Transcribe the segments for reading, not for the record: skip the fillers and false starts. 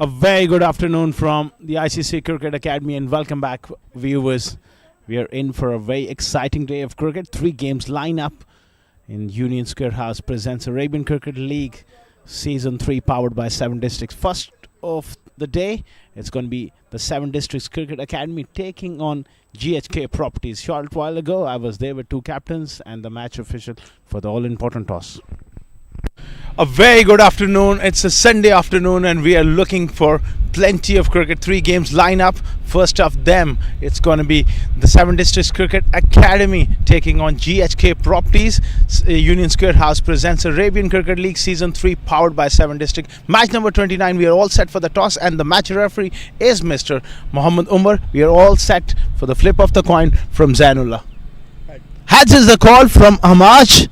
A very good afternoon from the ICC Cricket Academy and welcome back, viewers. We are in for a very exciting day of cricket. 3 games line up in Union Square House presents Arabian Cricket League Season 3 powered by 7 Districts. First of the day, it's going to be the 7 Districts Cricket Academy taking on GHK Properties. Short while ago, I was there with 2 captains and the match official for the all-important toss. A very good afternoon. It's a Sunday afternoon and we are looking for plenty of cricket. 3 games line up. First of them, it's going to be the 7 Districts Cricket Academy taking on GHK Properties. Union Square House presents Arabian Cricket League Season 3 powered by 7 District. Match number 29, we are all set for the toss and the match referee is Mr. Muhammad Umar. We are all set for the flip of the coin from Zainullah. Heads is the call from Hamaj.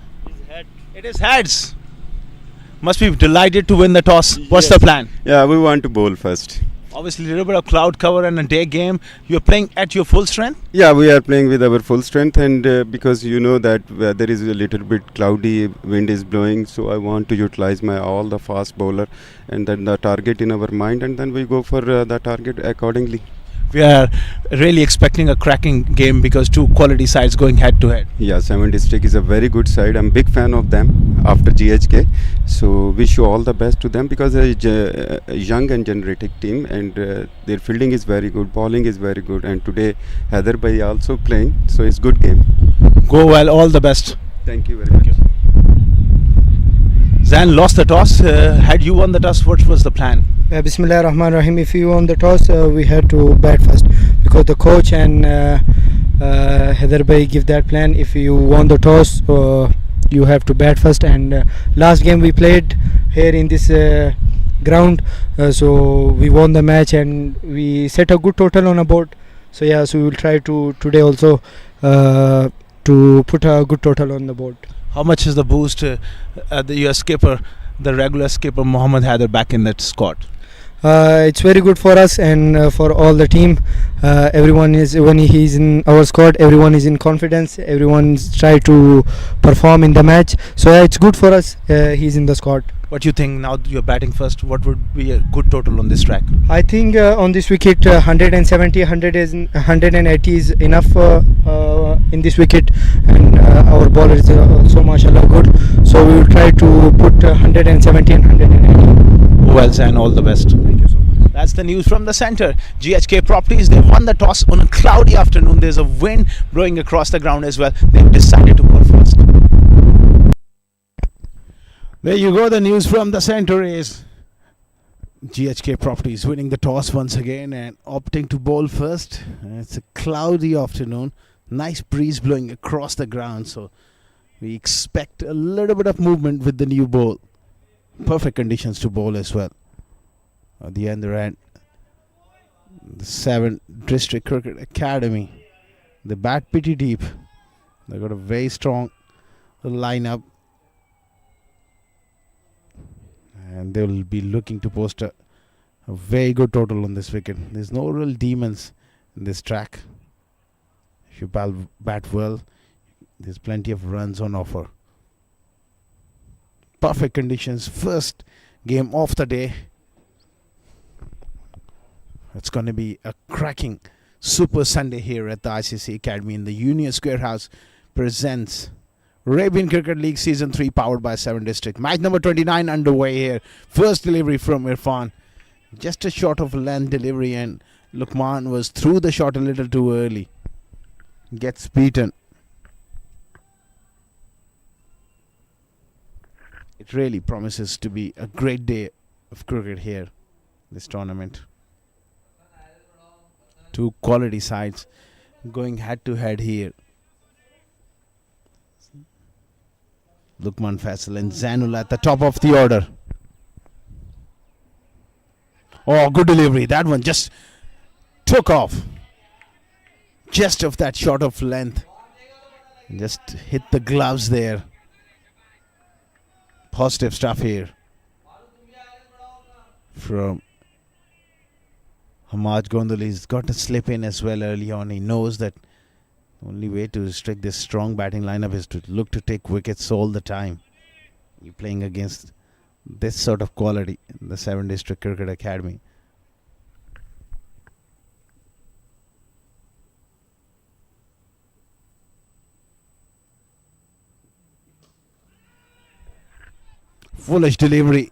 It is heads. Must be delighted to win the toss. What's the plan? Yeah, we want to bowl first. Obviously, a little bit of cloud cover and a day game. You're playing at your full strength? Yeah, we are playing with our full strength, and because you know that there is a little bit cloudy, wind is blowing, so I want to utilize my all the fast bowler and then the target in our mind, and then we go for the target accordingly. We are really expecting a cracking game because 2 quality sides going head to head. Yeah, 7 District is a very good side. I'm a big fan of them after GHK. So wish you all the best to them because they're a young and generating team, and their fielding is very good, bowling is very good, and today Heather Bhai also playing. So it's good game. Go well, all the best. Thank you very much. Zan lost the toss. Had you won the toss, what was the plan? Bismillah Rahman Rahim. If you won the toss, we had to bat first because the coach and Heather Bhai give that plan. If you won the toss, you have to bat first. And last game we played here in this ground, so we won the match and we set a good total on a board. So yeah, so we will try to today also to put a good total on the board. How much is the boost? Your skipper, the regular skipper Mohammad Haider, back in that squad? It's very good for us and for all the team. Everyone is, when he's in our squad, everyone is in confidence. Everyone's try to perform in the match. So yeah, it's good for us. He's in the squad. What do you think now that you're batting first? What would be a good total on this track? I think on this wicket 170, 180 is enough in this wicket, and our bowler is also mashallah good. So we will try to put 170 and 180. Well, Zan, all the best. Thank you so much. That's the news from the centre. GHK Properties, they won the toss on a cloudy afternoon. There's a wind blowing across the ground as well. They've decided to bowl first. There you go. The news from the centre is GHK Properties winning the toss once again and opting to bowl first. It's a cloudy afternoon. Nice breeze blowing across the ground. So we expect a little bit of movement with the new ball. Perfect conditions to bowl as well. At the other end, the 7 District Cricket Academy. They bat pretty deep. They've got a very strong lineup. And they will be looking to post a very good total on this wicket. There's no real demons in this track. If you bat well, there's plenty of runs on offer. Perfect conditions. First game of the day. It's going to be a cracking Super Sunday here at the ICC Academy in the Union Square House. Presents Arabian Cricket League Season 3 powered by 7 District. Match number 29 underway here. First delivery from Irfan. Just a short of length delivery and Lukman was through the shot a little too early. Gets beaten. It really promises to be a great day of cricket here, this tournament. 2 quality sides going head to head here. Lukman Faisal and Zainullah at the top of the order. Oh, good delivery. That one just took off. Just of that short of length. Just hit the gloves there. Positive stuff here from Hamad Gondoli. He's got to slip in as well early on. He knows that the only way to restrict this strong batting lineup is to look to take wickets all the time. You're playing against this sort of quality in the 7 District Cricket Academy. Foolish delivery.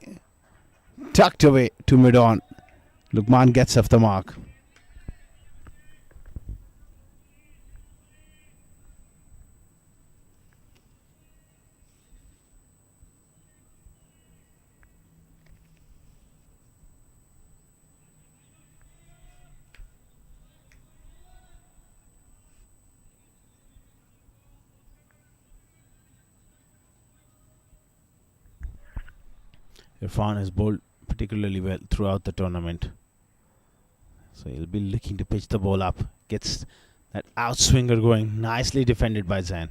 Tucked away to mid-on. Lukman gets off the mark. Irfan has bowled particularly well throughout the tournament. So he'll be looking to pitch the ball up. Gets that outswinger going. Nicely defended by Zain.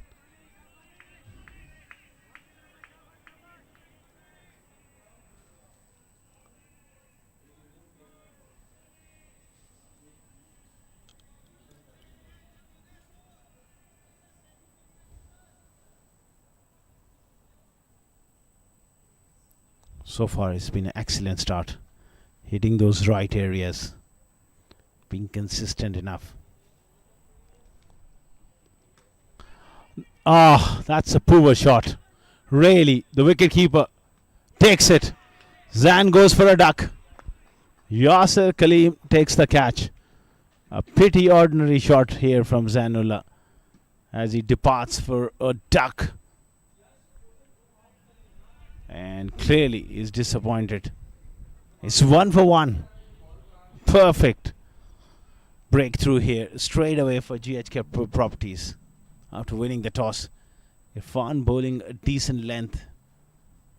So far it's been an excellent start. Hitting those right areas. Being consistent enough. Ah, that's a poor shot. Really, the wicketkeeper takes it. Zain goes for a duck. Yasser Kaleem takes the catch. A pretty ordinary shot here from Zainullah as he departs for a duck. And clearly is disappointed. It's 1 for 1. Perfect breakthrough here straight away for GHK Properties after winning the toss. Irfan bowling a decent length.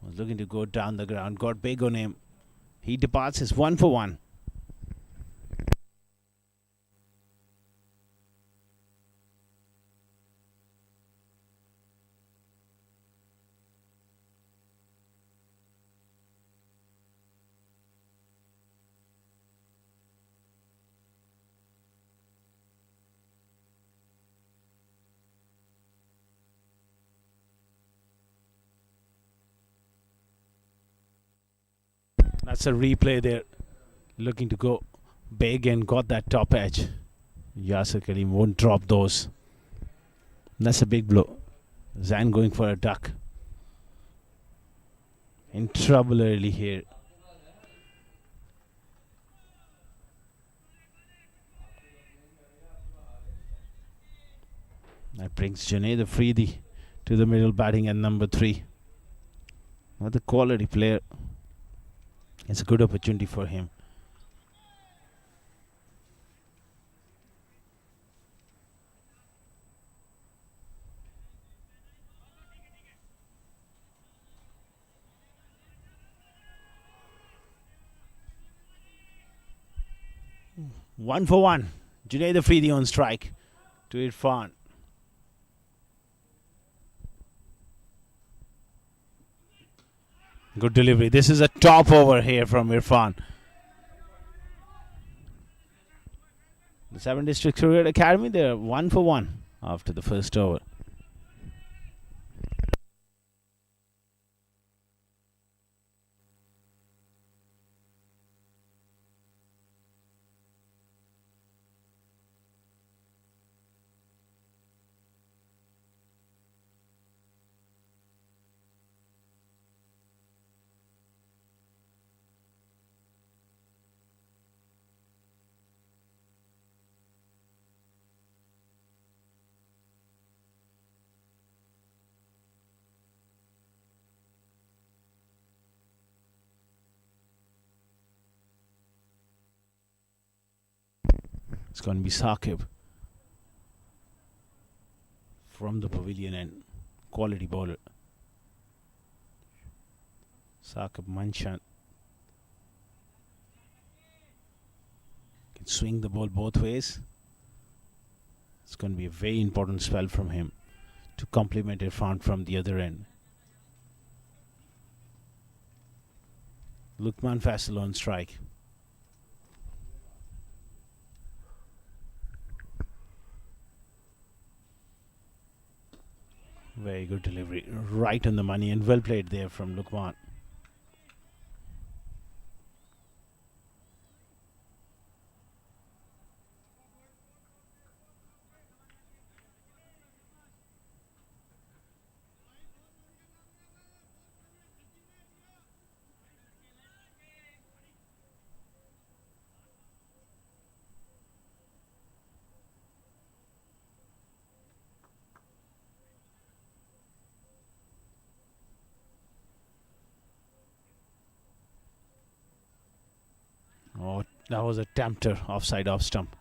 Was looking to go down the ground. Got big on him. He departs. It's 1 for 1. That's a replay there. Looking to go big and got that top edge. Yasser Kaleem won't drop those. That's a big blow. Zain going for a duck. In trouble early here. That brings Junaid Afridi to the middle batting at number 3. Another quality player. It's a good opportunity for him. One for 1. Junaid Afridi on strike to Irfan. Good delivery. This is a top over here from Irfan. The 7 District Cricket Academy, they're 1 for 1 after the first over. It's going to be Saqib from the pavilion end. Quality bowler. Saqib Manchan can swing the ball both ways. It's going to be a very important spell from him to complement Irfan from the other end. Lukman Faisal on strike. Very good delivery. Right on the money and well played there from Lukman. That was a tempter offside off stump.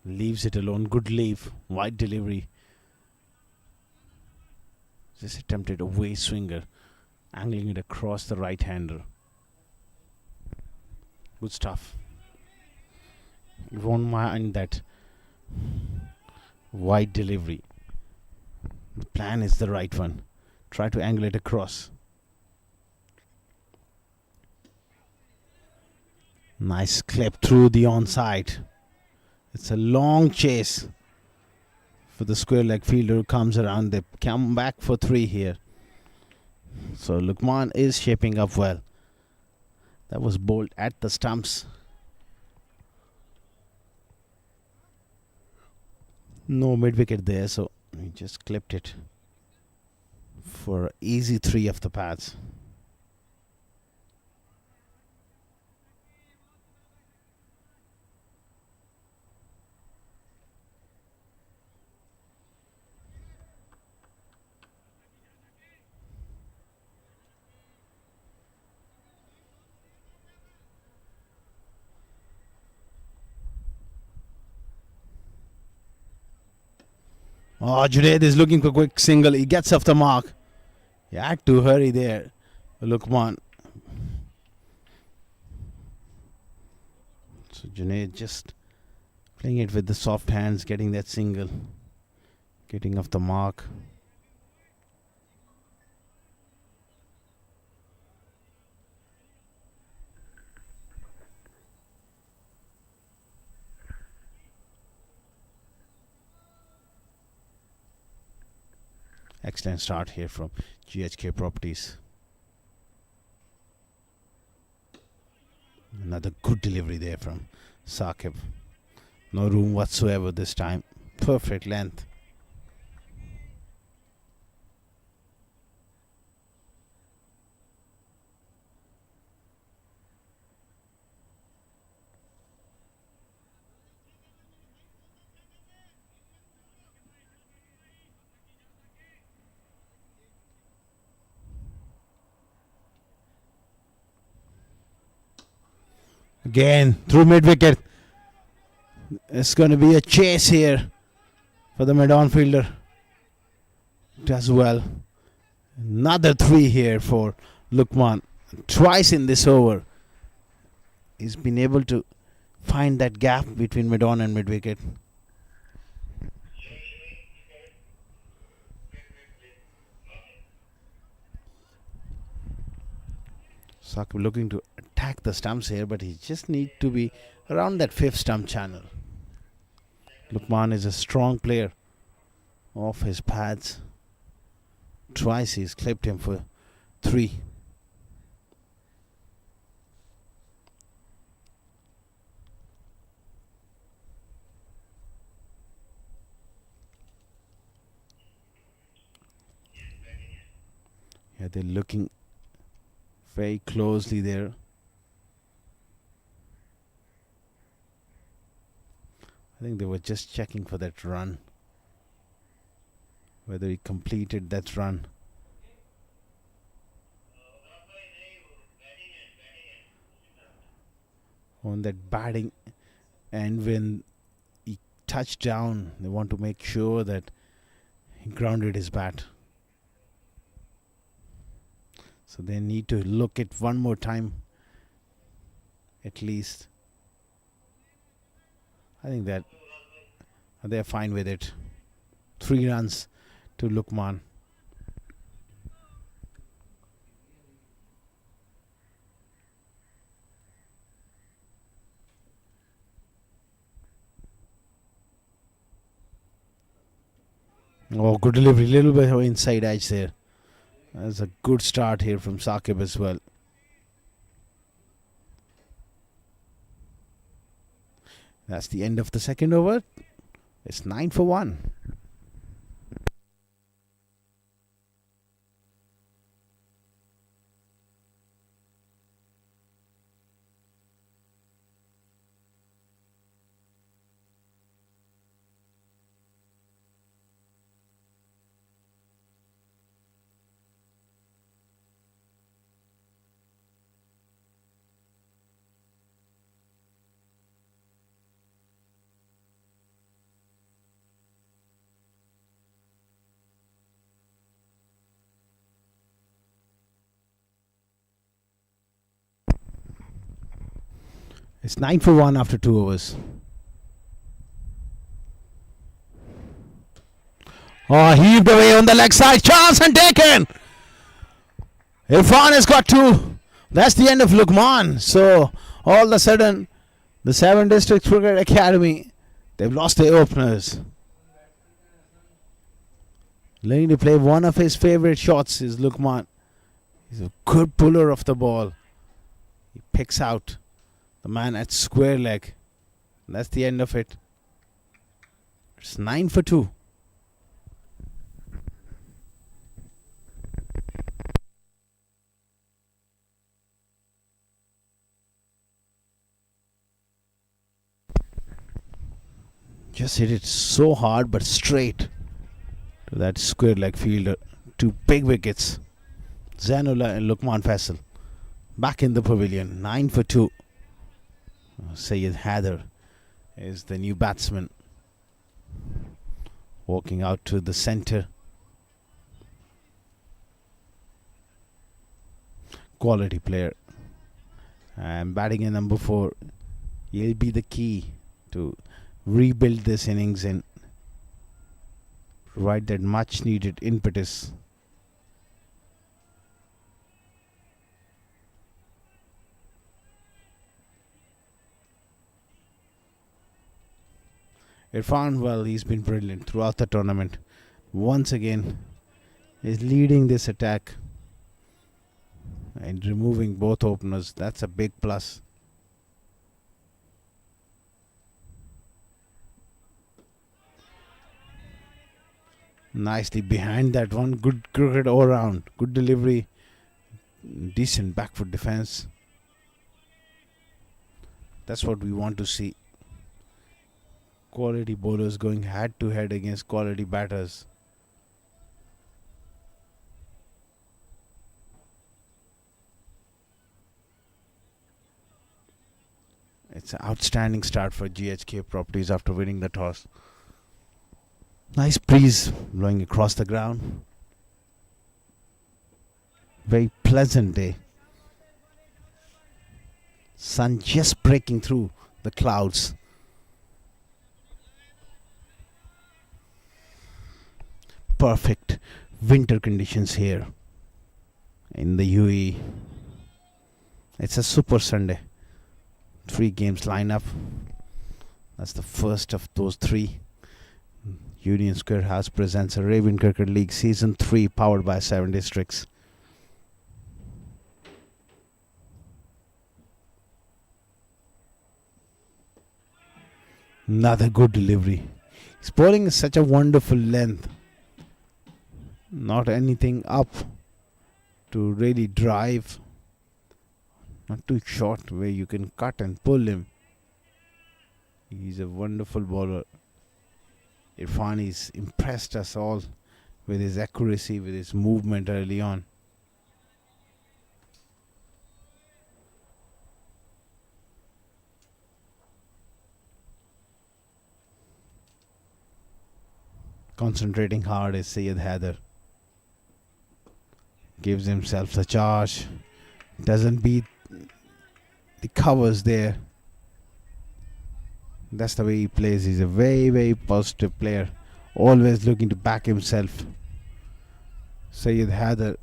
Leaves it alone. Good leave. Wide delivery. Just attempted a way swinger. Angling it across the right hander. Good stuff. You won't mind that wide delivery. The plan is the right one. Try to angle it across. Nice clip through the onside. It's a long chase for the square leg fielder who comes around. They come back for 3 here. So Lukman is shaping up well. That was bowled at the stumps. No mid wicket there, so he just clipped it for easy 3 of the pads. Oh, Junaid is looking for a quick single. He gets off the mark. He had to hurry there. Lukman. So Junaid just playing it with the soft hands, getting that single. Getting off the mark. Excellent start here from GHK Properties. Another good delivery there from Saqib. No room whatsoever this time. Perfect length. Again, through mid-wicket. It's going to be a chase here for the mid-on fielder. Does well. Another 3 here for Lukman. Twice in this over. He's been able to find that gap between mid-on and mid-wicket. Saqib looking to attack the stumps here, but he just need to be around that 5th stump channel. Lukman is a strong player off his pads. Twice he's clipped him for 3. Yeah, they're looking very closely there. I think they were just checking for that run, whether he completed that run. On that batting, and when he touched down, they want to make sure that he grounded his bat. So they need to look at one more time at least. I think that they're fine with it. 3 runs to Lukman. Oh, good delivery. Little bit of inside edge there. That's a good start here from Saqib as well. That's the end of the second over. It's 9 for 1. It's 9 for 1 after 2 overs. Oh, heaved away on the leg side. Chance and taken. Irfan has got 2. That's the end of Lukman. So, all of a sudden, the 7 District Cricket Academy, they've lost their openers. Learning to play one of his favorite shots is Lukman. He's a good puller of the ball. He picks out the man at square leg. That's the end of it. It's 9 for 2. Just hit it so hard but straight to that square leg fielder. 2 big wickets. Zainullah and Lukman Faisal back in the pavilion. 9 for 2. Syed Haider is the new batsman, walking out to the centre. Quality player. And batting in number 4, he'll be the key to rebuild this innings and provide that much needed impetus. Irfan, well, he's been brilliant throughout the tournament. Once again, he's leading this attack and removing both openers. That's a big plus. Nicely behind that one. Good cricket all round. Good delivery. Decent back foot defense. That's what we want to see. Quality bowlers going head to head against quality batters. It's an outstanding start for GHK Properties after winning the toss. Nice breeze blowing across the ground. Very pleasant day. Sun just breaking through the clouds. Perfect winter conditions here in the UAE. It's a super Sunday. 3 games line up. That's the first of those 3. Union Square House presents Arabian Cricket League Season 3 powered by 7 Districts. Another good delivery. His bowling is such a wonderful length. Not anything up to really drive. Not too short where you can cut and pull him. He's a wonderful bowler. Irfan has impressed us all with his accuracy, with his movement early on. Concentrating hard is Syed Haider. Gives himself the charge. Doesn't beat the covers there. That's the way he plays. He's a very, very positive player. Always looking to back himself. Syed Haider.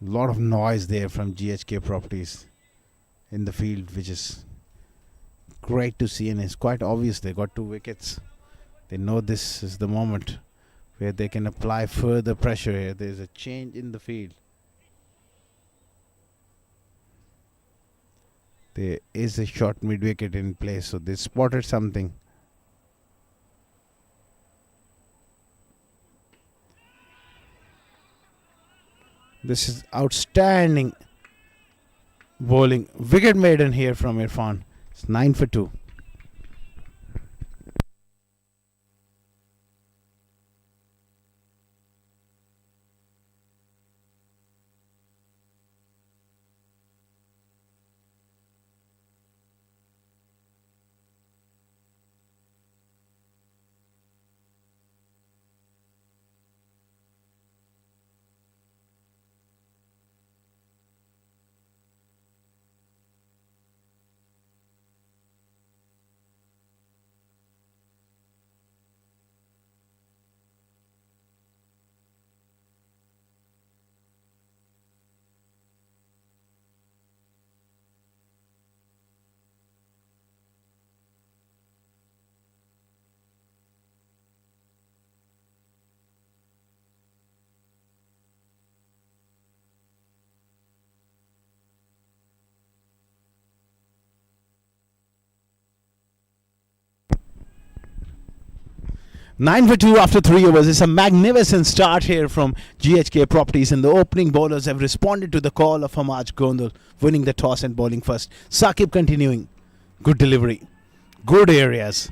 A lot of noise there from GHK Properties in the field, which is great to see, and it's quite obvious they got 2 wickets. They know this is the moment where they can apply further pressure here. There's a change in the field. There is a short mid-wicket in place, so they spotted something. This is outstanding bowling. Wicket maiden here from Irfan. It's 9 for 2. 9 for 2 after 3 overs. It's a magnificent start here from GHK Properties, and the opening bowlers have responded to the call of Hamaj Gondal, winning the toss and bowling first. Saqib continuing. Good delivery. Good areas.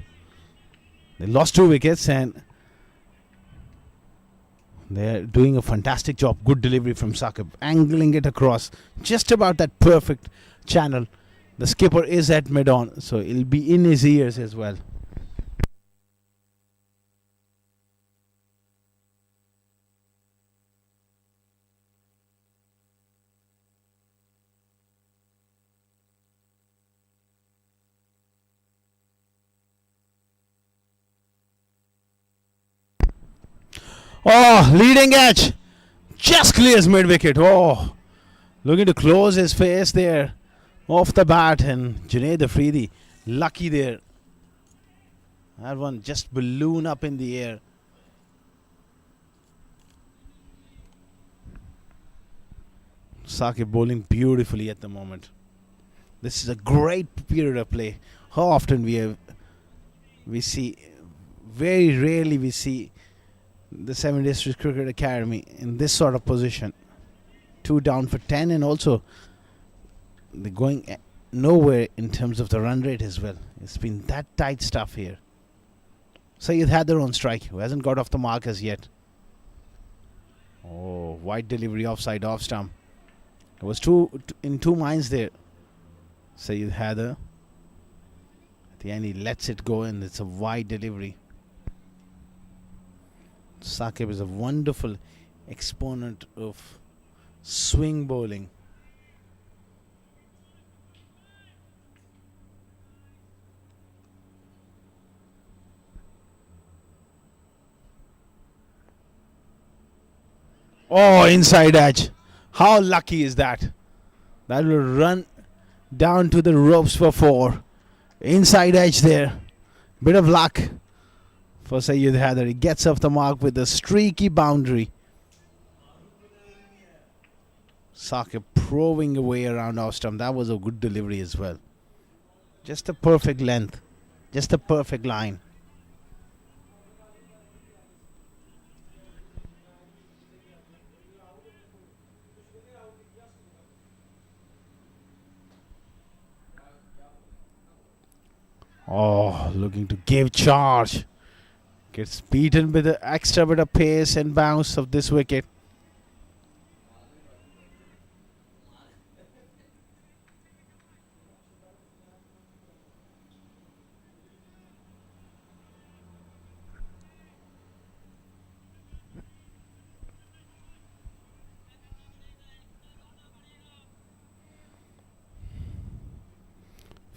They lost 2 wickets and they're doing a fantastic job. Good delivery from Saqib. Angling it across. Just about that perfect channel. The skipper is at mid-on, so it'll be in his ears as well. Oh, leading edge. Just clears mid-wicket. Oh, looking to close his face there. Off the bat, and Junaid Afridi lucky there. That one just balloon up in the air. Saqib bowling beautifully at the moment. This is a great period of play. How often we see, very rarely we see the 7 District Cricket Academy in this sort of position. 2 down for 10, and also they're going nowhere in terms of the run rate as well. It's been that tight stuff here. Sayyid Haider on strike, who hasn't got off the mark as yet. Oh, wide delivery offside off stump. It was in two minds there. Sayyid Haider. At the end he lets it go, and it's a wide delivery. Saqib is a wonderful exponent of swing bowling. Oh, inside edge. How lucky is that? That will run down to the ropes for 4. Inside edge there. Bit of luck for Sayyid Haider. He gets off the mark with a streaky boundary. Saqib probing away around off stump. That was a good delivery as well. Just a perfect length. Just a perfect line. Oh, looking to give charge. Gets beaten with the extra bit of pace and bounce of this wicket.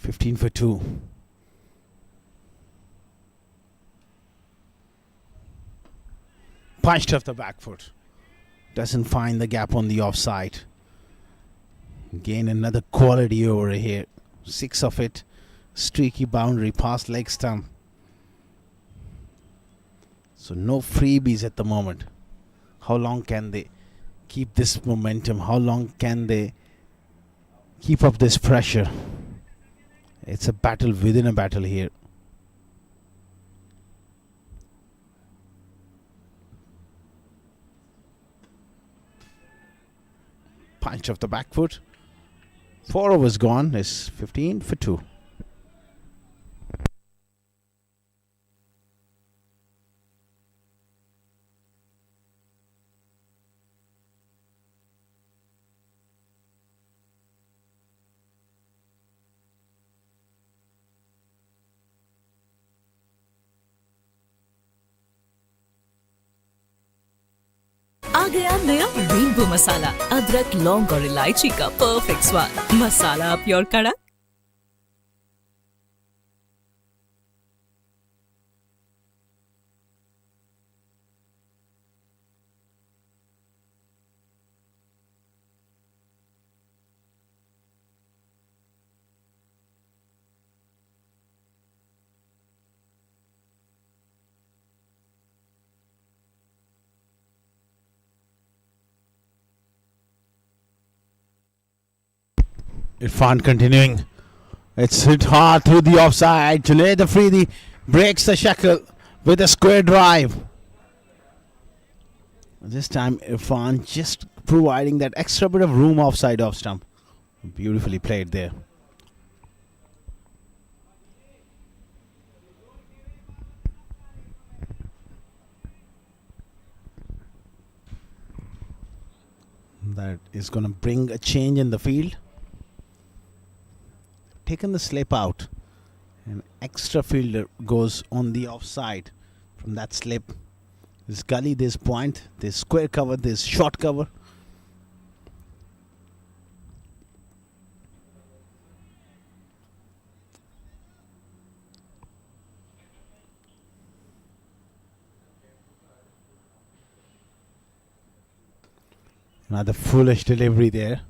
$15 for 2. Punched off the back foot. Doesn't find the gap on the offside. Again, another quality over here. 6 of it. Streaky boundary past leg stump. So no freebies at the moment. How long can they keep this momentum? How long can they keep up this pressure? It's a battle within a battle here. Punch off the back foot. 4 overs gone. It's 15 for 2. आ गया नया rainbow मसाला, अदरक, लौंग और इलायची का perfect स्वाद। मसाला आप your कड़क। Irfan continuing. It's hit hard through the offside. Junaid Afridi breaks the shackle. with a square drive. This time Irfan just providing that extra bit of room offside off stump. Beautifully played there. That is going to bring a change in the field. Taken the slip out. An extra fielder goes on the offside from that slip. This gully, this point, this square cover, this short cover. Another foolish delivery there.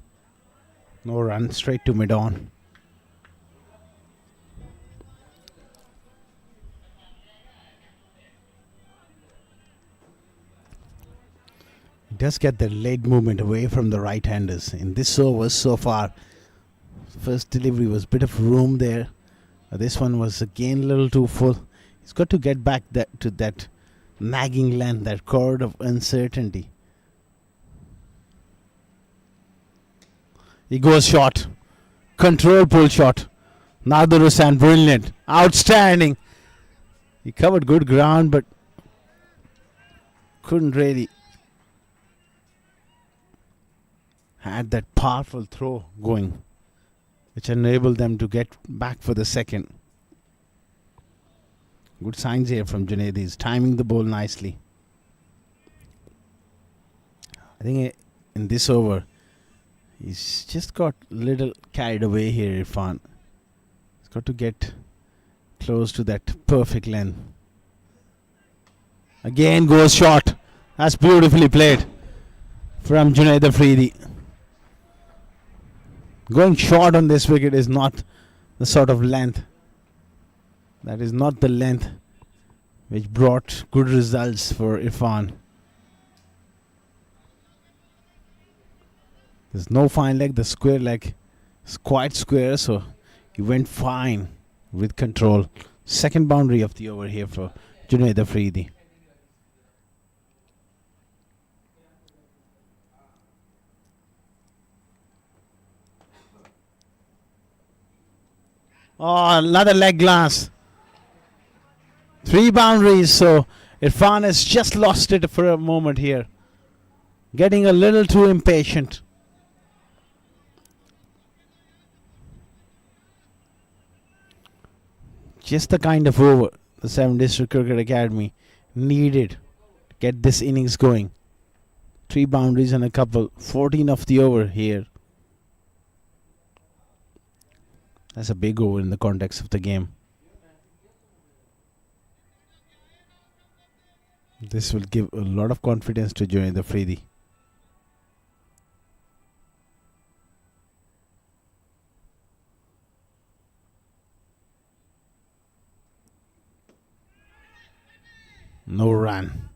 No run, straight to mid-on. Does get the leg movement away from the right-handers in this over so far. First delivery was a bit of room there. This one was again a little too full. He's got to get back to that nagging length, that chord of uncertainty. He goes short. Control pull shot. Nader Hussain, brilliant. Outstanding. He covered good ground but couldn't really had that powerful throw going, which enabled them to get back for the second. Good signs here from Junaid. He's timing the ball nicely. I think in this over, he's just got a little carried away here, Irfan. He's got to get close to that perfect length. Again goes short. That's beautifully played from Junaid Afridi. Going short on this wicket is not the sort of length. That is not the length which brought good results for Irfan. There's no fine leg. The square leg is quite square, so he went fine with control. Second boundary of the over here for Junaid Afridi. Oh, another leg glass. 3 boundaries, so Irfan has just lost it for a moment here. Getting a little too impatient. Just the kind of over the 7th District Cricket Academy needed to get this innings going. 3 boundaries and a couple. 14 of the over here. That's a big over in the context of the game. This will give a lot of confidence to Junaid Afridi. No run.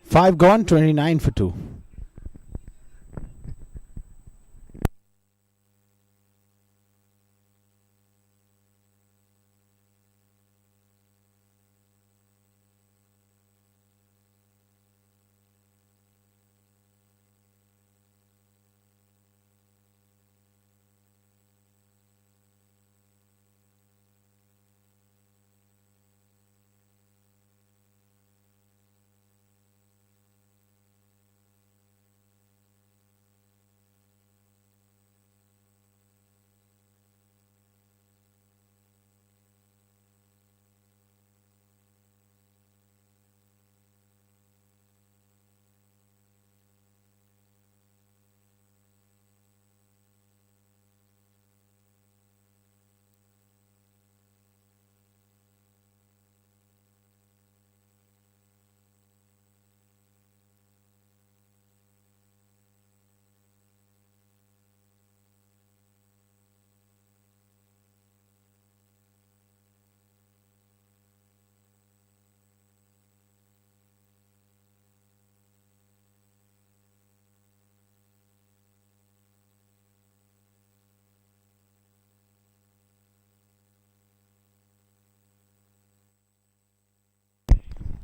5 gone, 29 for 2.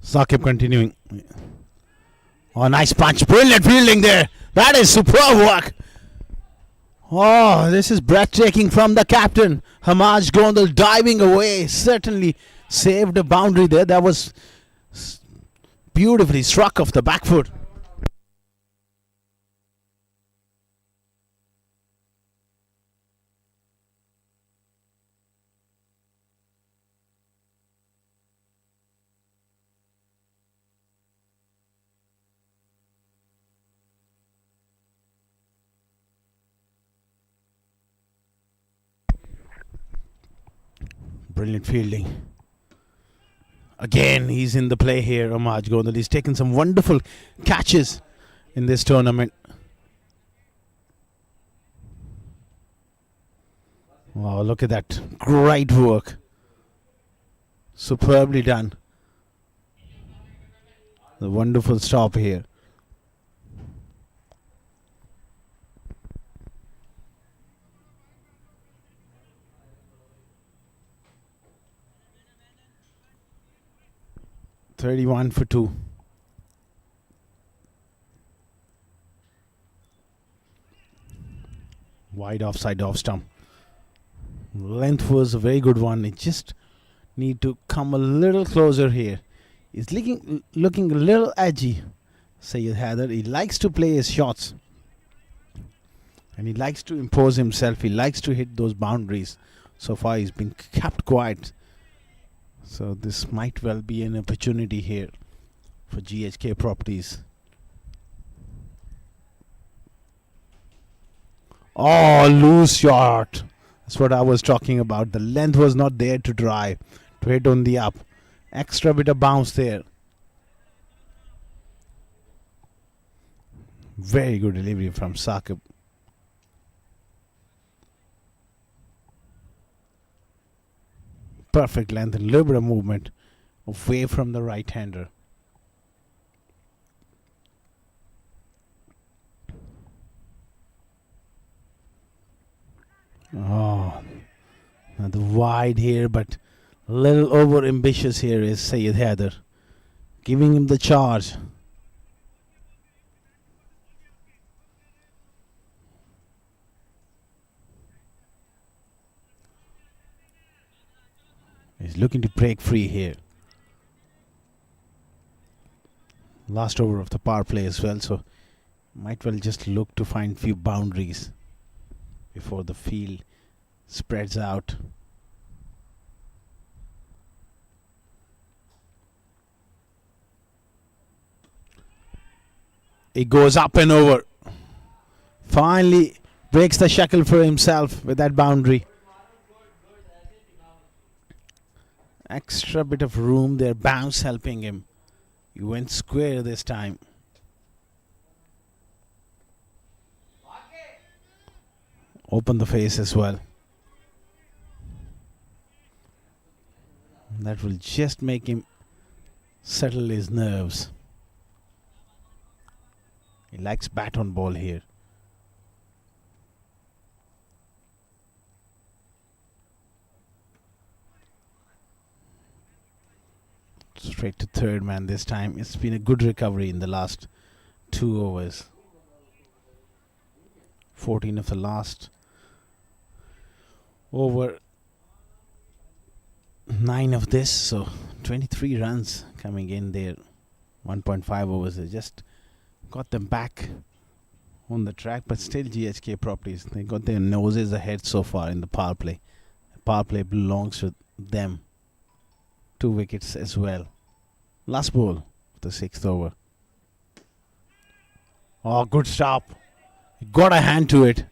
Saqib continuing. Oh, nice punch. Brilliant fielding there. That is superb work. Oh, this is breathtaking from the captain. Hamaj Gondal diving away. Certainly saved a boundary there. That was beautifully struck off the back foot. Brilliant fielding. Again, he's in the play here, Hamaj Gondal. He's taken some wonderful catches in this tournament. Wow, look at that. Great work. Superbly done. The wonderful stop here. (31 for 2). Wide offside off stump. Length was a very good one. It just need to come a little closer here. He's looking a little edgy. Sayed Haider. He likes to play his shots. And he likes to impose himself. He likes to hit those boundaries. So far he's been kept quiet. So this might well be an opportunity here for GHK properties. Oh, loose shot. That's what I was talking about. The length was not there to drive, to hit on the up. Extra bit of bounce there. Very good delivery from Saqib. Perfect length and little bit of movement away from the right-hander. Oh, the wide here, but a little over ambitious here is Sayed Haider, giving him the charge. He's looking to break free here. Last over of the power play as well, so might well just look to find few boundaries before the field spreads out. He goes up and over. Finally breaks the shackle for himself with that boundary. Extra bit of room there, bounce helping him. He went square this time. Open the face as well. That will just make him settle his nerves. He likes bat on ball here. Straight to third man this time. It's been a good recovery in the last 2 overs. 14 of the last over 9 of this, so 23 runs coming in there. 1.5 overs. They just got them back on the track, but still GHK properties. They got their noses ahead so far in the power play. The power play belongs to them. 2 wickets as well. Last ball of the 6th over. Oh, good stop. Got a hand to it.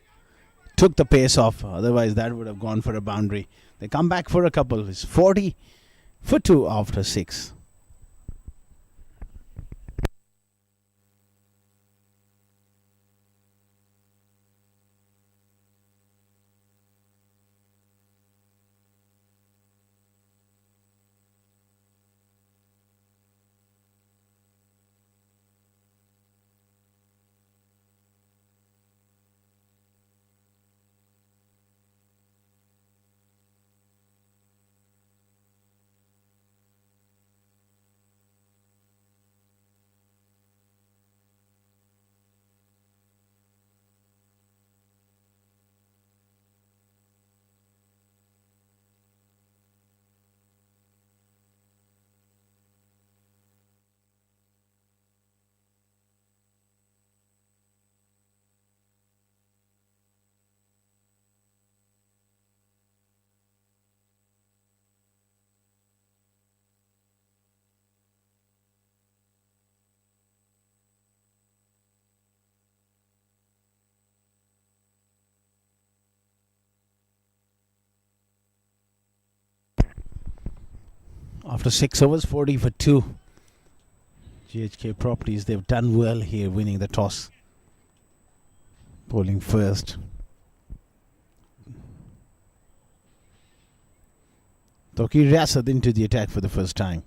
Took the pace off. Otherwise, that would have gone for a boundary. They come back for a couple. It's 40 for 2 after 6. After 6 overs, 40 for 2. GHK Properties, they've done well here, winning the toss. Bowling first. Toki Rasad into the attack for the first time.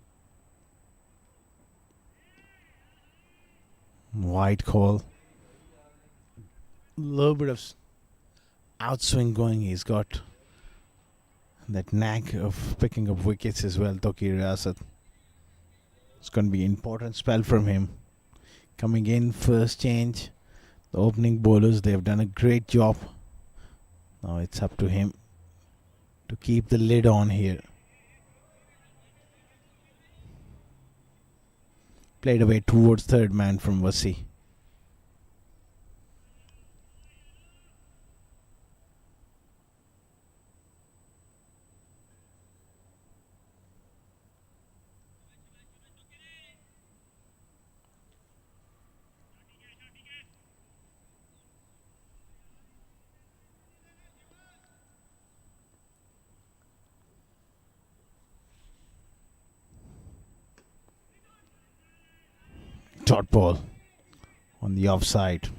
Wide call. Little bit of outswing going. He's got that knack of picking up wickets as well, Toki Rasad. It's going to be an important spell from him. Coming in, first change. The opening bowlers, they have done a great job. Now it's up to him to keep the lid on here. Played away towards third man from Vasi. Dot ball on the offside.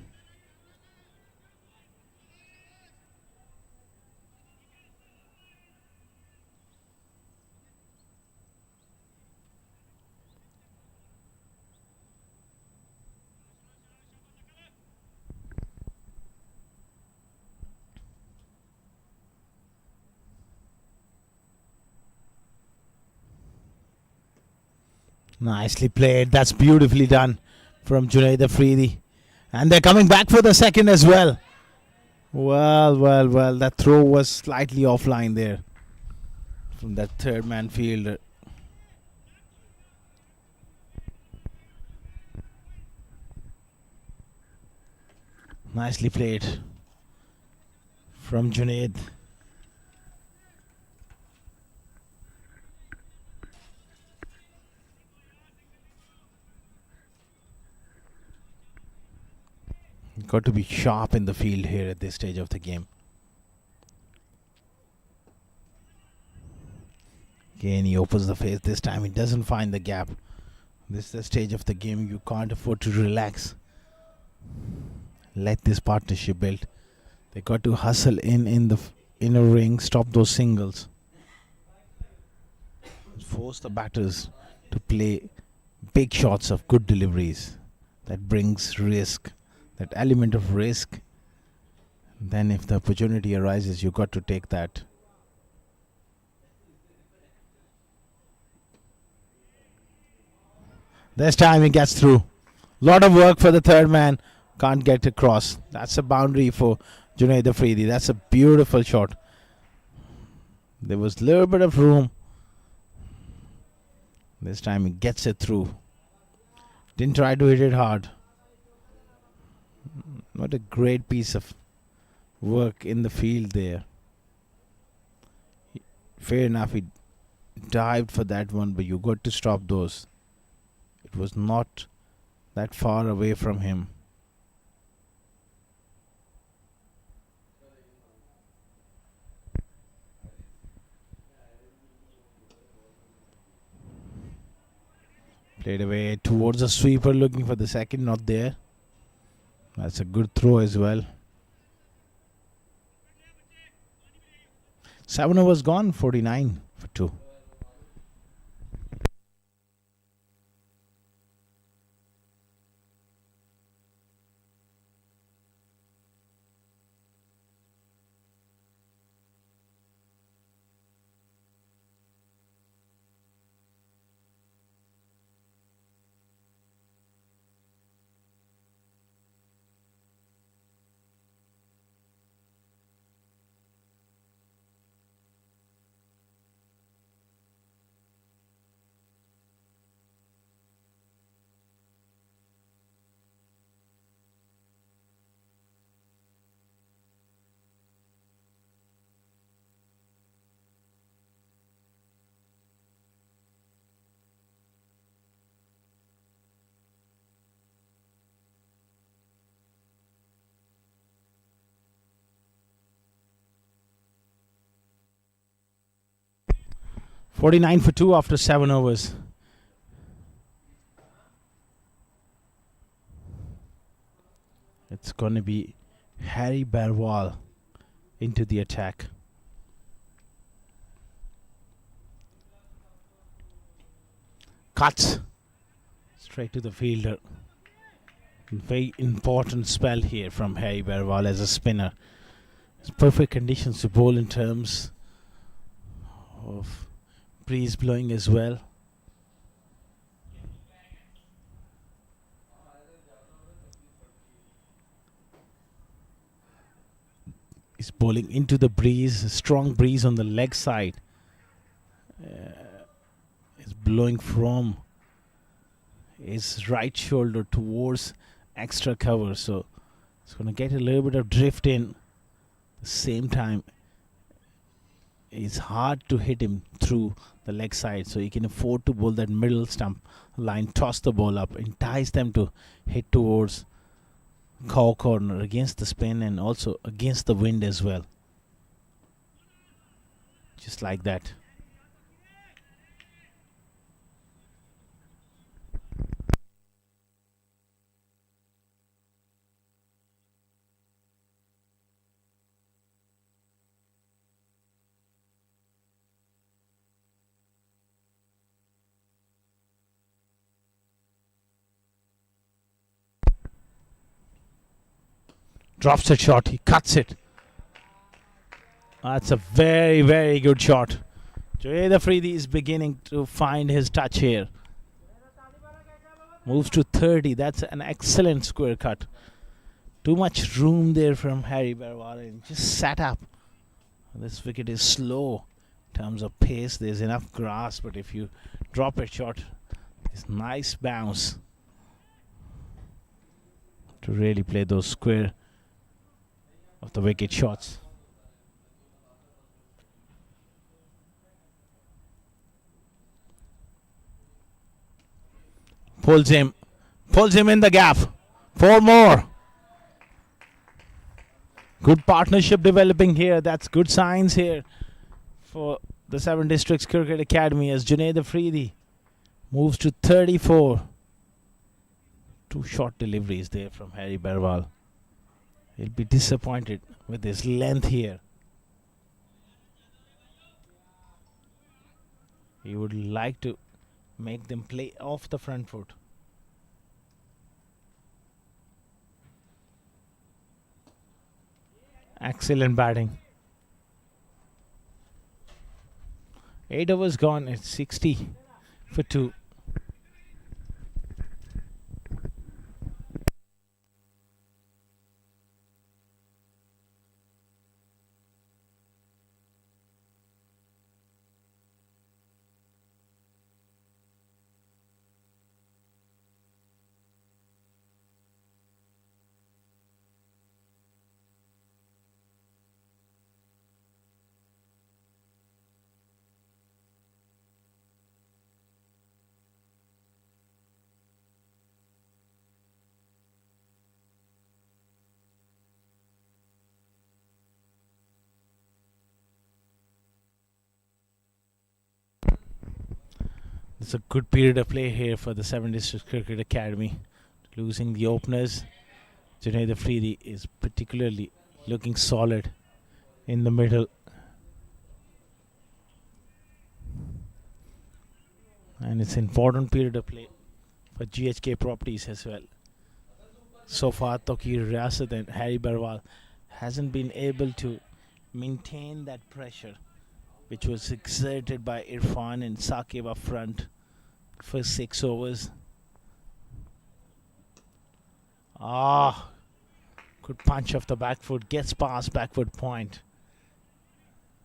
Nicely played. That's beautifully done from Junaid Afridi. And they're coming back for the second as well. Well. That throw was slightly offline there from that third man fielder. Nicely played from Junaid. Got to be sharp in the field here at this stage of the game. Again, he opens the face. This time he doesn't find the gap. This is the stage of the game. You can't afford to relax. Let this partnership build. They got to hustle in the inner ring, stop those singles. Force the batters to play big shots of good deliveries. That brings risk. That element of risk. Then if the opportunity arises, you got to take that. This time he gets through. Lot of work for the third man. Can't get across. That's a boundary for Junaid Afridi. That's a beautiful shot. There was a little bit of room. This time he gets it through. Didn't try to hit it hard. What a great piece of work in the field there. Fair enough, he dived for that one, but you got to stop those. It was not that far away from him. Played away towards the sweeper, looking for the second, not there. That's a good throw as well. 7 overs gone, 49 for 2. 49 for 2 after 7 overs. It's going to be Harry Barwal into the attack. Cuts straight to the fielder. Very important spell here from Harry Barwal as a spinner. It's perfect conditions to bowl in terms of breeze blowing as well. He's bowling into the breeze, a strong breeze on the leg side. It's blowing from his right shoulder towards extra cover, so it's going to get a little bit of drift in. At the same time, it's hard to hit him through the leg side, so he can afford to bowl that middle stump line, toss the ball up, entice them to hit towards cow corner against the spin and also against the wind as well. Just like that. Drops a shot, he cuts it. That's a very, very good shot. Junaid Afridi is beginning to find his touch here. Moves to 30. That's an excellent square cut. Too much room there from Harry Barwal and just sat up. This wicket is slow in terms of pace. There's enough grass, but if you drop a shot, it's nice bounce to really play those square of the wicket shots. Pulls him in the gap. 4 more. Good partnership developing here. That's good signs here for the 7 Districts Cricket Academy as Junaid Afridi moves to 34. 2 short deliveries there from Harry Barwal. He'll be disappointed with his length here. He would like to make them play off the front foot. Excellent batting. 8 overs gone. It's 60 for 2. It's a good period of play here for the 7 District Cricket Academy. Losing the openers, Junaid Afridi is particularly looking solid in the middle. And it's an important period of play for GHK properties as well. So far, Tokir Riyasat and Harry Barwal hasn't been able to maintain that pressure which was exerted by Irfan and Saqib up front for 6 overs. Good punch off the back foot, gets past backward point.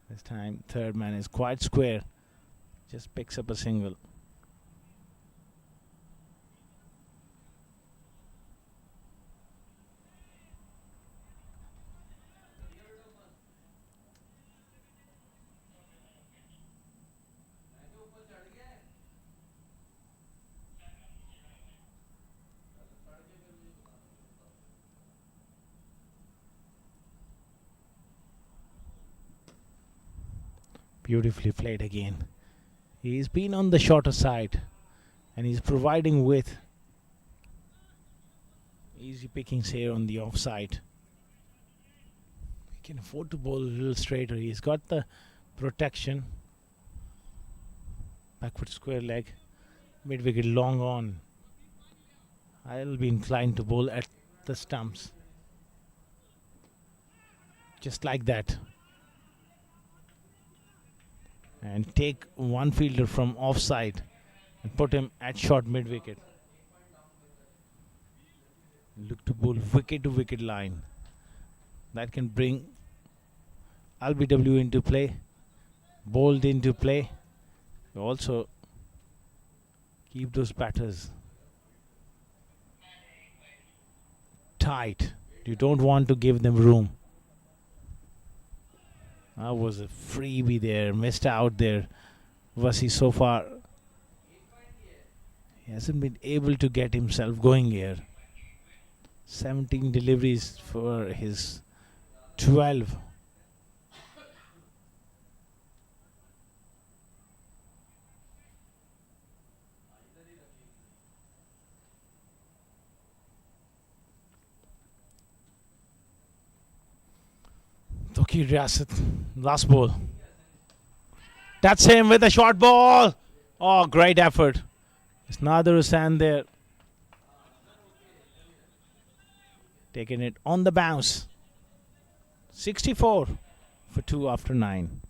This time, third man is quite square, just picks up a single. Beautifully played again. He's been on the shorter side and he's providing with easy pickings here on the offside. He can afford to bowl a little straighter. He's got the protection. Backward square leg. Mid wicket long on. I'll be inclined to bowl at the stumps. Just like that. And take one fielder from offside and put him at short mid wicket. Look to bowl wicket to wicket line. That can bring LBW into play, bowled into play. Also keep those batters tight. You don't want to give them room. That was a freebie there, missed out there. Vasi so far, he hasn't been able to get himself going here. 17 deliveries for his 12. Toki Riyasat, last ball. That's him with a short ball. Oh, great effort. It's Nader Hussain there. Taking it on the bounce. 64 for 2 after 9.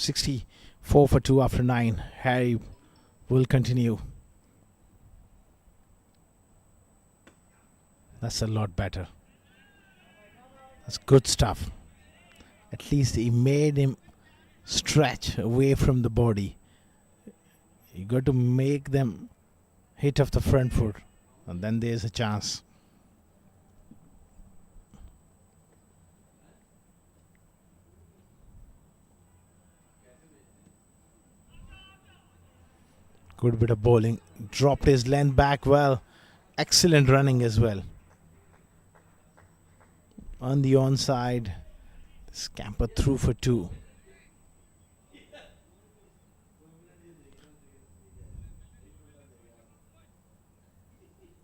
$64 for 2 after 9. Harry will continue. That's a lot better. That's good stuff. At least he made him stretch away from the body. You got to make them hit off the front foot, and then there's a chance. Good bit of bowling. Dropped his length back well. Excellent running as well. On the onside, scamper through for 2.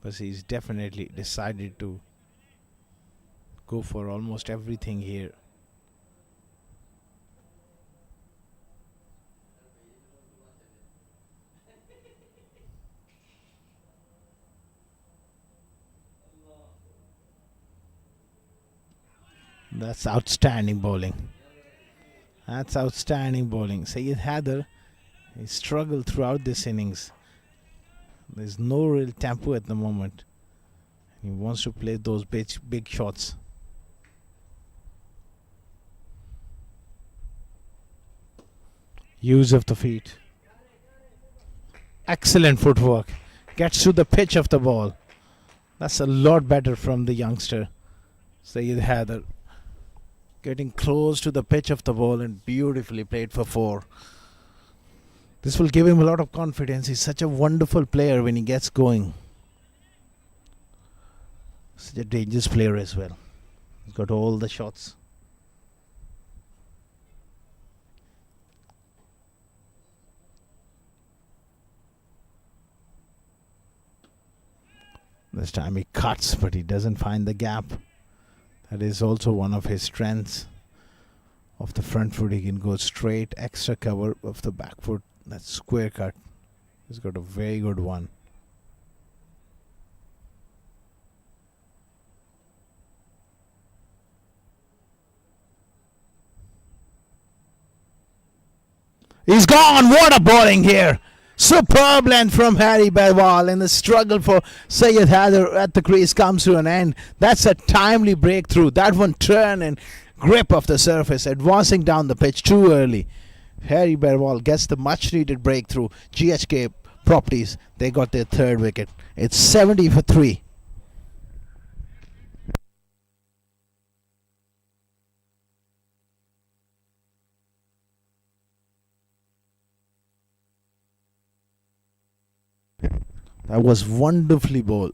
But he's definitely decided to go for almost everything here. That's outstanding bowling. That's outstanding bowling. Syed Haider, he struggled throughout this innings. There's no real tempo at the moment. He wants to play those big shots. Use of the feet. Excellent footwork. Gets to the pitch of the ball. That's a lot better from the youngster, Sayed Haider. Getting close to the pitch of the ball and beautifully played for 4. This will give him a lot of confidence. He's such a wonderful player when he gets going. Such a dangerous player as well. He's got all the shots. This time he cuts, but he doesn't find the gap. That is also one of his strengths. Off the front foot, he can go straight, extra cover. Off the back foot, that square cut. He's got a very good one. He's gone! What a bowling here! Superb length from Harry Barwal, and the struggle for Sayed Haider at the crease comes to an end. That's a timely breakthrough. That one turn and grip of the surface, advancing down the pitch too early. Harry Barwal gets the much needed breakthrough. GHK properties, they got their 3rd wicket. It's 70 for 3. That was wonderfully bowled.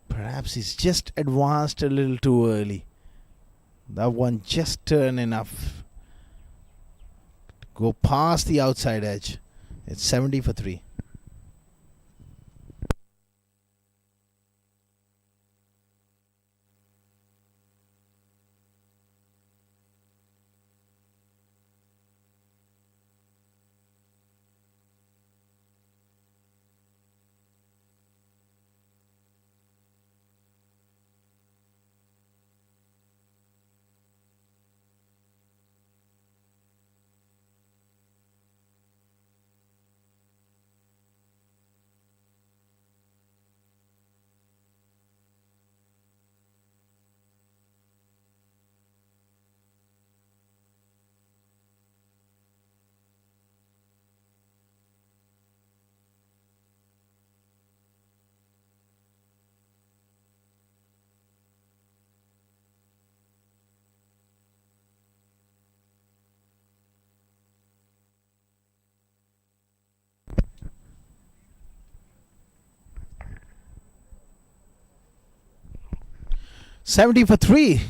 Perhaps he's just advanced a little too early. That one just turned enough to go past the outside edge. It's 70 for 3. $70 for 3.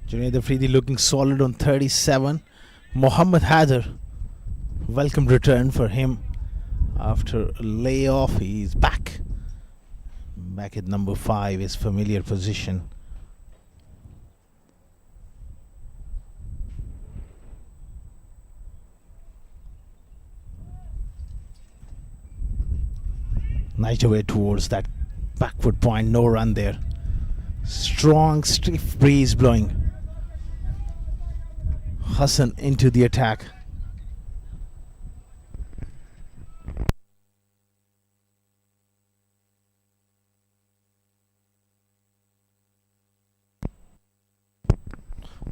Junaid Afridi looking solid on 37. Mohammad Haider, welcome return for him after a layoff. He's back. Back at number 5, his familiar position. Nice away towards that backward point. No run there. Strong, stiff breeze blowing. Hassan into the attack.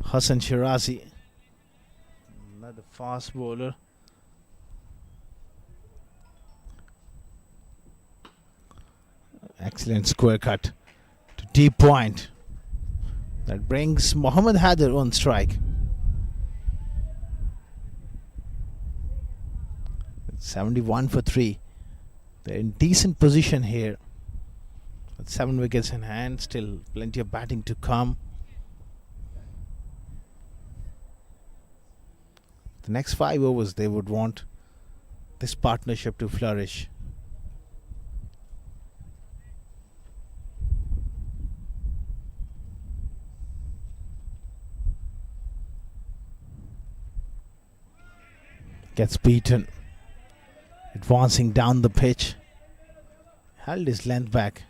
Hassan Shirazi, another fast bowler. Excellent square cut to deep point. That brings Mohammad Haider on strike. It's 71 for 3. They're in decent position here. With 7 wickets in hand, still plenty of batting to come. The next 5 overs, they would want this partnership to flourish. Gets beaten. Advancing down the pitch. Held his length back.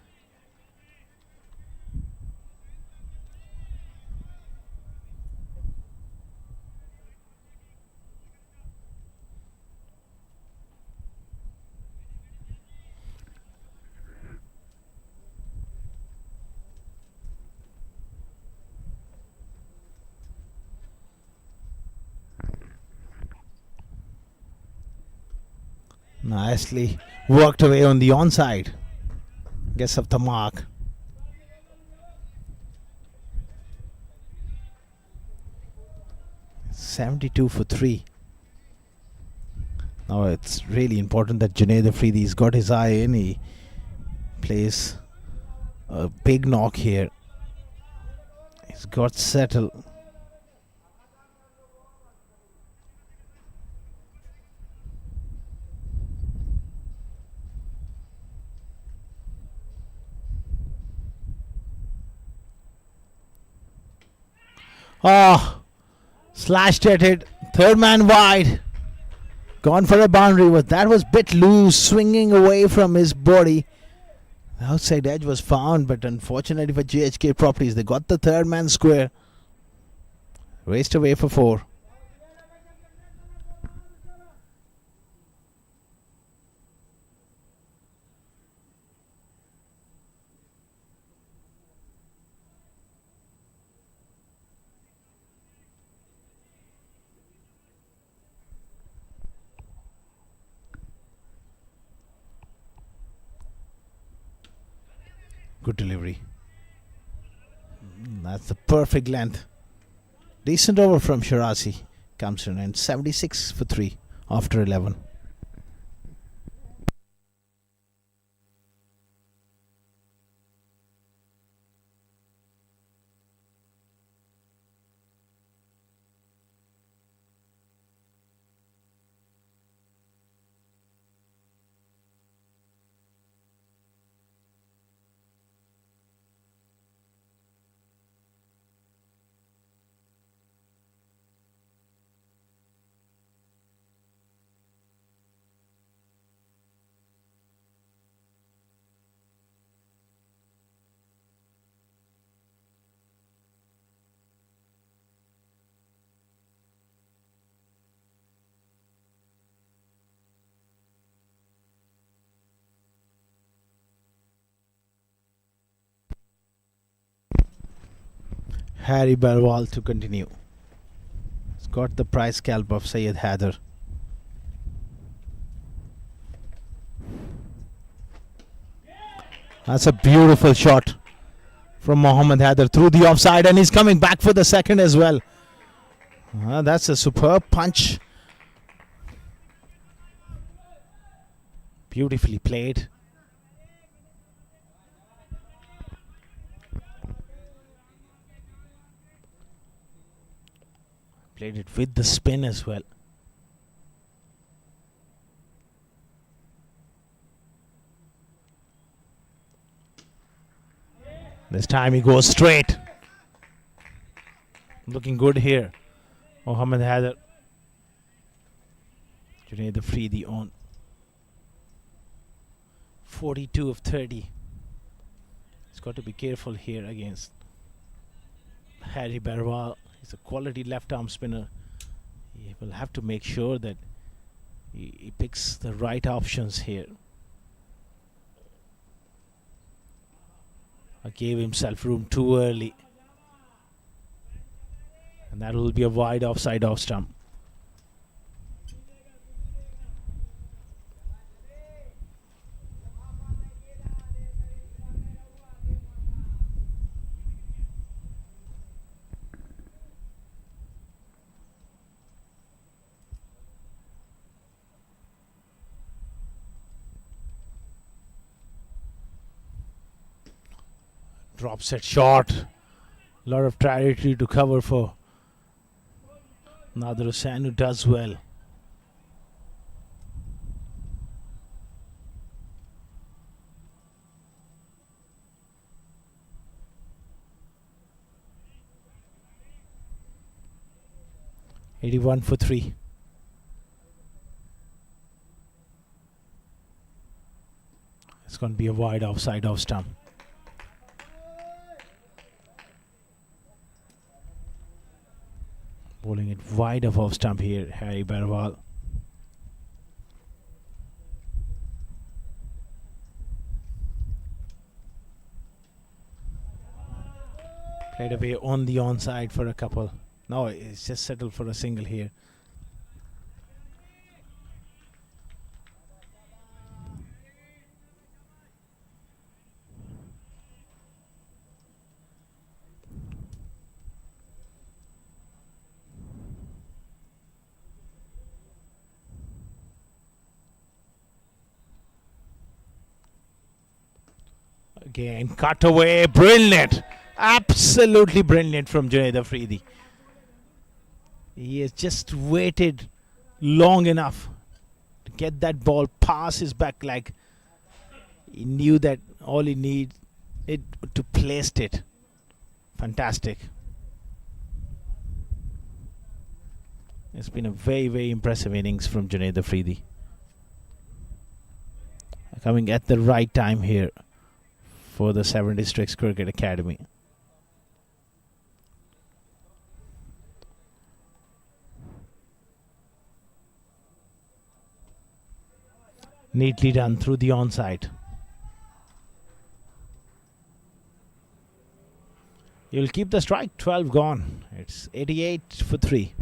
Nicely worked away on the onside. Gets up the mark. $72 for 3. Now it's really important that Junaid Afridi's got his eye in. He plays a big knock here. He's got settled. Oh, slashed at it. Third man wide. Gone for a boundary, but that was bit loose, swinging away from his body. The outside edge was found, but unfortunately for GHK Properties, they got the third man square. Raced away for 4. Good delivery. That's the perfect length. Decent over from Shirazi. Comes in and 76 for 3 after 11. Harry Barwal to continue. He's got the prize scalp of Syed Haider. That's a beautiful shot from Mohammad Haider through the offside, and he's coming back for the second as well. That's a superb punch. Beautifully played. Played it with the spin as well. This time he goes straight. Looking good here. Mohammad Haider. Junaid Afridi on 42 of 30. He's got to be careful here against Harry Barwal. He's a quality left arm spinner. He will have to make sure that he picks the right options here. Gave himself room too early. And that will be a wide offside off stump. Drop set short. A lot of territory to cover for Nader Hussain, who does well. $81 for 3. It's going to be a wide offside off stump. Bowling it wide of off stump here, Harry Barwal. Played away on the onside for a couple. No, it's just settled for a single here. Again, cut away. Brilliant. Absolutely brilliant from Junaid Afridi. He has just waited long enough to get that ball past his back leg. He knew that all he needed it to place it. Fantastic. It's been a very, very impressive innings from Junaid Afridi. Coming at the right time here for the 7 Districts Cricket Academy. Neatly done through the onside. You'll keep the strike. 12 gone. It's 88 for 3.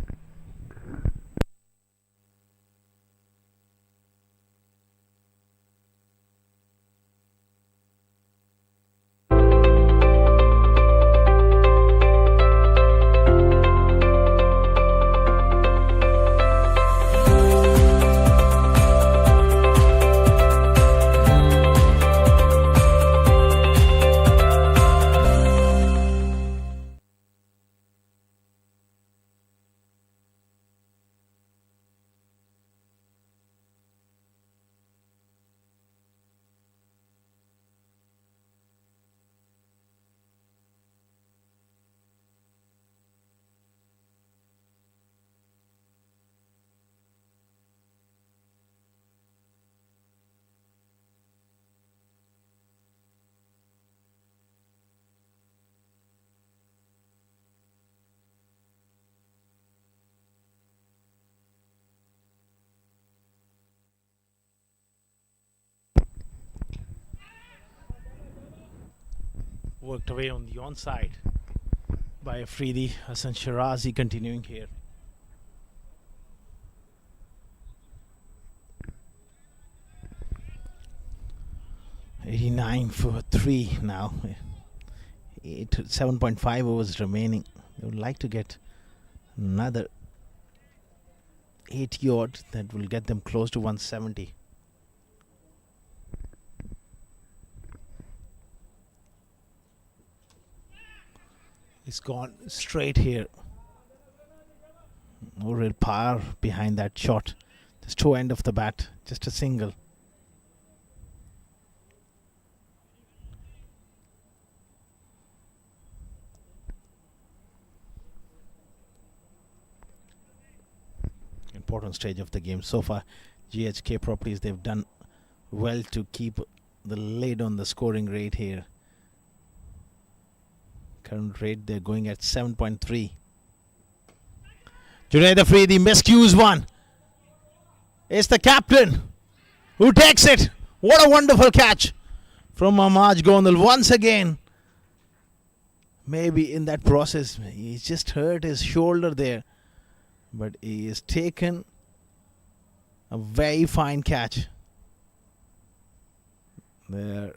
Worked away on the onside by Afridi. Hassan Shirazi continuing here. $89 for 3 now. 7.5 overs remaining. They would like to get another 80 odd that will get them close to 170. He's gone straight here. No real power behind that shot. Just two end of the bat. Just a single. Important stage of the game so far. GHK properties, they've done well to keep the lid on the scoring rate here. Current rate, they're going at 7.3. Junaid Afridi miscues one. It's the captain who takes it. What a wonderful catch from Amaj Gondal once again. Maybe in that process, he's just hurt his shoulder there. But he has taken a very fine catch. They're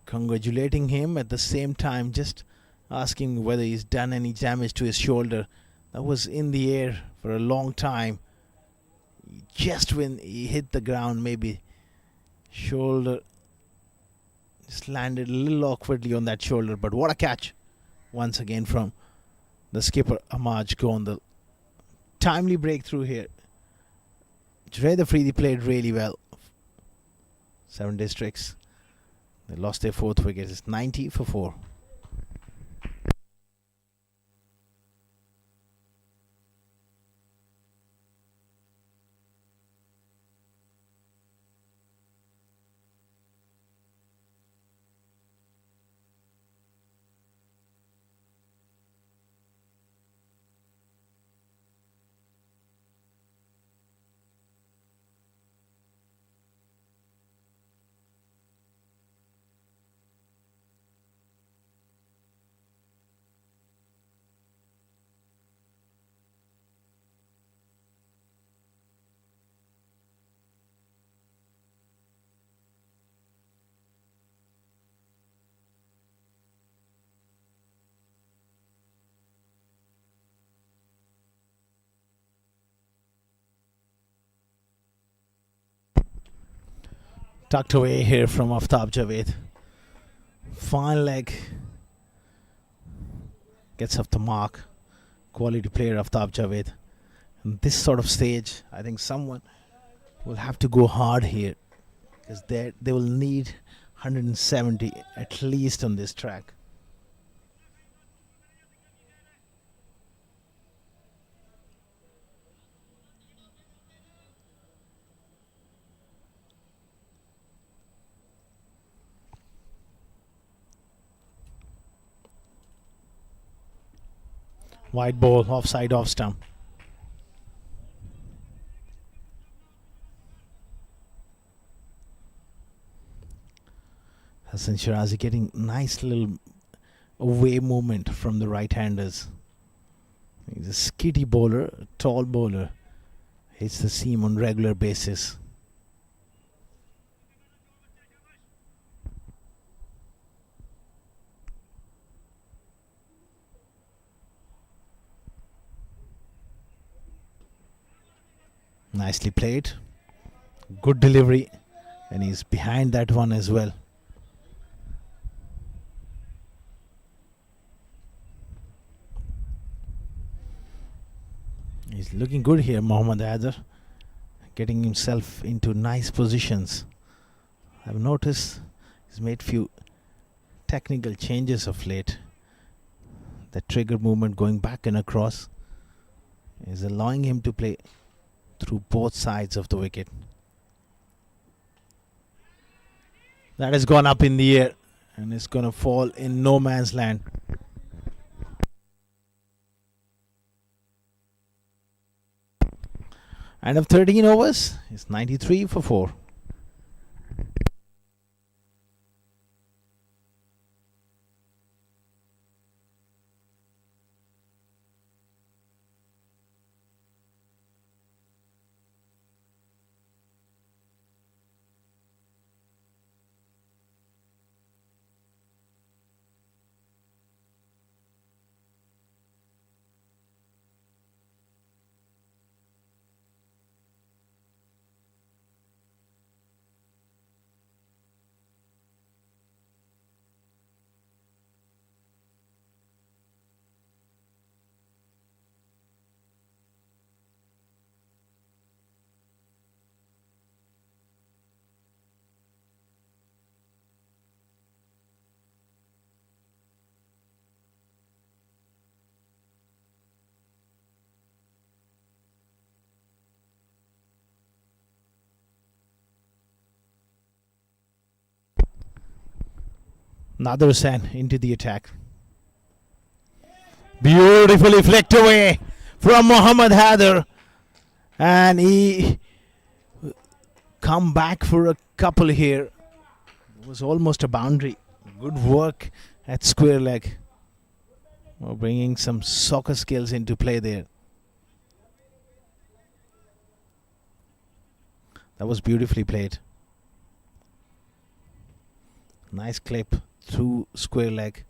congratulating him at the same time, just asking whether he's done any damage to his shoulder. That was in the air for a long time. Just when he hit the ground, maybe shoulder just landed a little awkwardly on that shoulder. But what a catch once again from the skipper Amaj Gondal. Timely breakthrough here. Junaid Afridi played really well. 7 Districts. They lost their 4th wicket. It's 90 for 4. Tucked away here from Aftab Javed. Fine leg. Gets off the mark. Quality player Aftab Javed. And this sort of stage, I think someone will have to go hard here, because they will need 170 at least on this track. Wide ball, offside, off stump. Hassan Shirazi getting nice little away movement from the right-handers. He's a skitty bowler, a tall bowler. Hits the seam on regular basis. Nicely played. Good delivery. And he's behind that one as well. He's looking good here, Mohammad Adar. Getting himself into nice positions. I've noticed he's made few technical changes of late. The trigger movement going back and across is allowing him to play through both sides of the wicket. That has gone up in the air and it's going to fall in no man's land. End of 13 overs. It's 93 for 4. Nader Hussain into the attack. Beautifully flicked away from Mohammad Hadar. And he come back for a couple here. It was almost a boundary. Good work at square leg. We're bringing some soccer skills into play there. That was beautifully played. Nice clip through square leg.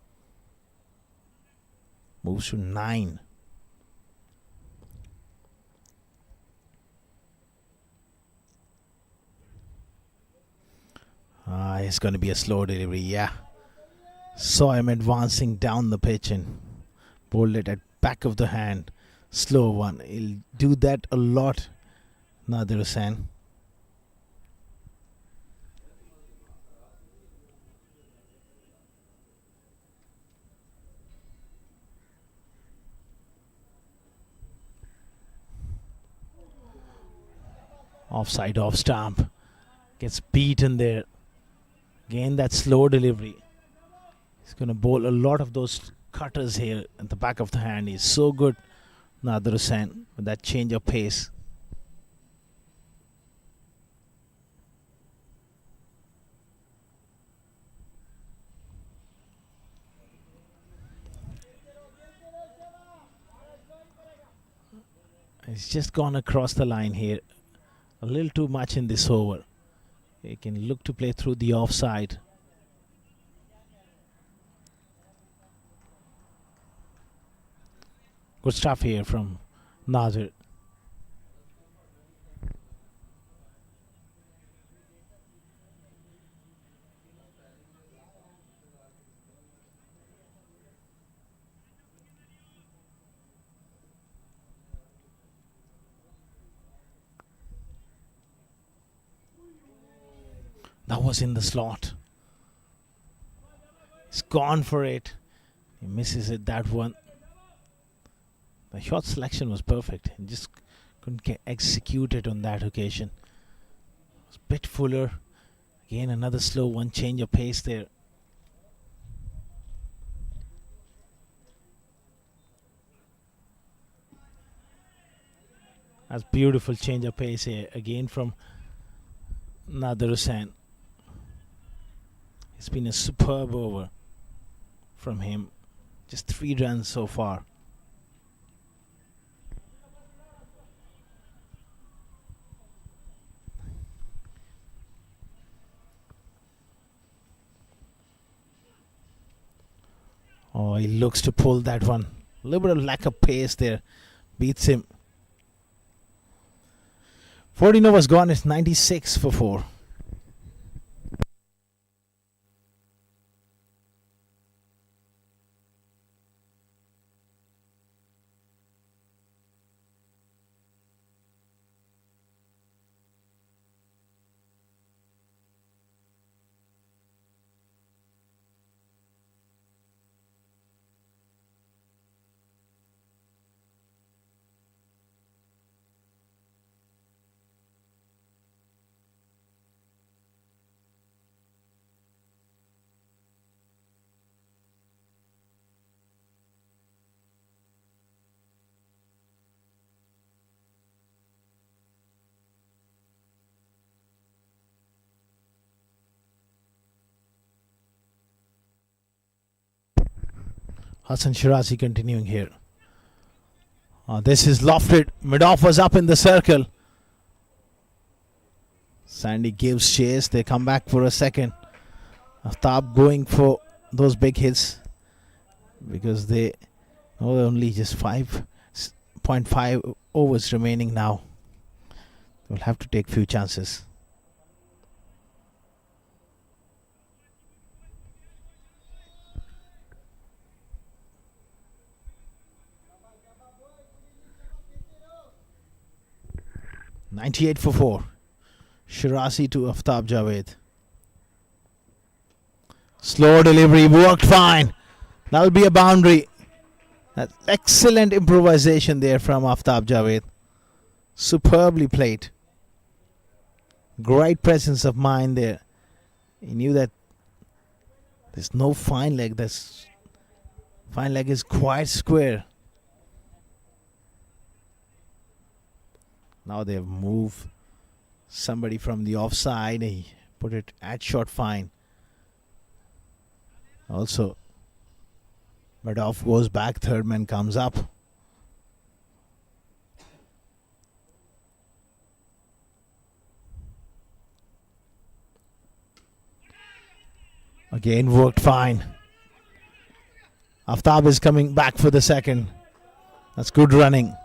Moves to 9. It's going to be a slow delivery, yeah. Saw him advancing down the pitch and bowled it at back of the hand. Slow one. He'll do that a lot, Nader Hussain. Offside, off stump. Gets beaten there. Again, that slow delivery. He's going to bowl a lot of those cutters here at the back of the hand. He's so good, Nader Hussain, with that change of pace. He's just gone across the line here. A little too much in this over. He can look to play through the offside. Good stuff here from Nader. That was in the slot. He's gone for it. He misses it, that one. The shot selection was perfect. He just couldn't execute it on that occasion. It was a bit fuller. Again, another slow one. Change of pace there. That's beautiful change of pace here. Again from Nader Hussain. It's been a superb over from him. Just 3 runs so far. Oh, he looks to pull that one. A little bit of lack of pace there. Beats him. 14 overs gone. It's 96 for 4. Hassan Shirazi continuing here. This is lofted. Mid-off was up in the circle. Sandy gives chase. They come back for a second. Aftab going for those big hits because they only just 5.5 overs remaining now. They'll have to take few chances. $98 for 4. Shirazi to Aftab Javed. Slow delivery, worked fine. That'll be a boundary. That's excellent improvisation there from Aftab Javed. Superbly played. Great presence of mind there. He knew that there's no fine leg. This fine leg is quite square. Now they've moved somebody from the offside. He put it at short fine. Also, Madoff goes back. Third man comes up. Again worked fine. Aftab is coming back for the second. That's good running.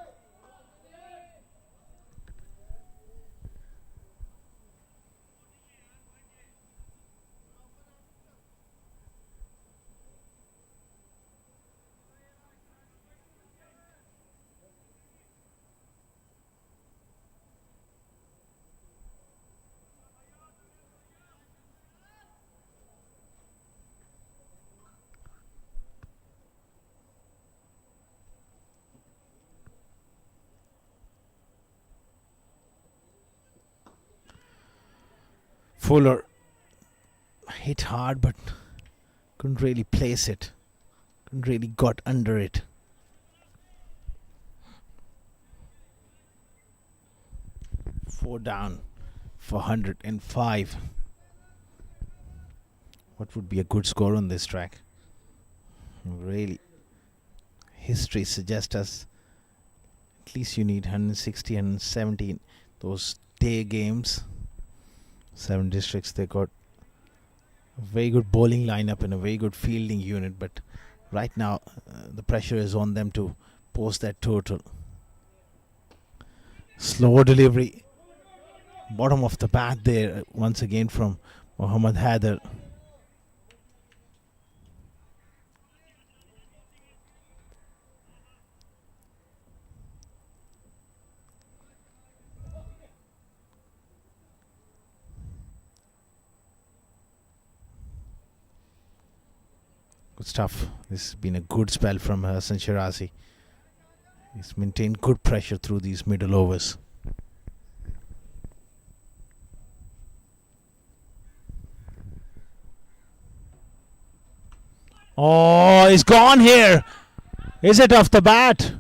Fuller hit hard but couldn't really place it. Couldn't really got under it. Four down for 105. What would be a good score on this track? Really, history suggests us at least you need 160 and 170 those day games. 7 districts, they got a very good bowling lineup and a very good fielding unit, but right now the pressure is on them to post that total. Slow delivery, bottom of the bat there once again from Mohammad Haider. Good stuff. This has been a good spell from Hassan Shirazi. He's maintained good pressure through these middle overs. Oh, he's gone here. Is it off the bat?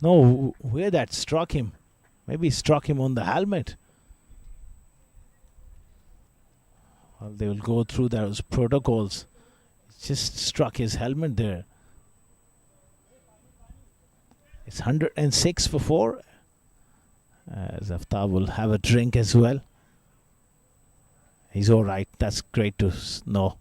No, where that struck him. Maybe struck him on the helmet. Well, they will go through those protocols. Just struck his helmet there. It's 106 for 4. As Aftab will have a drink as well. He's alright. That's great to know.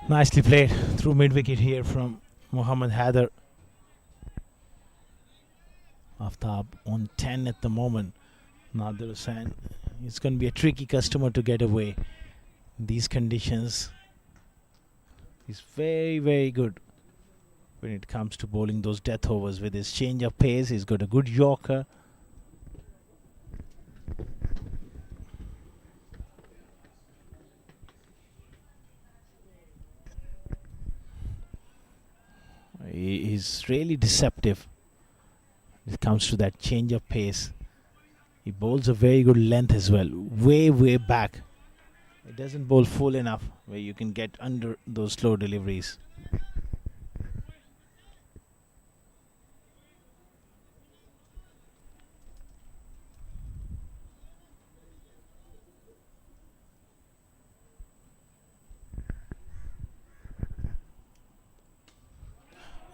Nicely played through mid-wicket here from Mohammad Haider. Aftab on 10 at the moment. Nadir Hussain is going to be a tricky customer to get away in these conditions. He's very, very good when it comes to bowling those death overs with his change of pace. He's got a good yorker. He's really deceptive when it comes to that change of pace. He bowls a very good length as well, way back. He doesn't bowl full enough where you can get under those slow deliveries.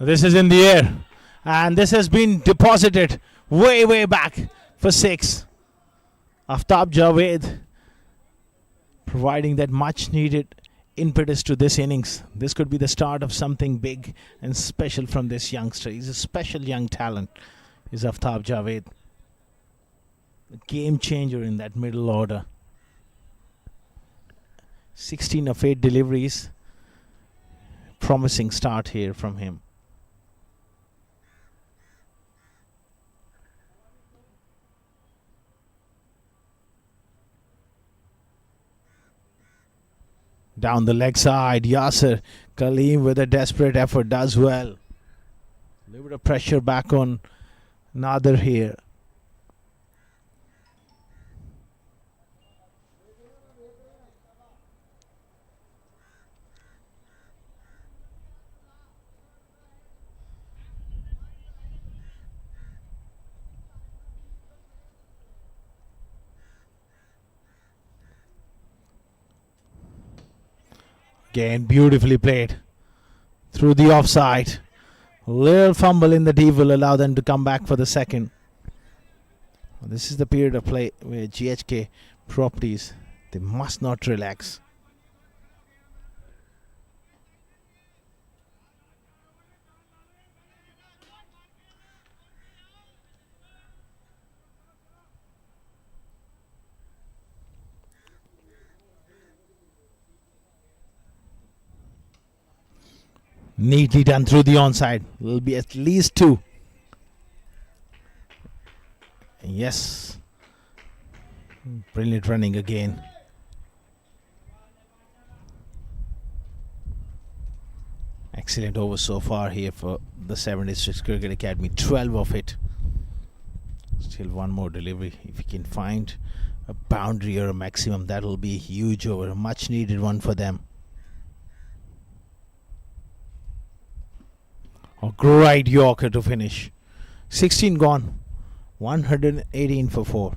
This is in the air, and this has been deposited way back for 6. Aftab Javed providing that much needed impetus to this innings. This could be the start of something big and special from this youngster. He's a special young talent, is Aftab Javed. A game changer in that middle order. 16 of 8 deliveries. Promising start here from him. Down the leg side, Yasser Kaleem with a desperate effort does well. A little bit of pressure back on Nadir here. Again, beautifully played through the offside. A little fumble in the deep will allow them to come back for the second. This is the period of play where GHK properties, they must not relax. Neatly done through the onside. Will be at least 2. Yes. Brilliant running again. Excellent over so far here for the 7 Districts Cricket Academy. 12 of it. Still one more delivery. If you can find a boundary or a maximum, that will be a huge over. A much needed one for them. A great Yorker to finish. 16 gone. 118 for 4.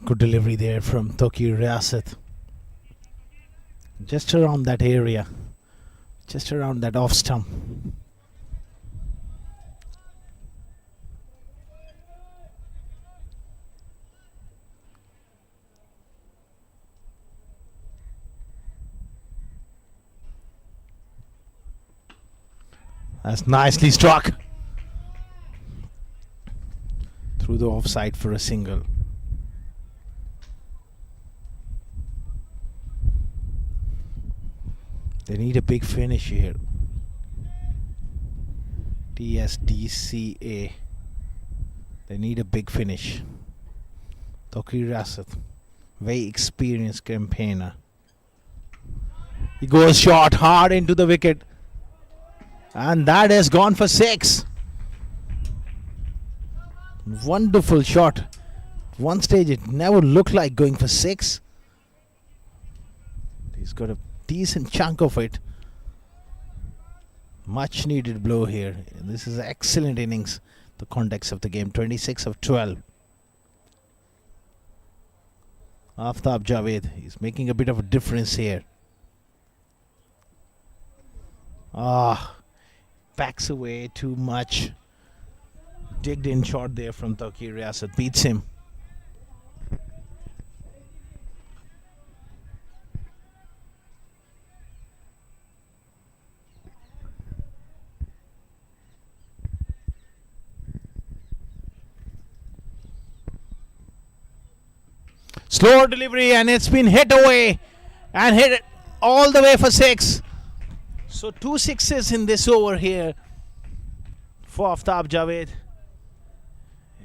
Good delivery there from Toki Riyasat. Just around that area. Just around that off stump. That's nicely struck. Through the offside for a single. They need a big finish here. TSDCA. They need a big finish. Toki Rasat, very experienced campaigner. He goes short, hard into the wicket. And that has gone for 6. Wonderful shot. At one stage it never looked like going for 6. He's got a decent chunk of it. Much needed blow here. This is excellent innings. The context of the game. 26 of 12. Aftab Javed. He's making a bit of a difference here. Backs away too much. Digged in shot there from Toki Riyasat. Beats him. Slow delivery and it's been hit away and hit it all the way for 6. So 2 6s in this over here for Aftab Javed.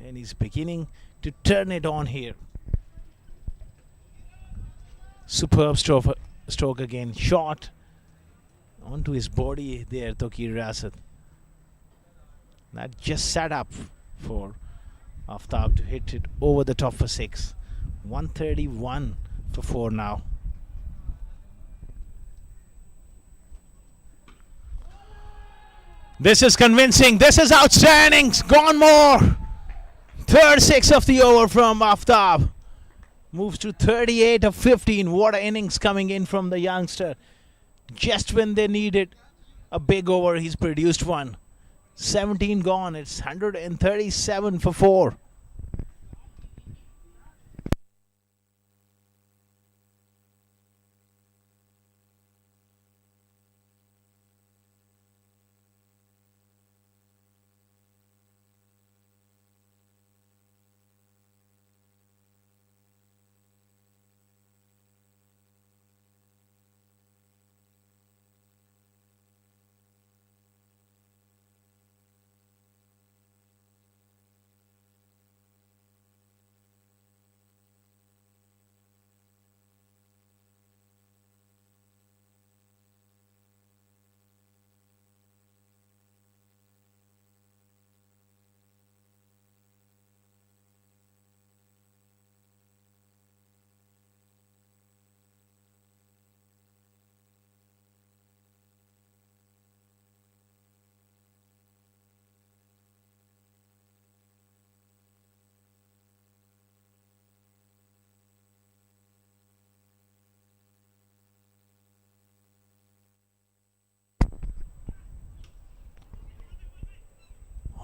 And he's beginning to turn it on here. Superb stroke again. Shot onto his body there, Toki Riyasat. That just set up for Aftab to hit it over the top for 6. 131 for 4 now. This is convincing. This is outstanding. Gone more. Third 6 of the over from Aftab. Moves to 38 of 15. What an innings coming in from the youngster. Just when they needed a big over, he's produced one. 17 gone. It's 137 for 4.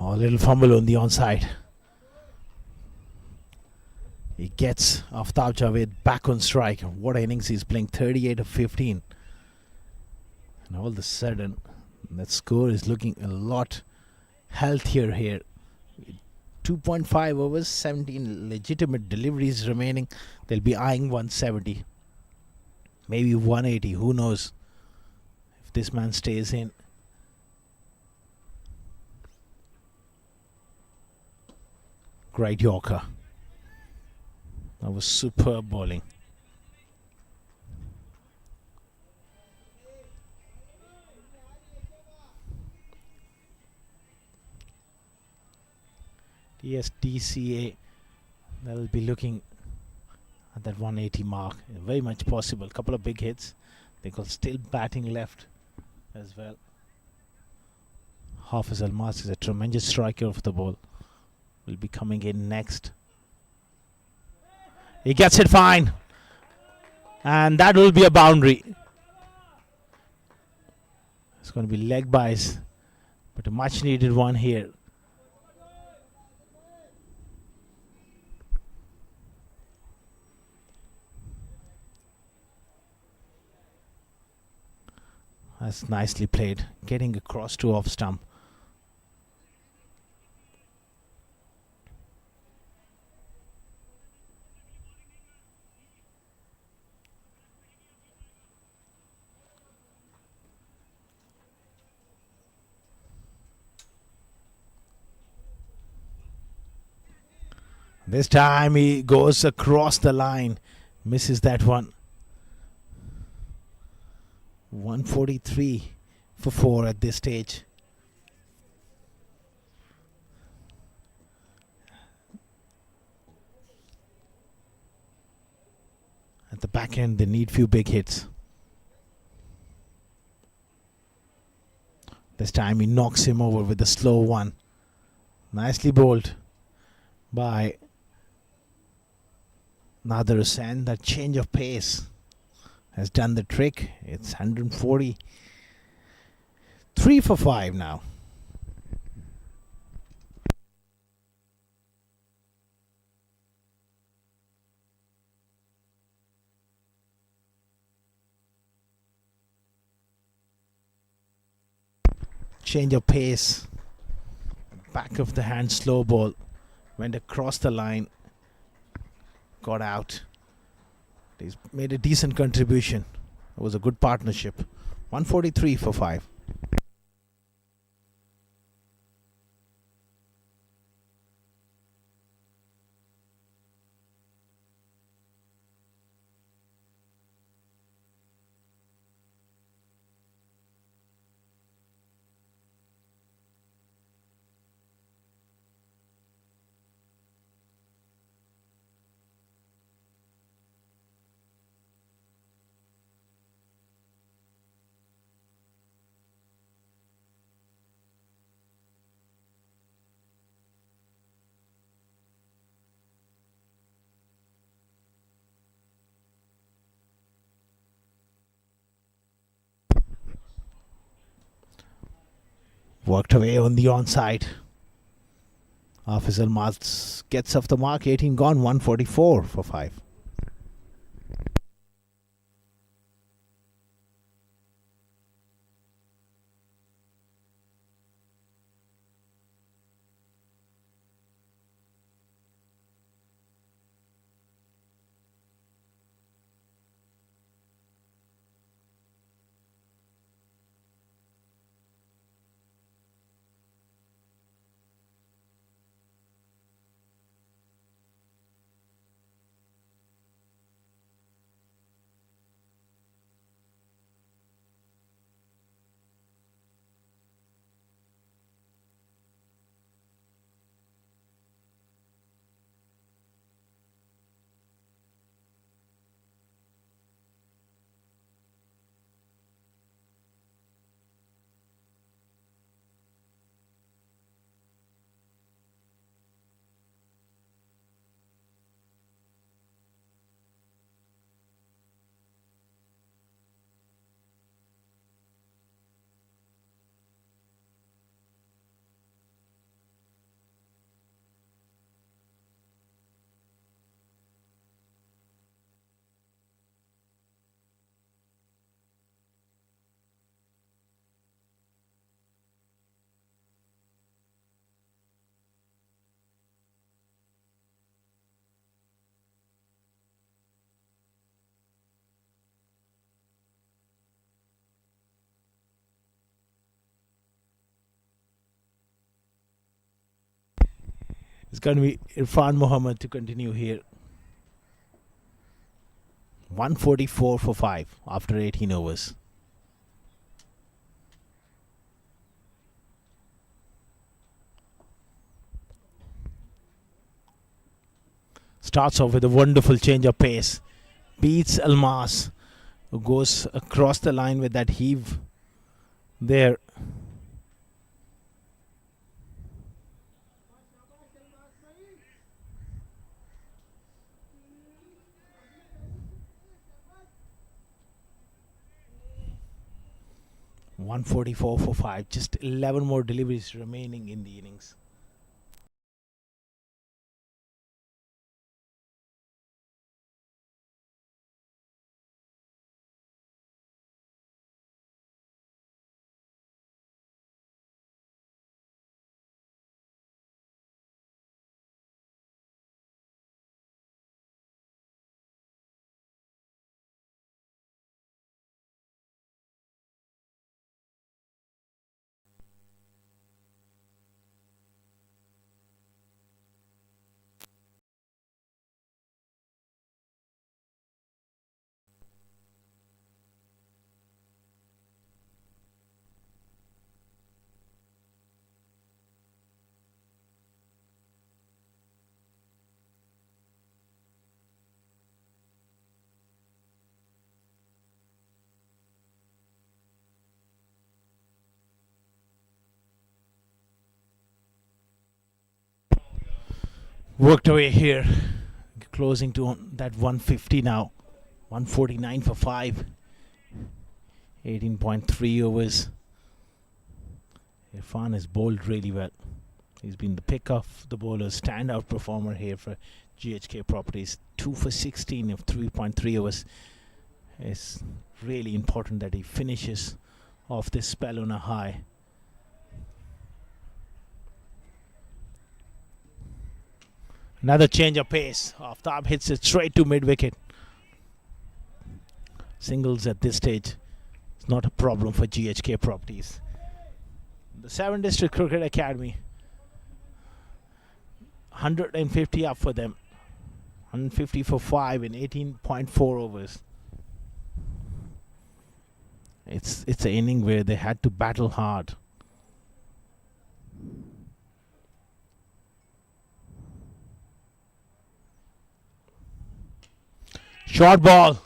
Oh, a little fumble on the onside. He gets Aftab Javed back on strike. What innings he's playing, 38 of 15. And all of a sudden, that score is looking a lot healthier here. 2.5 overs, 17 legitimate deliveries remaining. They'll be eyeing 170. Maybe 180, who knows if this man stays in. Great Yorker. That was superb bowling. TSDCA, they'll be looking at that 180 mark. Very much possible. Couple of big hits. They got still batting left as well. Hafiz Almas is a tremendous striker of the ball. Will be coming in next. He gets it fine. And that will be a boundary. It's going to be leg byes, but a much needed one here. That's nicely played. Getting across to off stump. This time he goes across the line. Misses that one. 143 for 4 at this stage. At the back end, they need few big hits. This time he knocks him over with a slow one. Nicely bowled by Nader Hussain. That change of pace has done the trick. It's 140. 3 for 5 now. Change of pace. Back of the hand slow ball. Went across the line. Got out. He's made a decent contribution. It was a good partnership. 143 for 5. Worked away on the onside. Hafiz Almas gets off the mark. 18 gone. 144 for 5. It's going to be Irfan Muhammad to continue here. 144 for 5 after 18 overs. Starts off with a wonderful change of pace. Beats Almas, who goes across the line with that heave there. .144 for 5. Just 11 more deliveries remaining in the innings. Worked away here, closing to that 150 now. 149 for 5. 18.3 overs. Irfan has bowled really well. He's been the pick of the bowlers, standout performer here for GHK Properties. 2 for 16 of 3.3 overs. It's really important that he finishes off this spell on a high. Another change of pace. Aftab hits it straight to mid-wicket. Singles at this stage. It's not a problem for GHK Properties. The 7 District Cricket Academy. 150 up for them. 150 for 5 in 18.4 overs. It's an inning where they had to battle hard. Short ball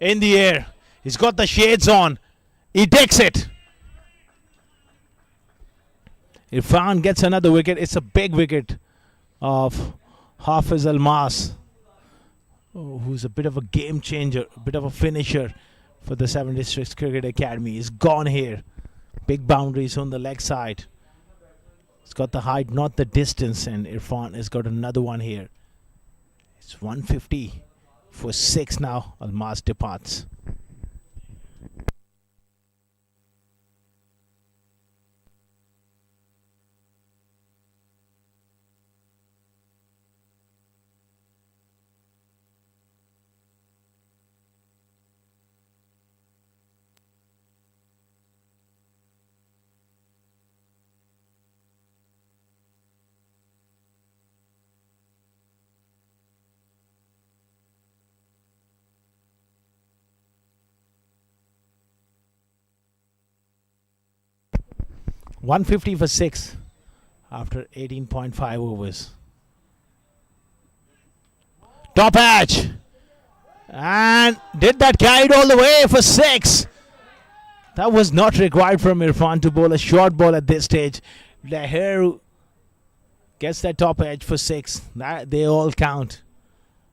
in the air. He's got the shades on. He takes it. Irfan gets another wicket. It's a big wicket of Hafiz Almas, who's a bit of a game changer, a bit of a finisher for the 7 Districts Cricket Academy. He's gone here. Big boundaries on the leg side. It's got the height, not the distance, and Irfan has got another one here. It's 150 for 6 now. Almas departs. .150 for 6 after 18.5 overs. Top edge. And did that carried all the way for 6. That was not required from Irfan to bowl a short ball at this stage. Lahir gets that top edge for 6. That they all count.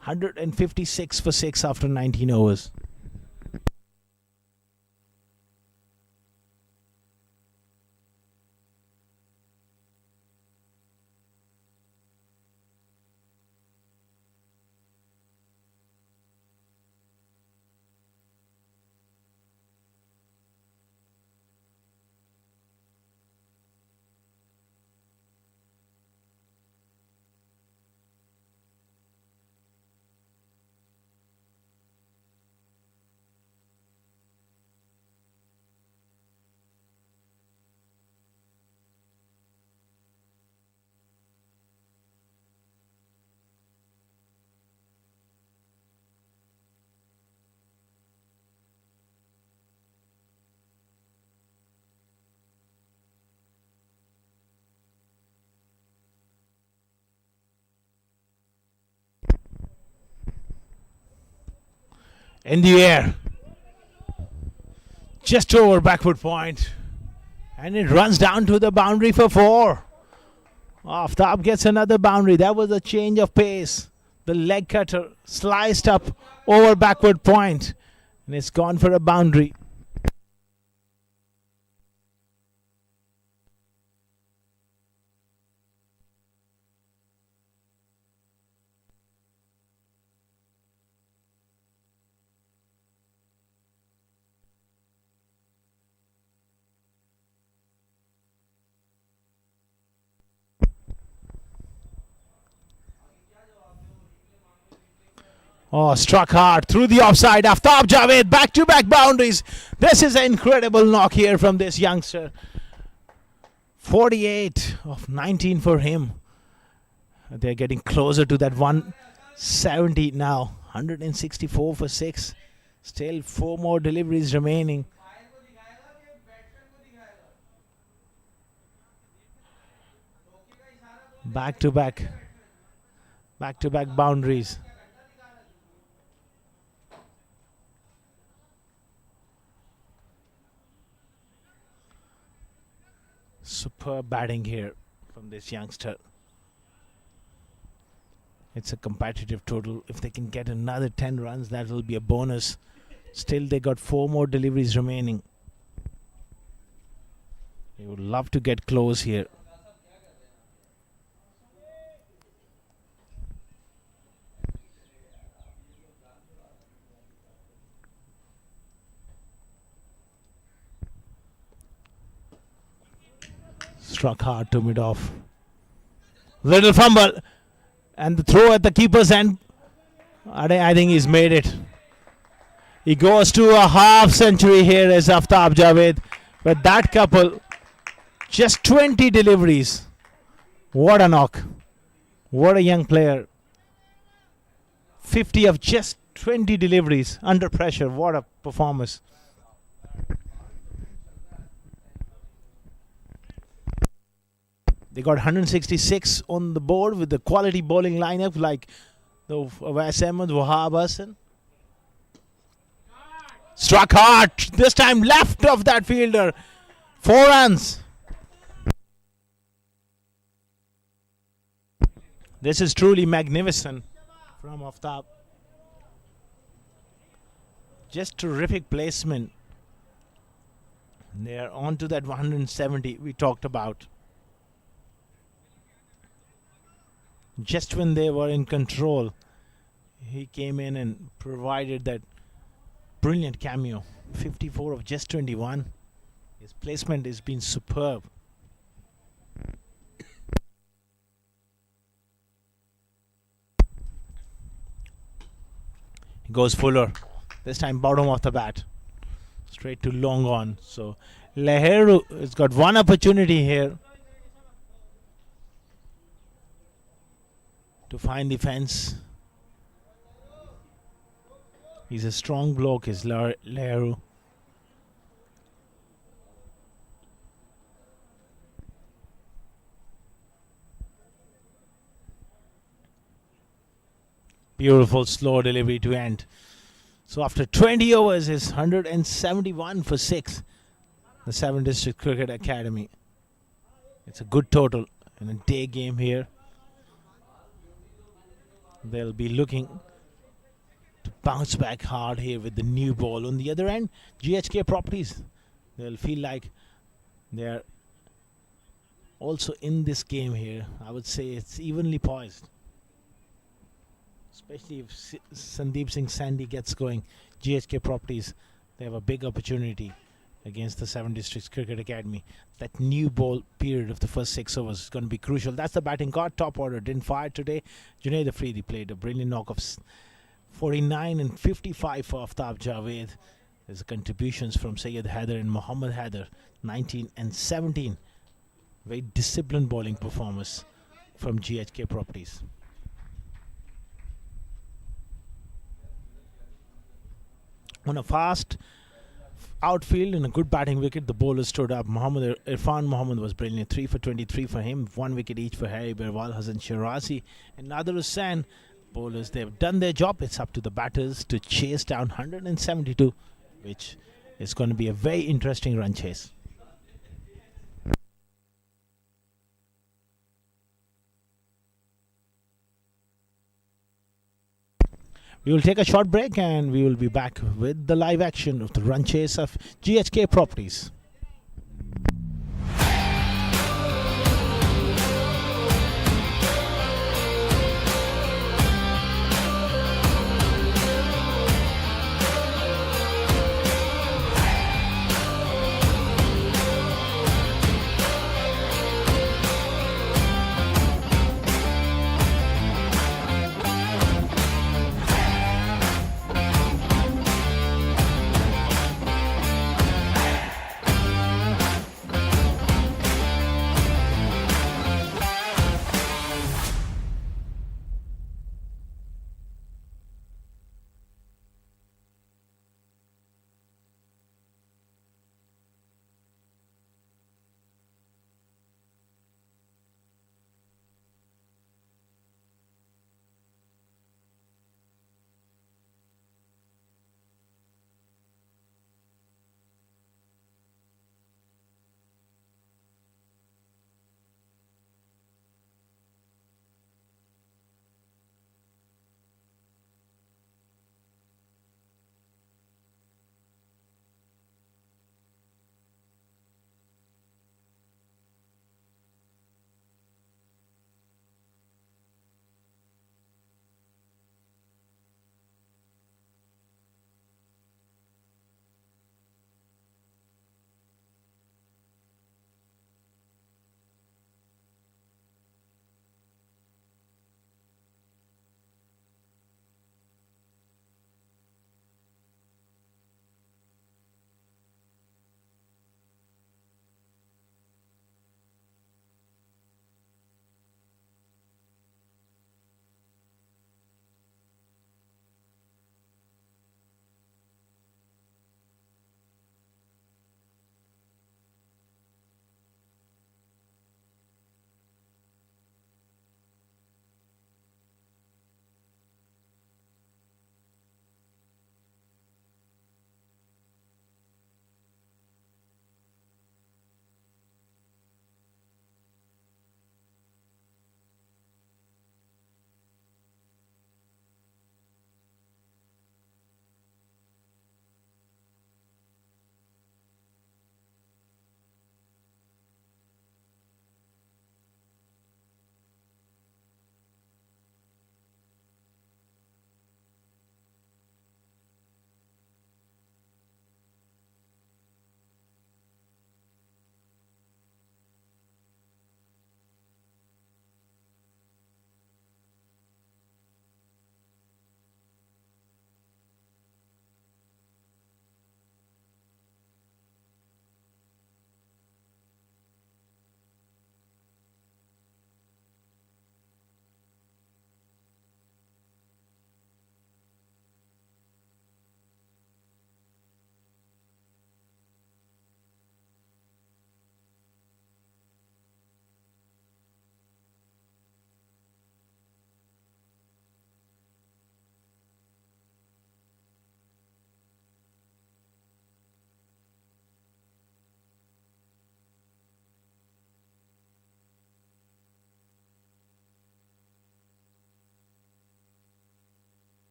156 for 6 after 19 overs. In the air. Just over backward point. And it runs down to the boundary for 4. Aftab gets another boundary. That was a change of pace. The leg cutter sliced up over backward point. And it's gone for a boundary. Oh, struck hard through the offside. Aftab Javed, back-to-back boundaries. This is an incredible knock here from this youngster. 48 of 19 for him. They're getting closer to that 170 now. 164 for 6. Still 4 more deliveries remaining. Back-to-back boundaries. Superb batting here from this youngster. It's a competitive total. If they can get another 10 runs, that will be a bonus. Still, they got 4 more deliveries remaining. They would love to get close here. Struck hard to mid-off. Little fumble. And the throw at the keeper's end. I think he's made it. He goes to a half century here as Aftab Javed. But that couple, just 20 deliveries. What a knock. What a young player. 50 of just 20 deliveries under pressure. What a performance. They got 166 on the board with the quality bowling lineup like the Awais Ahmed, Wahab Hassan. Struck hard. This time left of that fielder. 4 runs. This is truly magnificent from Aftab. Just terrific placement. They are on to that 170 we talked about. Just when they were in control, he came in and provided that brilliant cameo. 54 of just 21. His placement has been superb. He goes Fuller. This time bottom of the bat. Straight to long on. So Leheru has got one opportunity here to find the fence. He's a strong bloke, is Leheru. Beautiful slow delivery to end. So after 20 overs, is 171 for 6. The 7 District Cricket Academy. It's a good total in a day game here. They'll be looking to bounce back hard here with the new ball. On the other end, GHK Properties. They'll feel like they're also in this game here. I would say it's evenly poised. Especially if Sandeep Singh Sandy gets going. GHK Properties, they have a big opportunity against the 7 Districts Cricket Academy. That new ball period of the first 6 overs is going to be crucial. That's the batting card. Top order didn't fire today. Junaid Afridi played a brilliant knock of 49 and 55 for Aftab Javed. There's contributions from Syed Haider and Muhammad Haider, 19 and 17. Very disciplined bowling performance from GHK Properties. On a fast outfield and a good batting wicket, the bowlers stood up. Irfan Muhammad was brilliant. 3 for 23 for him. 1 wicket each for Harry Berwal, Hassan Shirazi, and Nader Hussain. Bowlers, they've done their job. It's up to the batters to chase down 172, which is going to be a very interesting run chase. We will take a short break and we will be back with the live action of the run chase of GHK Properties.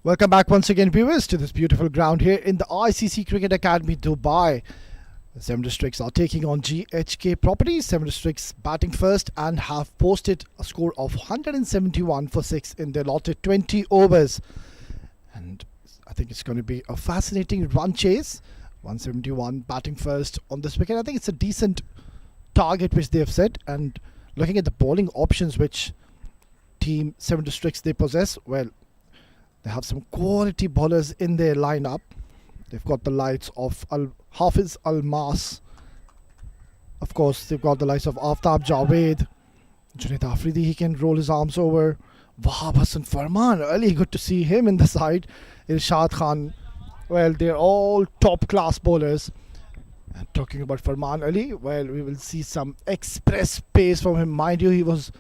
Welcome back once again, viewers, to this beautiful ground here in the ICC Cricket Academy, Dubai. The Seven Districts are taking on GHK Properties. Seven Districts batting first and have posted a score of 171 for 6 in their allotted 20 overs. And I think it's going to be a fascinating run chase. 171 batting first on this wicket. I think it's a decent target which they have set. And looking at the bowling options which Team Seven Districts they possess, well, they have some quality bowlers in their lineup. They've got the likes of Hafiz Almas. Of course, they've got the likes of Aftab Javed. Junaid Afridi, he can roll his arms over. Wahab Hassan Farman, really good to see him in the side. Irshad Khan, well, they're all top class bowlers. And talking about Farman Ali, well, we will see some express pace from him. Mind you, he was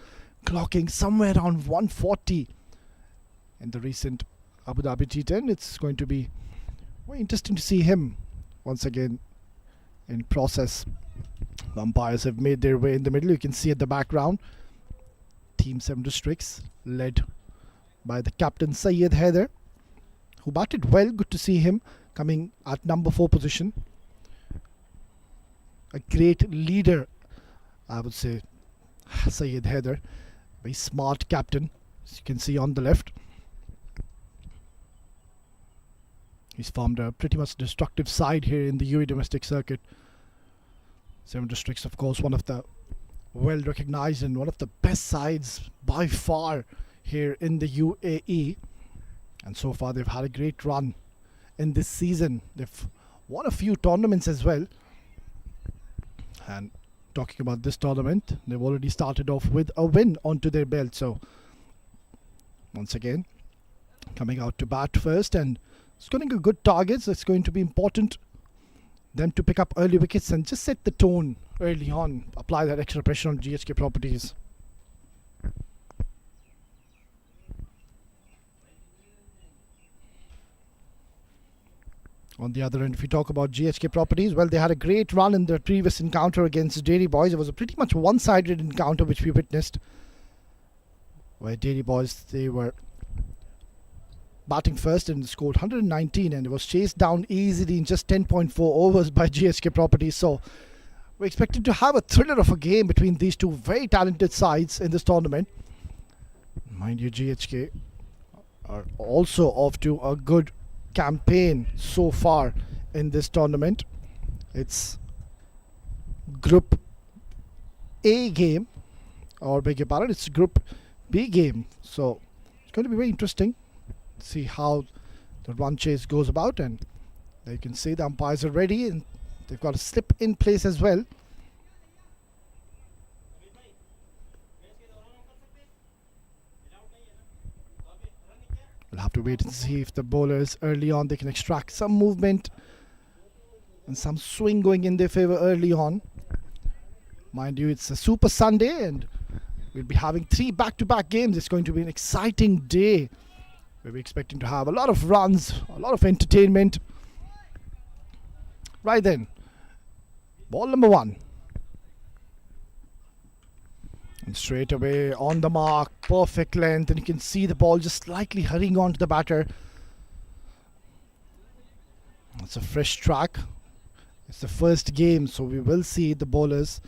clocking somewhere around 140 in the recent Abu Dhabi T10. It's going to be very interesting to see him once again in process. The umpires have made their way in the middle. You can see at the background Team 7 Districts led by the captain Syed Haider, who batted well. Good to see him coming at number 4 position. A great leader, I would say, Syed Haider. Very smart captain, as you can see on the left. He's formed a pretty much destructive side here in the UAE domestic circuit. Seven Districts, of course, one of the well recognized and one of the best sides by far here in the UAE. And so far they've had a great run in this season. They've won a few tournaments as well. And talking about this tournament, they've already started off with a win onto their belt. So once again, coming out to bat first and scoring good targets. It's going to be important them to pick up early wickets and just set the tone early on. Apply that extra pressure on GHK Properties. On the other end, if we talk about GHK Properties, well, they had a great run in their previous encounter against Dairy Boys. It was a pretty much one-sided encounter which we witnessed, where Dairy Boys, they were batting first and scored 119, and it was chased down easily in just 10.4 overs by GHK Properties. So we're expected to have a thriller of a game between these two very talented sides in this tournament. Mind you, GHK are also off to a good campaign so far in this tournament. It's Group A game, or beg your pardon, it's Group B game. So it's going to be very interesting. See how the run chase goes about, and there you can see the umpires are ready and they've got a slip in place as well. We'll have to wait and see if the bowlers early on they can extract some movement and some swing going in their favor early on. Mind you, it's a Super Sunday and we'll be having 3 back-to-back games. It's going to be an exciting day. We're expecting to have a lot of runs, a lot of entertainment. Right then, ball number 1. And straight away on the mark, perfect length, and you can see the ball just slightly hurrying on to the batter. It's a fresh track. It's the first game, so we will see the bowlers.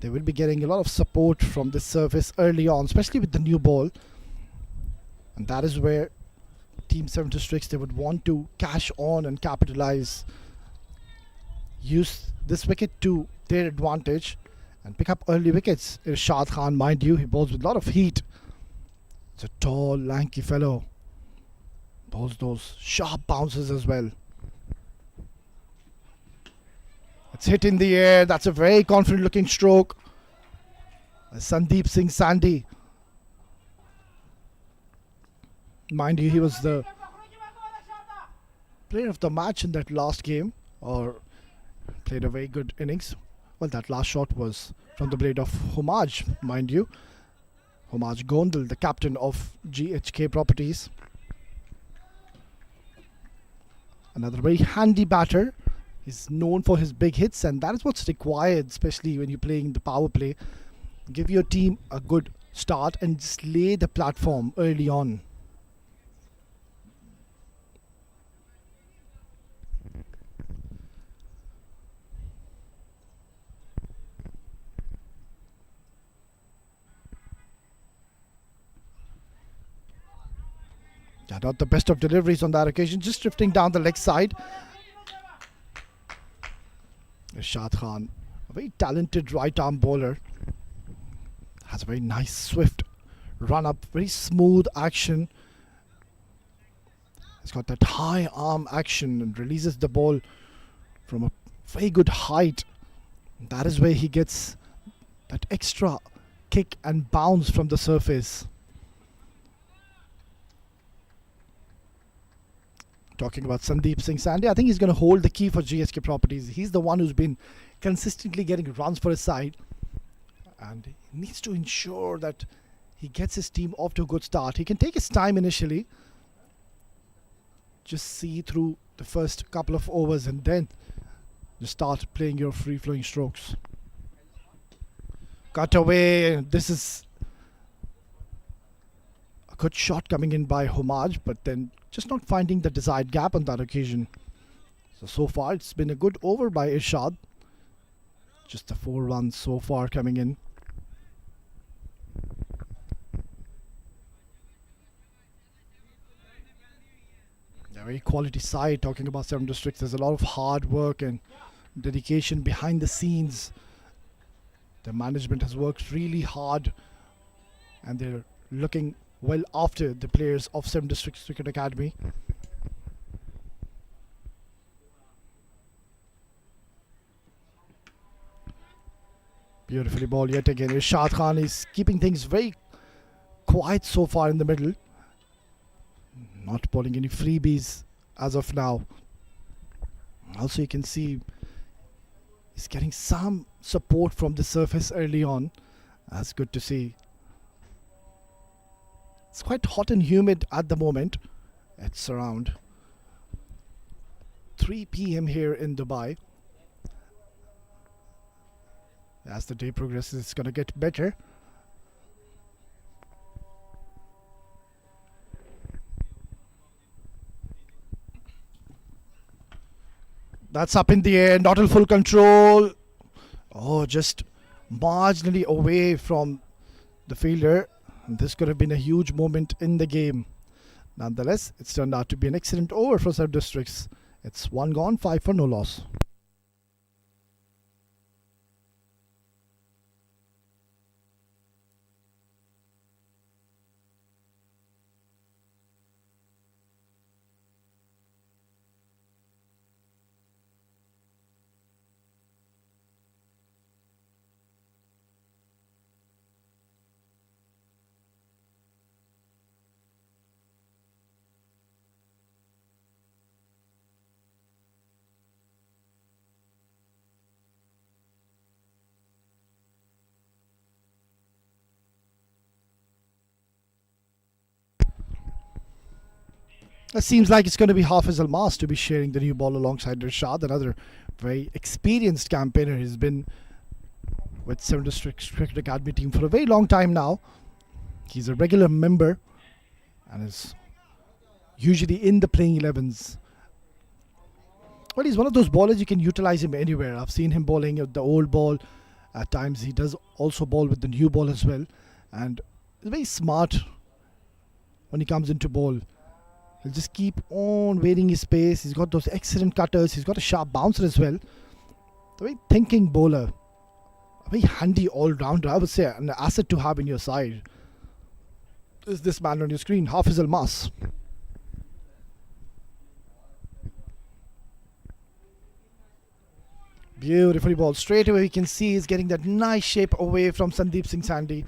They will be getting a lot of support from this surface early on, especially with the new ball. And that is where Team 7 Districts, they would want to cash on and capitalize, use this wicket to their advantage and pick up early wickets. Irshad Khan, mind you, he bowls with a lot of heat. It's a tall, lanky fellow. Bowls those sharp bounces as well. It's hit in the air. That's a very confident looking stroke. Sandeep Singh Sandhi. Mind you, he was the player of the match in that last game, or played a very good innings. Well, that last shot was from the blade of Homaj, mind you. Homaj Gondal, the captain of GHK Properties. Another very handy batter. He's known for his big hits, and that is what's required, especially when you're playing the power play. Give your team a good start and just lay the platform early on. Yeah, not the best of deliveries on that occasion, just drifting down the leg side. Irshad Khan, a very talented right arm bowler, has a very nice swift run up, very smooth action. He's got that high arm action and releases the ball from a very good height. That is where he gets that extra kick and bounce from the surface. Talking about Sandeep Singh Sandhi, I think he's going to hold the key for GHK Properties. He's the one who's been consistently getting runs for his side, and he needs to ensure that he gets his team off to a good start. He can take his time initially, just see through the first couple of overs and then just start playing your free-flowing strokes. Cut away. This is a good shot coming in by Homaj, but then just not finding the desired gap on that occasion. So far it's been a good over by Irshad. Just the 4 runs so far coming in. A very quality side. Talking about Seven Districts, there's a lot of hard work and dedication behind the scenes. The management has worked really hard, and they're looking well after the players of Seven Districts Cricket Academy. Beautifully ball yet again. Irshad Khan is keeping things very quiet so far in the middle. Not bowling any freebies as of now. Also, you can see he's getting some support from the surface early on. That's good to see. It's quite hot and humid at the moment. It's around 3 p.m. here in Dubai. As the day progresses, it's going to get better. That's up in the air, not in full control. Oh, just marginally away from the fielder. And this could have been a huge moment in the game. Nonetheless, it's turned out to be an excellent over for Seven Districts. It's 1 gone, 5 for no loss. It seems like it's going to be Hafiz Almas to be sharing the new ball alongside Irshad, another very experienced campaigner. He's been with Seven Districts Cricket Academy team for a very long time now. He's a regular member and is usually in the playing 11s. Well, he's one of those bowlers you can utilize him anywhere. I've seen him bowling at the old ball. At times he does also bowl with the new ball as well. And he's very smart when he comes into bowl. He'll just keep on waiting his space. He's got those excellent cutters. He's got a sharp bouncer as well. A very thinking bowler. A very handy all-rounder, I would say. An asset to have in your side. Is this man on your screen, Hafiz Almas. Beautifully ball. Straight away we can see he's getting that nice shape away from Sandeep Singh Sandhi.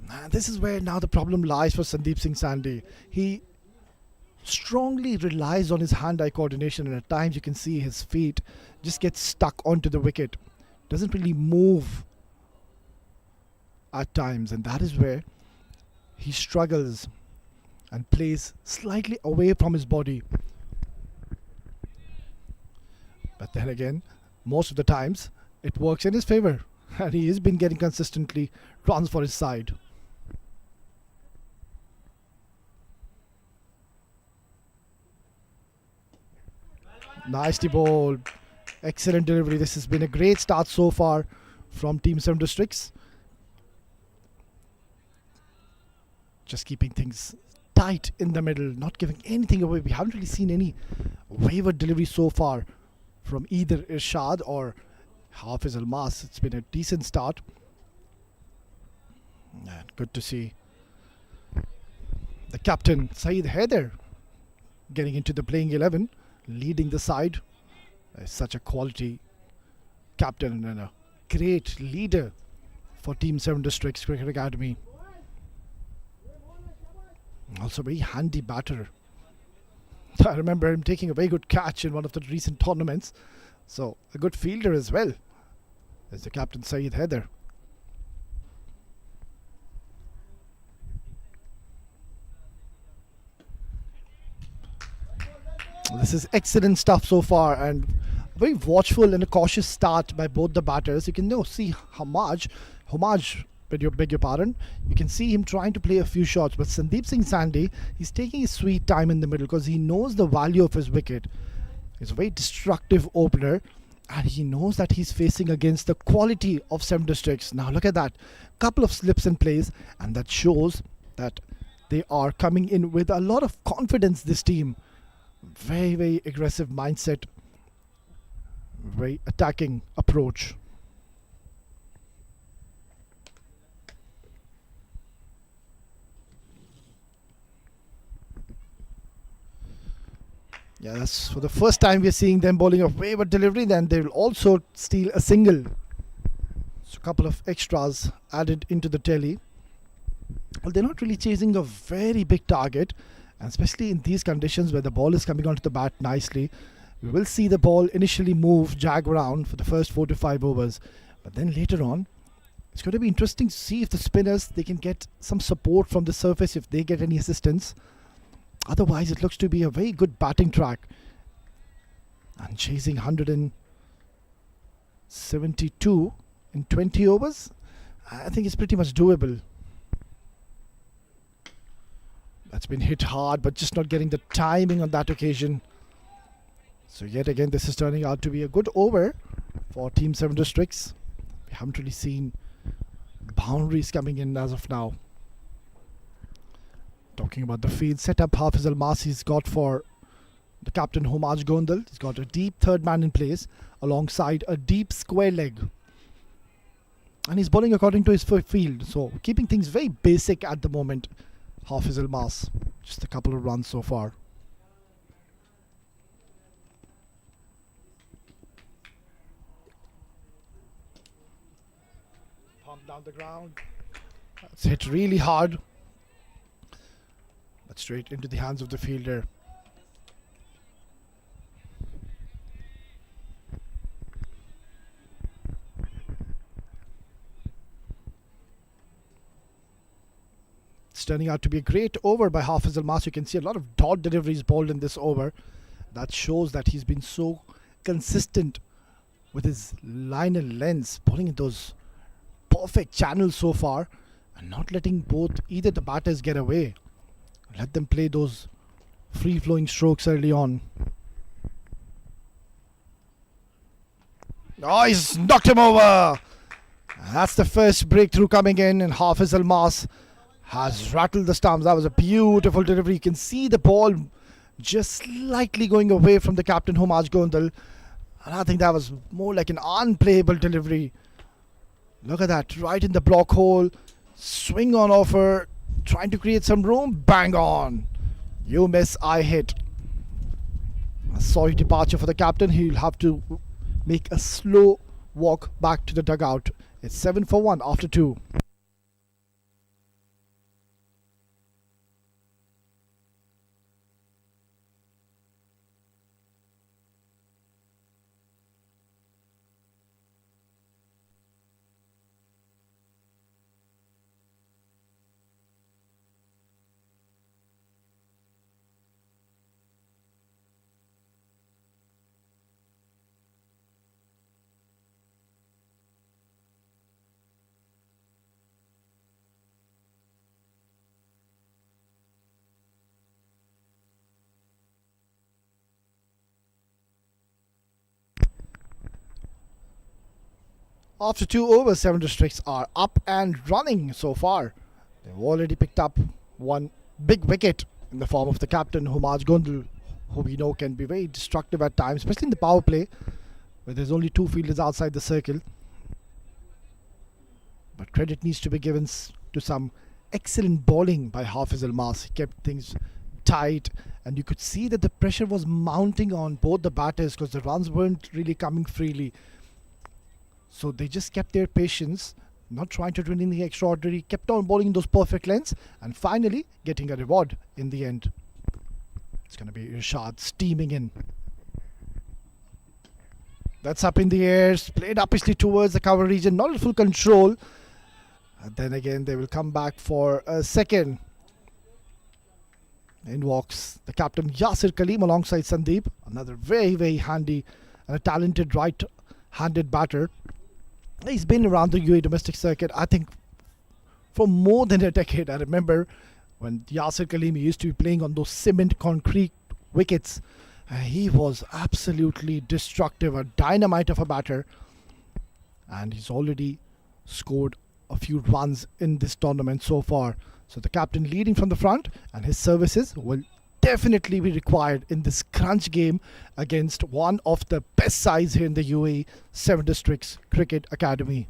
And this is where now the problem lies for Sandeep Singh Sandhi. He strongly relies on his hand-eye coordination, and at times you can see his feet just get stuck onto the wicket. Doesn't really move at times, and that is where he struggles and plays slightly away from his body. But then again, most of the times it works in his favour, and he has been getting consistently runs for his side. Nicely bowled. Excellent delivery. This has been a great start so far from Team 7 Districts. Just keeping things tight in the middle, not giving anything away. We haven't really seen any wayward delivery so far from either Irshad or Hafiz Almas. It's been a decent start. And good to see the captain, Saeed Haider, getting into the playing 11, leading the side. Such a quality captain and a great leader for Team 7 Districts Cricket Academy. Also very handy batter. I remember him taking a very good catch in one of the recent tournaments. So a good fielder as well as the captain Saeed Haider. This is excellent stuff so far, and very watchful and a cautious start by both the batters. You can now see Homage, beg your pardon. You can see him trying to play a few shots, but Sandeep Singh Sandhi, he's taking his sweet time in the middle because he knows the value of his wicket. He's a very destructive opener, and he knows that he's facing against the quality of 7 Districts. Now look at that, couple of slips in place, and that shows that they are coming in with a lot of confidence, this team. Very, very aggressive mindset, very attacking approach. Yeah, that's for the first time we're seeing them bowling a wayward delivery. Then they will also steal a single. So a couple of extras added into the tally. Well, they're not really chasing a very big target, and especially in these conditions where the ball is coming onto the bat nicely. We will see the ball initially jag around for the first 4 to 5 overs, but then later on it's going to be interesting to see if the spinners, they can get some support from the surface, if they get any assistance. Otherwise it looks to be a very good batting track, and chasing 172 in 20 overs, I think it's pretty much doable. That's been hit hard, but just not getting the timing on that occasion. So yet again, this is turning out to be a good over for Team 7 Districts. We haven't really seen boundaries coming in as of now. Talking about the field setup, Hafiz Almas, he's got for the captain Homaj Gondal. He's got a deep third man in place alongside a deep square leg. And he's bowling according to his field. So keeping things very basic at the moment. Hafiz Almas, just a couple of runs so far. Pump down the ground. That's hit really hard, but straight into the hands of the fielder. It's turning out to be a great over by Hafiz Almas. You can see a lot of dot deliveries bowled in this over. That shows that he's been so consistent with his line and lengths, bowling in those perfect channels so far, and not letting either the batters get away. Let them play those free-flowing strokes early on. Oh, he's knocked him over. That's the first breakthrough coming in, and Hafiz Almas has rattled the stumps. That was a beautiful delivery. You can see the ball just slightly going away from the captain Homaj Gondal, and I think that was more like an unplayable delivery. Look at that, right in the block hole, swing on offer, trying to create some room, bang on. You miss, I hit. A sorry departure for the captain. He'll have to make a slow walk back to the dugout. It's 7 for 1 after 2. After 2 overs, 7 Districts are up and running so far. They've already picked up 1 big wicket in the form of the captain Humaj Gondal, who we know can be very destructive at times, especially in the power play where there's only two fielders outside the circle. But credit needs to be given to some excellent bowling by Hafiz Almas. He kept things tight, and you could see that the pressure was mounting on both the batters because the runs weren't really coming freely. So they just kept their patience, not trying to do anything extraordinary, kept on bowling those perfect lengths, and finally getting a reward in the end. It's going to be Irshad steaming in. That's up in the air, played uppishly towards the cover region, not in full control. And then again, they will come back for a second. In walks the captain Yasir Kaleem alongside Sandeep, another very, very handy and a talented right-handed batter. He's been around the UAE domestic circuit, I think, for more than a decade. I remember when Yasir Kaleem used to be playing on those cement concrete wickets. He was absolutely destructive, a dynamite of a batter. And he's already scored a few runs in this tournament so far. So the captain leading from the front, and his services will definitely be required in this crunch game against one of the best sides here in the UAE, Seven Districts Cricket Academy.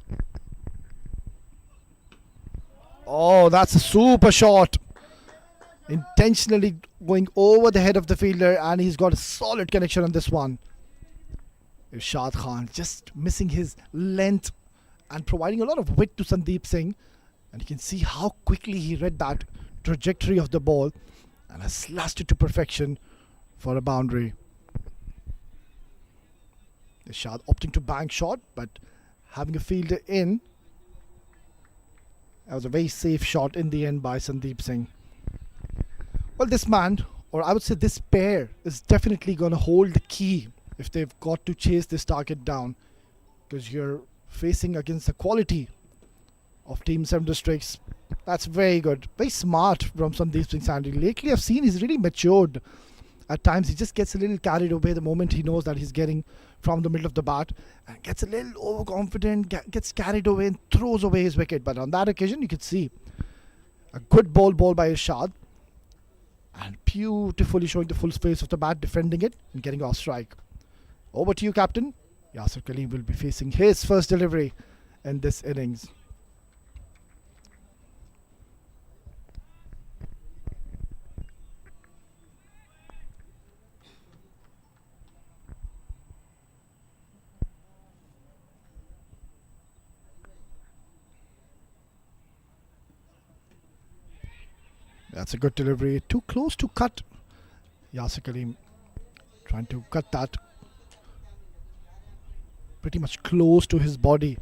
Oh, that's a super shot. Intentionally going over the head of the fielder, and he's got a solid connection on this one. Irshad Khan just missing his length and providing a lot of width to Sandeep Singh. And you can see how quickly he read that trajectory of the ball and has slashed it to perfection for a boundary. Irshad opting to bank shot, but having a fielder in. That was a very safe shot in the end by Sandeep Singh. Well, this man, or I would say this pair, is definitely going to hold the key if they've got to chase this target down, because you're facing against the quality of Team 7 Districts. That's very good. Very smart from Sandeep Singh Sandhi. Lately I've seen he's really matured. At times he just gets a little carried away the moment he knows that he's getting from the middle of the bat, and gets a little overconfident, gets carried away and throws away his wicket. But on that occasion you could see a good ball by Irshad, and beautifully showing the full space of the bat, defending it and getting off strike. Over to you, captain. Yasir Kaleem will be facing his first delivery in this innings. That's a good delivery. Too close to cut. Yasir Kaleem trying to cut that pretty much close to his body.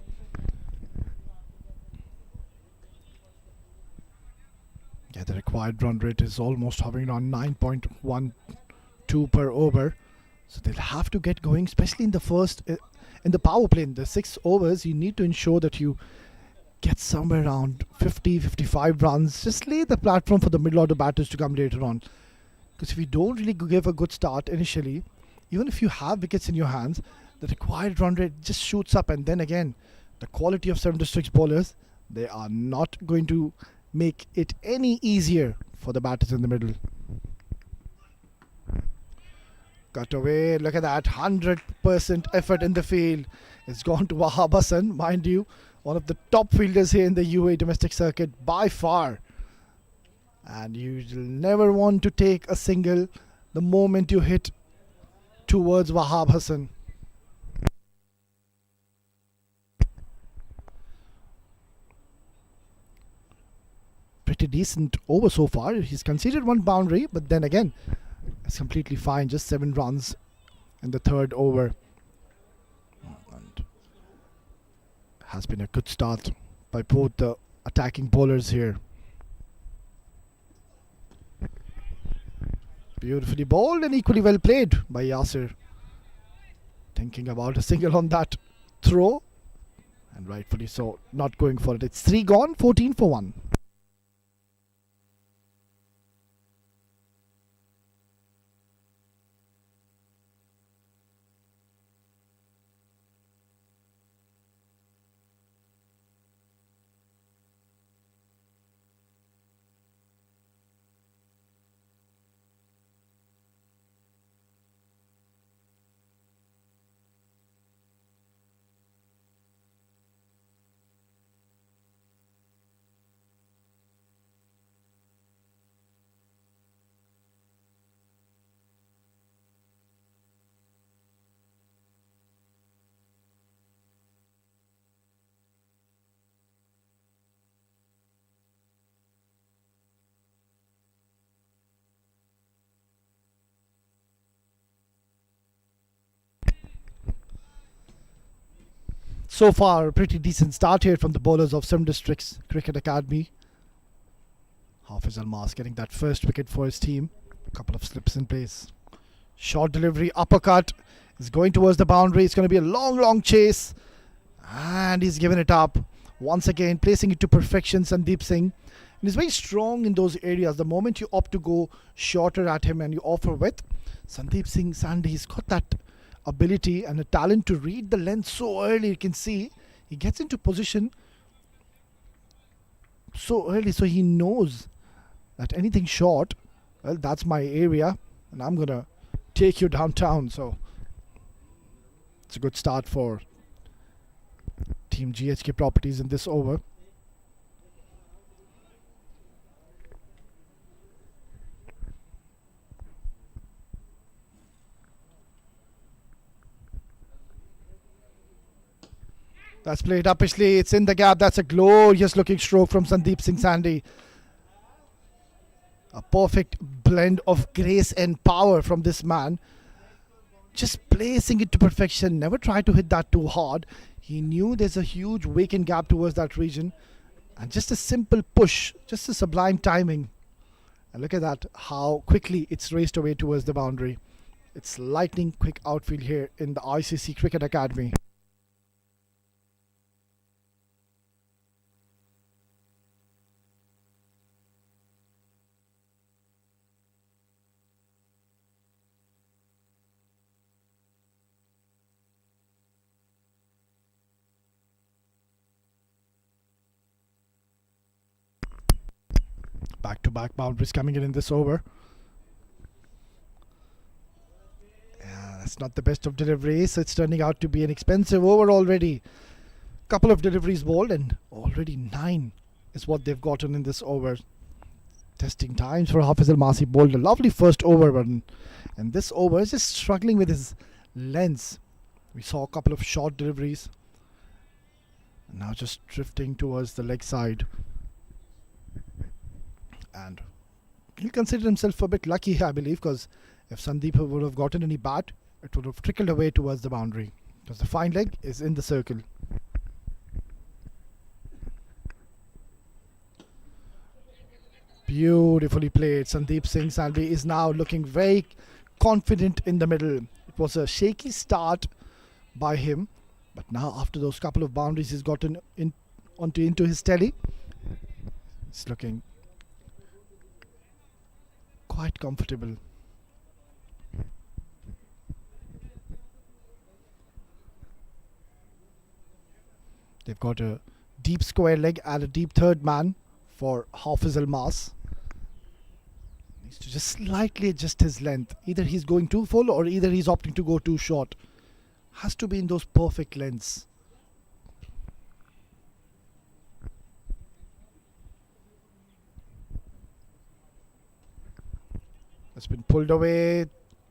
Yeah, the required run rate is almost hovering on 9.12 per over. So they'll have to get going, especially in the first, in the power play. In the 6 overs, you need to ensure that you get somewhere around 50-55 runs. Just lay the platform for the middle order batters to come later on. Because if you don't really give a good start initially, even if you have wickets in your hands, the required run rate just shoots up. And then again, the quality of 7 Districts bowlers, they are not going to make it any easier for the batters in the middle. Cut away, look at that, 100% effort in the field. It's gone to Wahab Hassan, mind you, one of the top fielders here in the UAE domestic circuit by far. And you will never want to take a single the moment you hit towards Wahab Hassan. Pretty decent over so far. He's conceded one boundary, but then again, it's completely fine. Just 7 runs in the 3rd over. And has been a good start by both the attacking bowlers here. Beautifully bowled and equally well played by Yasir. Thinking about a single on that throw, and rightfully so, not going for it. It's 3 gone, 14 for 1. So far, a pretty decent start here from the bowlers of 7 Districts Cricket Academy. Hafiz Almas getting that first wicket for his team. A couple of slips in place. Short delivery, uppercut is going towards the boundary. It's going to be a long chase. And he's given it up. Once again, placing it to perfection, Sandeep Singh. And he's very strong in those areas. The moment you opt to go shorter at him and you offer width, Sandeep Singh Sandy, he's got that ability and a talent to read the length so early. You can see he gets into position so early, so he knows that anything short, well, that's my area and I'm gonna take you downtown. So it's a good start for Team GHK Properties in this over. That's played uppishly. It's in the gap. That's a glorious looking stroke from Sandeep Singh Sandy. A perfect blend of grace and power from this man. Just placing it to perfection. Never tried to hit that too hard. He knew there's a huge vacant gap towards that region. And just a simple push. Just a sublime timing. And look at that. How quickly it's raced away towards the boundary. It's lightning quick outfield here in the ICC Cricket Academy. Back-to-back boundaries coming in this over. Yeah, that's not the best of deliveries. So it's turning out to be an expensive over already. Couple of deliveries bowled and already 9 is what they've gotten in this over. Testing times for Hafiz Almas. He bowled a lovely first over run. And this over is just struggling with his lengths. We saw a couple of short deliveries. And now just drifting towards the leg side. And he'll consider himself a bit lucky, I believe, because if Sandeep would have gotten any bat, it would have trickled away towards the boundary, because the fine leg is in the circle. Beautifully played. Sandeep Singh Sandy is now looking very confident in the middle. It was a shaky start by him, but now after those couple of boundaries he's gotten into his telly, it's looking quite comfortable. They've got a deep square leg and a deep third man for Hafiz Almas. Needs to just slightly adjust his length. Either he's going too full or either he's opting to go too short. Has to be in those perfect lengths. It's been pulled away.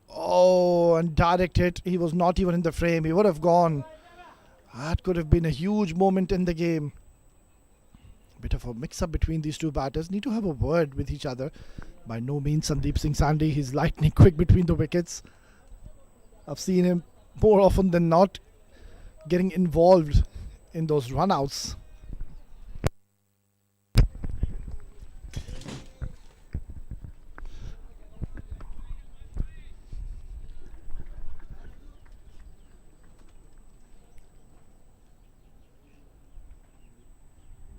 Oh, and direct hit. He was not even in the frame. He would have gone. That could have been a huge moment in the game. Bit of a mix-up between these two batters. Need to have a word with each other. By no means Sandeep Singh Sandy. He's lightning quick between the wickets. I've seen him more often than not getting involved in those run-outs.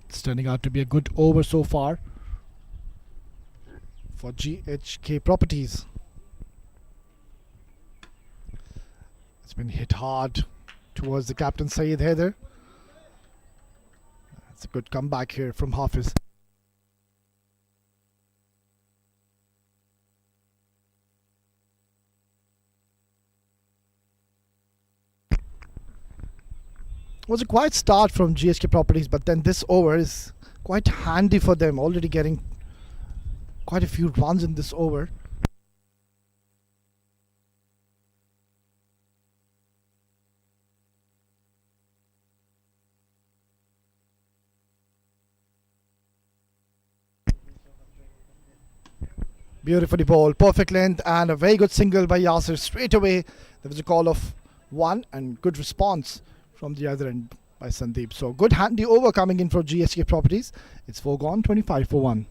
It's turning out to be a good over so far for GHK Properties. It's been hit hard towards the captain Syed Haider. That's a good comeback here from Hafiz. Was a quiet start from GHK Properties, but then this over is quite handy for them, already getting quite a few runs in this over. Beautifully bowled, perfect length, and a very good single by Yasir. Straight away there was a call of 1 and good response from the other end. by Sandeep. So good handy over coming in for GHK Properties. It's 4 gone, 25 for 1.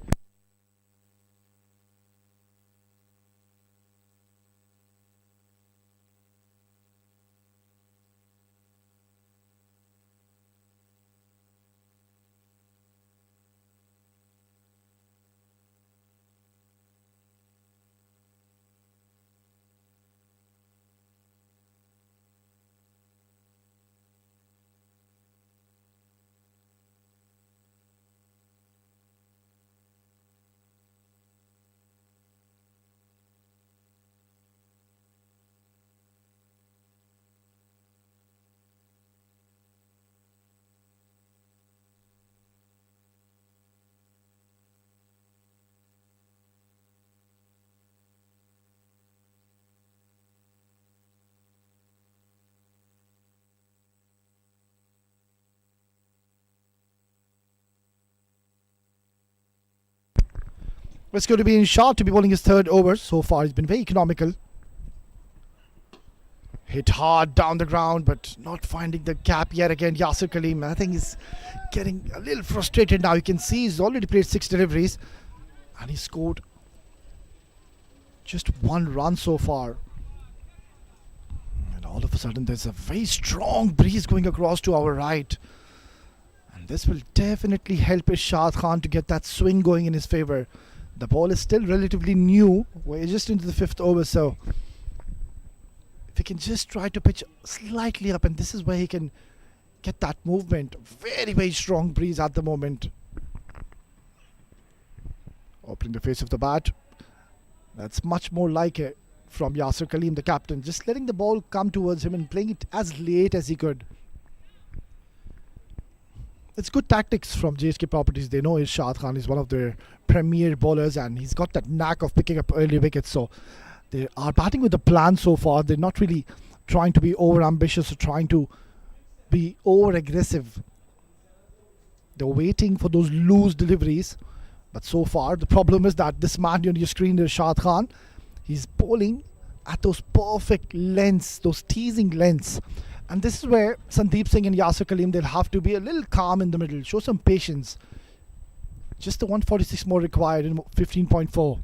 It's going to be in shot to be bowling his third over. So far, he's been very economical. Hit hard down the ground, but not finding the gap yet again. Yasir Kaleem, I think he's getting a little frustrated now. You can see he's already played 6 deliveries, and he scored just 1 run so far. And all of a sudden, there's a very strong breeze going across to our right. And this will definitely help Irshad Khan to get that swing going in his favour. The ball is still relatively new. We're just into the 5th over, so if he can just try to pitch slightly up, and this is where he can get that movement. Very, very strong breeze at the moment. Opening the face of the bat. That's much more like it from Yasir Kaleem, the captain. Just letting the ball come towards him and playing it as late as he could. It's good tactics from GHK Properties. They know Irshad Khan is one of their premier bowlers, and he's got that knack of picking up early wickets. So they are batting with a plan so far. They're not really trying to be over ambitious or trying to be over aggressive. They're waiting for those loose deliveries. But so far, the problem is that this man on your screen, Irshad Khan, he's bowling at those perfect lengths, those teasing lengths. And this is where Sandeep Singh and Yasir Kaleem, they'll have to be a little calm in the middle, show some patience. Just the 146 more required in 15.4.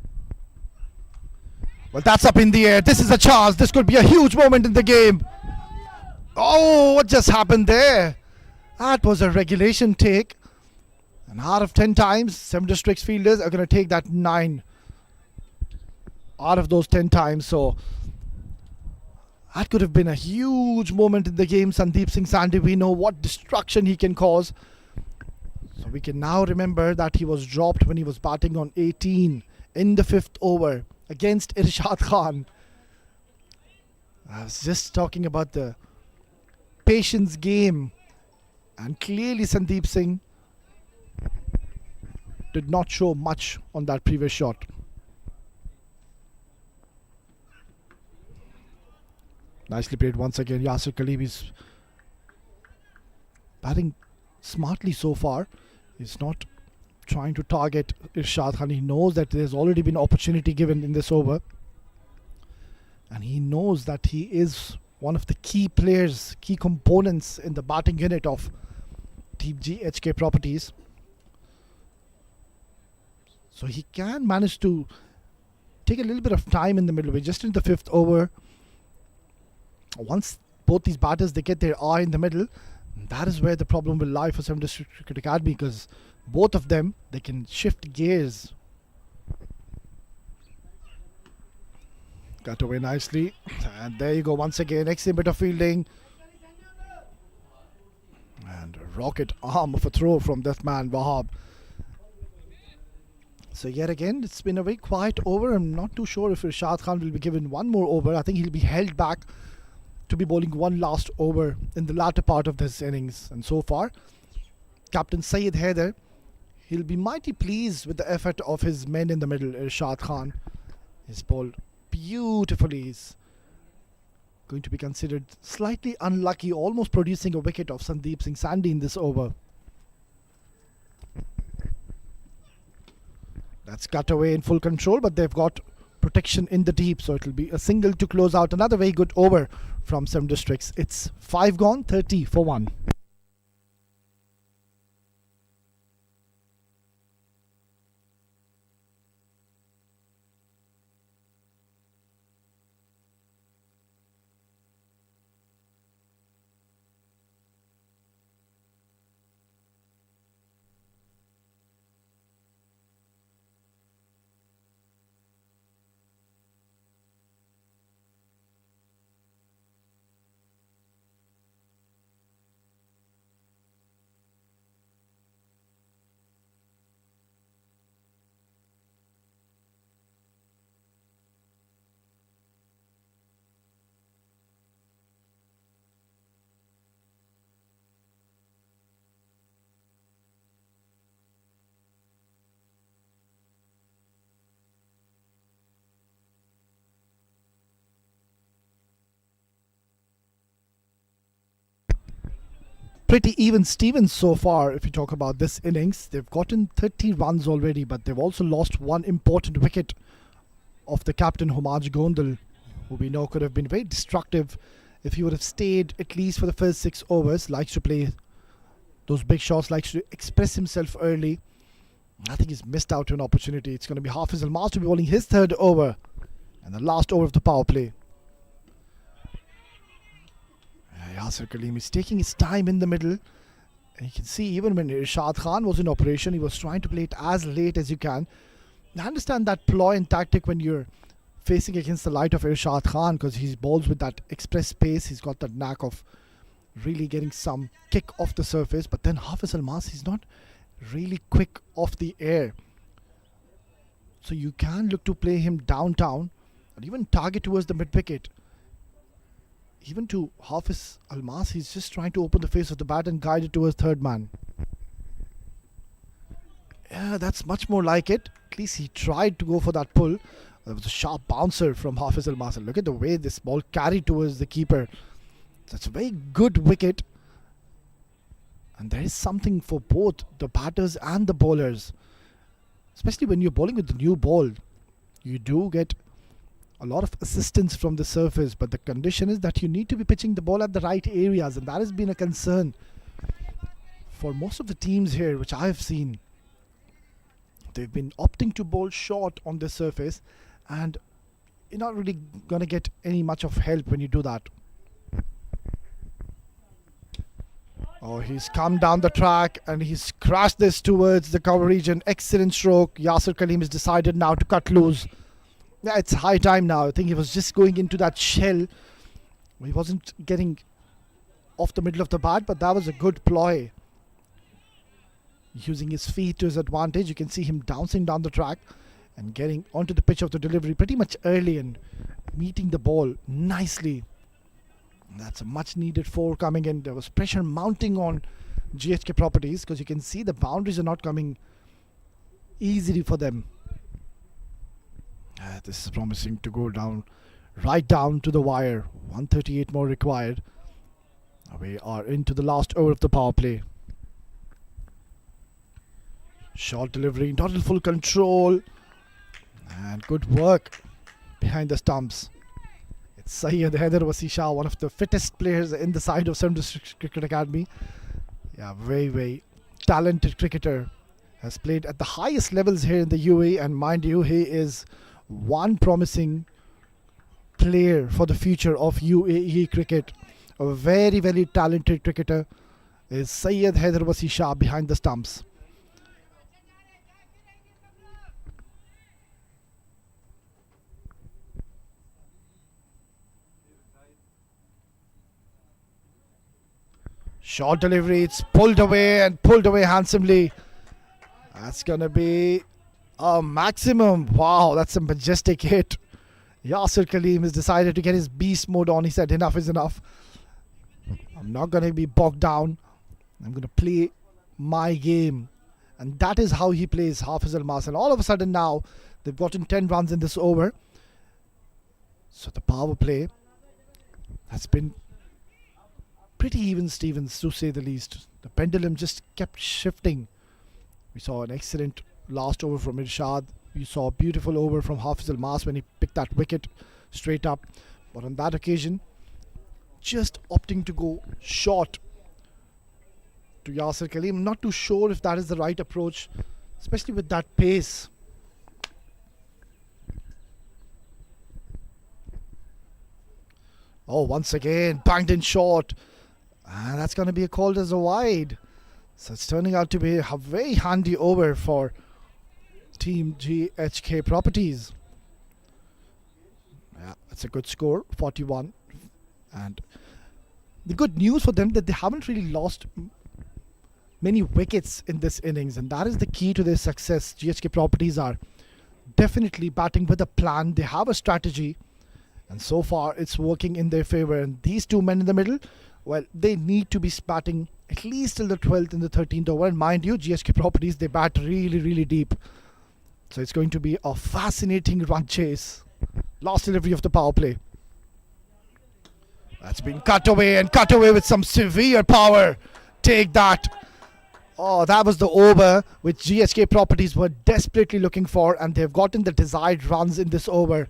Well, that's up in the air. This is a chance. This could be a huge moment in the game. Oh, what just happened there? That was a regulation take. And out of 10 times, 7 districts fielders are going to take that 9 out of those 10 times. So that could have been a huge moment in the game. Sandeep Singh Sandhi, we know what destruction he can cause. So we can now remember that he was dropped when he was batting on 18 in the 5th over against Irshad Khan. I was just talking about the patience game, and clearly Sandeep Singh did not show much on that previous shot. Nicely played once again. Yasir Kaleem is batting smartly so far. He's not trying to target Irshad Khan. He knows that there's already been opportunity given in this over. And he knows that he is one of the key players, key components in the batting unit of Team GHK Properties. So he can manage to take a little bit of time in the middle. We're just in the 5th over. Once both these batters, they get their eye in the middle, that is where the problem will lie for 7 District Cricket Academy, because both of them, they can shift gears. Cut away nicely, and there you go once again. Excellent bit of fielding, and a rocket arm of a throw from that man Wahab. So yet again, it's been a very quiet over. I'm not too sure if Irshad Khan will be given one more over. I think he'll be held back to be bowling one last over in the latter part of this innings. And so far, Captain Syed Haider, he'll be mighty pleased with the effort of his men in the middle. Irshad Khan is bowled beautifully. He's going to be considered slightly unlucky, almost producing a wicket of Sandeep Singh Sandhi in this over. That's cut away in full control, but they've got protection in the deep, so it'll be a single to close out. Another very good over from 7 Districts. It's 5 gone, 30 for 1. pretty even Stevens so far. If you talk about this innings, they've gotten 30 runs already, but they've also lost one important wicket of the captain Homaj Gondal, who we know could have been very destructive if he would have stayed at least for the first 6 overs. Likes to play those big shots, likes to express himself early. I think he's missed out on an opportunity. It's going to be Hafiz Almas to be bowling his 3rd over and the last over of the power play. Yasir Kaleem is taking his time in the middle. And you can see even when Irshad Khan was in operation, he was trying to play it as late as you can. I understand that ploy and tactic when you're facing against the light of Irshad Khan, because he bowls with that express pace. He's got that knack of really getting some kick off the surface. But then Hafiz Almas, he's not really quick off the air. So you can look to play him downtown or even target towards the mid-wicket. Even to Hafiz Almas, he's just trying to open the face of the bat and guide it towards 3rd man. Yeah, that's much more like it. At least he tried to go for that pull. There was a sharp bouncer from Hafiz Almas. Look at the way this ball carried towards the keeper. That's a very good wicket. And there is something for both the batters and the bowlers. Especially when you're bowling with the new ball. You do get a lot of assistance from the surface, but the condition is that you need to be pitching the ball at the right areas, and that has been a concern for most of the teams here which I have seen. They've been opting to bowl short on the surface, and you're not really going to get any much of help when you do that. Oh, he's come down the track and he's crashed this towards the cover region. Excellent stroke. Yasir Kaleem has decided now to cut loose. Yeah, it's high time now. I think he was just going into that shell. He wasn't getting off the middle of the bat, but that was a good ploy. Using his feet to his advantage, you can see him bouncing down the track and getting onto the pitch of the delivery pretty much early and meeting the ball nicely. That's a much needed 4 coming in. There was pressure mounting on GHK Properties because you can see the boundaries are not coming easily for them. This is promising to go down, right down to the wire. 138 more required. We are into the last over of the power play. Short delivery, not in full control. And good work behind the stumps. It's Syed Haider Wasi Shah, one of the fittest players in the side of 7 District Cricket Academy. Yeah, very, very talented cricketer. Has played at the highest levels here in the UAE, and mind you, he is one promising player for the future of UAE cricket. A very, very talented cricketer is Syed Haider Wasi Shah behind the stumps. Short delivery, it's pulled away and pulled away handsomely. That's going to be a maximum. Wow, that's a majestic hit. Yasir Kaleem has decided to get his beast mode on. He said enough is enough. I'm not going to be bogged down. I'm going to play my game. And that is how he plays, Hafiz Almas. And all of a sudden now, they've gotten 10 runs in this over. So the power play has been pretty even Stevens, to say the least. The pendulum just kept shifting. We saw an excellent last over from Irshad. We saw a beautiful over from Hafiz Almas when he picked that wicket straight up. But on that occasion, just opting to go short to Yasir Kaleem. Not too sure if that is the right approach, especially with that pace. Oh, once again, banged in short. And that's going to be called as a wide. So it's turning out to be a very handy over for Team GHK Properties. Yeah, that's a good score, 41. And the good news for them that they haven't really lost many wickets in this innings, and that is the key to their success. GHK Properties are definitely batting with a plan. They have a strategy, and so far it's working in their favor. And these two men in the middle, well, they need to be batting at least till the 12th and the 13th over. And mind you, GHK Properties, they bat really, really deep. So it's going to be a fascinating run chase. Last delivery of the power play. That's been cut away, and cut away with some severe power. take that. Oh, that was the over which GHK Properties were desperately looking for, and they've gotten the desired runs in this over.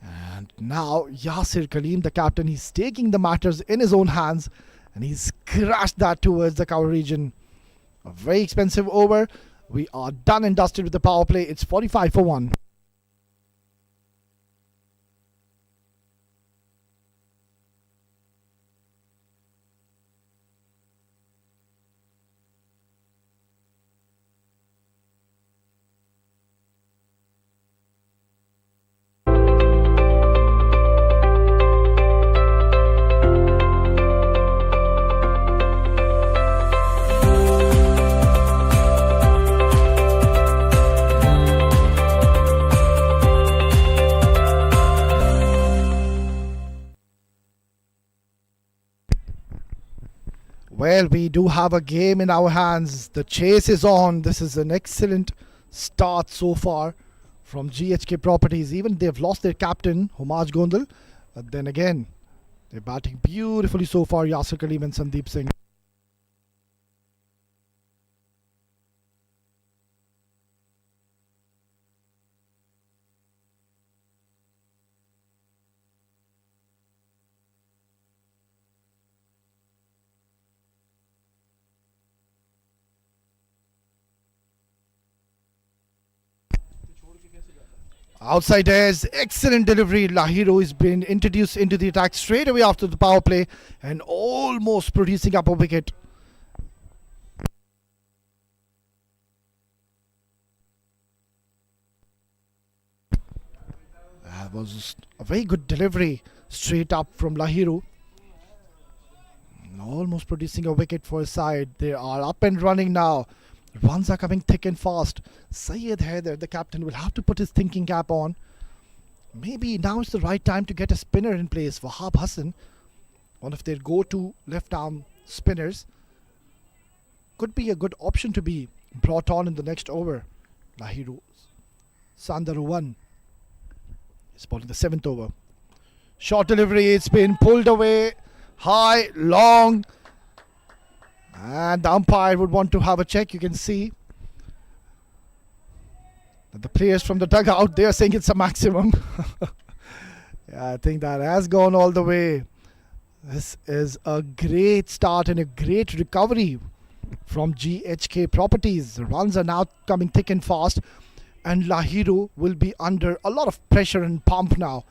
And now Yasir Kaleem, the captain, he's taking the matters in his own hands, and he's crashed that towards the cover region. A very expensive over. We are done and dusted with the power play. It's 45 for 1. Well, we do have a game in our hands. The chase is on. This is an excellent start so far from GHK Properties. Even they've lost their captain, Homaj Gondal. But then again, they're batting beautifully so far, Yasir Kaleem and Sandeep Singh. Outside edge, excellent delivery. Lahiro has been introduced into the attack straight away after the power play and almost producing up a wicket. That was a very good delivery straight up from Lahiro. Almost producing a wicket for his side. They are up and running now. Runs are coming thick and fast. Syed Haider, the captain, will have to put his thinking cap on. Maybe now is the right time to get a spinner in place. Wahab Hassan, one of their go-to left-arm spinners, could be a good option to be brought on in the next over. Lahiru Sandaruwan is bowling the 7th over. Short delivery, it's been pulled away. High, long. And the umpire would want to have a check. You can see that the players from the dugout, they are saying it's a maximum. Yeah, I think that has gone all the way. This is a great start and a great recovery from GHK Properties. The runs are now coming thick and fast, and Lahiro will be under a lot of pressure and pump now.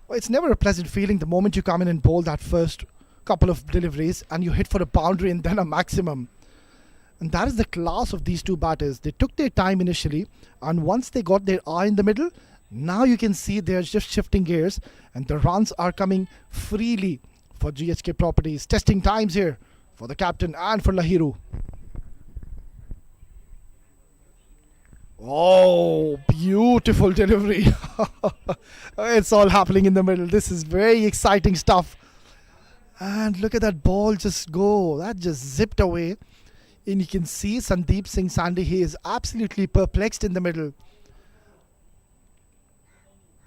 Well, it's never a pleasant feeling the moment you come in and bowl that first couple of deliveries and you hit for a boundary and then a maximum. And that is the class of these two batters. They took their time initially, and once they got their eye in the middle, now you can see they're just shifting gears and the runs are coming freely for GHK Properties. Testing times here for the captain and for Lahiro. Oh, beautiful delivery. It's all happening in the middle. This is very exciting stuff. And look at that ball just go. That just zipped away. And you can see Sandeep Singh Sandhi, he is absolutely perplexed in the middle.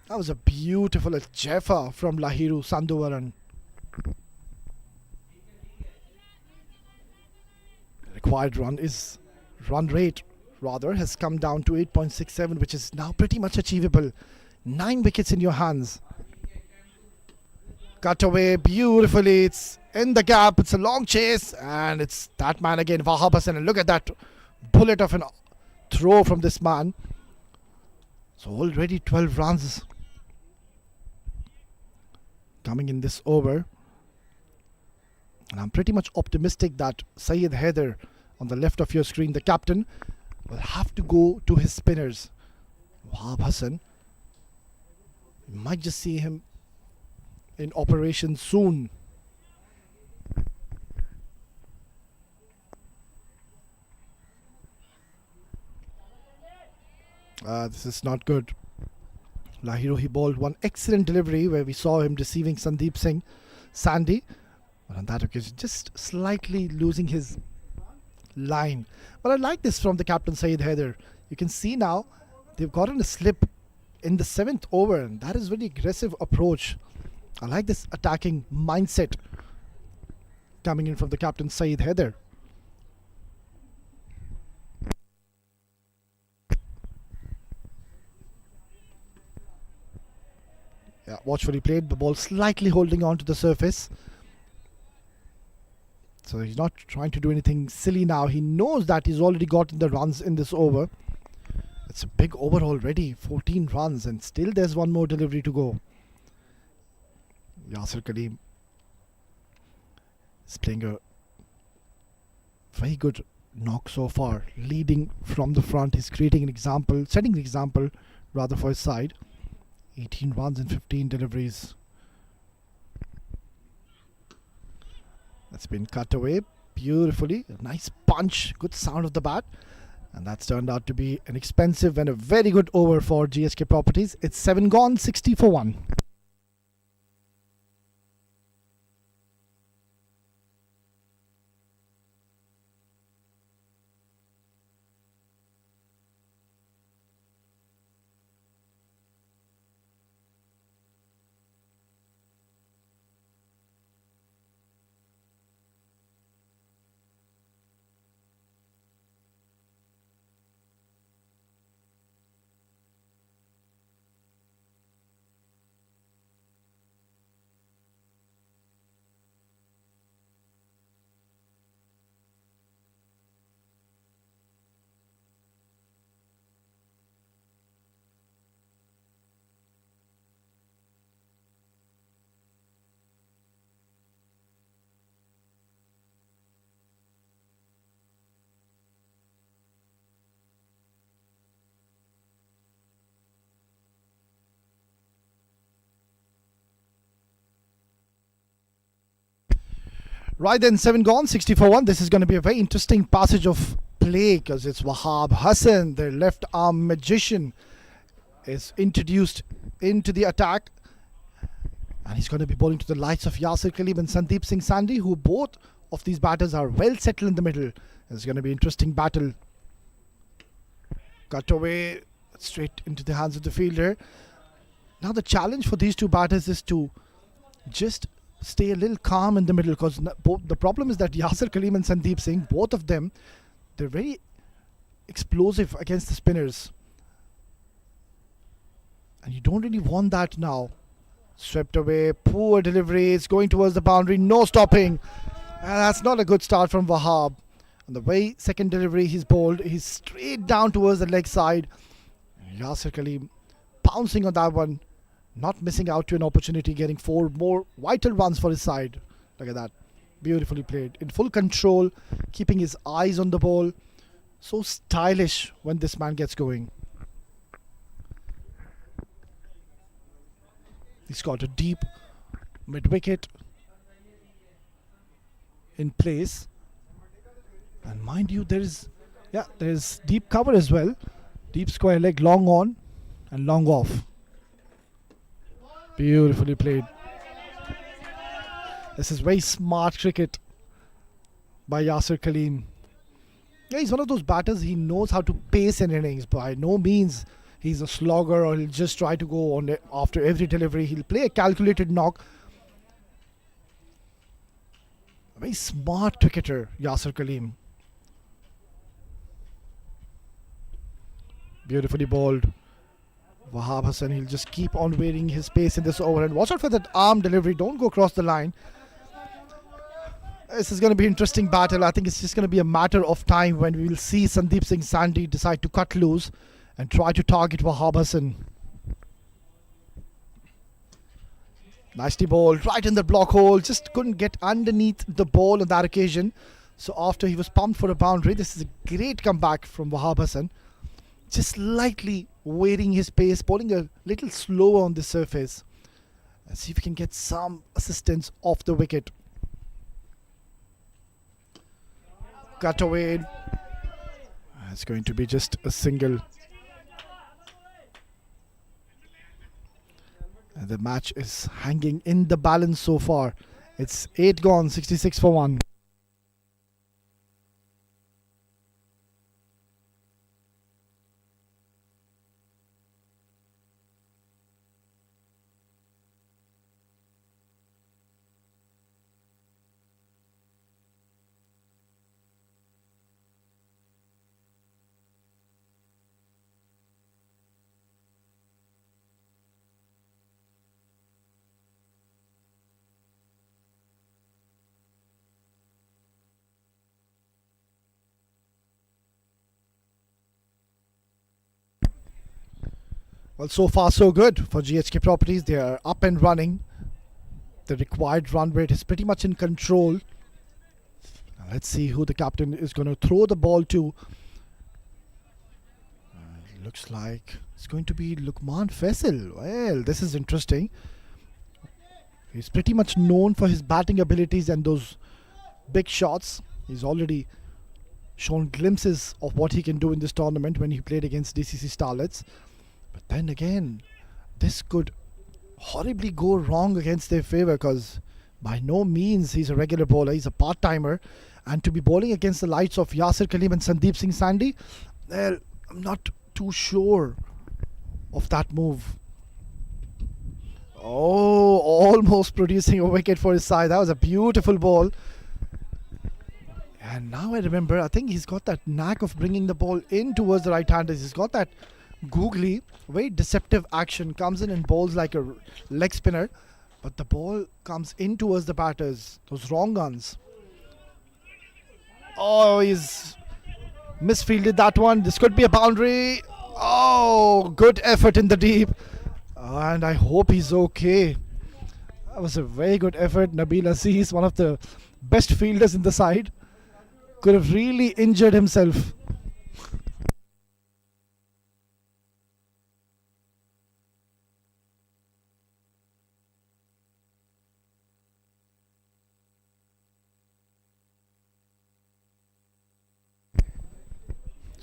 That was a beautiful Jeffa from Lahiru Sanduvaran. Required run rate has come down to 8.67, which is now pretty much achievable. 9 wickets in your hands. Cut away beautifully. It's in the gap. It's a long chase. And it's that man again, Wahab Hassan. And look at that bullet of an throw from this man. So already 12 runs coming in this over. And I'm pretty much optimistic that Syed Haider on the left of your screen, the captain, will have to go to his spinners. Wahab Hassan, you might just see him in operation soon. This is not good. Lahiro, he bowled one excellent delivery where we saw him deceiving Sandeep Singh Sandhi, but on that occasion just slightly losing his line. But I like this from the captain Syed Haider. You can see now they've gotten a slip in the 7th over, and that is very aggressive approach. I like this attacking mindset coming in from the captain Syed Haider. Yeah, watchfully played. The ball slightly holding on to the surface. So he's not trying to do anything silly now. He knows that he's already gotten the runs in this over. It's a big over already. 14 runs, and still there's one more delivery to go. Yasir Kaleem is playing a very good knock so far. Leading from the front. He's creating an example, setting an example rather for his side. 18 runs and 15 deliveries. That's been cut away beautifully. A nice punch, good sound of the bat. And that's turned out to be an expensive and a very good over for GHK Properties. It's 7 gone, 60 for 1. Right then, 7 gone, 60 for 1. This is going to be a very interesting passage of play because it's Wahab Hassan, the left arm magician, is introduced into the attack. And he's going to be bowling to the likes of Yasir Kaleem and Sandeep Singh Sandhi, who both of these batters are well settled in the middle. It's going to be an interesting battle. Cut away straight into the hands of the fielder. Now the challenge for these two batters is to just stay a little calm in the middle, because the problem is that Yasir Kaleem and Sandeep Singh, both of them, they're very explosive against the spinners. And you don't really want that now. Swept away, poor delivery, it's going towards the boundary, no stopping. And that's not a good start from Wahab. And the way second delivery he's bowled, he's straight down towards the leg side. Yasir Kaleem pouncing on that one, not missing out to an opportunity, getting 4 more vital runs for his side. Look at that. Beautifully played. In full control, keeping his eyes on the ball. So stylish when this man gets going. He's got a deep mid-wicket in place. And mind you, there's deep cover as well. Deep square leg, long on and long off. Beautifully played. This is very smart cricket by Yasir Kaleem. Yeah, he's one of those batters, he knows how to pace an innings. By no means he's a slogger or he'll just try to go on after every delivery. He'll play a calculated knock. A very smart cricketer, Yasir Kaleem. Beautifully bowled. Wahab Hassan, he'll just keep on varying his pace in this over. And watch out for that arm delivery. Don't go across the line. This is going to be an interesting battle. I think it's just going to be a matter of time when we will see Sandeep Singh Sandhi decide to cut loose and try to target Wahab Hassan. Nicely bowled. Right in the block hole. Just couldn't get underneath the ball on that occasion. So after he was pumped for a boundary, this is a great comeback from Wahab Hassan. Just slightly varying his pace, bowling a little slower on the surface. Let's see if we can get some assistance off the wicket. Cut away. It's going to be just a single. And the match is hanging in the balance so far. It's 8 gone, 66 for 1. Well, so far so good for GHK Properties. They are up and running. The required run rate is pretty much in control. Now let's see who the captain is going to throw the ball to. Looks like it's going to be Lukman Faisal. Well, this is interesting. He's pretty much known for his batting abilities and those big shots. He's already shown glimpses of what he can do in this tournament when he played against DCC Starlets. But then again, this could horribly go wrong against their favour, because by no means he's a regular bowler. He's a part-timer. And to be bowling against the likes of Yasir Kaleem and Sandeep Singh Sandhi, well, I'm not too sure of that move. Oh, almost producing a wicket for his side. That was a beautiful ball. And now I remember, I think he's got that knack of bringing the ball in towards the right-handers. He's got that googly, very deceptive action. Comes in and bowls like a leg spinner. But the ball comes in towards the batters. Those wrong guns. Oh, he's misfielded that one. This could be a boundary. Oh, good effort in the deep. And I hope he's okay. That was a very good effort. Nabil Aziz, one of the best fielders in the side, could have really injured himself.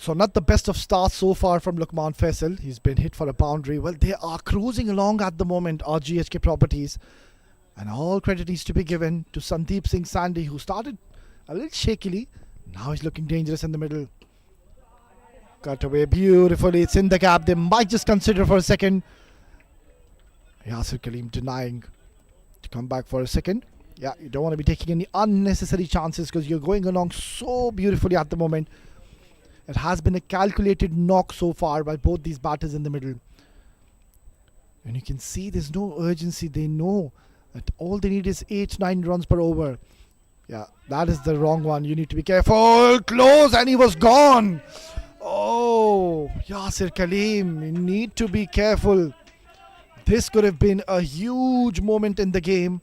So not the best of starts so far from Lukman Faisal. He's been hit for a boundary. Well, they are cruising along at the moment, our GHK Properties. And all credit needs to be given to Sandeep Singh Sandhi, who started a little shakily. Now he's looking dangerous in the middle. Cut away beautifully. It's in the gap. They might just consider for a second. Yasir Kaleem denying to come back for a second. Yeah, you don't want to be taking any unnecessary chances because you're going along so beautifully at the moment. It has been a calculated knock so far by both these batters in the middle. And you can see there's no urgency. They know that all they need is 8-9 runs per over. Yeah, that is the wrong one. You need to be careful. Close, and he was gone. Oh, Yasir Kaleem, you need to be careful. This could have been a huge moment in the game.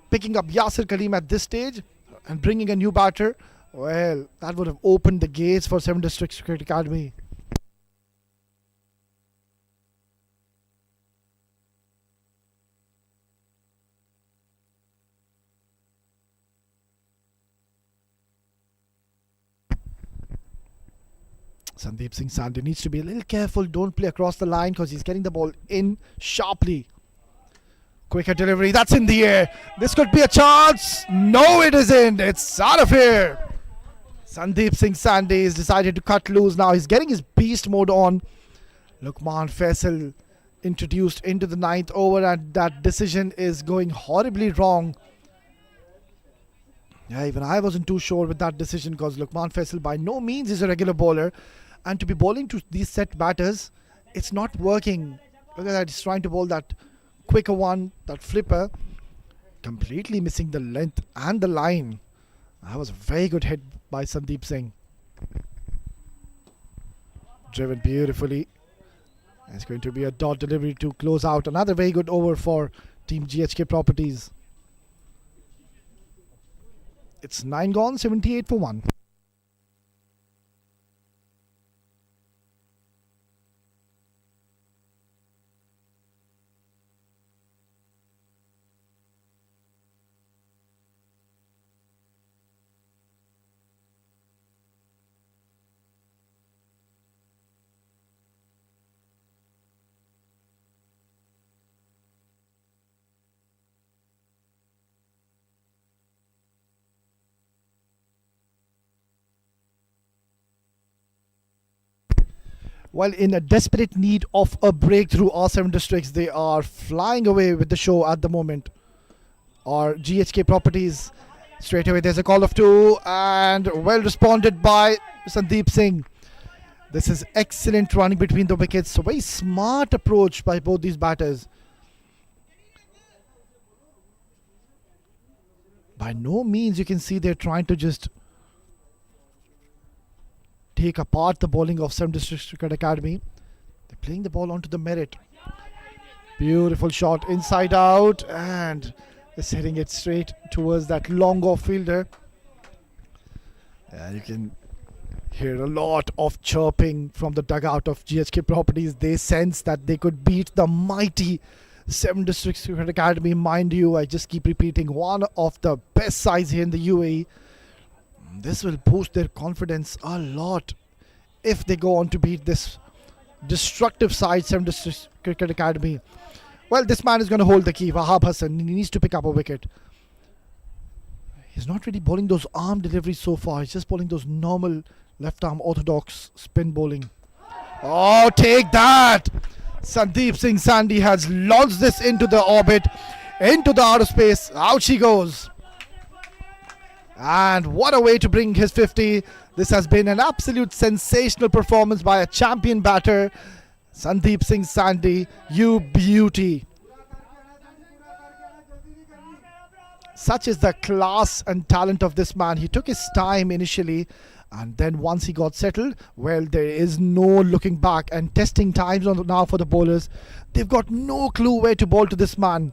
Picking up Yasir Kaleem at this stage and bringing a new batter. Well, that would have opened the gates for 7 Districts Cricket Academy. Sandeep Singh Sandhi needs to be a little careful. Don't play across the line because he's getting the ball in sharply. Quicker delivery. That's in the air. This could be a chance. No, it isn't. It's out of here. Sandeep Singh Sandhi has decided to cut loose now. He's getting his beast mode on. Lukman Faisal introduced into the 9th over, and that decision is going horribly wrong. Yeah, even I wasn't too sure with that decision because Lukman Faisal by no means is a regular bowler. And to be bowling to these set batters, it's not working. Look at that, he's trying to bowl that quicker one, that flipper. Completely missing the length and the line. That was a very good hit by Sandeep Singh. Driven beautifully. It's going to be a dot delivery to close out. Another very good over for Team GHK Properties. It's 9 gone, 78 for 1. While in a desperate need of a breakthrough, our 7 Districts, they are flying away with the show at the moment. Our GHK Properties, straight away there's a call of 2 and well responded by Sandeep Singh. This is excellent running between the wickets. So very smart approach by both these batters. By no means you can see they're trying to just take apart the bowling of 7 Districts Cricket Academy. They're playing the ball onto the merit. Beautiful shot inside out, and just hitting it straight towards that long off fielder. And you can hear a lot of chirping from the dugout of GHK Properties. They sense that they could beat the mighty 7 Districts Cricket Academy. Mind you, I just keep repeating, one of the best sides here in the UAE. This will boost their confidence a lot if they go on to beat this destructive side, 7 Districts Cricket Academy. Well, this man is going to hold the key. Wahab Hassan, he needs to pick up a wicket. He's not really bowling those arm deliveries so far. He's just bowling those normal left arm orthodox spin bowling. Oh, take that! Sandeep Singh Sandhi has launched this into the orbit, into the outer space. Out she goes. And what a way to bring his 50. This has been an absolute sensational performance by a champion batter. Sandeep Singh Sandhi, you beauty. Such is the class and talent of this man. He took his time initially, and then once he got settled, well, there is no looking back. And testing times on now for the bowlers. They've got no clue where to bowl to this man.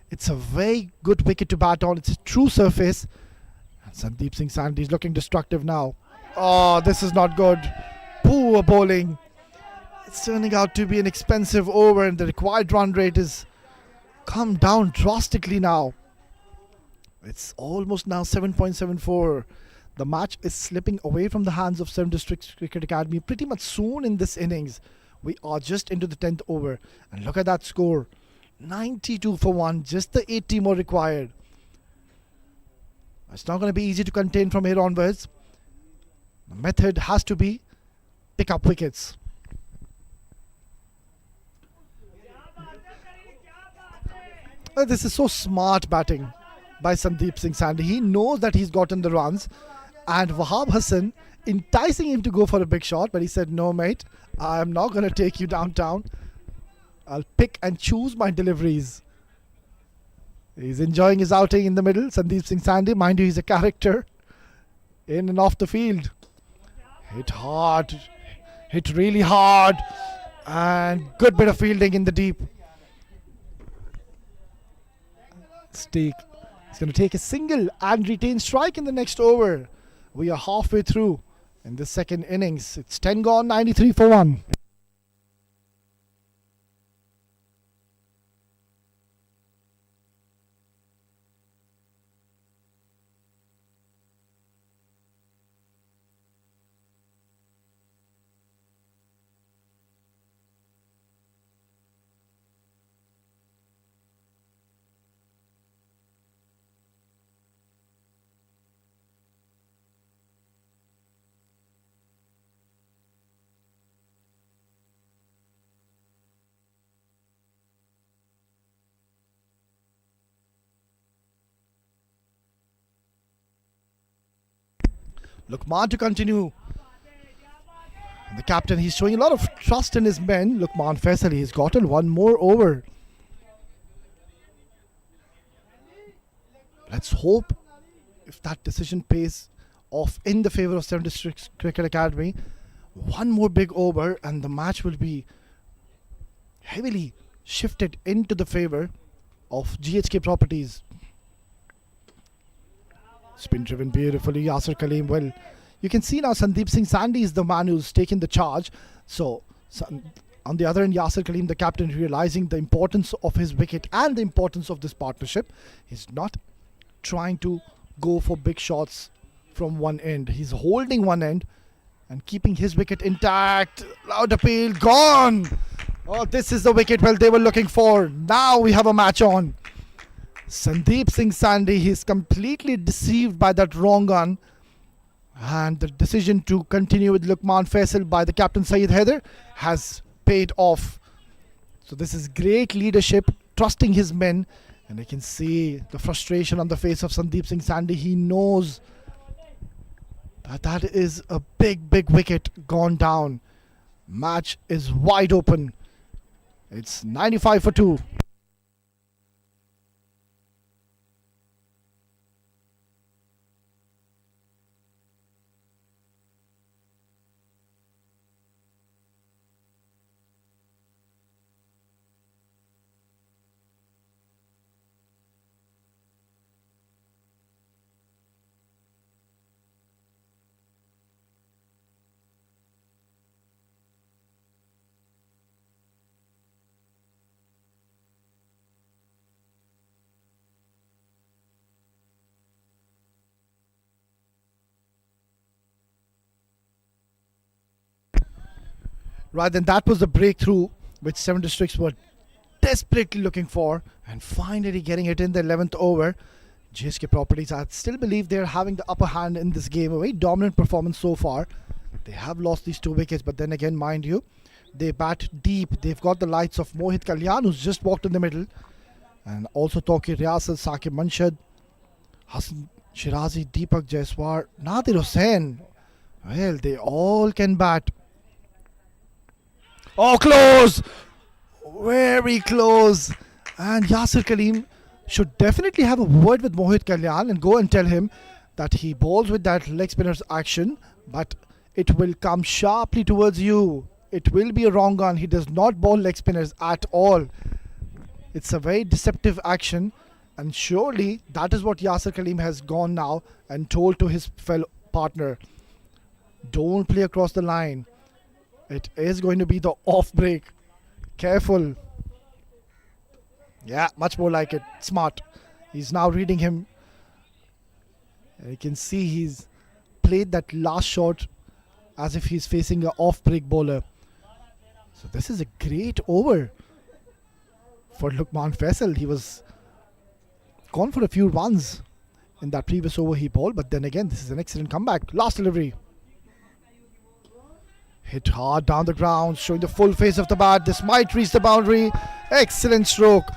It's a very good wicket to bat on. It's a true surface. And Sandeep Singh Sandhi is looking destructive now. Oh, this is not good. Poor bowling. It's turning out to be an expensive over, and the required run rate is come down drastically now. It's almost now 7.74. The match is slipping away from the hands of 7 Districts Cricket Academy pretty much soon in this innings. We are just into the 10th over, and look at that score. 92 for 1, just the 80 more required. It's not going to be easy to contain from here onwards. The method has to be pick up wickets. This is so smart batting by Sandeep Singh Sandhi. He knows that he's gotten the runs, and Wahab Hassan enticing him to go for a big shot, but he said, no mate, I'm not going to take you downtown. I'll pick and choose my deliveries. He's enjoying his outing in the middle. Sandeep Singh Sandhi, mind you, he's a character in and off the field. Hit hard, hit really hard, and good bit of fielding in the deep. He's going to take a single and retain strike in the next over. We are halfway through in the second innings. It's 10 gone, 93 for 1. Lukman to continue. The captain, he's showing a lot of trust in his men. Lukman Faisal, he's gotten one more over. Let's hope if that decision pays off in the favour of 7 Districts Cricket Academy. One more big over and the match will be heavily shifted into the favour of GHK Properties. Spin driven beautifully, Yasir Kaleem. Well, you can see now Sandeep Singh Sandhi is the man who's taken the charge. So on the other end, Yasir Kaleem, the captain, realizing the importance of his wicket and the importance of this partnership, he's not trying to go for big shots from one end. He's holding one end and keeping his wicket intact. Loud appeal, gone. Oh, this is the wicket well they were looking for. Now we have a match on. Sandeep Singh Sandhi, he's completely deceived by that wrong gun, and the decision to continue with Lukman Faisal by the captain Syed Haider has paid off. So this is great leadership, trusting his men, and I can see the frustration on the face of Sandeep Singh Sandhi. He knows that that is a big wicket gone down. Match is wide open. It's 95 for 2. Right then, that was the breakthrough which Seven Districts were desperately looking for, and finally getting it in the 11th over. GHK Properties, I still believe they're having the upper hand in this game. A very dominant performance so far. They have lost these 2 wickets, but then again, mind you, they bat deep. They've got the lights of Mohit Kalyan, who's just walked in the middle, and also Tawqir Riyasat, Saqib Manshad, Hassan Shirazi, Deepak Jaiswal, Nadir Hussain. Well, they all can bat. Oh, close! Very close. And Yasir Kaleem should definitely have a word with Mohit Kalyan and go and tell him that he bowls with that leg spinner's action, but it will come sharply towards you. It will be a wrong gun. He does not bowl leg spinners at all. It's a very deceptive action, and surely that is what Yasir Kaleem has gone now and told to his fellow partner. Don't play across the line. It is going to be the off break. Careful. Yeah, much more like it. Smart. He's now reading him. You can see he's played that last shot as if he's facing an off break bowler. So this is a great over for Lukman Faisal. He was gone for a few runs in that previous over he bowled, but then again, this is an excellent comeback. Last delivery. Hit hard down the ground, showing the full face of the bat. This might reach the boundary. Excellent stroke.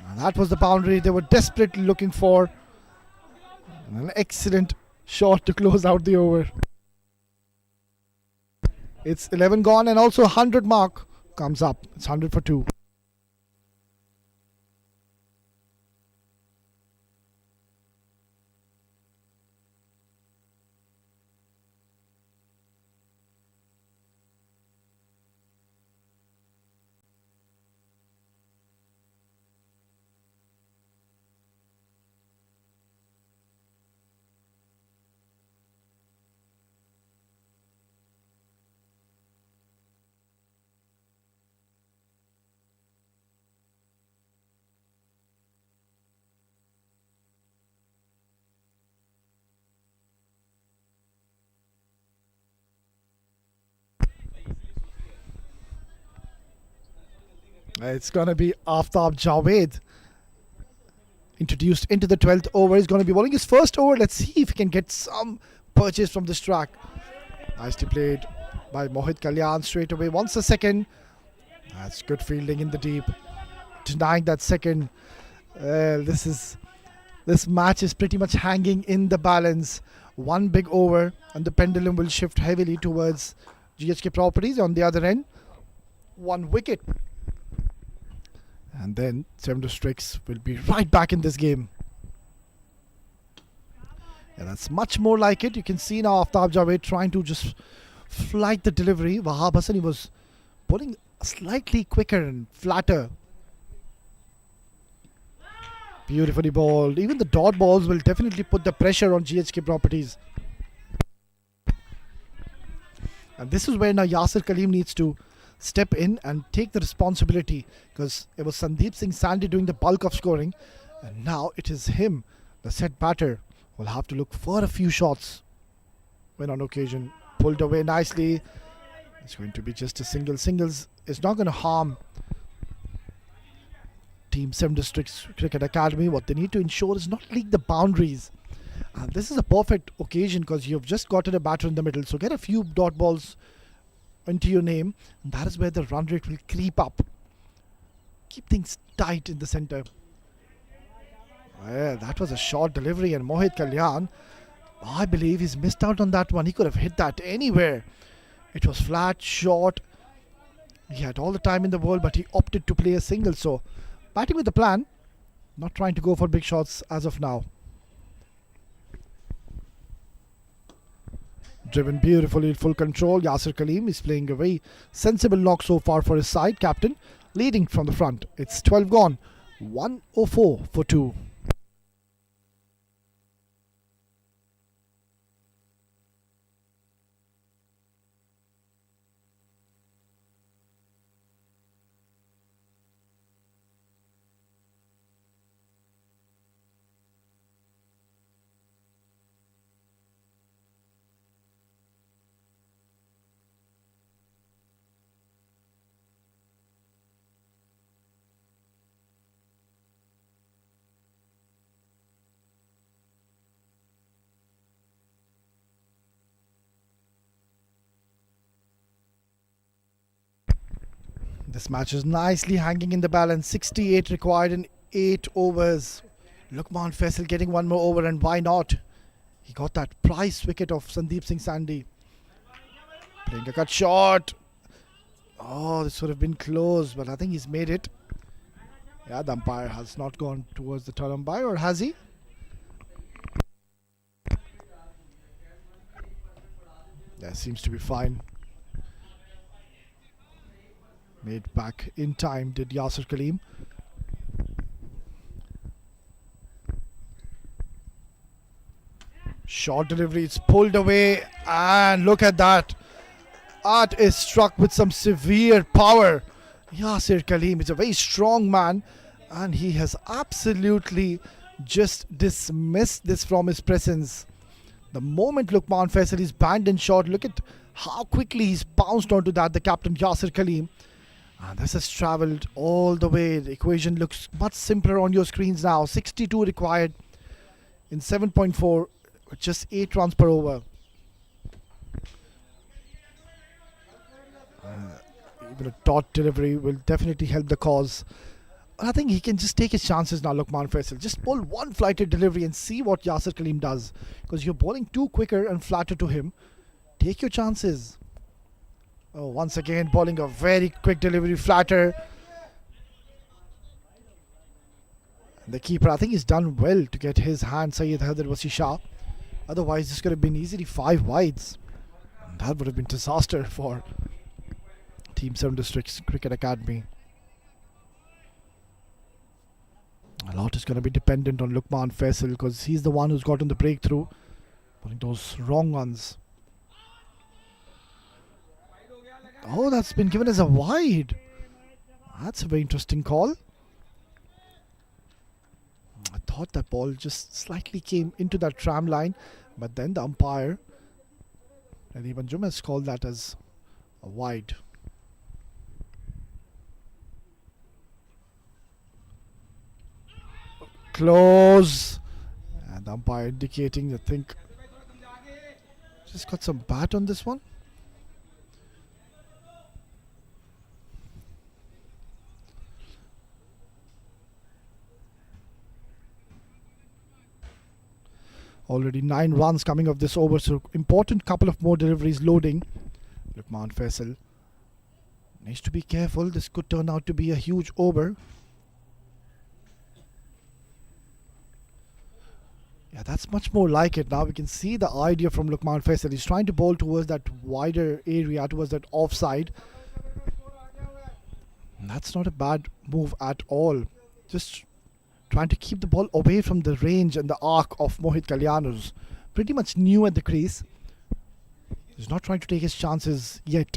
And that was the boundary they were desperately looking for. And an excellent shot to close out the over. It's 11 gone, and also 100 mark comes up. It's 100 for 2. It's going to be Aftab Javed introduced into the 12th over. He's going to be bowling his first over. Let's see if he can get some purchase from this track. Nicely played by Mohit Kalyan straight away. Once a second. That's good fielding in the deep. Denying that second. This match is pretty much hanging in the balance. One big over and the pendulum will shift heavily towards GHK Properties. On the other end, 1 wicket. And then Seven Districts will be right back in this game. Yeah, that's much more like it. You can see now Aftab Javed trying to just flight the delivery. Wahab Hassani was pulling slightly quicker and flatter. Beautifully bowled. Even the dot balls will definitely put the pressure on GHK Properties. And this is where now Yasir Kaleem needs to step in and take the responsibility, because it was Sandeep Singh Sandhi doing the bulk of scoring, and now it is him, the set batter, will have to look for a few shots when on occasion pulled away nicely. It's going to be just a single. Singles is not going to harm Team 7 Districts Cricket Academy. What they need to ensure is not leak the boundaries. And this is a perfect occasion because you've just gotten a batter in the middle, so get a few dot balls into your name, and that is where the run rate will creep up. Keep things tight in the center. Well, that was a short delivery, and Mohit Kalyan, I believe he's missed out on that one. He could have hit that anywhere. It was flat, short. He had all the time in the world, but he opted to play a single. So, batting with the plan, not trying to go for big shots as of now. Driven beautifully in full control. Yasir Kaleem is playing a very sensible knock so far for his side. Captain leading from the front. It's 12 gone. 104 for 2. This match is nicely hanging in the balance. 68 required in 8 overs. Lukman Faisal getting one more over, and why not? He got that prize wicket of Sandeep Singh Sandhi. Playing a cut shot. Oh, this would have been close, but I think he's made it. Yeah, the umpire has not gone towards the third umpire, or has he? That seems to be fine. Made back in time, did Yasir Kaleem. Short delivery, it's pulled away, and look at that. That is struck with some severe power. Yasir Kaleem is a very strong man, and he has absolutely just dismissed this from his presence. The moment Lukman Faisal is banned and shot, look at how quickly he's bounced onto that, the captain Yasir Kaleem. And this has travelled all the way. The equation looks much simpler on your screens now. 62 required in 7.4 with just 8 runs per over. Even a dot delivery will definitely help the cause. I think he can just take his chances now, Lukman Faisal. Just pull one flighted delivery and see what Yasir Kaleem does. Because you're bowling too quicker and flatter to him. Take your chances. Oh, once again, bowling a very quick delivery, flatter. And the keeper, I think he's done well to get his hand, Syed Haider Wasi Shah. Otherwise, this could have been easily 5 wides. And that would have been disaster for Team 7 Districts Cricket Academy. A lot is going to be dependent on Lukman Faisal because he's the one who's gotten the breakthrough. Putting those wrong ones. Oh, that's been given as a wide. That's a very interesting call. I thought that ball just slightly came into that tram line, but then the umpire, and even Jum, has called that as a wide. Close. And the umpire indicating, I think, just got some bat on this one. Already 9 runs coming off this over, so important couple of more deliveries loading. Lukman Faisal needs to be careful. This could turn out to be a huge over. Yeah, that's much more like it. Now we can see the idea from Lukman Faisal. He's trying to bowl towards that wider area, towards that offside. And that's not a bad move at all. Just trying to keep the ball away from the range and the arc of Mohit Kalyan, who's pretty much new at the crease. He's not trying to take his chances yet.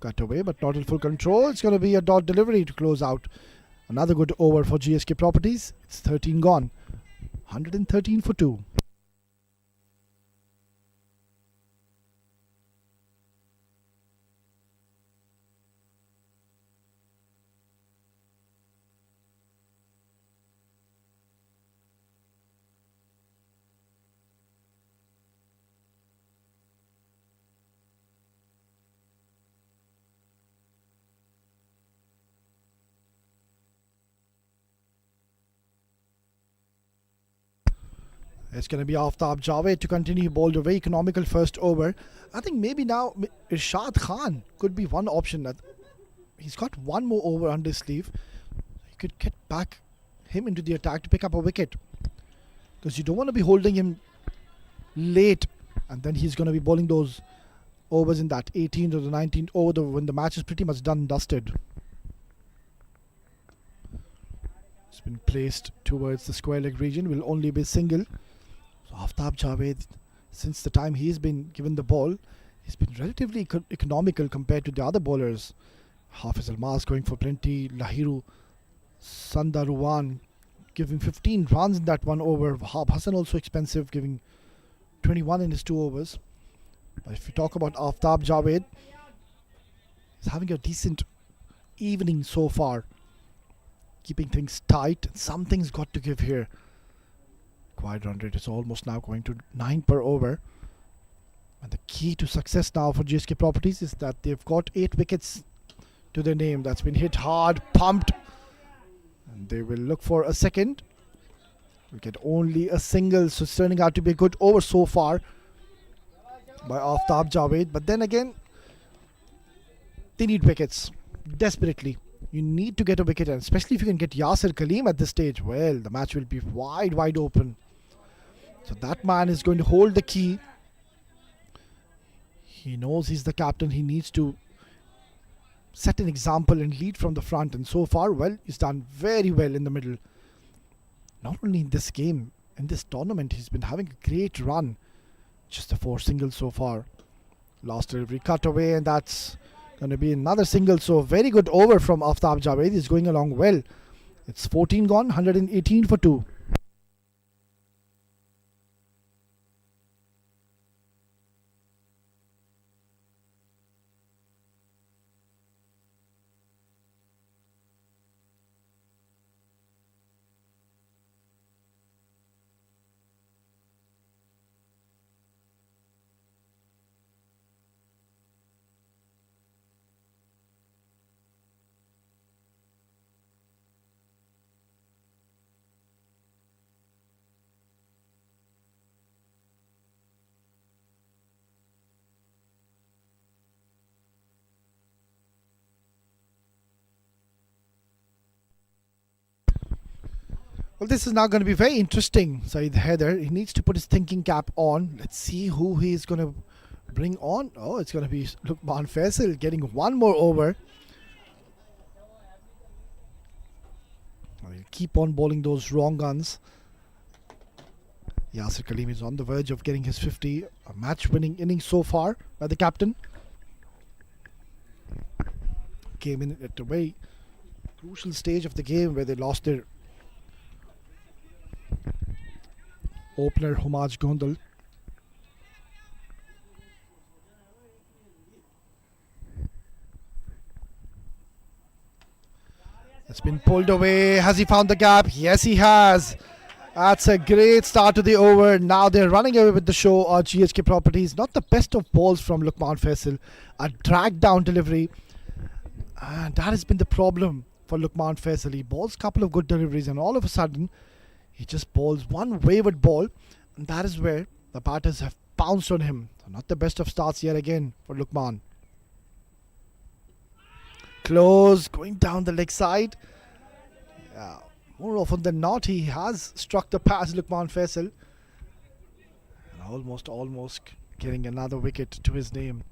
Cut away, but not in full control. It's going to be a dot delivery to close out. Another good over for GHK Properties. It's 13 gone. 113 for 2. It's going to be Aftab Javed to continue. Bowled a very economical first over. I think maybe now Irshad Khan could be one option. He's got one more over under his sleeve. You could get back him into the attack to pick up a wicket. Because you don't want to be holding him late. And then he's going to be bowling those overs in that 18th or the 19th over when the match is pretty much done and dusted. It's been placed towards the square leg region. Will only be single. So Aftab Javed, since the time he's been given the ball, he's been relatively economical compared to the other bowlers. Hafiz Almaz going for plenty. Lahiru Sandaruwan giving 15 runs in that one over. Wahab Hassan also expensive, giving 21 in his 2 overs. But if you talk about Aftab Javed, he's having a decent evening so far. Keeping things tight. Something's got to give here. Required run rate is almost now going to 9 per over. And the key to success now for GSK Properties is that they've got 8 wickets to their name. That's been hit hard, pumped. And they will look for a second. We get only a single, so it's turning out to be a good over so far by Aftab Javed. But then again, they need wickets desperately. You need to get a wicket, and especially if you can get Yasir Kaleem at this stage, well, the match will be wide open. So that man is going to hold the key. He knows he's the captain. He needs to set an example and lead from the front. And so far, well, he's done very well in the middle. Not only in this game, in this tournament, he's been having a great run. Just the 4 singles so far. Last delivery cut away, and that's going to be another single. So very good over from Aftab Javed. He's going along well. It's 14 gone, 118 for 2. Well, this is now going to be very interesting, Saeed Haider. He needs to put his thinking cap on. Let's see who he is going to bring on. Oh, it's going to be Luqman Faisal getting one more over. He'll keep on bowling those wrong guns. Yasir Kaleem is on the verge of getting his 50. A match-winning innings so far by the captain. Came in at a very crucial stage of the game where they lost their opener Humaj Gondal. It's been pulled away. Has he found the gap? Yes, he has. That's a great start to the over. Now they're running away with the show. GHK Properties. Not the best of balls from Luqman Faisal. A drag down delivery. And that has been the problem for Luqman Faisal. He bowls a couple of good deliveries, and all of a sudden he just bowls one wayward ball, and that is where the batters have pounced on him. So not the best of starts yet again for Luqman. Close, going down the leg side. Yeah, more often than not, he has struck the pass, Luqman Faisal. And almost getting another wicket to his name.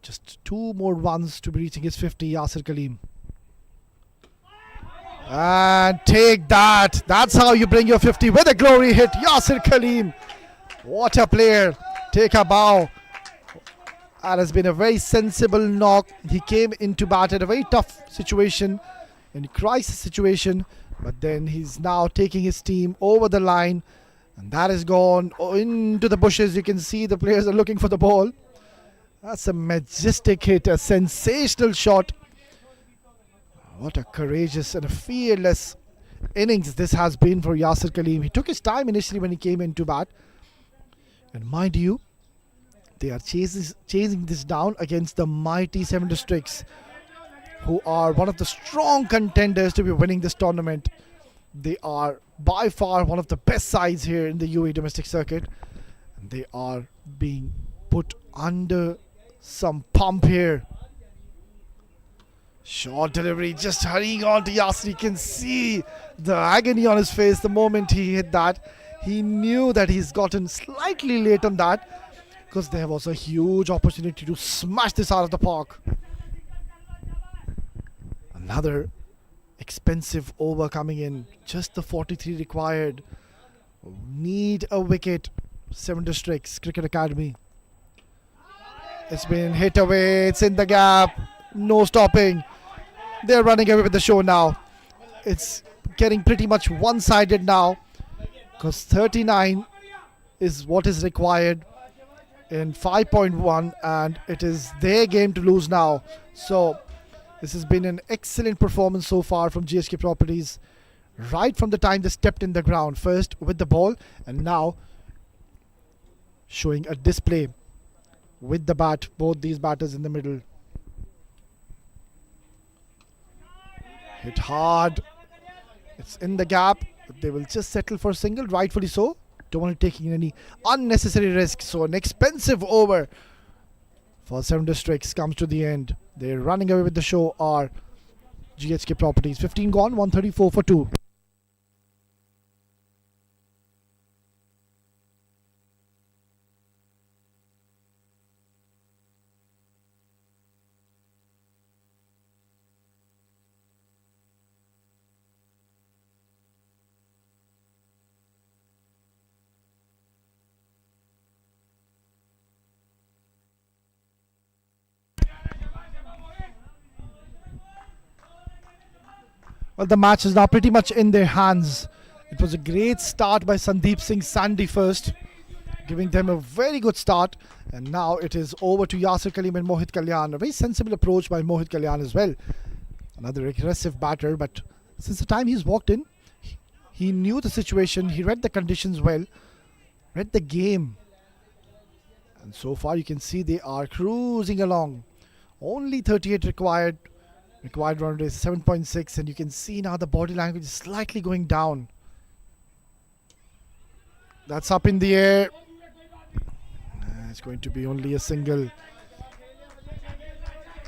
Just 2 more runs to be reaching his 50, Yasir Kaleem. And take that. That's how you bring your 50 with a glory hit. Yasir Kaleem. What a player. Take a bow. That has been a very sensible knock. He came into bat at a very tough situation, in a crisis situation, but then he's now taking his team over the line, and that is gone into the bushes. You can see the players are looking for the ball. That's a majestic hit, a sensational shot. What a courageous and a fearless innings this has been for Yasir Kaleem. He took his time initially when he came into bat. And mind you, they are chasing this down against the mighty Seven Districts, who are one of the strong contenders to be winning this tournament. They are by far one of the best sides here in the UAE domestic circuit. And they are being put under some pump here. Short delivery, just hurrying on to Yasir. You can see the agony on his face the moment he hit that. He knew that he's gotten slightly late on that, because there was a huge opportunity to smash this out of the park. Another expensive over coming in. Just the 43 required. Need a wicket. Seven Districts Cricket Academy. It's been hit away. It's in the gap. No stopping. They're running away with the show now. It's getting pretty much one-sided now, because 39 is what is required in 5.1, and it is their game to lose now. So this has been an excellent performance so far from GHK Properties, right from the time they stepped in the ground, first with the ball and now showing a display with the bat, both these batters in the middle. Hit hard. It's in the gap. They will just settle for a single, rightfully so. Don't want to take any unnecessary risk. So an expensive over for Seven Districts comes to the end. They're running away with the show are GHK Properties. 15 gone, 134 for 2. Well, the match is now pretty much in their hands. It was a great start by Sandeep Singh Sandy first, giving them a very good start. And now it is over to Yasir Kaleem and Mohit Kalyan. A very sensible approach by Mohit Kalyan as well. Another aggressive batter, but since the time he's walked in, he knew the situation. He read the conditions well, read the game. And so far you can see they are cruising along. Only 38 required. Required run rate is 7.6, and you can see now the body language is slightly going down. That's up in the air. It's going to be only a single.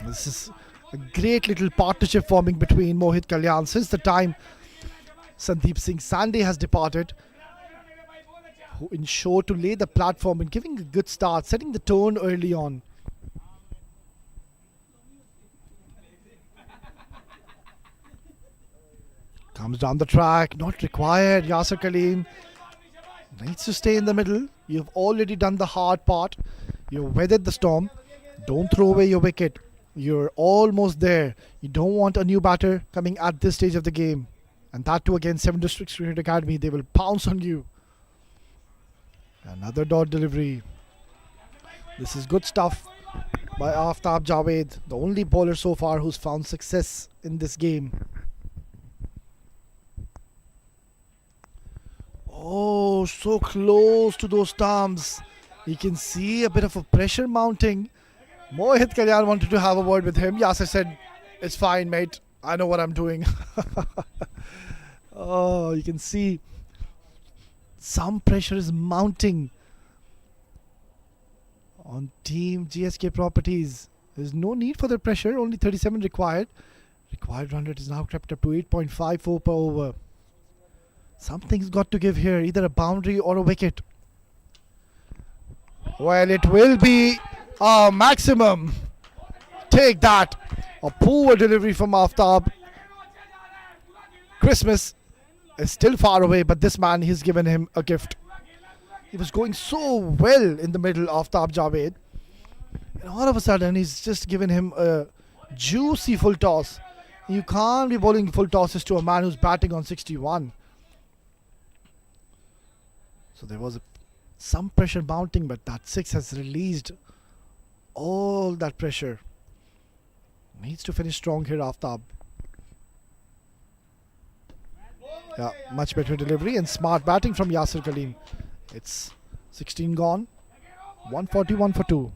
This is a great little partnership forming between Mohit Kalyan since the time Sandeep Singh Sandy has departed, who ensured to lay the platform and giving a good start, setting the tone early on. Comes down the track, not required. Yasir Kaleem needs to stay in the middle. You've already done the hard part. You've weathered the storm. Don't throw away your wicket. You're almost there. You don't want a new batter coming at this stage of the game. And that too against Seven Districts Cricket Academy. They will pounce on you. Another dot delivery. This is good stuff by Aftab Javed, the only bowler so far who's found success in this game. Oh, so close to those stumps. You can see a bit of a pressure mounting. Mohit Kalyan wanted to have a word with him. Yasir said, "It's fine, mate. I know what I'm doing." Oh, you can see some pressure is mounting on Team GHK Properties. There's no need for the pressure. Only 37 required. Required run rate is now crept up to 8.54 per over. Something's got to give here, either a boundary or a wicket. Well, it will be a maximum. Take that. A poor delivery from Aftab. Christmas is still far away, but this man, he's given him a gift. He was going so well in the middle, Aftab Javed. And all of a sudden, he's just given him a juicy full toss. You can't be bowling full tosses to a man who's batting on 61. So there was some pressure mounting, but that 6 has released all that pressure. Needs to finish strong here, Aftab. Yeah, much better delivery and smart batting from Yasir Kaleem. It's 16 gone, 141 for 2.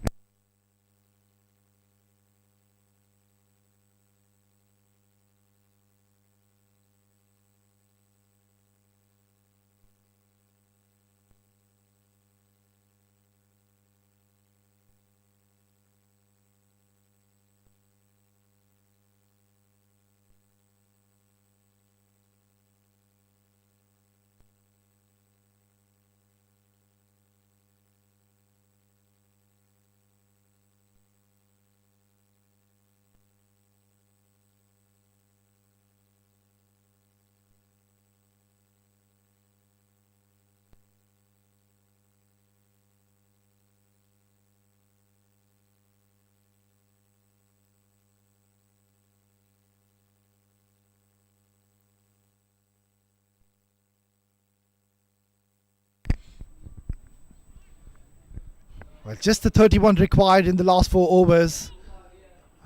Well, just the 31 required in the last 4 overs.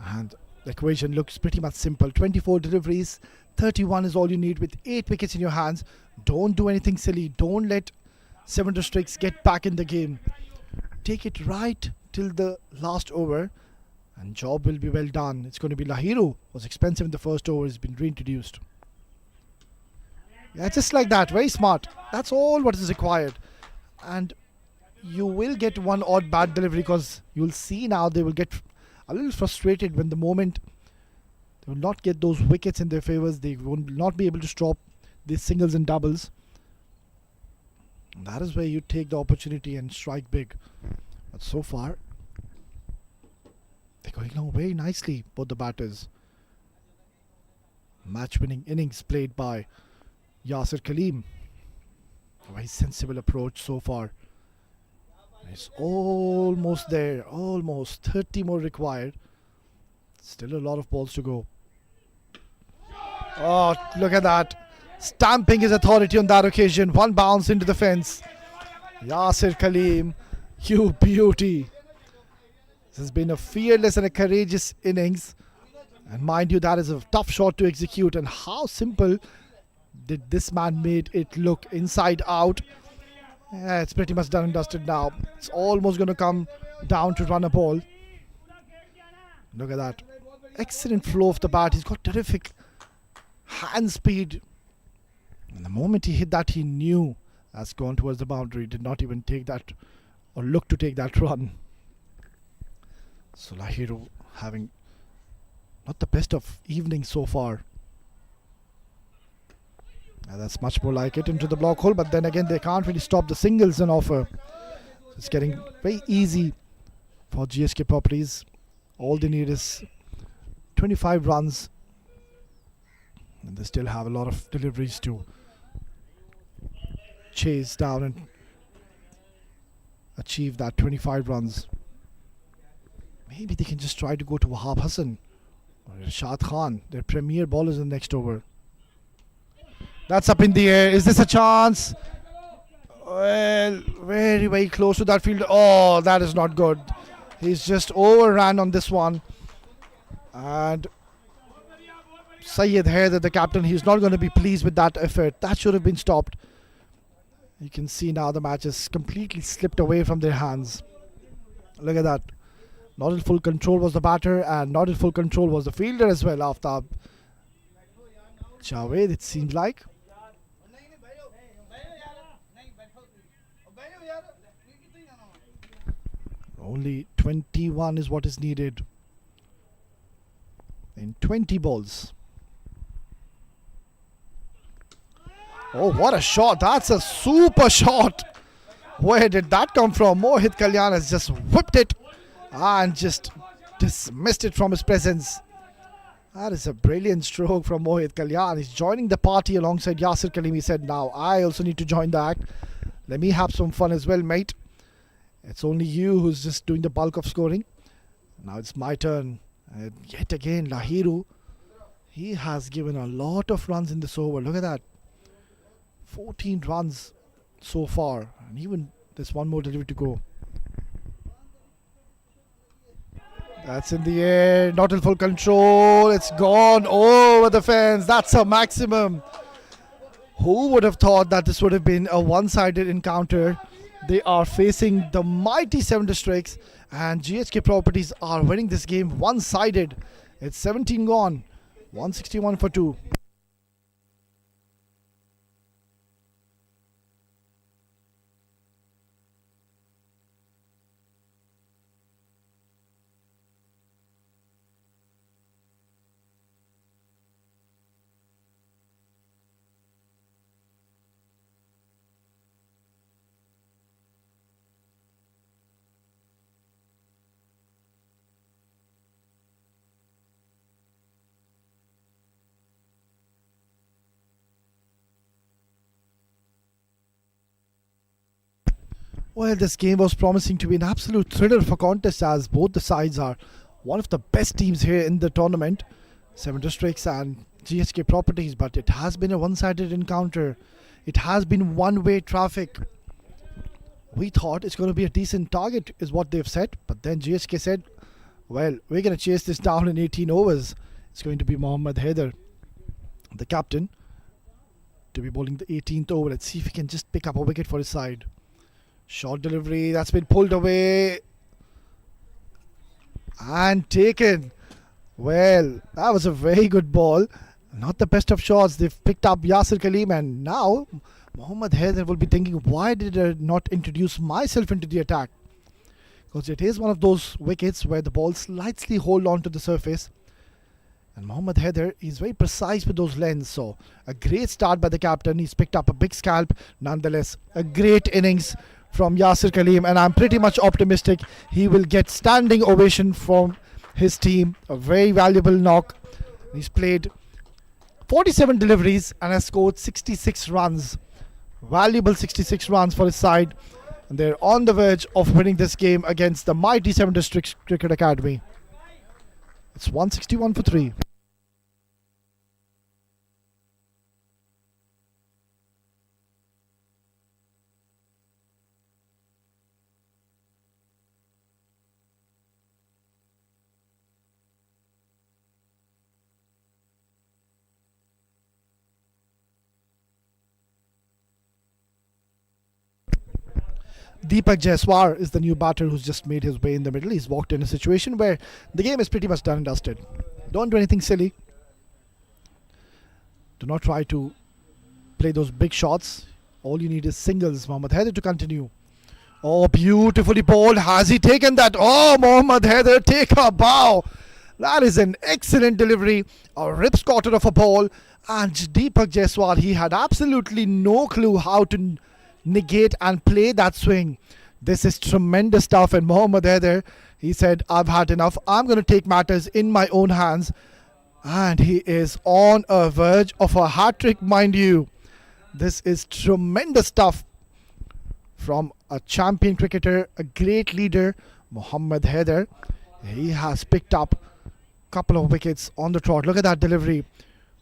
And the equation looks pretty much simple. 24 deliveries, 31 is all you need with 8 wickets in your hands. Don't do anything silly. Don't let Seven Districts get back in the game. Take it right till the last over. And job will be well done. It's going to be Lahiru. Was expensive in the first over. Has been reintroduced. Yeah, just like that. Very smart. That's all what is required. And you will get one odd bad delivery, because you'll see now they will get a little frustrated when the moment they will not get those wickets in their favors. They will not be able to stop these singles and doubles. And that is where you take the opportunity and strike big. But so far, they're going along very nicely, both the batters. Match-winning innings played by Yasir Kaleem. A very sensible approach so far. It's almost there. Almost 30 more required. Still a lot of balls to go. Oh, look at that. Stamping his authority on that occasion. One bounce into the fence. Yasir Kaleem, you beauty. This has been a fearless and a courageous innings. And mind you, that is a tough shot to execute. And how simple did this man made it look inside out. Yeah, it's pretty much done and dusted now. It's almost going to come down to run a ball. Look at that. Excellent flow of the bat. He's got terrific hand speed. And the moment he hit that, he knew that's gone towards the boundary. Did not even take that or look to take that run. So Lahiru having not the best of evening so far. And that's much more like it into the block hole, but then again they can't really stop the singles on offer. So it's getting very easy for GHK Properties. All they need is 25 runs, and they still have a lot of deliveries to chase down and achieve that 25 runs. Maybe they can just try to go to Wahab Hassan or Rashad Khan, their premier bowlers in the next over. That's up in the air. Is this a chance? Well, very, very close to that field. Oh, that is not good. He's just overran on this one. And Syed Haider, the captain, he's not going to be pleased with that effort. That should have been stopped. You can see now the match has completely slipped away from their hands. Look at that. Not in full control was the batter, and not in full control was the fielder as well. After Javed, it seems like. Only 21 is what is needed in 20 balls. Oh, what a shot. That's a super shot. Where did that come from? Mohit Kalyan has just whipped it and just dismissed it from his presence. That is a brilliant stroke from Mohit Kalyan. He's joining the party alongside Yasir Kaleem. He said, now I also need to join the act. Let me have some fun as well, mate. It's only you who's just doing the bulk of scoring. Now it's my turn. And yet again, Lahiru, he has given a lot of runs in this over. Look at that. 14 runs so far. And even there's one more delivery to go. That's in the air. Not in full control. It's gone over the fence. That's a maximum. Who would have thought that this would have been a one-sided encounter? They are facing the mighty Seven Districts, and GHK Properties are winning this game one-sided. It's 17 gone, 161 for 2. Well, this game was promising to be an absolute thriller for contest, as both the sides are one of the best teams here in the tournament, Seven Districts and GHK Properties, but it has been a one-sided encounter. It has been one-way traffic. We thought it's going to be a decent target is what they've said, but then GHK said, well, we're going to chase this down in 18 overs. It's going to be Mohammad Haider, the captain, to be bowling the 18th over. Let's see if he can just pick up a wicket for his side. Short delivery, that's been pulled away. and taken. Well, that was a very good ball. Not the best of shots. They've picked up Yasir Kaleem, and now Mohammad Haider will be thinking, why did I not introduce myself into the attack? Because it is one of those wickets where the ball slightly hold on to the surface. And Mohammad Haider is very precise with those lengths. So a great start by the captain. He's picked up a big scalp. Nonetheless, a great innings from Yasir Kaleem. And I'm pretty much optimistic he will get standing ovation from his team. A very valuable knock. He's played 47 deliveries and has scored 66 runs. Valuable 66 runs for his side. And they're on the verge of winning this game against the mighty 7 Districts Cricket Academy. It's 161 for 3. Deepak Jaiswal is the new batter who's just made his way in the middle. He's walked in a situation where the game is pretty much done and dusted. Don't do anything silly. Do not try to play those big shots. All you need is singles. Mohammad Haider to continue. Oh, beautifully bowled. Has he taken that? Oh, Mohammad Haider, take a bow. That is an excellent delivery. A rip squatter of a ball. And Deepak Jaiswal, he had absolutely no clue how to negate and play that swing. This is tremendous stuff. And Mohammad Haider, he said, I've had enough. I'm going to take matters in my own hands. And he is on a verge of a hat-trick, mind you. This is tremendous stuff from a champion cricketer, a great leader, Mohammad Haider. He has picked up a couple of wickets on the trot. Look at that delivery.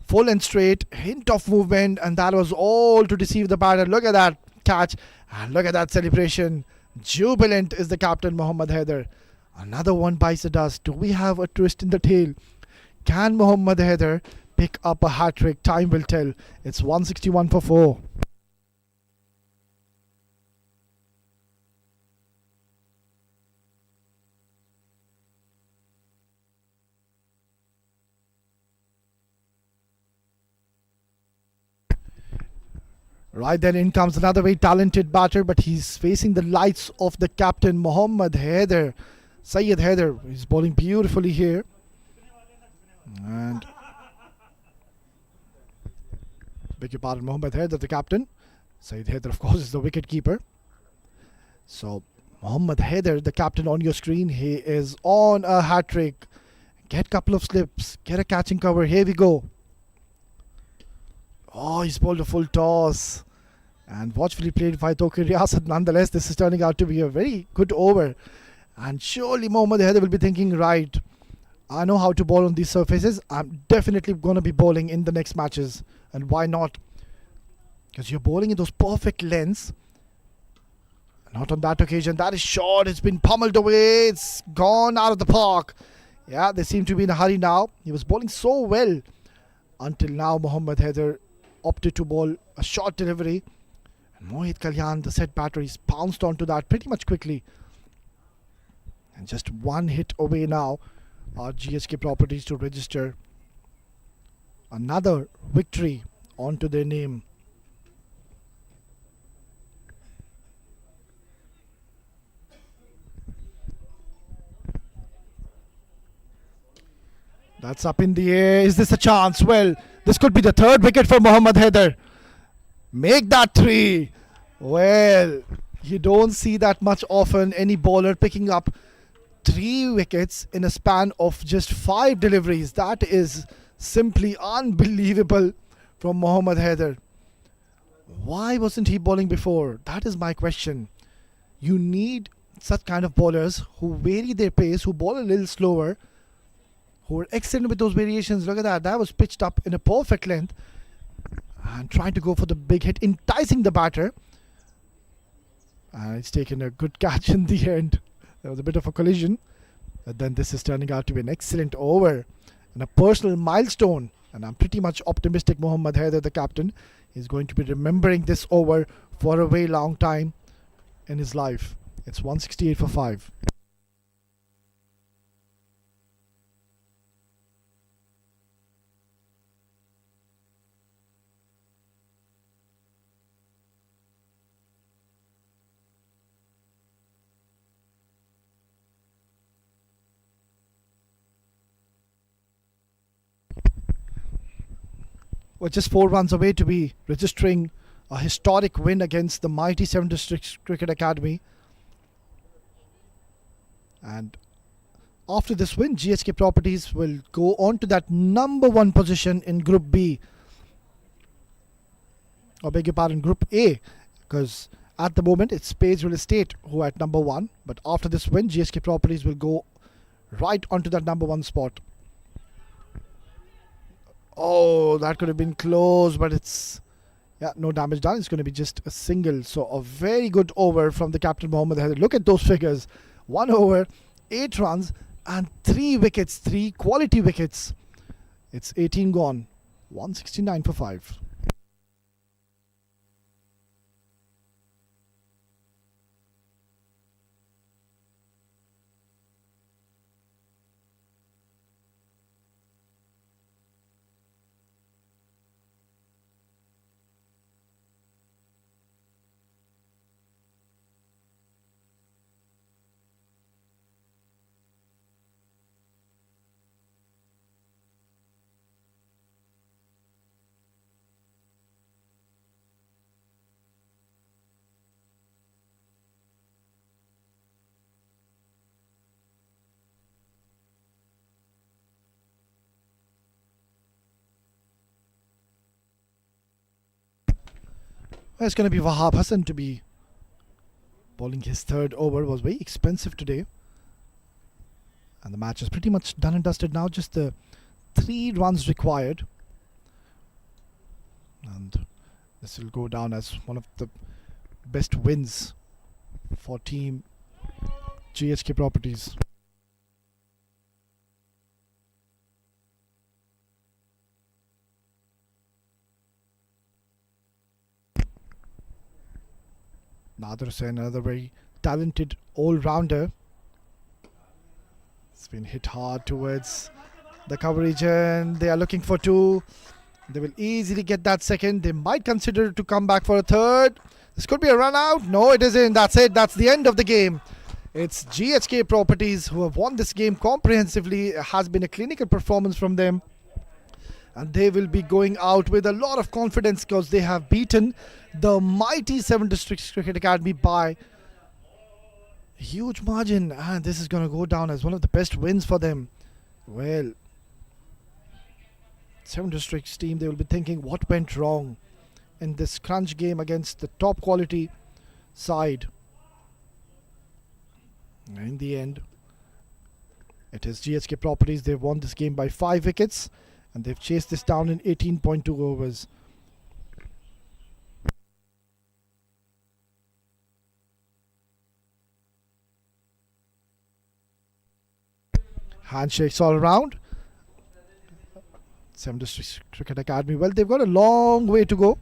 Full and straight, hint of movement, and that was all to deceive the batter. Look at that catch, and look at that celebration. Jubilant is the captain, Mohammad Haider. Another one bites the dust. Do we have a twist in the tail? Can Mohammad Haider pick up a hat-trick? Time will tell. It's 161 for 4. Right then, in comes another very talented batter, but he's facing the lights of the captain, Mohammad Haider. Syed Haider is bowling beautifully here. And beg your pardon, Mohammad Haider, the captain. Syed Haider, of course, is the wicket keeper. So, Mohammad Haider, the captain on your screen, he is on a hat-trick. Get a couple of slips, get a catching cover. Here we go. Oh, he's bowled a full toss. And watchfully played by Tokir Riyasat. Nonetheless, this is turning out to be a very good over. And surely Mohammad Haider will be thinking, right, I know how to bowl on these surfaces. I'm definitely going to be bowling in the next matches. And why not? Because you're bowling in those perfect lengths. Not on that occasion. That is short. It's been pummeled away. It's gone out of the park. Yeah, they seem to be in a hurry now. He was bowling so well until now. Mohammad Haider opted to bowl a short delivery. And Mohit Kalyan, the set batter, he's pounced onto that pretty much quickly. And just one hit away now are GHK Properties to register another victory onto their name. That's up in the air. Is this a chance? Well, this could be the third wicket for Mohammad Haider. Make that 3. Well, you don't see that much often. Any bowler picking up 3 wickets in a span of just 5 deliveries. That is simply unbelievable from Mohammad Haider. Why wasn't he bowling before? That is my question. You need such kind of bowlers who vary their pace, who bowl a little slower, who are excellent with those variations. Look at that. That was pitched up in a perfect length. And trying to go for the big hit, enticing the batter. And it's taken a good catch in the end. There was a bit of a collision. But then this is turning out to be an excellent over and a personal milestone. And I'm pretty much optimistic Mohammad Haider, the captain, is going to be remembering this over for a very long time in his life. It's 168 for 5. were just 4 runs away to be registering a historic win against the mighty 7 Districts Cricket Academy. And after this win, GHK Properties will go on to that number 1 position in Group B. Or beg your pardon, Group A. Because at the moment it's Page Real Estate who are at number 1. But after this win, GHK Properties will go right onto that number 1 spot. Oh, that could have been close, but it's... yeah, no damage done. It's going to be just a single. So a very good over from the captain, Mohammad Haider. Look at those figures. 1 over, 8 runs and 3 wickets. 3 quality wickets. It's 18 gone. 169 for 5. It's going to be Wahab Hassan to be bowling his 3rd over. Was very expensive today. And the match is pretty much done and dusted now. Just the 3 runs required. And this will go down as one of the best wins for team GHK Properties. Nader Hussain, another very talented all-rounder. It's been hit hard towards the coverage and they are looking for 2. They will easily get that 2nd. They might consider to come back for a 3rd. This could be a run out. No, it isn't. That's it. That's the end of the game. It's GHK Properties who have won this game comprehensively. It has been a clinical performance from them. And they will be going out with a lot of confidence because they have beaten the mighty 7 Districts Cricket Academy by a huge margin. And this is going to go down as one of the best wins for them. Well, 7 Districts team, they will be thinking what went wrong in this crunch game against the top quality side. And in the end, it is GHK Properties. They've won this game by 5 wickets. And they've chased this down in 18.2 overs. Handshakes all around. 7 Districts Cricket Academy. Well, they've got a long way to go.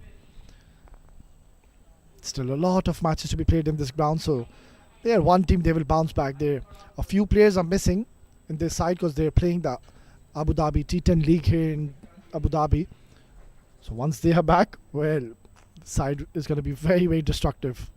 Still a lot of matches to be played in this ground. So they are one team. They will bounce back. There, a few players are missing in this side because they're playing the Abu Dhabi T10 League here in Abu Dhabi. So once they are back, well, the side is going to be very, very destructive.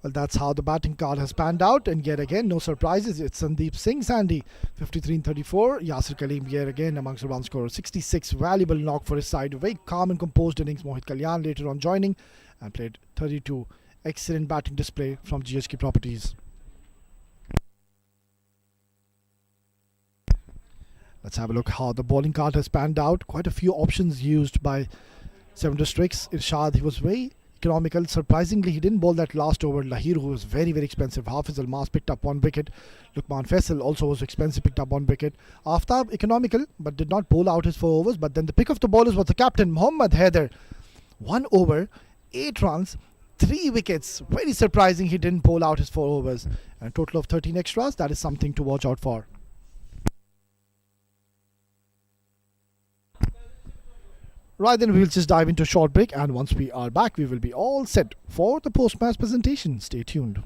Well, that's how the batting card has panned out, and yet again, no surprises. It's Sandeep Singh Sandy, 53 and 34. Yasir Kaleem yet again amongst the run scorers, 66. Valuable knock for his side. A very calm and composed innings. Mohit Kalyan later on joining and played 32. Excellent batting display from GHK Properties. Let's have a look how the bowling card has panned out. Quite a few options used by 7 Districts. Irshad, he was very economical. Surprisingly, he didn't bowl that last over. Lahir, who was very, very expensive. Hafiz Almas picked up 1 wicket. Lukman Faisal also was expensive, picked up 1 wicket. Aftab, economical, but did not bowl out his 4 overs. But then the pick of the bowlers was the captain, Mohammad Haider. 1 over, 8 runs, 3 wickets. Very surprising he didn't bowl out his 4 overs. And a total of 13 extras. That is something to watch out for. Right, then we'll just dive into a short break, and once we are back, we will be all set for the post-match presentation. Stay tuned.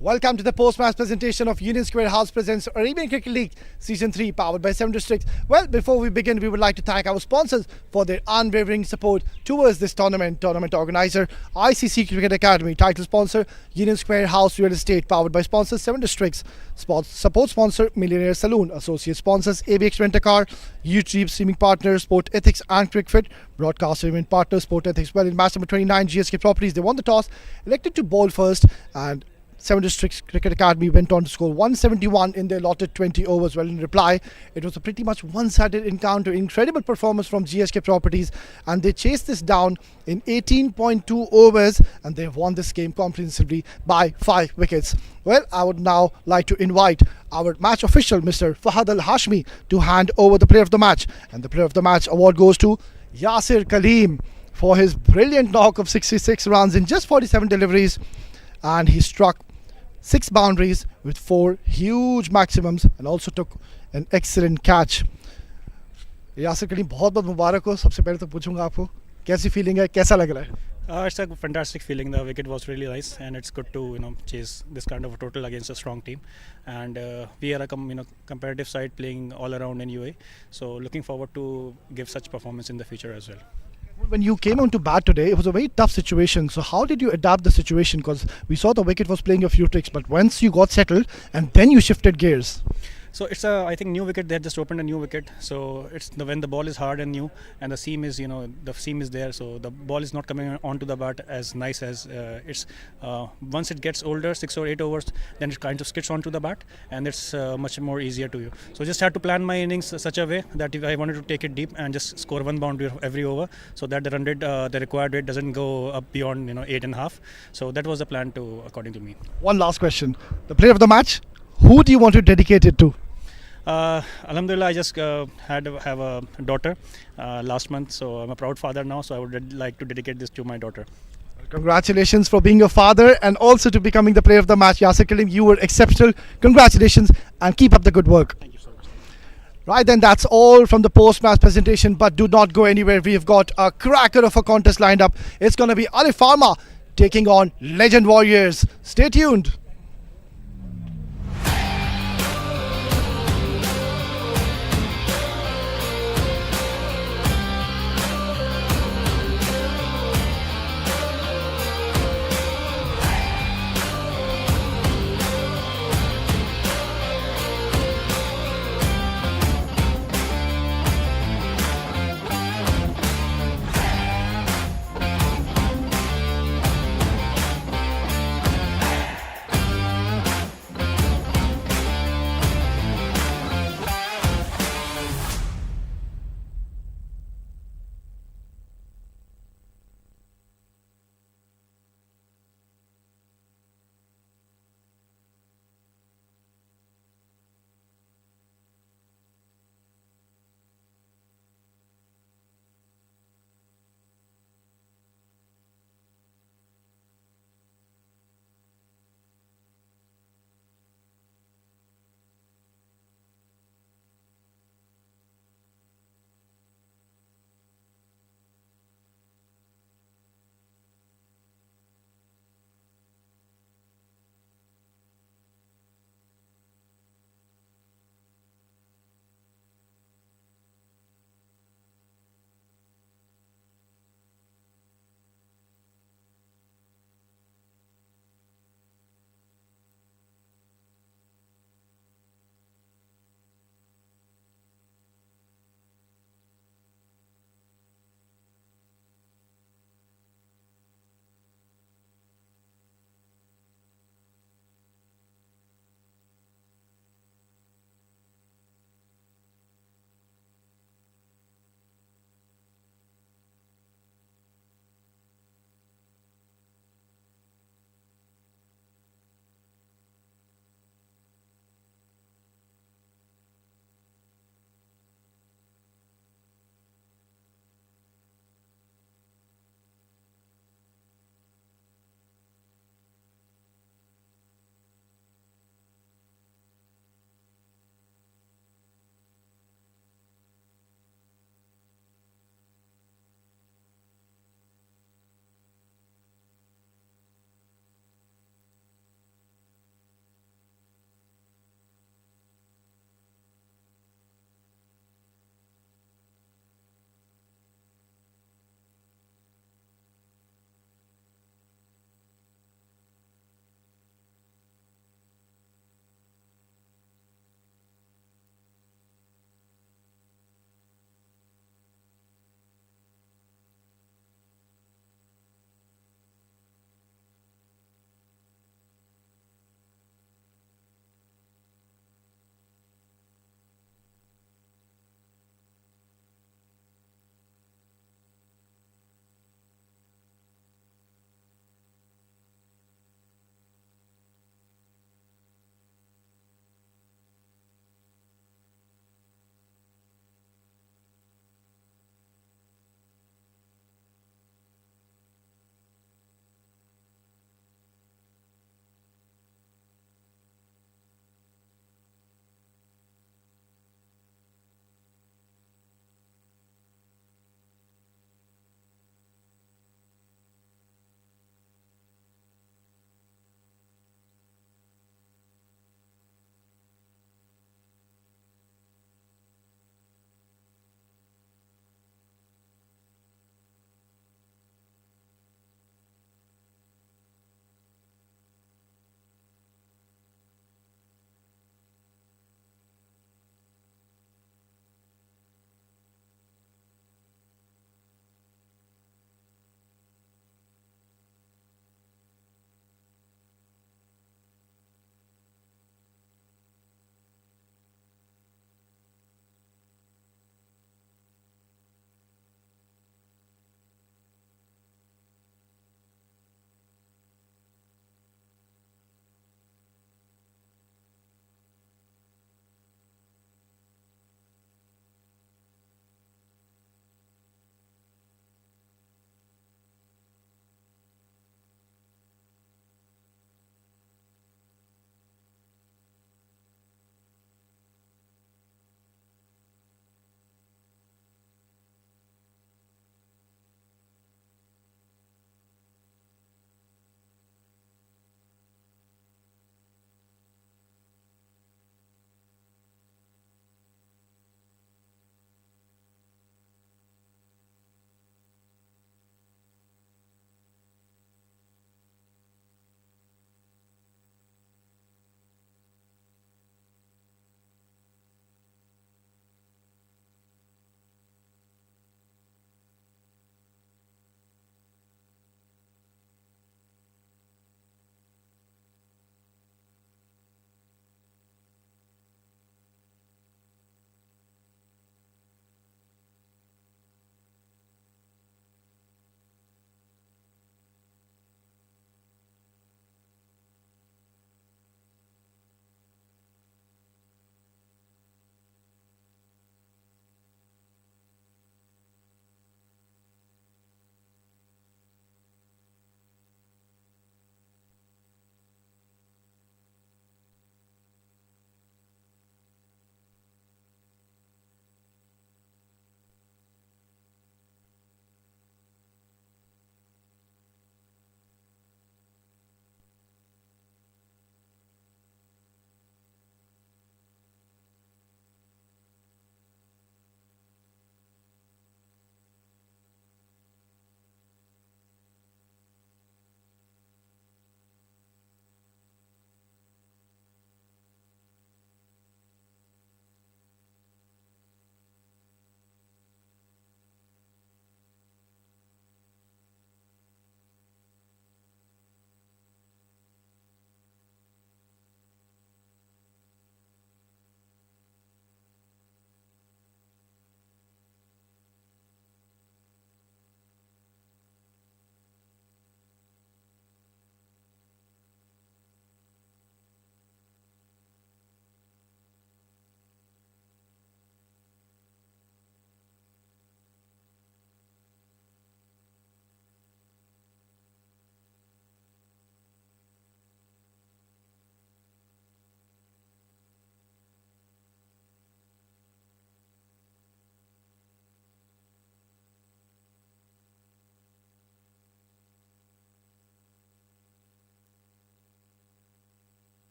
Welcome to the post-match presentation of Union Square House presents Arabian Cricket League Season 3 powered by 7 Districts. Well, before we begin, we would like to thank our sponsors for their unwavering support towards this tournament. Tournament organizer, ICC Cricket Academy. Title sponsor, Union Square House Real Estate powered by sponsors 7 Districts. Support sponsor, Millionaire Saloon. Associate sponsors, ABX Rent-A-Car. YouTube streaming partner, Sport Ethics and Cricfit. Broadcaster event partner, Sport Ethics. Well, in match number 29, GHK Properties, they won the toss, elected to bowl first, and 7 Districts Cricket Academy went on to score 171 in their allotted 20 overs. Well, in reply, it was a pretty much one-sided encounter. Incredible performance from GHK Properties, and they chased this down in 18.2 overs, and they've won this game comprehensively by 5 wickets. Well, I would now like to invite our match official, Mr. Fahad Al Hashmi, to hand over the player of the match. And the player of the match award goes to Yasir Kaleem for his brilliant knock of 66 runs in just 47 deliveries. And he struck 6 boundaries with 4 huge maximums and also took an excellent catch. Yasir Kaleem, बहुत बहुत मुबारक हो. सबसे पहले तो पूछूंगा आपको कैसी feeling है, कैसा लग रहा है? It's a fantastic feeling. The wicket was really nice, and it's good to chase this kind of a total against a strong team. And we are a competitive side playing all around in UAE. So looking forward to give such performance in the future as well. When you came on to bat today, it was a very tough situation. So how did you adapt the situation? Because we saw the wicket was playing a few tricks, but once you got settled and then you shifted gears. So it's I think new wicket. They had just opened a new wicket. So it's when the ball is hard and new, and the seam is the seam is there. So the ball is not coming onto the bat as nice as it's. Once it gets older, 6 or 8 overs, then it kind of skids onto the bat, and it's much more easier to you. So just had to plan my innings such a way that if I wanted to take it deep and just score 1 boundary every over, so that the run rate, the required rate doesn't go up beyond 8.5. So that was the plan according to me. One last question: the player of the match. Who do you want to dedicate it to? Alhamdulillah, I just have a daughter last month, so I'm a proud father now. So I would like to dedicate this to my daughter. Congratulations for being a father and also to becoming the player of the match. Yasir Kaleem, you were exceptional. Congratulations and keep up the good work. Thank you so much. Right then, that's all from the post-match presentation, but do not go anywhere. We've got a cracker of a contest lined up. It's going to be Ali Farma taking on Legend Warriors. Stay tuned.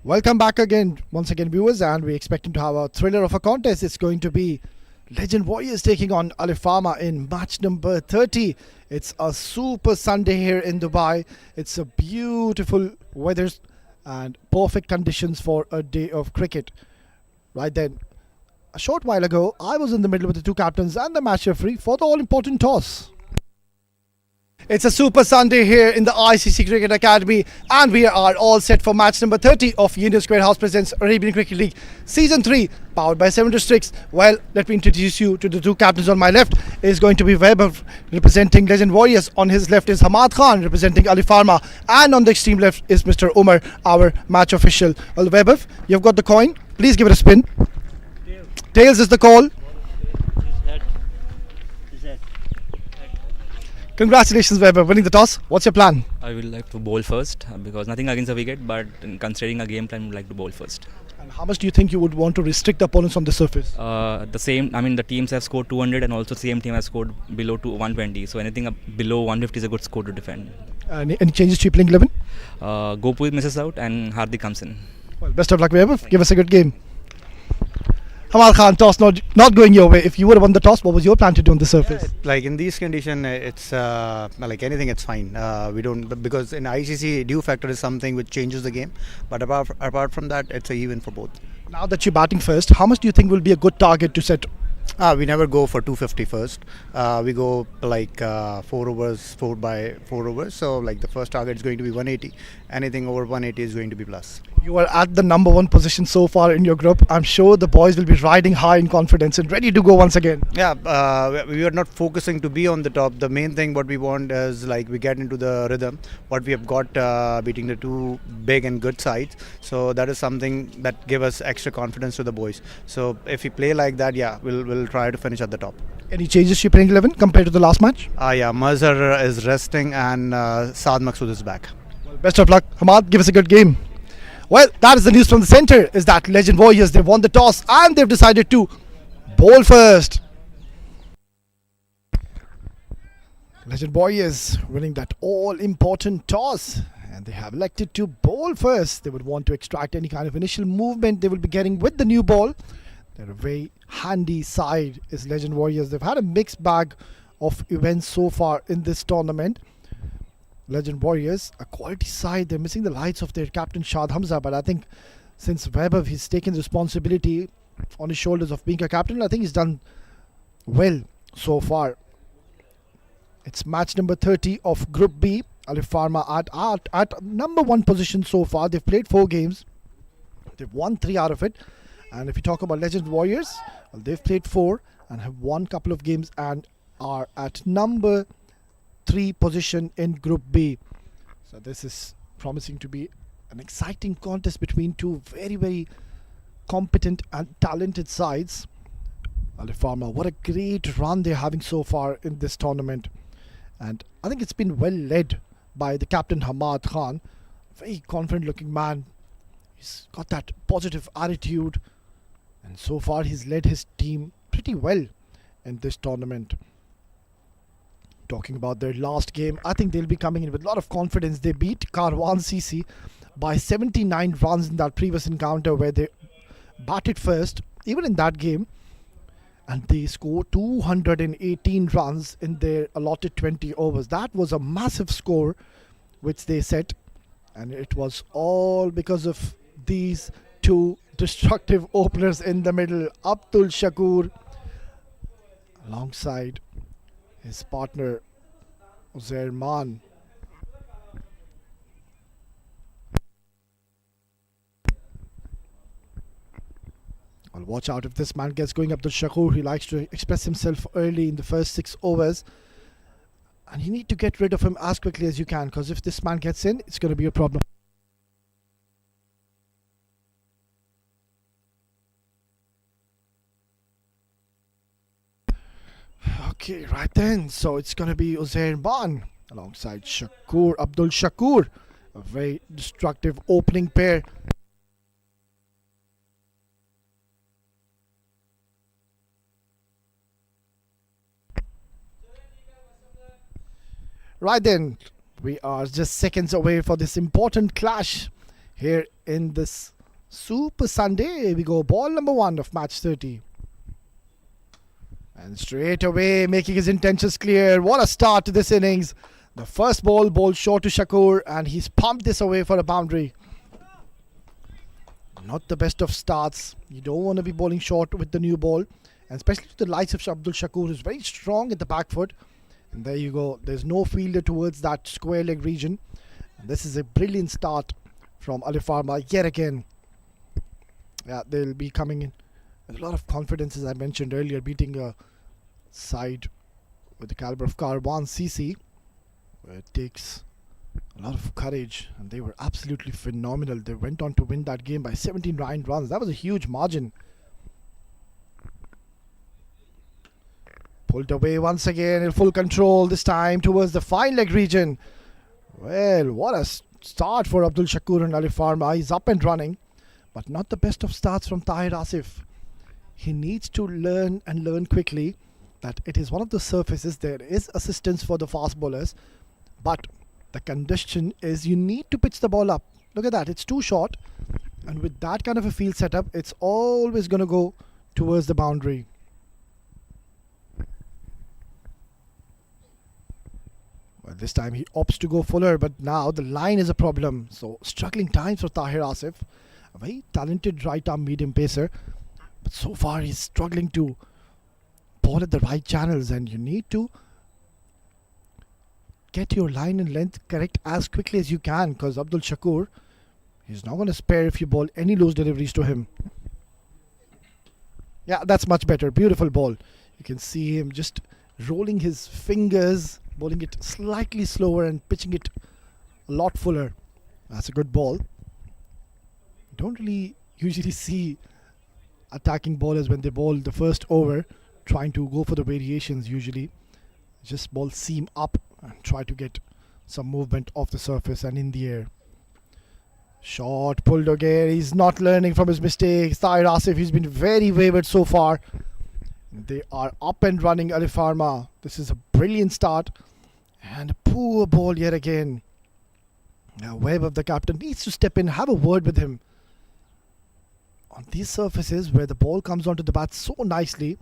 Welcome back once again, viewers, and we're expecting to have a thriller of a contest. It's going to be Legend Warriors taking on Al Farma in match number 30. It's a super Sunday here in Dubai. It's a beautiful weather and perfect conditions for a day of cricket. Right then, a short while ago, I was in the middle with the two captains and the match referee for the all-important toss. It's a super Sunday here in the ICC Cricket Academy, and we are all set for match number 30 of Union Square House presents Arabian Cricket League Season 3, powered by 7 Districts. Well, let me introduce you to the two captains. On my left is going to be Weber, representing Legend Warriors. On his left is Hamad Khan, representing Ali Farma. And on the extreme left is Mr. Umar, our match official. Well, Weber, you've got the coin. Please give it a spin. Tails is the call. Congratulations, Weber, winning the toss. What's your plan? I will like to bowl first because nothing against the wicket, but considering a game plan, I would like to bowl first. And how much do you think you would want to restrict the opponents on the surface? The teams have scored 200 and also same team has scored below 120. So anything below 150 is a good score to defend. Any changes to your playing 11? Gopur misses out and Hardik comes in. Well, best of luck, Weber. Give us a good game. Hamad Khan, toss not going your way. If you would have won the toss, what was your plan to do on the surface? Like in these conditions, it's like anything, it's fine. We don't, because in ICC, due factor is something which changes the game. But apart from that, it's a even for both. Now that you're batting first, how much do you think will be a good target to set? We never go for 250 first. We go like 4 overs, 4 by 4 overs. So like the first target is going to be 180. Anything over 180 is going to be plus. You are at the number 1 position so far in your group. I'm sure the boys will be riding high in confidence and ready to go once again. Yeah, we are not focusing to be on the top. The main thing what we want is like we get into the rhythm. What we have got beating the two big and good sides. So that is something that give us extra confidence to the boys. So if we play like that, yeah, we'll try to finish at the top. Any changes to your playing 11 compared to the last match? Yeah, Mazhar is resting and Saad Maksud is back. Well, best of luck. Hamad, give us a good game. Well, that is the news from the centre, is that Legend Warriors, they've won the toss and they've decided to bowl first. Legend Warriors winning that all-important toss, and they have elected to bowl first. They would want to extract any kind of initial movement they will be getting with the new ball. They're a very handy side, is Legend Warriors. They've had a mixed bag of events so far in this tournament. Legend Warriors, a quality side. They're missing the lights of their captain Shad Hamza, but I think since Weber, he's taken responsibility on his shoulders of being a captain, I think he's done well so far. It's match number 30 of Group B. Al Farma at number 1 position so far. They've played 4 games. They've won 3 out of it. And if you talk about Legend Warriors, well, they've played 4 and have won a couple of games and are at number 3 position in Group B. So this is promising to be an exciting contest between two very, very competent and talented sides. Al Farma, what a great run they're having so far in this tournament. And I think it's been well led by the captain Hamad Khan. Very confident looking man. He's got that positive attitude. And so far he's led his team pretty well in this tournament. Talking about their last game, I think they'll be coming in with a lot of confidence. They beat Karwan CC by 79 runs in that previous encounter where they batted first, even in that game. And they scored 218 runs in their allotted 20 overs. That was a massive score which they set. And it was all because of these two destructive openers in the middle. Abdul Shakur alongside his partner Uzair Man. Well, watch out if this man gets going. Abdul Shakur, he likes to express himself early in the first 6 overs. And you need to get rid of him as quickly as you can, because if this man gets in, it's going to be a problem. Okay, right then. So it's going to be Uzair Ban alongside Shakur, Abdul Shakur. A very destructive opening pair. Right then, we are just seconds away for this important clash here in this Super Sunday. We go ball number 1 of match 30. And straight away making his intentions clear. What a start to this innings. The first ball short to Shakur, and he's pumped this away for a boundary. Not the best of starts. You don't want to be bowling short with the new ball, and especially to the likes of Abdul Shakur, who's very strong at the back foot. And there you go. There's no fielder towards that square leg region. And this is a brilliant start from Ali Farmer yet again. Yeah, they'll be coming in with a lot of confidence, as I mentioned earlier, beating a side with the caliber of Karwan CC, where it takes a lot of courage, and they were absolutely phenomenal. They went on to win that game by 17 runs. That was a huge margin. Pulled away once again in full control, this time towards the fine leg region. Well, what a start for Abdul Shakur and Ali Farma. He's up and running, but not the best of starts from Tahir Asif. He needs to learn quickly that it is one of the surfaces. There is assistance for the fast bowlers, but the condition is you need to pitch the ball up. Look at that, it's too short, and with that kind of a field setup, it's always going to go towards the boundary. Well, this time he opts to go fuller, but now the line is a problem. So struggling times for Tahir Asif, a very talented right arm medium pacer, but so far he's struggling to ball at the right channels, and you need to get your line and length correct as quickly as you can, because Abdul Shakur, he's not going to spare if you bowl any loose deliveries to him. Yeah, that's much better. Beautiful ball. You can see him just rolling his fingers, bowling it slightly slower and pitching it a lot fuller. That's a good ball. Don't really usually see attacking bowlers when they bowl the first over trying to go for the variations. Usually just bowl seam up and try to get some movement off the surface and in the air. Short pulled again. He's not learning from his mistakes. Tahir Asif, he's been very wayward so far. They are up and running, Ali Farma. This is a brilliant start, and a poor ball yet again. Now Webb, the captain, needs to step in, have a word with him. On these surfaces where the ball comes onto the bat so nicely,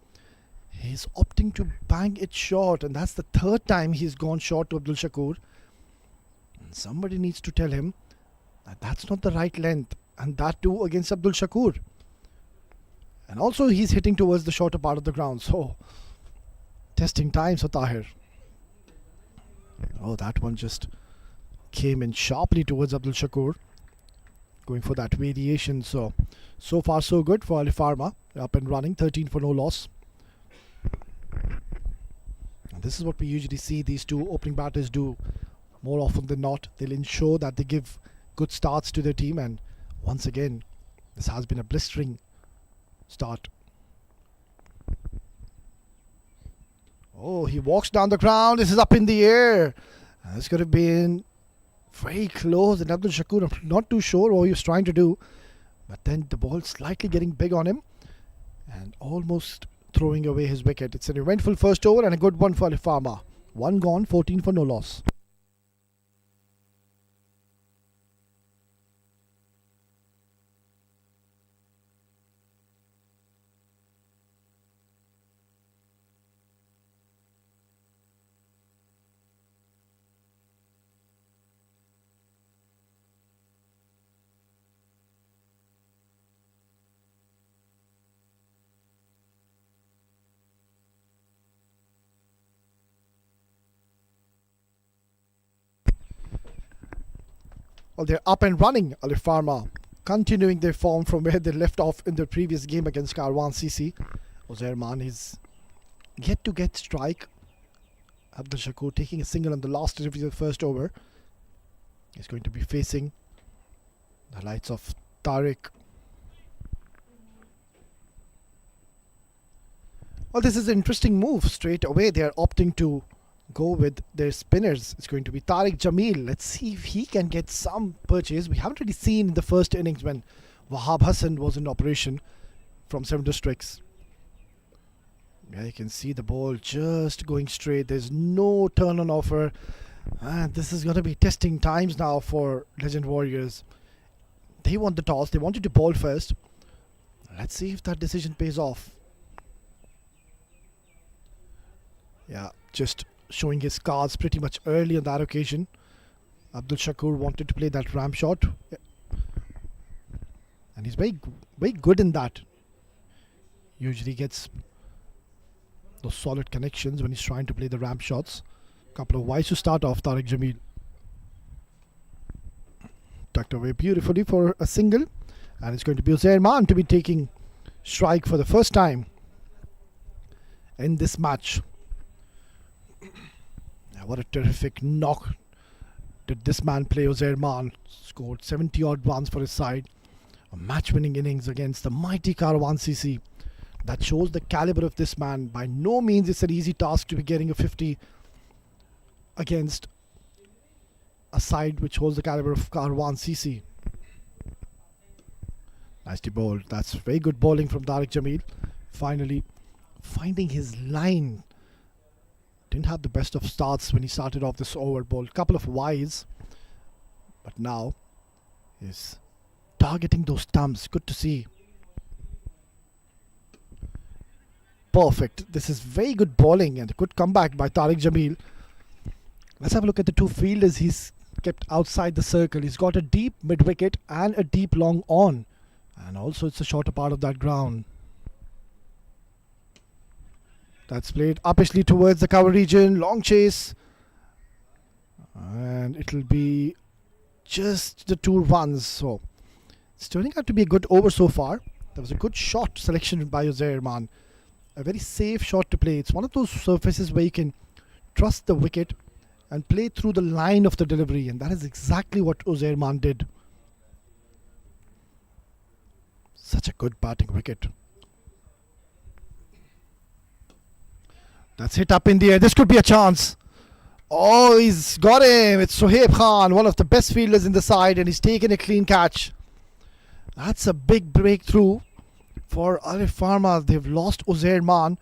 he's opting to bang it short, and that's the third time he's gone short to Abdul Shakur. And somebody needs to tell him that that's not the right length, and that too against Abdul Shakur. And also he's hitting towards the shorter part of the ground, so testing times for Tahir. Oh, that one just came in sharply towards Abdul Shakur, going for that variation. So far so good for Ali Farma. Up and running, 13 for no loss. And this is what we usually see these two opening batters do more often than not. They'll ensure that they give good starts to their team, and once again this has been a blistering start. Oh, he walks down the ground. This is up in the air. This could have been very close, and Abdul Shakur, I'm not too sure what he was trying to do, but then the ball slightly getting big on him and almost throwing away his wicket. It's an eventful first over and a good one for Ali Farma. 1 gone, 14 for no loss. Well, they're up and running, Ali Farma, continuing their form from where they left off in the previous game against Karwan CC. Ozerman is yet to get strike. Abdul Shakur taking a single on the last delivery of the first over. He's going to be facing the lights of Tariq. Well, this is an interesting move. Straight away, they are opting to go with their spinners. It's going to be Tariq Jamil. Let's see if he can get some purchase. We haven't really seen in the first innings when Wahab Hassan was in operation from 7 districts. Yeah, you can see the ball just going straight. There's no turn on offer. And this is going to be testing times now for Legend Warriors. They won the toss. They wanted to bowl first. Let's see if that decision pays off. Yeah, just showing his cards pretty much early on that occasion. Abdul Shakur wanted to play that ramp shot. Yeah. And he's very good in that. Usually gets those solid connections when he's trying to play the ramp shots. Couple of wides to start off. Tariq Jamil tucked away beautifully for a single, and it's going to be Uzair Maan to be taking strike for the first time in this match. What a terrific knock did this man play. Uzair Maan scored 70 odd runs for his side, a match-winning innings against the mighty Karwan CC. That shows the caliber of this man. By no means it's an easy task to be getting a 50 against a side which holds the caliber of Karwan CC. Nicely bowled. That's very good bowling from Tariq Jamil. Finally finding his line. Didn't have the best of starts when he started off this over. Bowled couple of wides, but now is targeting those stumps. Good to see. Perfect. This is very good bowling and a good comeback by Tariq Jamil. Let's have a look at the two fielders he's kept outside the circle. He's got a deep mid-wicket and a deep long on. And also it's a shorter part of that ground. That's played uppishly towards the cover region. Long chase. And it'll be just the 2 runs. So it's turning out to be a good over so far. There was a good shot selection by Uzair Maan. A very safe shot to play. It's one of those surfaces where you can trust the wicket and play through the line of the delivery, and that is exactly what Uzair Maan did. Such a good batting wicket. That's hit up in the air. This could be a chance. Oh, he's got him. It's Sohaib Khan, one of the best fielders in the side, and he's taken a clean catch. That's a big breakthrough for Arif Farma. They've lost Uzair Maan,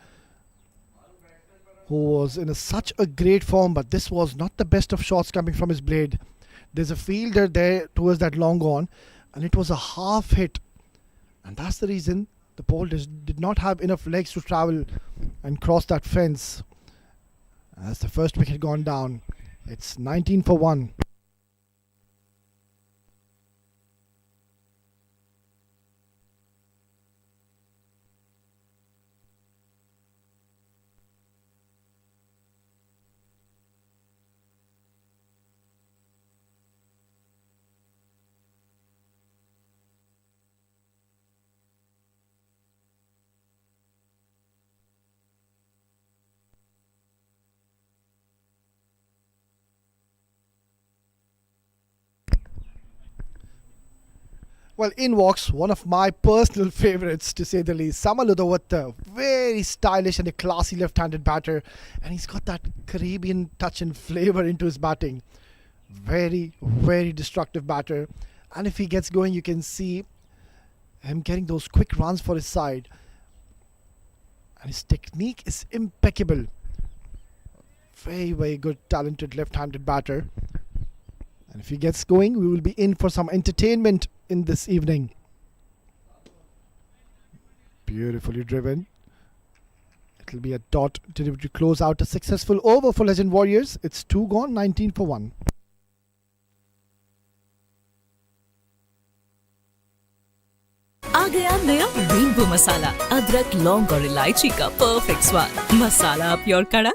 who was in such a great form, but this was not the best of shots coming from his blade. There's a fielder there towards that long on, and it was a half hit, and that's the reason the ball did not have enough legs to travel and cross that fence. As the first wicket gone down, it's 19 for 1. Well, in walks one of my personal favourites, to say the least, Samal Udawat, very stylish and a classy left-handed batter, and he's got that Caribbean touch and flavour into his batting. Very, very destructive batter, and if he gets going, you can see him getting those quick runs for his side, and his technique is impeccable. Very, very good, talented left-handed batter. And if he gets going, we will be in for some entertainment in this evening. Beautifully driven. It'll be a dot to close out a successful over for Legend Warriors. It's 2 gone, 19 for 1. आ गया नया rainbow मसाला, अदरक, लौंग और इलायची का perfect स्वाद। मसाला up your कड़ा।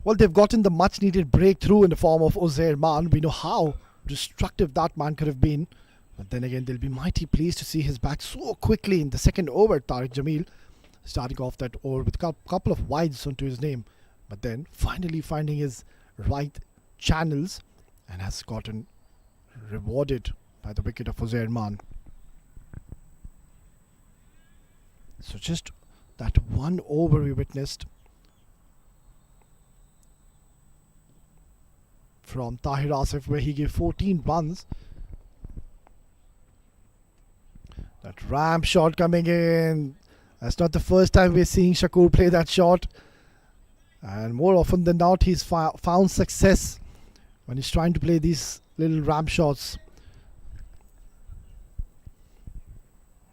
Well, they've gotten the much-needed breakthrough in the form of Uzair Maan. We know how destructive that man could have been. But then again, they'll be mighty pleased to see his back so quickly in the second over. Tariq Jamil starting off that over with a couple of wides onto his name. But then finally finding his right channels and has gotten rewarded by the wicket of Uzair Maan. So just that one over we witnessed. from Tahir Asif, where he gave 14 runs. That ramp shot coming in. That's not the first time we're seeing Shakur play that shot. And more often than not, he's found success when he's trying to play these little ramp shots.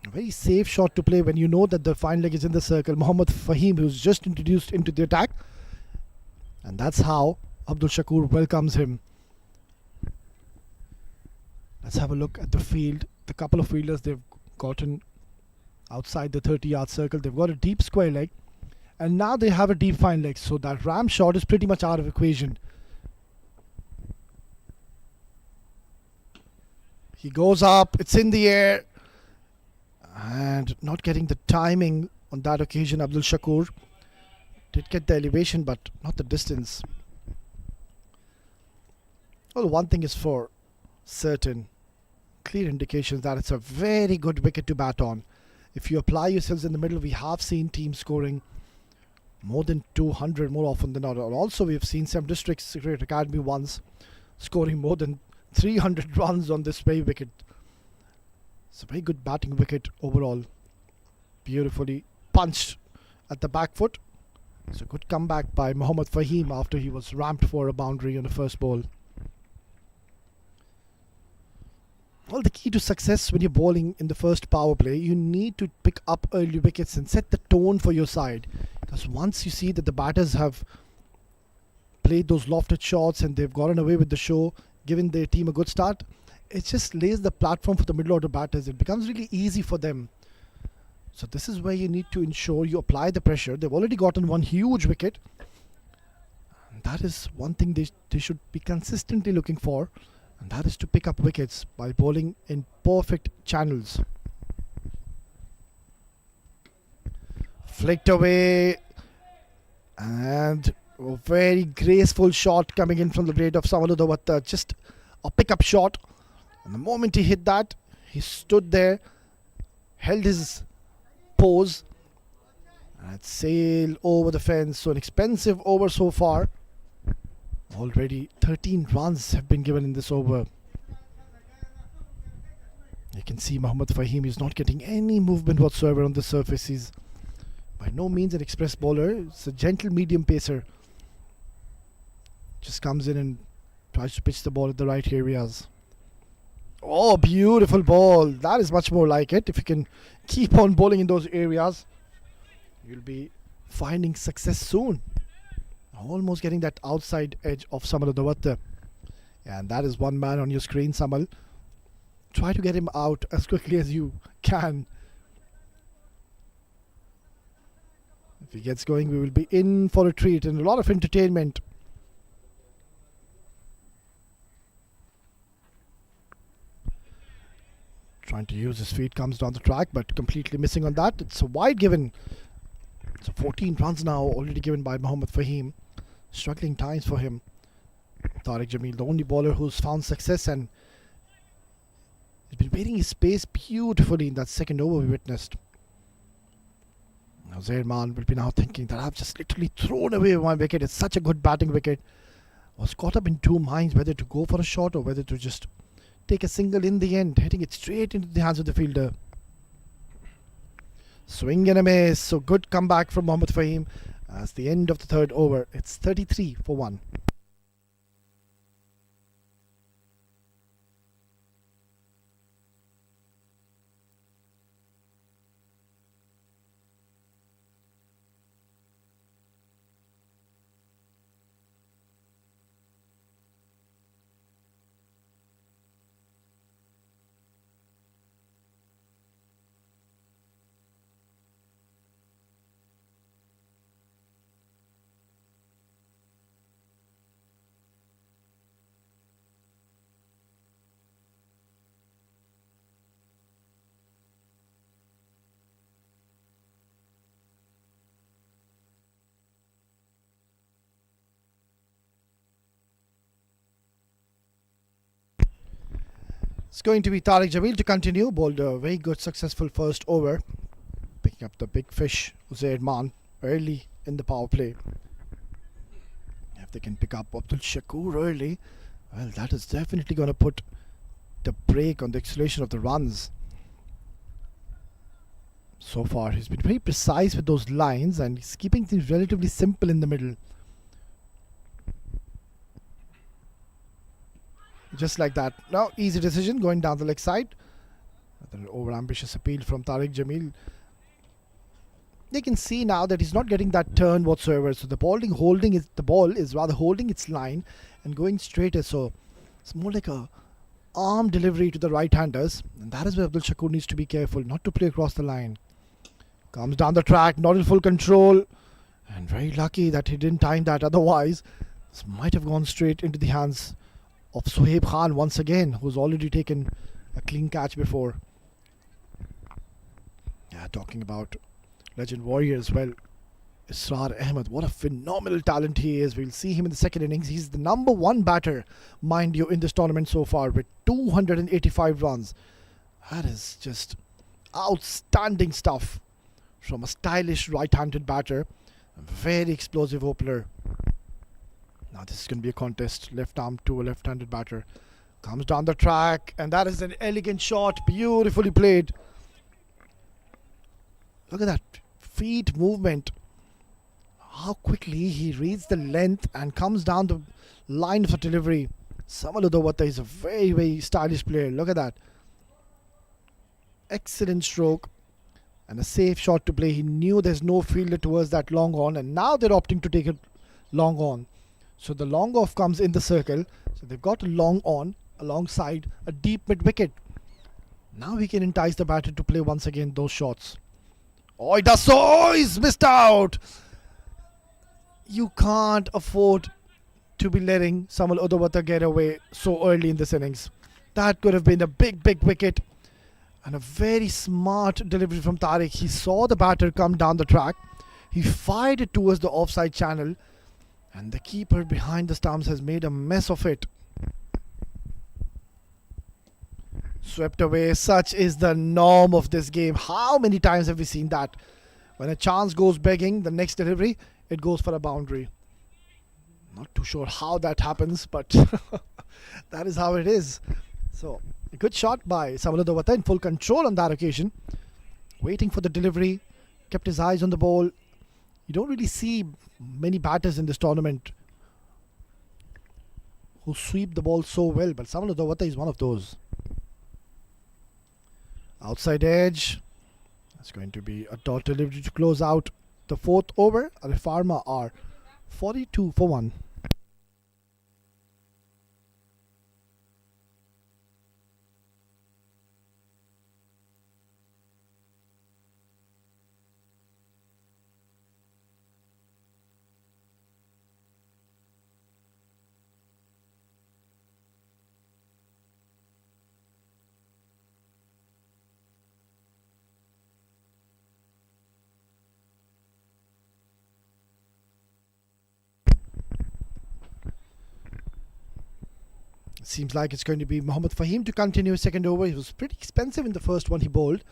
A very safe shot to play when you know that the fine leg is in the circle. Mohammad Fahim, who's just introduced into the attack. And that's how Abdul Shakur welcomes him. Let's have a look at the field. The couple of fielders they've gotten outside the 30-yard circle. They've got a deep square leg. And now they have a deep fine leg. So that ramp shot is pretty much out of equation. He goes up. It's in the air. And not getting the timing on that occasion. Abdul Shakur did get the elevation, but not the distance. Well, one thing is for certain. Clear indications that it's a very good wicket to bat on. If you apply yourselves in the middle, we have seen teams scoring more than 200 more often than not. Also, we've seen some districts Cricket Academy ones scoring more than 300 runs on this very wicket. It's a very good batting wicket overall. Beautifully punched at the back foot. It's a good comeback by Mohammad Fahim after he was ramped for a boundary on the first ball. Well, the key to success when you're bowling in the first power play, you need to pick up early wickets and set the tone for your side. Because once you see that the batters have played those lofted shots and they've gotten away with the show, giving their team a good start, it just lays the platform for the middle order batters. It becomes really easy for them. So this is where you need to ensure you apply the pressure. They've already gotten one huge wicket. And that is one thing they should be consistently looking for. And that is to pick up wickets by bowling in perfect channels. Flicked away. And a very graceful shot coming in from the blade of Samaludawatta. Just a pickup shot. And the moment he hit that, he stood there, held his pose, and sailed over the fence. So an expensive over so far. Already 13 runs have been given in this over. You can see Mohammad Fahim is not getting any movement whatsoever on the surface. He's by no means an express bowler. It's a gentle medium pacer. Just comes in and tries to pitch the ball at the right areas. Oh, beautiful ball. That is much more like it. If you can keep on bowling in those areas, you'll be finding success soon. Almost getting that outside edge of Samal Davatta. And that is one man on your screen, Samal. Try to get him out as quickly as you can. If he gets going, we will be in for a treat and a lot of entertainment. Trying to use his feet, comes down the track, but completely missing on that. It's a wide given. So 14 runs now already given by Mohammad Fahim. Struggling times for him. Tariq Jamil, the only bowler who's found success and has been waiting his space beautifully in that second over we witnessed. Now Zaid Man will be now thinking that I've just literally thrown away my wicket. It's such a good batting wicket. Was caught up in two minds whether to go for a shot or whether to just take a single in the end, hitting it straight into the hands of the fielder. Swing and a miss. So good comeback from Mohammad Fahim as the end of the third over. It's 33 for 1. It's going to be Tariq Jamil to continue. Bowled a very good successful first over. Picking up the big fish, Zaid Man, early in the power play. If they can pick up Abdul Shakur early, Well, that is definitely going to put the brake on the acceleration of the runs. So far, he's been very precise with those lines and he's keeping things relatively simple in the middle. Just like that. Now, easy decision going down the leg side. An over-ambitious appeal from Tariq Jamil. They can see now that he's not getting that turn whatsoever. So the ball is rather holding its line and going straighter. So it's more like a arm delivery to the right-handers. And that is where Abdul Shakur needs to be careful not to play across the line. Comes down the track, not in full control. And very lucky that he didn't time that. Otherwise, this might have gone straight into the hands of Suhaib Khan once again, who's already taken a clean catch before. Yeah, talking about legend warrior as well, Israr Ahmed. What a phenomenal talent he is. We'll see him in the second innings. He's the number one batter, mind you, in this tournament so far with 285 runs. That is just outstanding stuff from a stylish right-handed batter. A very explosive opener. Now this is going to be a contest. Left arm to a left-handed batter. Comes down the track and that is an elegant shot. Beautifully played. Look at that feet movement. How quickly he reads the length and comes down the line of the delivery. Samal Udawata is a very, very stylish player. Look at that. Excellent stroke. And a safe shot to play. He knew there's no fielder towards that long on. And now they're opting to take it long on. So the long off comes in the circle. So they've got a long on alongside a deep mid wicket. Now he can entice the batter to play once again those shots. Oh, he does so. Oh, he's missed out. You can't afford to be letting Samal Udawata get away so early in this innings. That could have been a big, big wicket. And a very smart delivery from Tariq. He saw the batter come down the track. He fired it towards the offside channel. And the keeper behind the stumps has made a mess of it. Swept away. Such is the norm of this game. How many times have we seen that? When a chance goes begging, the next delivery, it goes for a boundary. Not too sure how that happens, but that is how it is. So, a good shot by Samal Udawata in full control on that occasion. Waiting for the delivery. Kept his eyes on the ball. You don't really see many batters in this tournament who sweep the ball so well, but Samal Udawata is one of those. Outside edge. That's going to be a dot delivery to close out the fourth over. Al Farma are 42 for 1. Seems like it's going to be Mohammad Fahim to continue his second over. He was pretty expensive in the first one he bowled.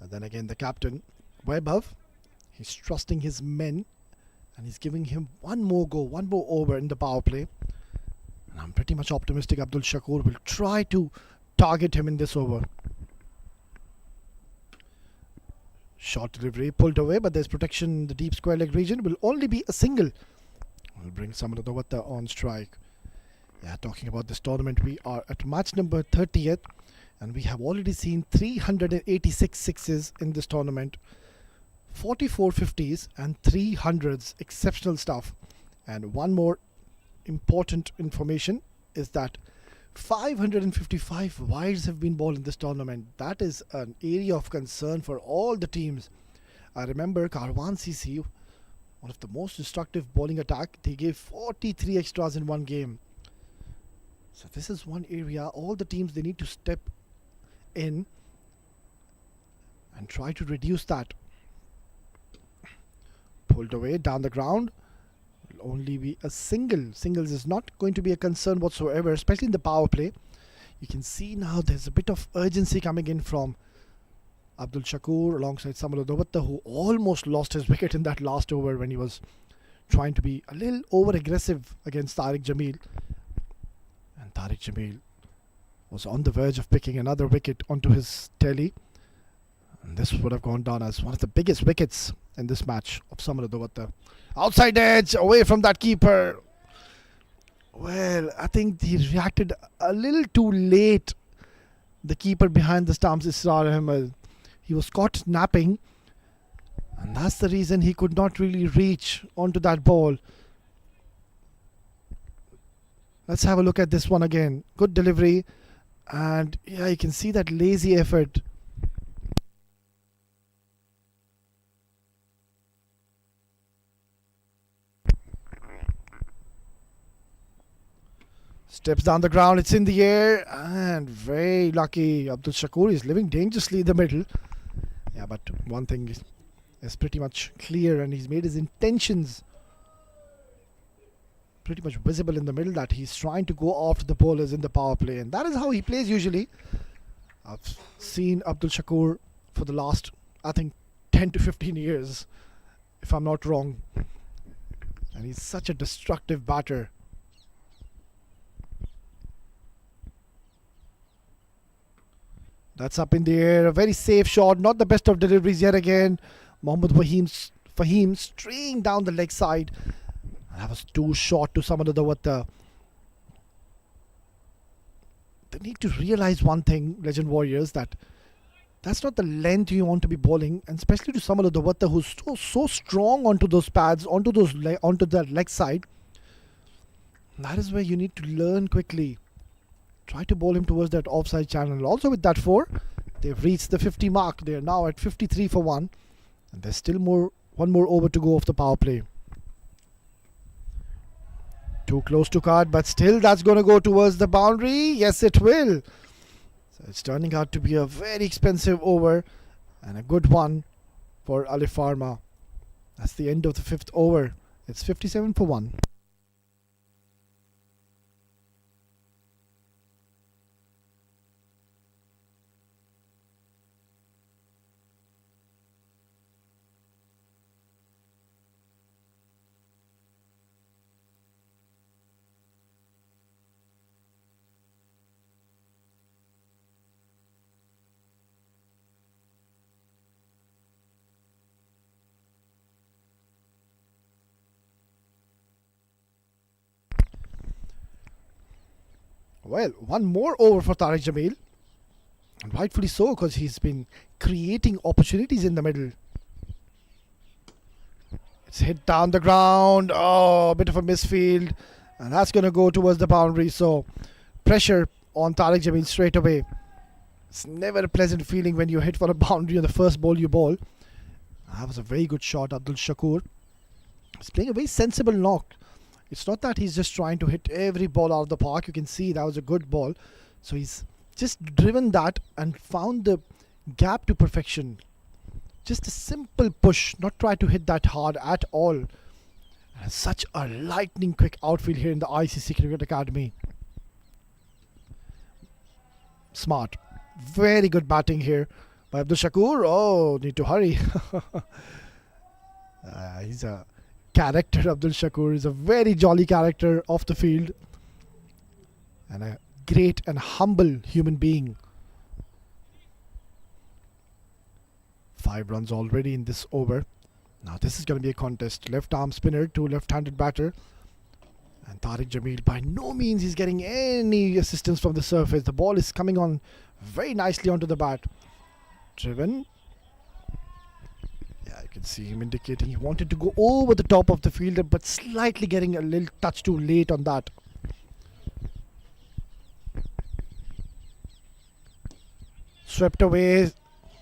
And then again the captain, Webov, he's trusting his men and he's giving him one more go, one more over in the power play. And I'm pretty much optimistic Abdul Shakur will try to target him in this over. Short delivery pulled away, but there's protection in the deep square leg region. Will only be a single. Will bring Samal Udawata on strike. Yeah, talking about this tournament, we are at match number 30th and we have already seen 386 sixes in this tournament, 44 50s and 300s. Exceptional stuff. And one more important information is that 555 wides have been bowled in this tournament. That is an area of concern for all the teams. I remember Karwan CC, one of the most destructive bowling attack, they gave 43 extras in one game. So this is one area all the teams, they need to step in and try to reduce that. Pulled away down the ground. Will only be a single. Singles is not going to be a concern whatsoever, especially in the power play. You can see now there's a bit of urgency coming in from Abdul Shakur alongside Samal Udawata, who almost lost his wicket in that last over when he was trying to be a little over aggressive against Tariq Jamil. And And Tariq Jamil was on the verge of picking another wicket onto his telly. And this would have gone down as one of the biggest wickets in this match of Samara Davatta. Outside edge, away from that keeper. Well, I think he reacted a little too late. The keeper behind the stumps, Israr Ahmed. He was caught napping. And that's the reason he could not really reach onto that ball. Let's have a look at this one again. Good delivery. And yeah, you can see that lazy effort. Steps down the ground, it's in the air, and very lucky. Abdul Shakur is living dangerously in the middle. Yeah, but one thing is pretty much clear, and he's made his intentions pretty much visible in the middle, that he's trying to go after the bowlers in the power play, and that is how he plays usually. I've seen Abdul Shakur for the last, I think, 10 to 15 years, if I'm not wrong, and he's such a destructive batter. That's up in the air, a very safe shot, not the best of deliveries yet again. Mohammad Fahim straying down the leg side. That was too short to Samara Davatta. They need to realize one thing, Legend Warriors, that that's not the length you want to be bowling, and especially to Samara Davatta, who's so strong onto those pads, onto that leg side. That is where you need to learn quickly. Try to bowl him towards that offside channel. Also with that 4, they've reached the 50 mark. They're now at 53 for 1. And there's still one more over to go of the power play. Too close to card, but still that's going to go towards the boundary. Yes, it will. So it's turning out to be a very expensive over and a good one for Ali Farma. That's the end of the 5th over. It's 57 for 1. Well, one more over for Tariq Jamil. And rightfully so, because he's been creating opportunities in the middle. It's hit down the ground. Oh, a bit of a misfield. And that's going to go towards the boundary. So, pressure on Tariq Jamil straight away. It's never a pleasant feeling when you hit for a boundary on the first ball you bowl. That was a very good shot, Abdul Shakur. He's playing a very sensible knock. It's not that he's just trying to hit every ball out of the park. You can see that was a good ball. So he's just driven that and found the gap to perfection. Just a simple push, not try to hit that hard at all. And such a lightning quick outfield here in the ICC Cricket Academy. Smart. Very good batting here by Abdul Shakur. Oh, need to hurry. He's a character. Abdul Shakur is a very jolly character off the field and a great and humble human being. 5 runs already in this over. Now this is going to be a contest. Left arm spinner to left-handed batter, and Tariq Jamil by no means is getting any assistance from the surface. The ball is coming on very nicely onto the bat. Driven. Yeah, you can see him indicating he wanted to go over the top of the fielder, but slightly getting a little touch too late on that. Swept away.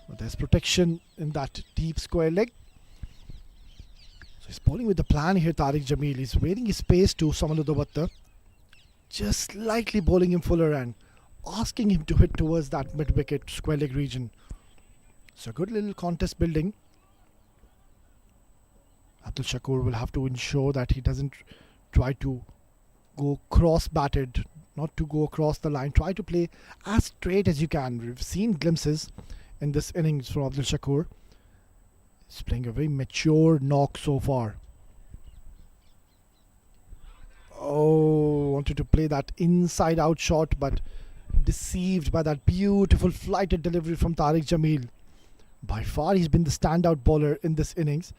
But there's protection in that deep square leg. So he's bowling with the plan here, Tariq Jamil. He's waiting his pace to Samara Davatta. Just slightly bowling him fuller and asking him to hit towards that mid-wicket square leg region. So good little contest building. Abdul Shakur will have to ensure that he doesn't try to go cross-batted, not to go across the line. Try to play as straight as you can. We've seen glimpses in this innings from Abdul Shakur. He's playing a very mature knock so far. Oh, wanted to play that inside out shot, but deceived by that beautiful flighted delivery from Tariq Jamil. By far he's been the standout bowler in this innings.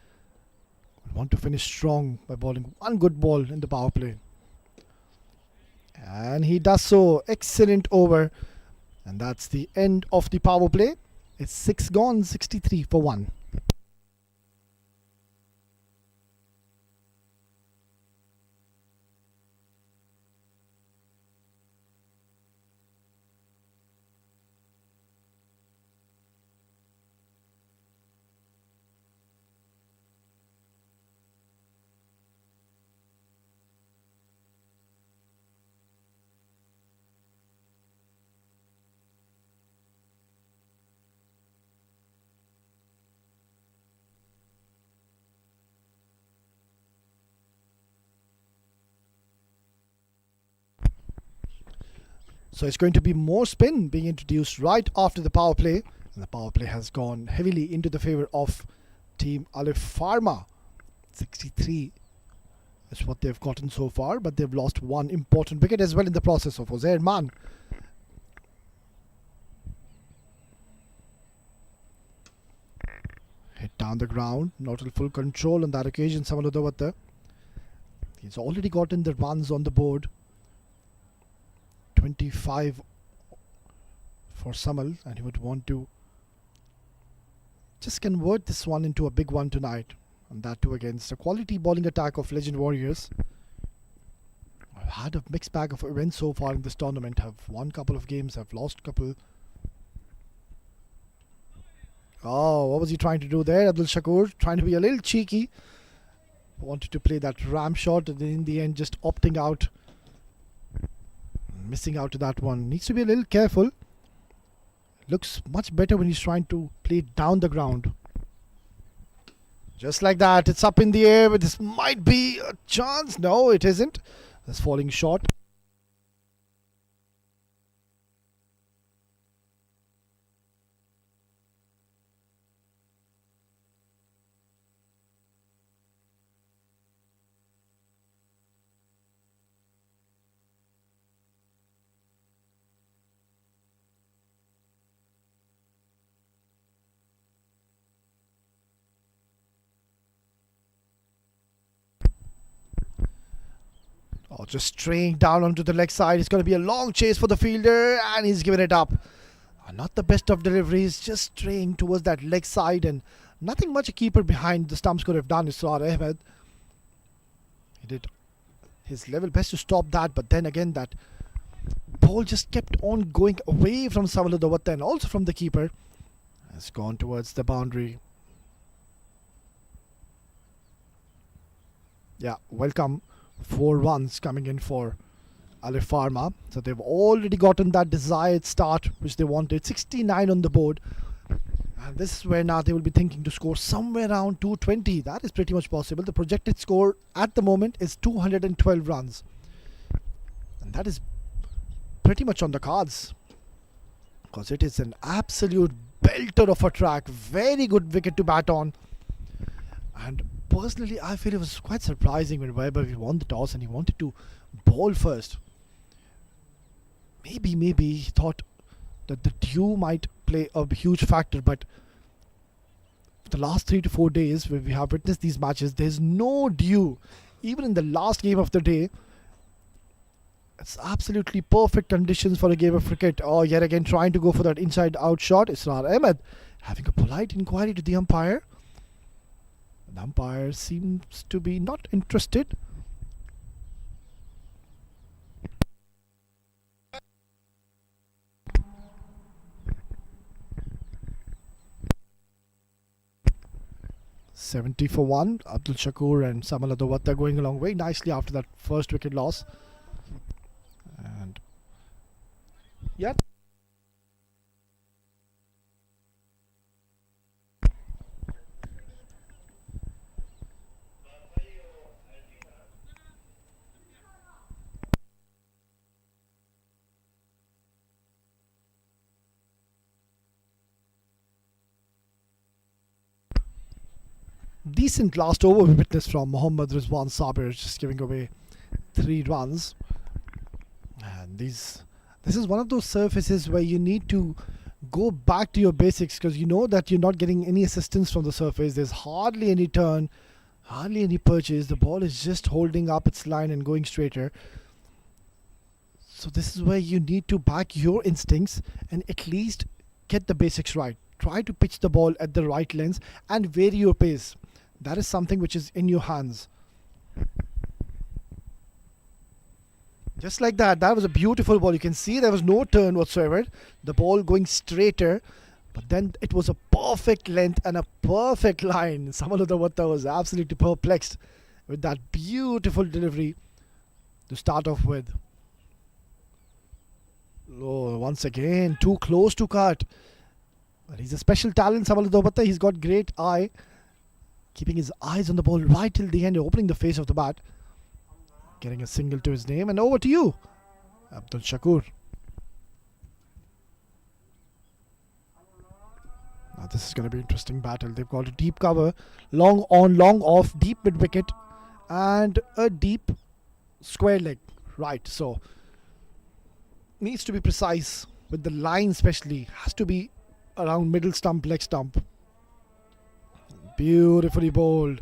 We want to finish strong by bowling one good ball in the power play. And he does so. Excellent over. And that's the end of the power play. It's 6 gone, 63 for 1. So it's going to be more spin being introduced right after the power play. And the power play has gone heavily into the favour of Team Alif Pharma. 63 is what they've gotten so far, but they've lost one important wicket as well in the process of Uzair Man. Hit down the ground, not in full control on that occasion. Samaludavatta. He's already gotten the runs on the board. 25 for Samal, and he would want to just convert this one into a big one tonight, and that too against a quality bowling attack of Legend Warriors. I've had a mixed bag of events so far in this tournament. Have won a couple of games, have lost couple. Oh, what was he trying to do there? Abdul Shakur trying to be a little cheeky. Wanted to play that ram shot, and in the end just opting out. Missing out to that one. Needs to be a little careful. Looks much better when he's trying to play it down the ground. Just like that. It's up in the air, but this might be a chance. No, it isn't. That's falling short. Oh, just straying down onto the leg side. It's going to be a long chase for the fielder, and he's given it up. Not the best of deliveries, just straying towards that leg side, and nothing much a keeper behind the stumps could have done. Israr Ahmed. He did his level best to stop that, but then again that ball just kept on going away from Samaludavatta and also from the keeper. Has gone towards the boundary. Yeah, welcome. 4 runs coming in for Alif Pharma. So they've already gotten that desired start which they wanted. 69 on the board. And this is where now they will be thinking to score somewhere around 220. That is pretty much possible. The projected score at the moment is 212 runs. And that is pretty much on the cards. Because it is an absolute belter of a track. Very good wicket to bat on. And personally, I feel it was quite surprising when Weber won the toss and he wanted to bowl first. Maybe he thought that the dew might play a huge factor, but for the last 3 to 4 days where we have witnessed these matches, there's no dew. Even in the last game of the day, it's absolutely perfect conditions for a game of cricket. Oh, yet again trying to go for that inside out shot. Israr Ahmed having a polite inquiry to the umpire. The umpire seems to be not interested. $70 for 1. Abdul Shakur and Samaludavatta going along very nicely after that first wicket loss. And yeah. Decent last over we witnessed from Mohammad Rizwan Sabir, just giving away 3 runs. This is one of those surfaces where you need to go back to your basics, because you know that you're not getting any assistance from the surface. There's hardly any turn, hardly any purchase. The ball is just holding up its line and going straighter. So this is where you need to back your instincts and at least get the basics right. Try to pitch the ball at the right length and vary your pace. That is something which is in your hands. Just like that. That was a beautiful ball. You can see there was no turn whatsoever. The ball going straighter. But then it was a perfect length and a perfect line. Samaludavatta was absolutely perplexed with that beautiful delivery to start off with. Oh, once again, too close to cut. But he's a special talent, Samaludavatta. He's got great eye. Keeping his eyes on the ball right till the end, opening the face of the bat. Getting a single to his name, and over to you, Abdul Shakur. Now this is going to be an interesting battle. They've got a deep cover, long on, long off, deep mid wicket, and a deep square leg. Right, so needs to be precise with the line, especially has to be around middle stump, leg stump. Beautifully bowled.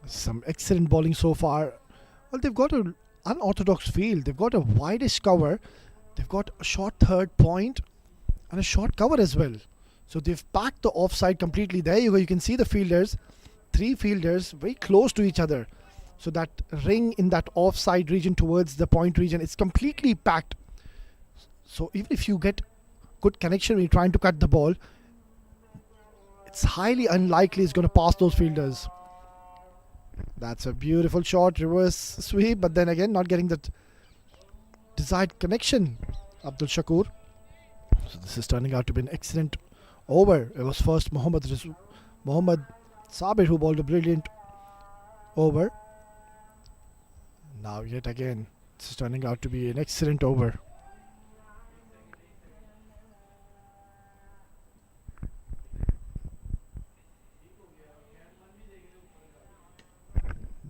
Some excellent bowling so far. Well, they've got an unorthodox field. They've got a widest cover. They've got a short third point and a short cover as well. So they've packed the offside completely. There you go. You can see the fielders. 3 fielders very close to each other. So that ring in that offside region towards the point region, it's completely packed. So even if you get good connection when you're trying to cut the ball, it's highly unlikely it's going to pass those fielders. That's a beautiful shot, reverse sweep, but then again not getting that desired connection. Abdul Shakur. So this is turning out to be an excellent over. It was first Mohammad Sabir who bowled a brilliant over. Now yet again, this is turning out to be an excellent over.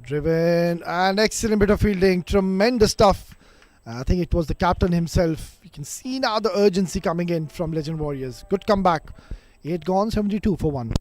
Driven, and excellent bit of fielding, tremendous stuff. I think it was the captain himself. You can see now the urgency coming in from Legend Warriors. Good comeback. 8 gone, 72 for 1.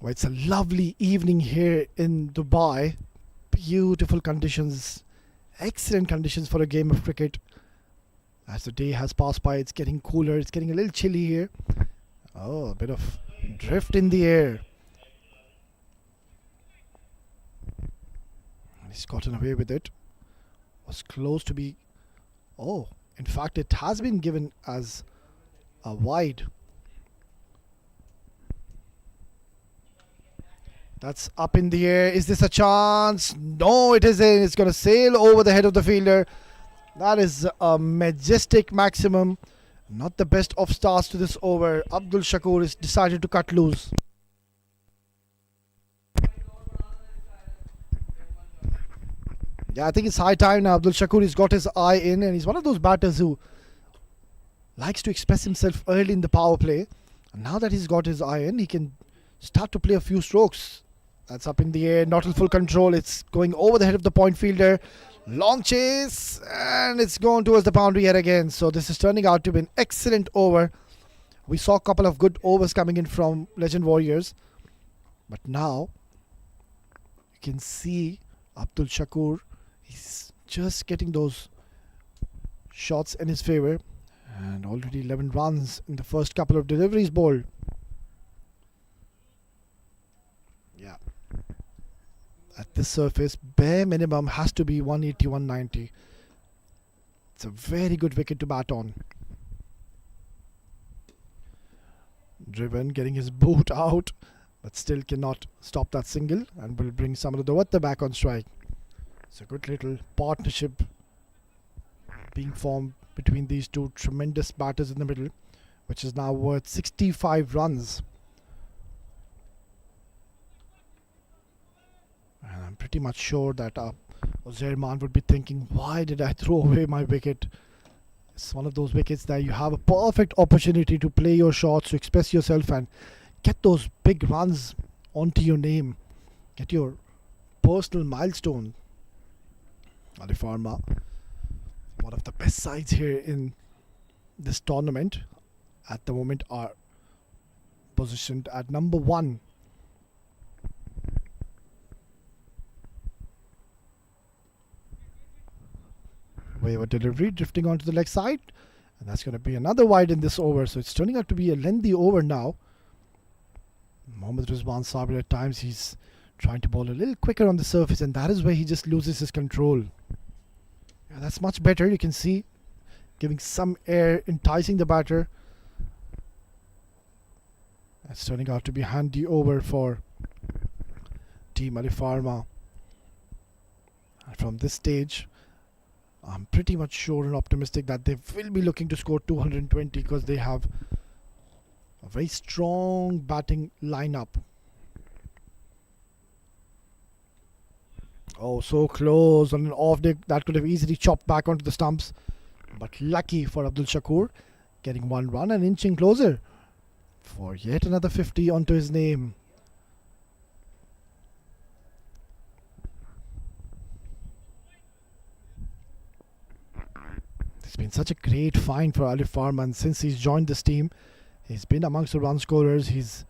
Well, it's a lovely evening here in Dubai. Beautiful conditions, excellent conditions for a game of cricket. As the day has passed by, it's getting cooler, it's getting a little chilly here. Oh, a bit of drift in the air. And he's gotten away with it. Was close to be... Oh, in fact, it has been given as a wide. That's up in the air. Is this a chance? No, it isn't. It's going to sail over the head of the fielder. That is a majestic maximum. Not the best of starts to this over. Abdul Shakur is decided to cut loose. Yeah, I think it's high time now. Abdul Shakur has got his eye in, and he's one of those batters who likes to express himself early in the power play. And now that he's got his eye in, he can start to play a few strokes. That's up in the air, not in full control. It's going over the head of the point fielder. Long chase, and it's gone towards the boundary yet again. So this is turning out to be an excellent over. We saw a couple of good overs coming in from Legend Warriors. But now, you can see Abdul Shakur. He's just getting those shots in his favour. And already 11 runs in the first couple of deliveries bowled. Yeah. At this surface, bare minimum has to be 180, 190. It's a very good wicket to bat on. Driven, getting his boot out, but still cannot stop that single, and will bring Samaludavatta back on strike. It's a good little partnership being formed between these two tremendous batters in the middle, which is now worth 65 runs. And I'm pretty much sure that Ozerman would be thinking, why did I throw away my wicket? It's one of those wickets that you have a perfect opportunity to play your shots, to express yourself and get those big runs onto your name. Get your personal milestone. Ali Farmer, one of the best sides here in this tournament at the moment, are positioned at number 1. Wayward delivery, drifting onto the leg side, and that's going to be another wide in this over. So it's turning out to be a lengthy over now. Mohammad Rizwan Sabir, at times he's trying to bowl a little quicker on the surface, and that is where he just loses his control. Yeah, that's much better. You can see giving some air, enticing the batter. That's turning out to be a handy over for Team Ali Farmer. And from this stage, I'm pretty much sure and optimistic that they will be looking to score 220 because they have a very strong batting lineup. Oh, so close on an off day. That could have easily chopped back onto the stumps. But lucky for Abdul Shakur, getting 1 run and inching closer for yet another 50 onto his name. It's been such a great find for Ali Farman, and since he's joined this team, he's been amongst the run scorers. He's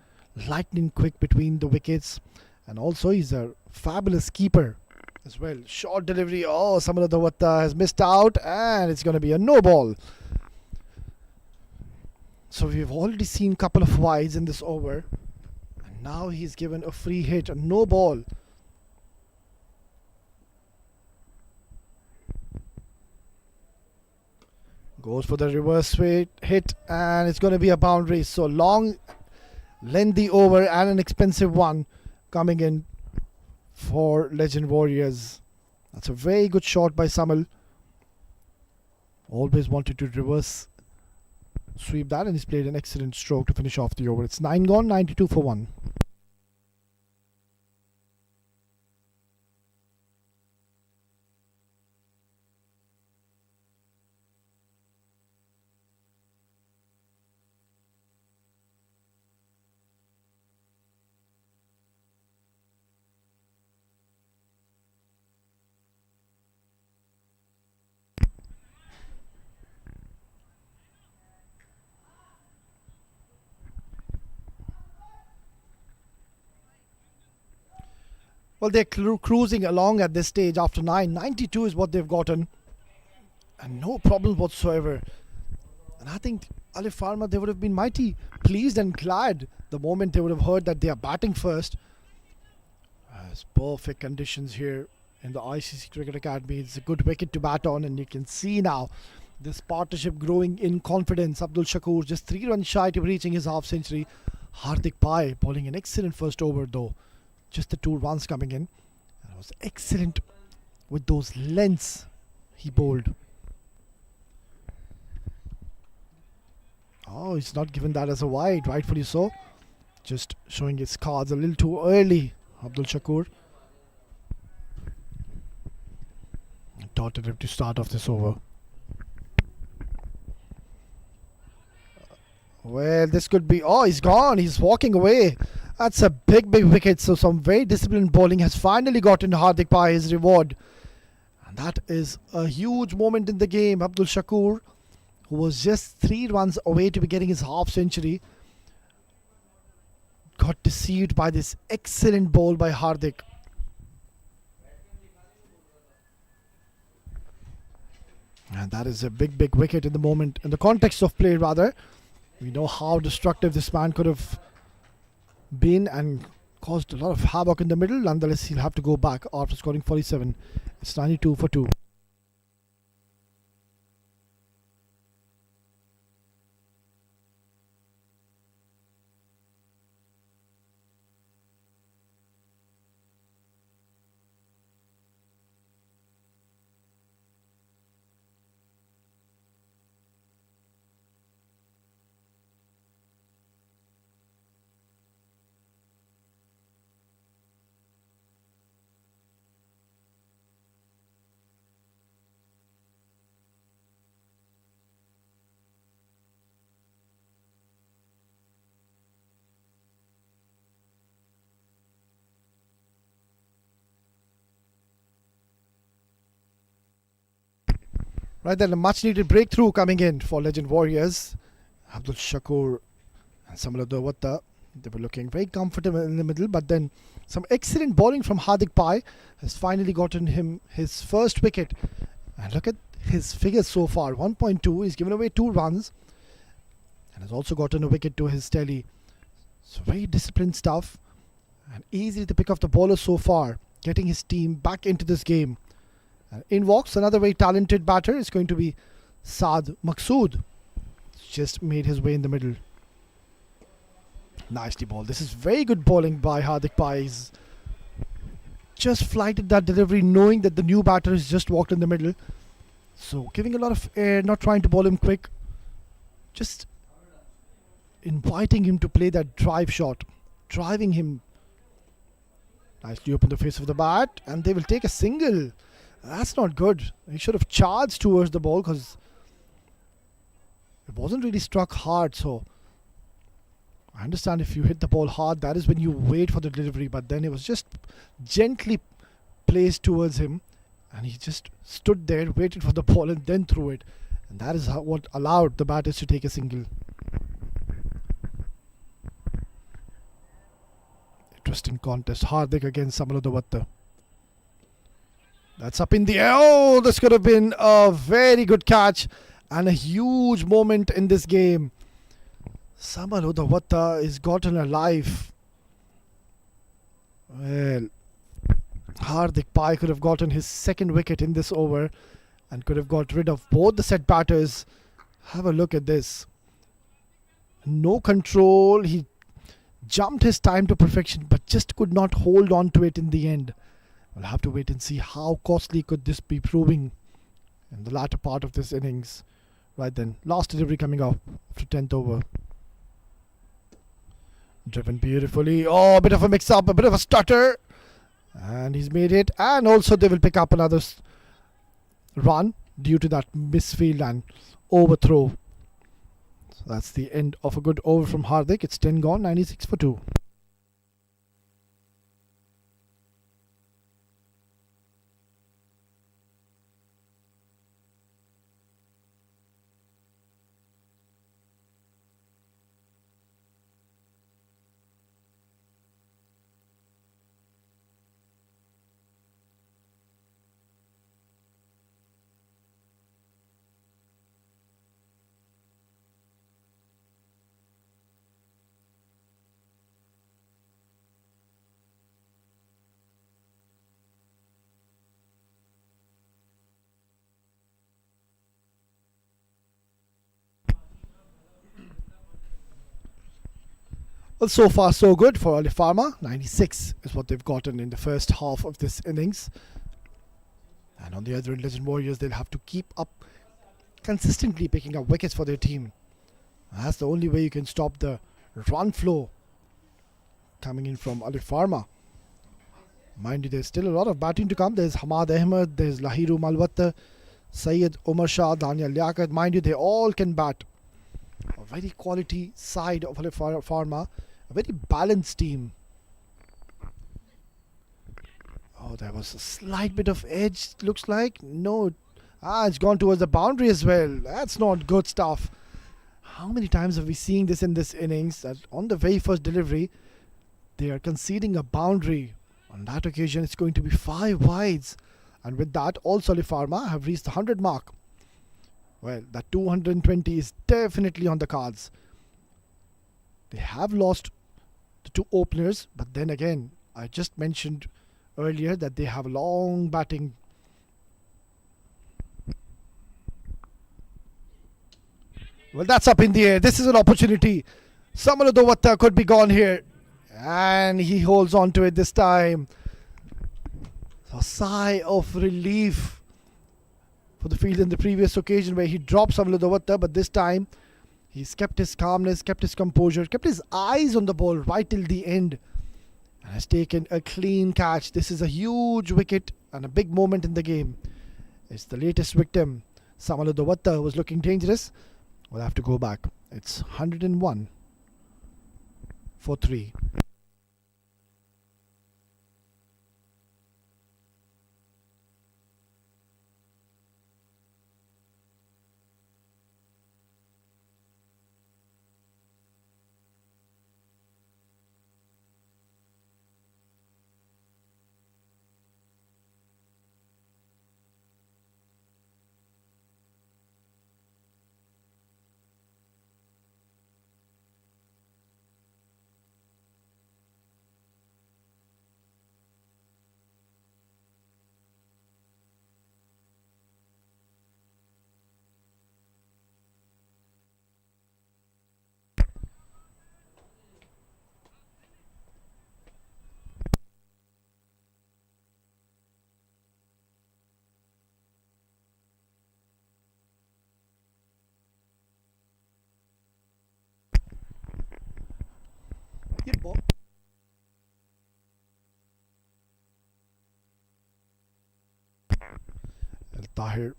lightning quick between the wickets, and also he's a fabulous keeper as well. Short delivery. Oh, Samara Davatta has missed out, and it's going to be a no ball. So we've already seen a couple of wides in this over, and now he's given a free hit, a no ball. Goes for the reverse hit, and it's going to be a boundary. So long, lengthy over and an expensive one coming in for Legend Warriors. That's a very good shot by Samal. Always wanted to reverse sweep that, and he's played an excellent stroke to finish off the over. It's 9 gone, 92 for 1. Well, they're cruising along at this stage after 9. 92 is what they've gotten, and no problem whatsoever. And I think Ali Farmer, they would have been mighty pleased and glad the moment they would have heard that they are batting first. It's perfect conditions here in the ICC Cricket Academy. It's a good wicket to bat on, and you can see now this partnership growing in confidence. Abdul Shakur just 3 runs shy to reaching his half century. Hardik Pai bowling an excellent first over though. Just the 2 runs coming in. And it was excellent with those lengths he bowled. Oh, he's not given that as a wide, rightfully so. Just showing his cards a little too early, Abdul Shakur. Tentative to start off this over. Well, this could be... Oh, he's gone. He's walking away. That's a big wicket. So some very disciplined bowling has finally gotten Hardik Pai his reward. And that is a huge moment in the game. Abdul Shakur, who was just 3 runs away to be getting his half century, got deceived by this excellent bowl by Hardik. And that is a big wicket in the moment. In the context of play, rather. We know how destructive this man could have been and caused a lot of havoc in the middle. Nonetheless, he'll have to go back after scoring 47. It's 92 for 2. Right then, a much needed breakthrough coming in for Legend Warriors. Abdul Shakur and Samala Dawata, they were looking very comfortable in the middle, but then some excellent bowling from Hardik Pai has finally gotten him his first wicket. And look at his figures so far, 1.2, he's given away 2 runs and has also gotten a wicket to his tally. So very disciplined stuff and easy to pick off the bowler so far, getting his team back into this game. In walks another very talented batter, is going to be Saad Maqsood. Just made his way in the middle. Nicely bowled. This is very good bowling by Hardik Pai. He's just flighted that delivery knowing that the new batter has just walked in the middle. So giving a lot of air, not trying to bowl him quick. Just inviting him to play that drive shot. Driving him. Nicely open the face of the bat and they will take a single. That's not good. He should have charged towards the ball because it wasn't really struck hard. So I understand if you hit the ball hard, that is when you wait for the delivery. But then it was just gently placed towards him. And he just stood there, waited for the ball and then threw it. And that is what allowed the batters to take a single. Interesting contest. Hardik against Samala Dawata. That's up in the air. Oh, this could have been a very good catch and a huge moment in this game. Samala Dawata is gotten alive. Well, Hardik Pai could have gotten his second wicket in this over and could have got rid of both the set batters. Have a look at this. No control. He jumped his time to perfection but just could not hold on to it in the end. We'll have to wait and see how costly could this be proving in the latter part of this innings. Right then, last delivery coming up after 10th over. Driven beautifully. Oh, a bit of a mix-up, a bit of a stutter. And he's made it. And also they will pick up another run due to that misfield and overthrow. So that's the end of a good over from Hardik. It's 10 gone, 96 for 2. Well, so far so good for Ali Farmer. 96 is what they've gotten in the first half of this innings. And on the other end, Legend Warriors, they'll have to keep up consistently picking up wickets for their team. That's the only way you can stop the run flow coming in from Ali Farmer. Mind you, there's still a lot of batting to come. There's Hamad Ahmed, there's Lahiru Malwatta, Syed Umar Shah, Daniel Liaquat. Mind you, they all can bat. A very quality side of Ali Farmer. A very balanced team. Oh, there was a slight bit of edge, looks like. No. It's gone towards the boundary as well. That's not good stuff. How many times have we seen this in this innings? That on the very first delivery, they are conceding a boundary. On that occasion, it's going to be 5 wides. And with that, also Ali Farmer have reached the 100 mark. Well, that 220 is definitely on the cards. They have lost the 2 openers, but then again, I just mentioned earlier that they have long batting. Well, that's up in the air. This is an opportunity. Samala Dawata could be gone here. And he holds on to it this time. A sigh of relief for the field in the previous occasion where he dropped Samala Dawata, but this time he's kept his calmness, kept his composure, kept his eyes on the ball right till the end, and has taken a clean catch. This is a huge wicket and a big moment in the game. It's the latest victim. Samala Dawata was looking dangerous. We'll have to go back. It's 101 for 3. Wicket ball. Tahir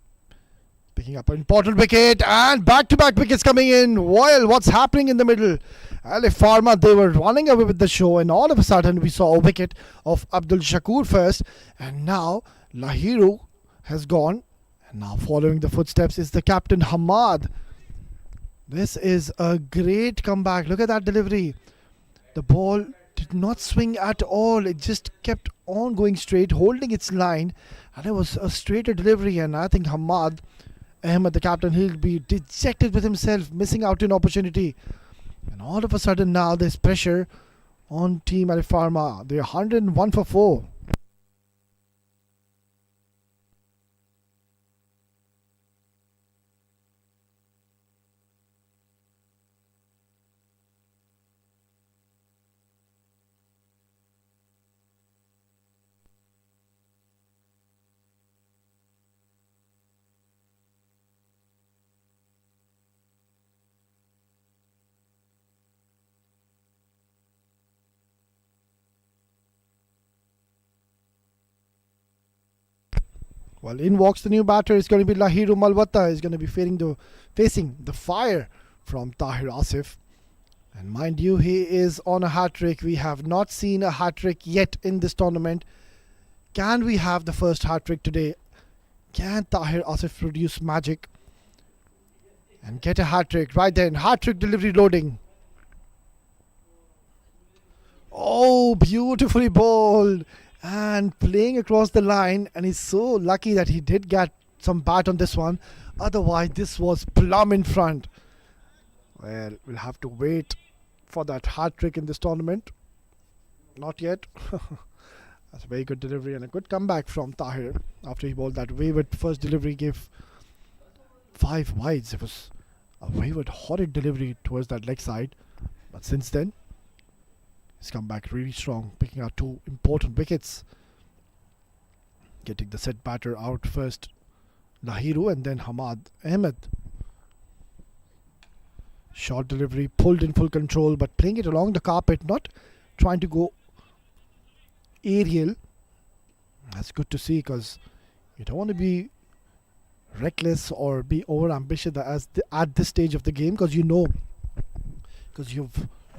picking up an important wicket, and back-to-back wickets coming in. Well, what's happening in the middle? Alif Pharma, they were running away with the show, and all of a sudden we saw a wicket of Abdul Shakur first, and now Lahiru has gone, and now following the footsteps is the captain Hamad. This is a great comeback. Look at that delivery. The ball did not swing at all. It just kept on going straight, holding its line, and it was a straighter delivery. And I think Hamad Ahmed, the captain, he'll be dejected with himself, missing out an opportunity. And all of a sudden now there's pressure on Team Alif Pharma. They're 101 for 4. Well, in walks the new batter. It's going to be Lahiru Malwata. He's going to be facing the fire from Tahir Asif. And mind you, he is on a hat-trick. We have not seen a hat-trick yet in this tournament. Can we have the first hat-trick today? Can Tahir Asif produce magic and get a hat-trick? Right then, hat-trick delivery loading. Oh, beautifully bowled. And playing across the line, and he's so lucky that he did get some bat on this one. Otherwise this was plumb in front. Well, we'll have to wait for that hat trick in this tournament. Not yet. That's a very good delivery and a good comeback from Tahir after he bowled that wayward first delivery, gave 5 wides. It was a wayward horrid delivery towards that leg side, but since then he's come back really strong, picking out 2 important wickets. Getting the set batter out first, Lahiru, and then Hamad Ahmed. Short delivery, pulled in full control, but playing it along the carpet, not trying to go aerial. That's good to see, because you don't want to be reckless or be over ambitious at this stage of the game, because you've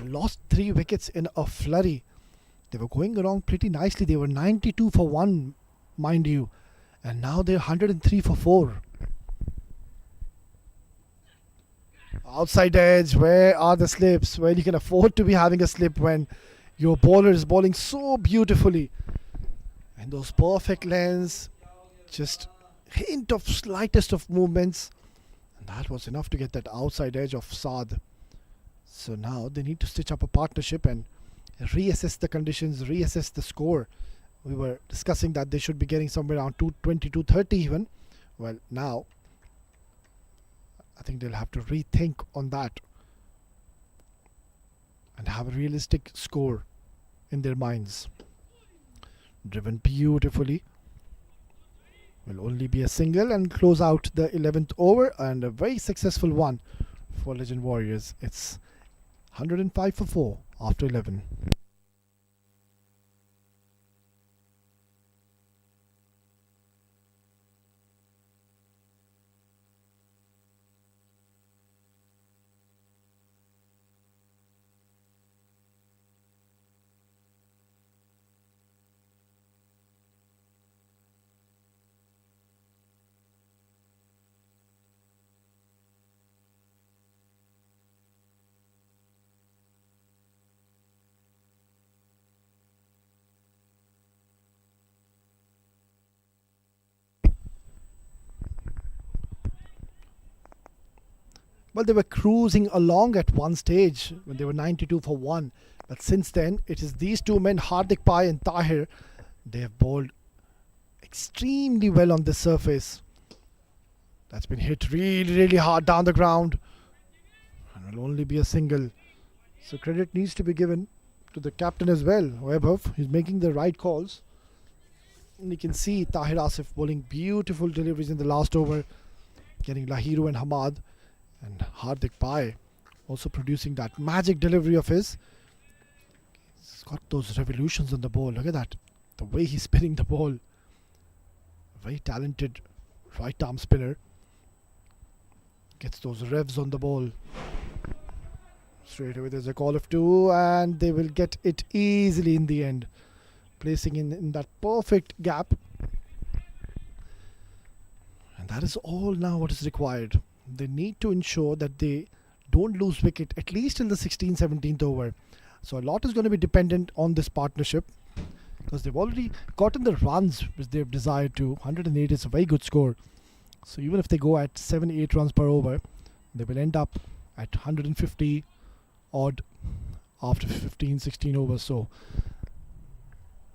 lost 3 wickets in a flurry. They were going along pretty nicely. They were 92 for 1, mind you, and now they're 103 for 4. Outside edge, where are the slips? Well, you can afford to be having a slip when your bowler is bowling so beautifully, and those perfect lengths, just hint of slightest of movements, and that was enough to get that outside edge of Saad. So now they need to stitch up a partnership and reassess the conditions, reassess the score. We were discussing that they should be getting somewhere around 220, 230 even. Well, now I think they'll have to rethink on that and have a realistic score in their minds. Driven beautifully. Will only be a single and close out the 11th over, and a very successful one for Legend Warriors. It's 105 for 4 after 11. Well, they were cruising along at one stage when they were 92 for 1. But since then, it is these 2 men, Hardik Pai and Tahir. They have bowled extremely well on this surface. That's been hit really, really hard down the ground, and will only be a single. So credit needs to be given to the captain as well, Vaibhav. He's making the right calls. And you can see Tahir Asif bowling beautiful deliveries in the last over, getting Lahiru and Hamad. And Hardik Pai also producing that magic delivery of his. got those revolutions on the ball. Look at that. The way he's spinning the ball. Very talented right arm spinner. Gets those revs on the ball. Straight away there's a call of 2 and they will get it easily in the end. Placing in that perfect gap. And that is all now what is required. They need to ensure that they don't lose wicket at least in the 16th, 17th over. So a lot is going to be dependent on this partnership because they've already gotten the runs which they've desired to. 108 is a very good score. So even if they go at 7-8 runs per over, they will end up at 150 odd after 15-16 overs. So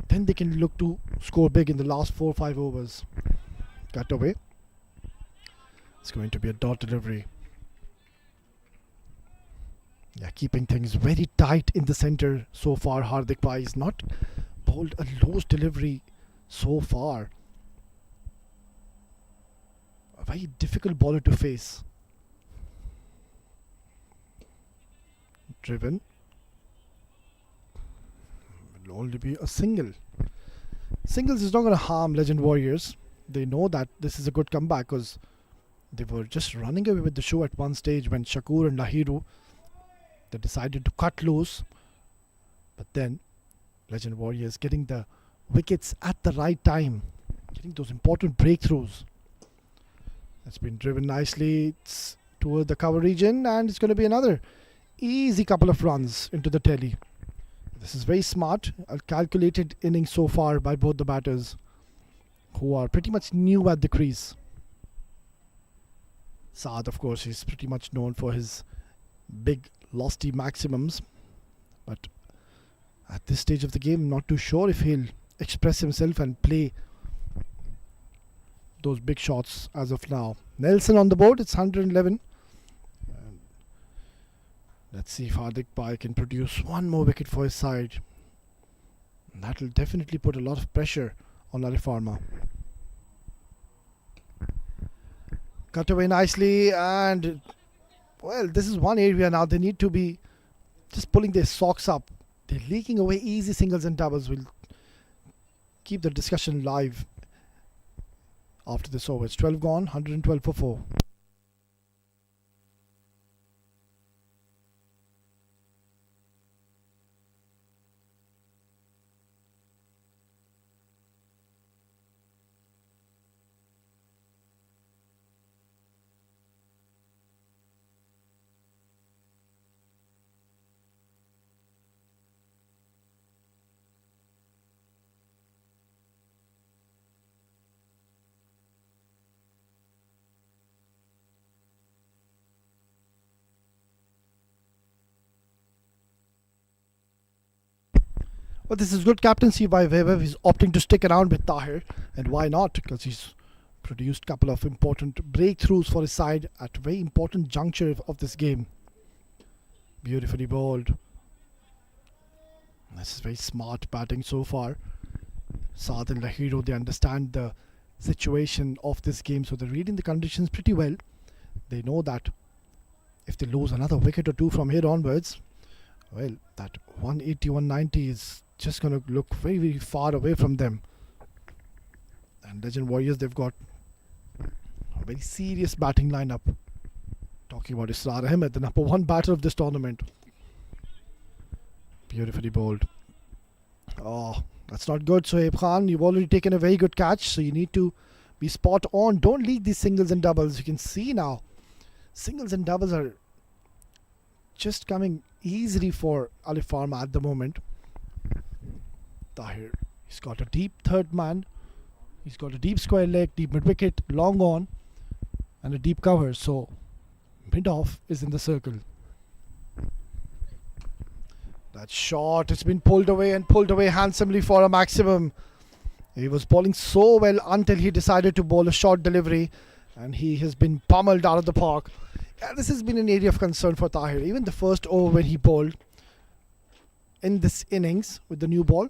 then they can look to score big in the last 4-5 overs. Cut away. It's going to be a dot delivery. Yeah, keeping things very tight in the center so far. Hardik Pai is not bowled a loose delivery so far. A very difficult bowler to face. Driven. Will only be a single. Singles is not going to harm Legend Warriors. They know that this is a good comeback because they were just running away with the show at one stage when Shakur and Lahiru, they decided to cut loose. But then Legend Warriors getting the wickets at the right time, getting those important breakthroughs. That's been driven nicely. It's toward the cover region and it's going to be another easy couple of runs into the telly. This is very smart, a calculated innings so far by both the batters who are pretty much new at the crease. Saad, of course, is pretty much known for his big lofty maximums, but at this stage of the game, not too sure if he'll express himself and play those big shots as of now. Nelson on the board, it's 111. Let's see if Hardik Pai can produce one more wicket for his side. That will definitely put a lot of pressure on Ali Farmer. Cut away nicely, and well, this is one area now they need to be just pulling their socks up. They're leaking away easy singles and doubles. We'll keep the discussion live after this over. It's 12 gone, 112 for 4. Well, this is good captaincy by Vaibhav. He's opting to stick around with Tahir, and why not? Because he's produced a couple of important breakthroughs for his side at a very important juncture of this game. Beautifully bowled. This is very smart batting so far. Saad and Lahiru, they understand the situation of this game, so they're reading the conditions pretty well. They know that if they lose another wicket or two from here onwards, well, that 180, 190 is just going to look very, very far away from them. And Legend Warriors, they've got a very serious batting lineup. Talking about Israr Ahmed, the number one batter of this tournament. Beautifully bowled. Oh, that's not good. Sohaib Khan, you've already taken a very good catch, so you need to be spot on. Don't leak these singles and doubles. You can see now, singles and doubles are just coming easily for Ali Farmer at the moment. Tahir, he's got a deep third man. He's got a deep square leg, deep mid wicket, long on, and a deep cover. So mid off is in the circle. That shot, it's been pulled away and pulled away handsomely for a maximum. He was bowling so well until he decided to bowl a short delivery, and he has been pummeled out of the park. Yeah, this has been an area of concern for Tahir. Even the first over when he bowled in this innings with the new ball,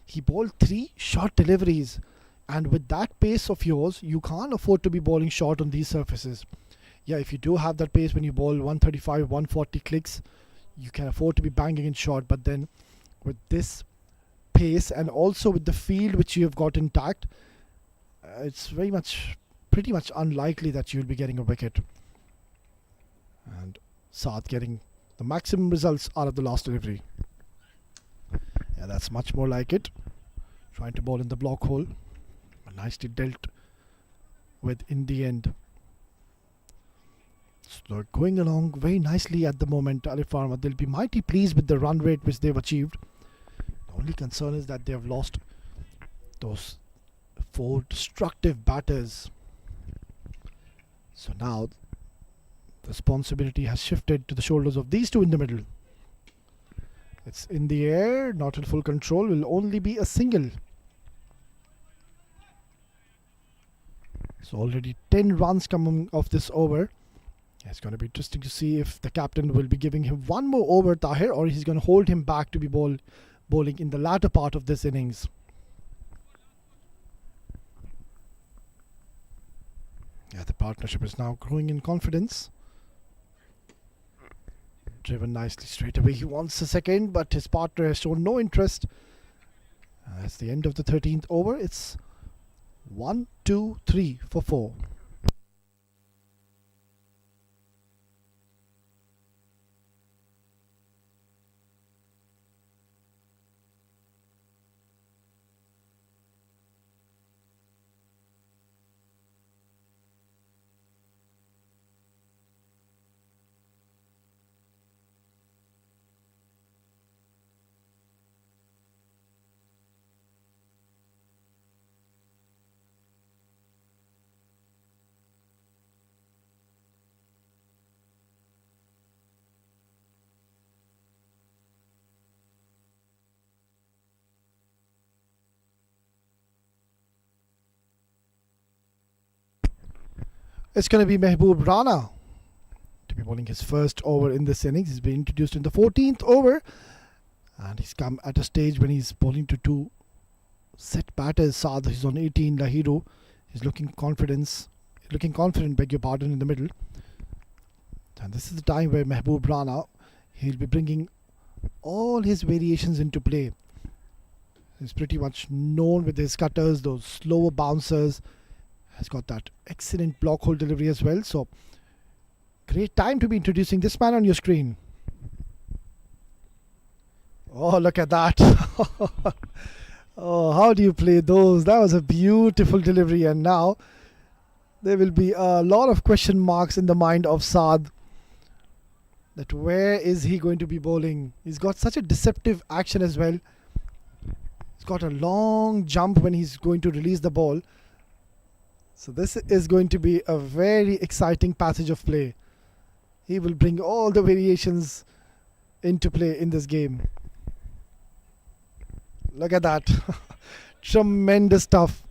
he bowled 3 short deliveries. And with that pace of yours, you can't afford to be bowling short on these surfaces. Yeah, if you do have that pace when you bowl 135, 140 clicks, you can afford to be banging in short. But then with this pace and also with the field which you have got intact, it's pretty much unlikely that you'll be getting a wicket. And Saad getting the maximum results out of the last delivery. Yeah, that's much more like it. Trying to bowl in the block hole. Nicely dealt with in the end. So they're going along very nicely at the moment, Alif Pharma. They'll be mighty pleased with the run rate which they've achieved. The only concern is that they have lost those 4 destructive batters. So now the responsibility has shifted to the shoulders of these two in the middle. It's in the air, not in full control, will only be a single. So already 10 runs coming off this over. It's going to be interesting to see if the captain will be giving him one more over, Tahir, or he's going to hold him back to be bowling in the latter part of this innings. Yeah, the partnership is now growing in confidence. Driven nicely straight away. He wants a second, but his partner has shown no interest. That's the end of the 13th over. It's 1, 2, 3 for 4. It's going to be Mehboob Rana to be bowling his first over in this innings. He's been introduced in the 14th over, and he's come at a stage when he's bowling to 2 set batters. Saad, he's on 18, Lahiru. He's looking confident, beg your pardon, in the middle. And this is the time where Mehboob Rana, he'll be bringing all his variations into play. He's pretty much known with his cutters, those slower bouncers. Has got that excellent block hole delivery as well. So great time to be introducing this man on your screen. Oh, look at that. Oh, how do you play those? That was a beautiful delivery, and now there will be a lot of question marks in the mind of Saad, that where is he going to be bowling. He's got such a deceptive action as well. He's got a long jump when he's going to release the ball. So this is going to be a very exciting passage of play. He will bring all the variations into play in this game. Look at that. Tremendous stuff.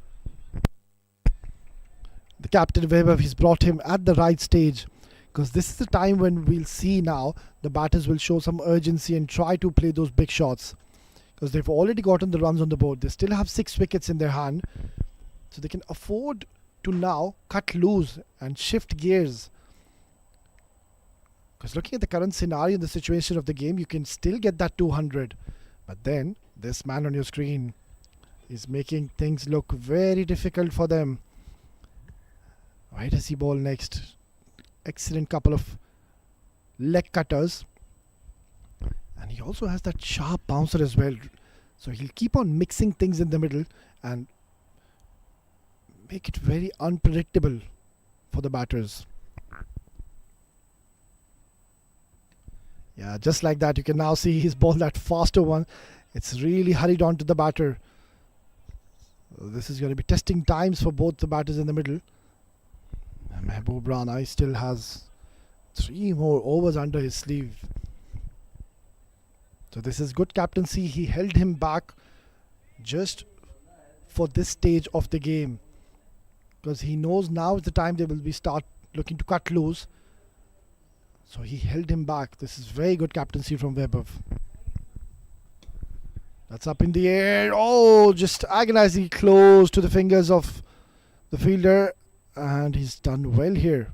The captain Vaibhav, he's brought him at the right stage, because this is the time when we'll see now the batters will show some urgency and try to play those big shots, because they've already gotten the runs on the board. They still have 6 wickets in their hand, so they can afford to now cut loose and shift gears. Because looking at the current scenario and the situation of the game, you can still get that 200. But then this man on your screen is making things look very difficult for them. Why does he bowl next? Excellent couple of leg cutters. And he also has that sharp bouncer as well. So he'll keep on mixing things in the middle and make it very unpredictable for the batters. Yeah, just like that, you can now see he's bowled that faster one. It's really hurried on to the batter. This is going to be testing times for both the batters in the middle. And Mehboob Rana still has 3 more overs under his sleeve. So this is good captaincy. He held him back just for this stage of the game, because he knows now is the time they will be start looking to cut loose. So he held him back. This is very good captaincy from Vaibhav. That's up in the air. Oh, just agonizingly close to the fingers of the fielder, and he's done well here.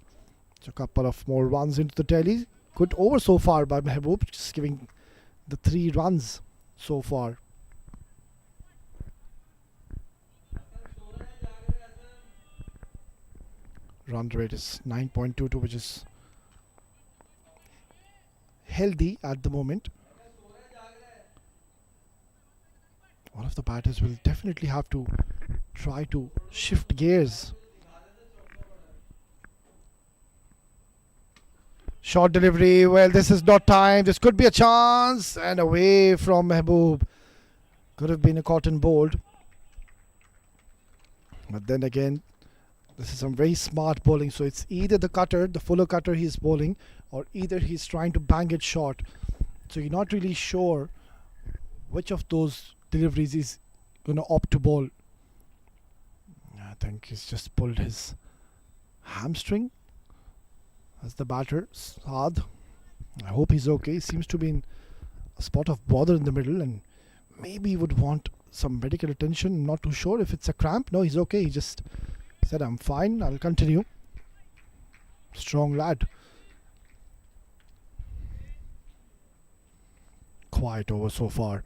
So a couple of more runs into the tally. Good over so far by Mehboob, just giving the 3 runs so far. Run rate is 9.22, which is healthy at the moment. One of the batters will definitely have to try to shift gears. Short delivery. Well, this is not time. This could be a chance. And away from Mehboob. Could have been a cotton bowled. But then again, this is some very smart bowling. So it's either the cutter, the fuller cutter he's bowling, or either he's trying to bang it short. So you're not really sure which of those deliveries he's going to opt to bowl. I think he's just pulled his hamstring. As the batter, Saad. I hope he's okay. He seems to be in a spot of bother in the middle, and maybe he would want some medical attention. I'm not too sure if it's a cramp. No, he's okay. He just said, I'm fine. I'll continue. Strong lad. Quiet over so far.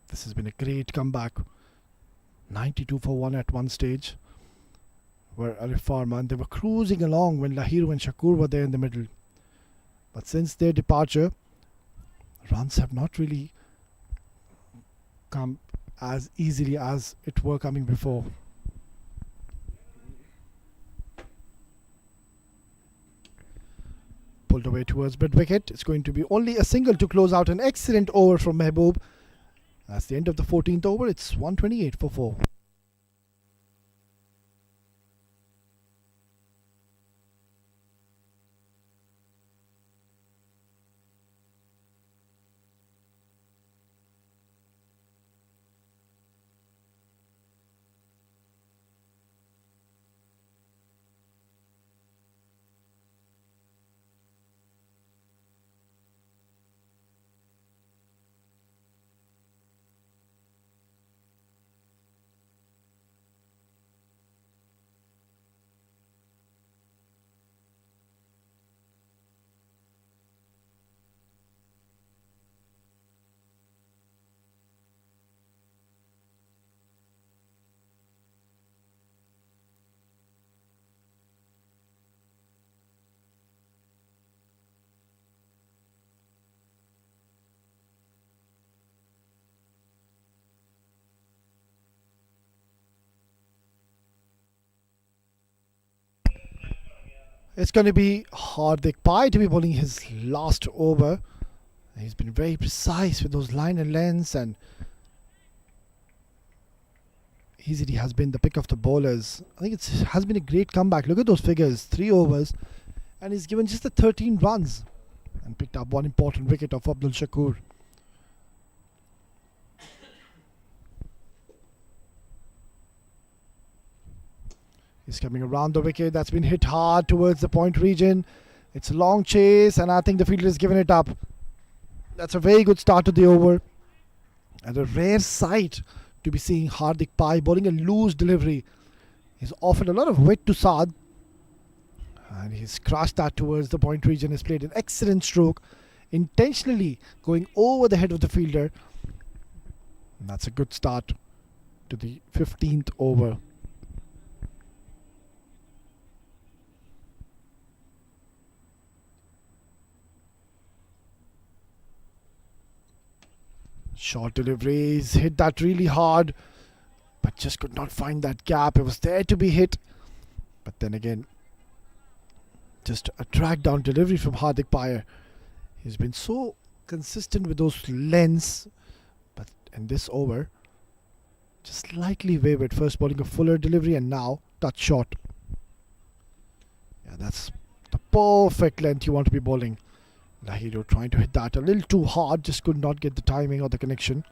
This has been a great comeback. 92 for 1 at one stage. Were Arif Farman. They were cruising along when Lahiru and Shakur were there in the middle. But since their departure, runs have not really come as easily as it were coming before. Pulled away towards mid-wicket. It's going to be only a single to close out an excellent over from Mehboob. That's the end of the 14th over. It's 128 for 4. It's going to be Hardik Pai to be bowling his last over. He's been very precise with those line and lengths, and easily has been the pick of the bowlers. I think it has been a great comeback. Look at those figures. 3 overs, and he's given just the 13 runs and picked up one important wicket of Abdul Shakur. He's coming around the wicket. That's been hit hard towards the point region. It's a long chase, and I think the fielder has given it up. That's a very good start to the over. And a rare sight to be seeing Hardik Pai bowling a loose delivery. He's offered a lot of weight to Saad, and he's crashed that towards the point region. He's played an excellent stroke, intentionally going over the head of the fielder. And that's a good start to the 15th over. Short deliveries, hit that really hard, but just could not find that gap. It was there to be hit, but then again, just a drag down delivery from Hardik Pai. He's been so consistent with those lengths, but in this over, just slightly wavered. First bowling a fuller delivery, and now touch short. Yeah, that's the perfect length you want to be bowling. Lahiru trying to hit that a little too hard, just could not get the timing or the connection.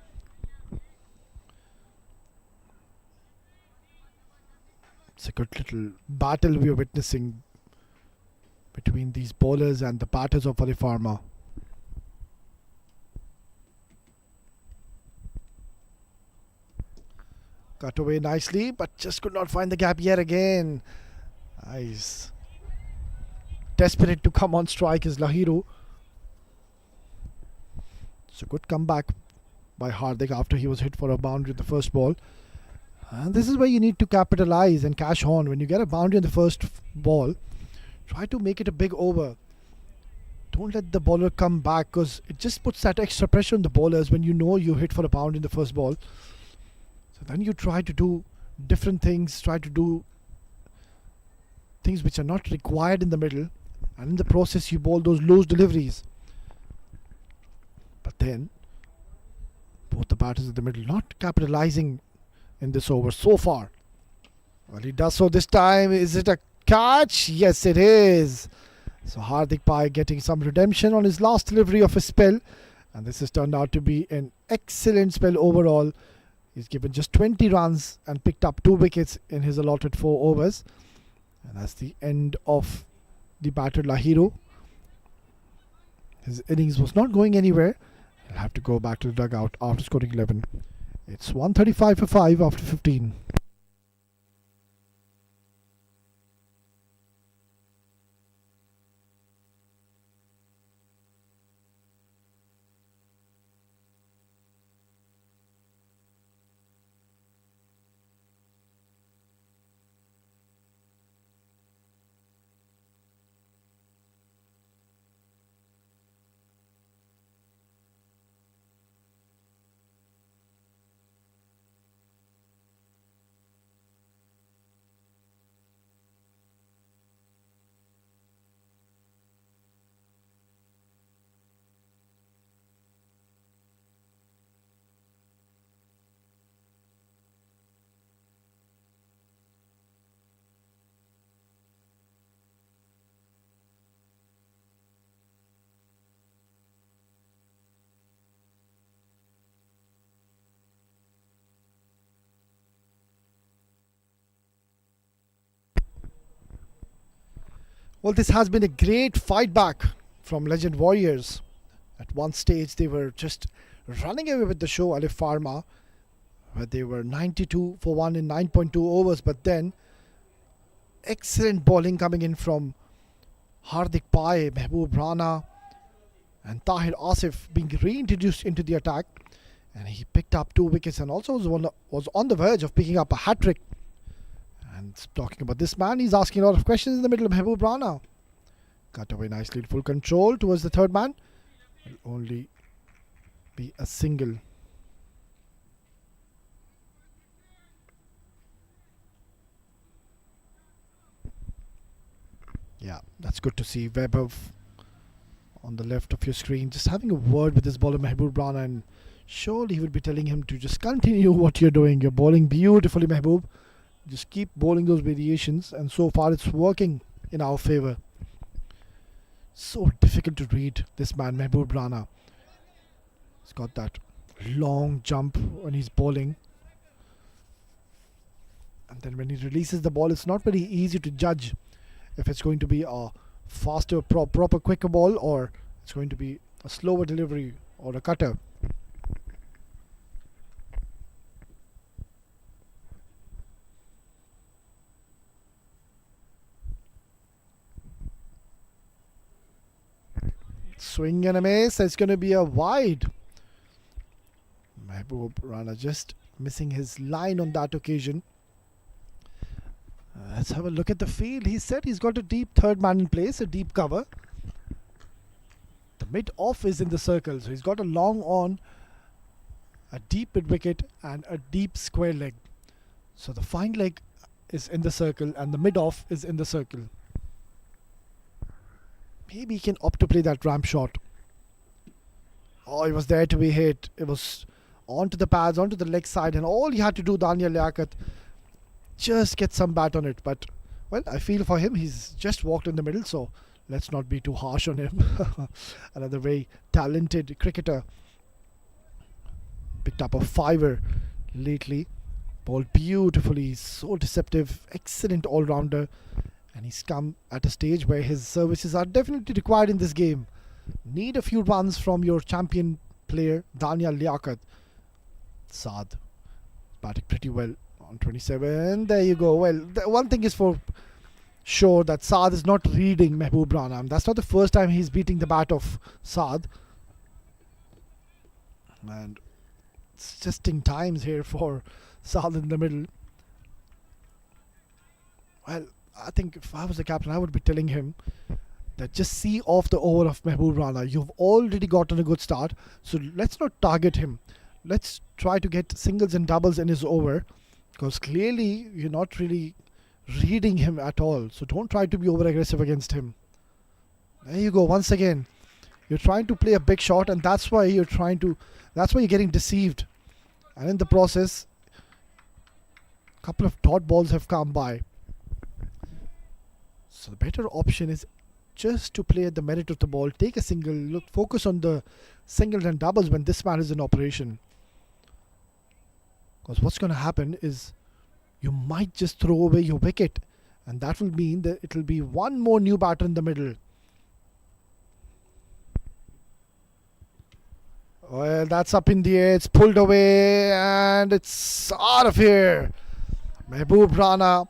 It's a good little battle we are witnessing between these bowlers and the batters of Arif Farman. Cut away nicely, but just could not find the gap yet again. Nice. Desperate to come on strike is Lahiru. It's a good comeback by Hardik after he was hit for a boundary at the first ball. And this is where you need to capitalize and cash on. When you get a boundary in the first ball, try to make it a big over. Don't let the bowler come back, because it just puts that extra pressure on the bowlers when you know you hit for a boundary in the first ball. So then you try to do different things, try to do things which are not required in the middle, and in the process you bowl those loose deliveries. But then both the batters in the middle not capitalizing in this over so far. Well, he does so this time. Is it a catch? Yes, it is. So Hardik Pai getting some redemption on his last delivery of his spell, and this has turned out to be an excellent spell overall. He's given just 20 runs and picked up 2 wickets in his allotted 4 overs. And that's the end of the batter Lahiru. His innings was not going anywhere. He'll have to go back to the dugout after scoring 11. It's 135 for 5 after 15. Well, this has been a great fight back from Legend Warriors. At one stage, they were just running away with the show, Alif Pharma, where they were 92 for 1 in 9.2 overs. But then, excellent bowling coming in from Hardik Pai, Mehboob Rana, and Tahir Asif being reintroduced into the attack. And he picked up 2 wickets and also was on the verge of picking up a hat-trick. And talking about this man, he's asking a lot of questions in the middle of Mehboob Rana. Cut away nicely in full control towards the third man. Will only be a single. Yeah, that's good to see. Vaibhav on the left of your screen, just having a word with his bowler Mehboob Rana, and surely he would be telling him to just continue what you're doing. You're bowling beautifully, Mehboob. Just keep bowling those variations, and so far it's working in our favour. So difficult to read this man, Mehboob Rana. He's got that long jump when he's bowling, and then when he releases the ball, it's not very easy to judge if it's going to be a faster, proper, quicker ball, or it's going to be a slower delivery or a cutter. Swing and a miss. It's going to be a wide. Mehboob Rana just missing his line on that occasion. Let's have a look at the field. He said he's got a deep third man in place, a deep cover. The mid-off is in the circle, so he's got a long on, a deep mid-wicket and a deep square leg. So the fine leg is in the circle and the mid-off is in the circle. Maybe he can opt to play that ramp shot. Oh, it was there to be hit. It was onto the pads, onto the leg side, and all he had to do, Daniel Liaquat, just get some bat on it. But, well, I feel for him, he's just walked in the middle, so let's not be too harsh on him. Another very talented cricketer. Picked up a fiver lately. Bowled beautifully, so deceptive, excellent all-rounder. And he's come at a stage where his services are definitely required in this game. Need a few runs from your champion player, Daniel Liaquat. Saad batting pretty well on 27. There you go. Well, the one thing is for sure that Saad is not reading Mehboob Rana. That's not the first time he's beating the bat of Saad. And It's testing times here for Saad in the middle. Well, I think if I was the captain, I would be telling him that just see off the over of Mehboob Rana. You've already gotten a good start, so let's not target him. Let's try to get singles and doubles in his over, because clearly you're not really reading him at all. So don't try to be over aggressive against him. There you go. Once again, you're trying to play a big shot, and that's why you're getting deceived. And in the process, a couple of dot balls have come by. So the better option is just to play at the merit of the ball, take a single, focus on the singles and doubles when this man is in operation. Because what's going to happen is you might just throw away your wicket, and that will mean that it will be one more new batter in the middle. Well, that's up in the air, it's pulled away, and it's out of here. Mehboob Rana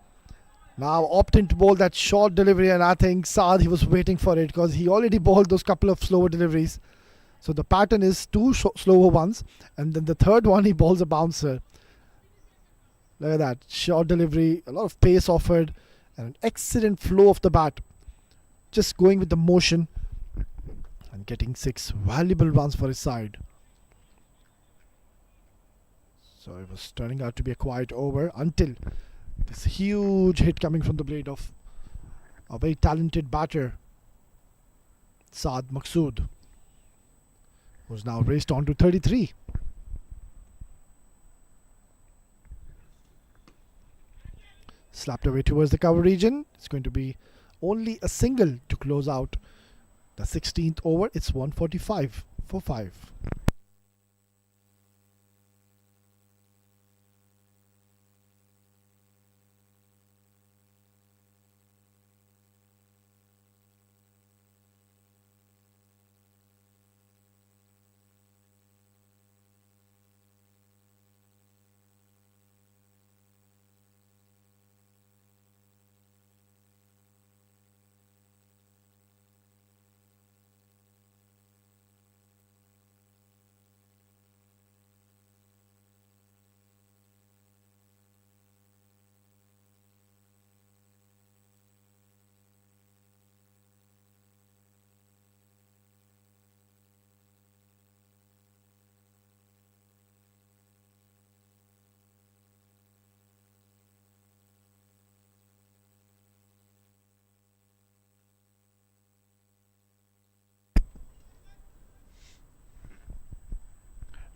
now opting to bowl that short delivery, and I think Saad, he was waiting for it because he already bowled those couple of slower deliveries. So the pattern is two slower ones, and then the third one he bowls a bouncer. Look at that, short delivery, a lot of pace offered, and an excellent flow of the bat. Just going with the motion and getting 6 valuable runs for his side. So it was turning out to be a quiet over until this huge hit coming from the blade of a very talented batter, Saad Maqsood, who's now raced on to 33. Slapped away towards the cover region. It's going to be only a single to close out the 16th over. It's 145 for 5.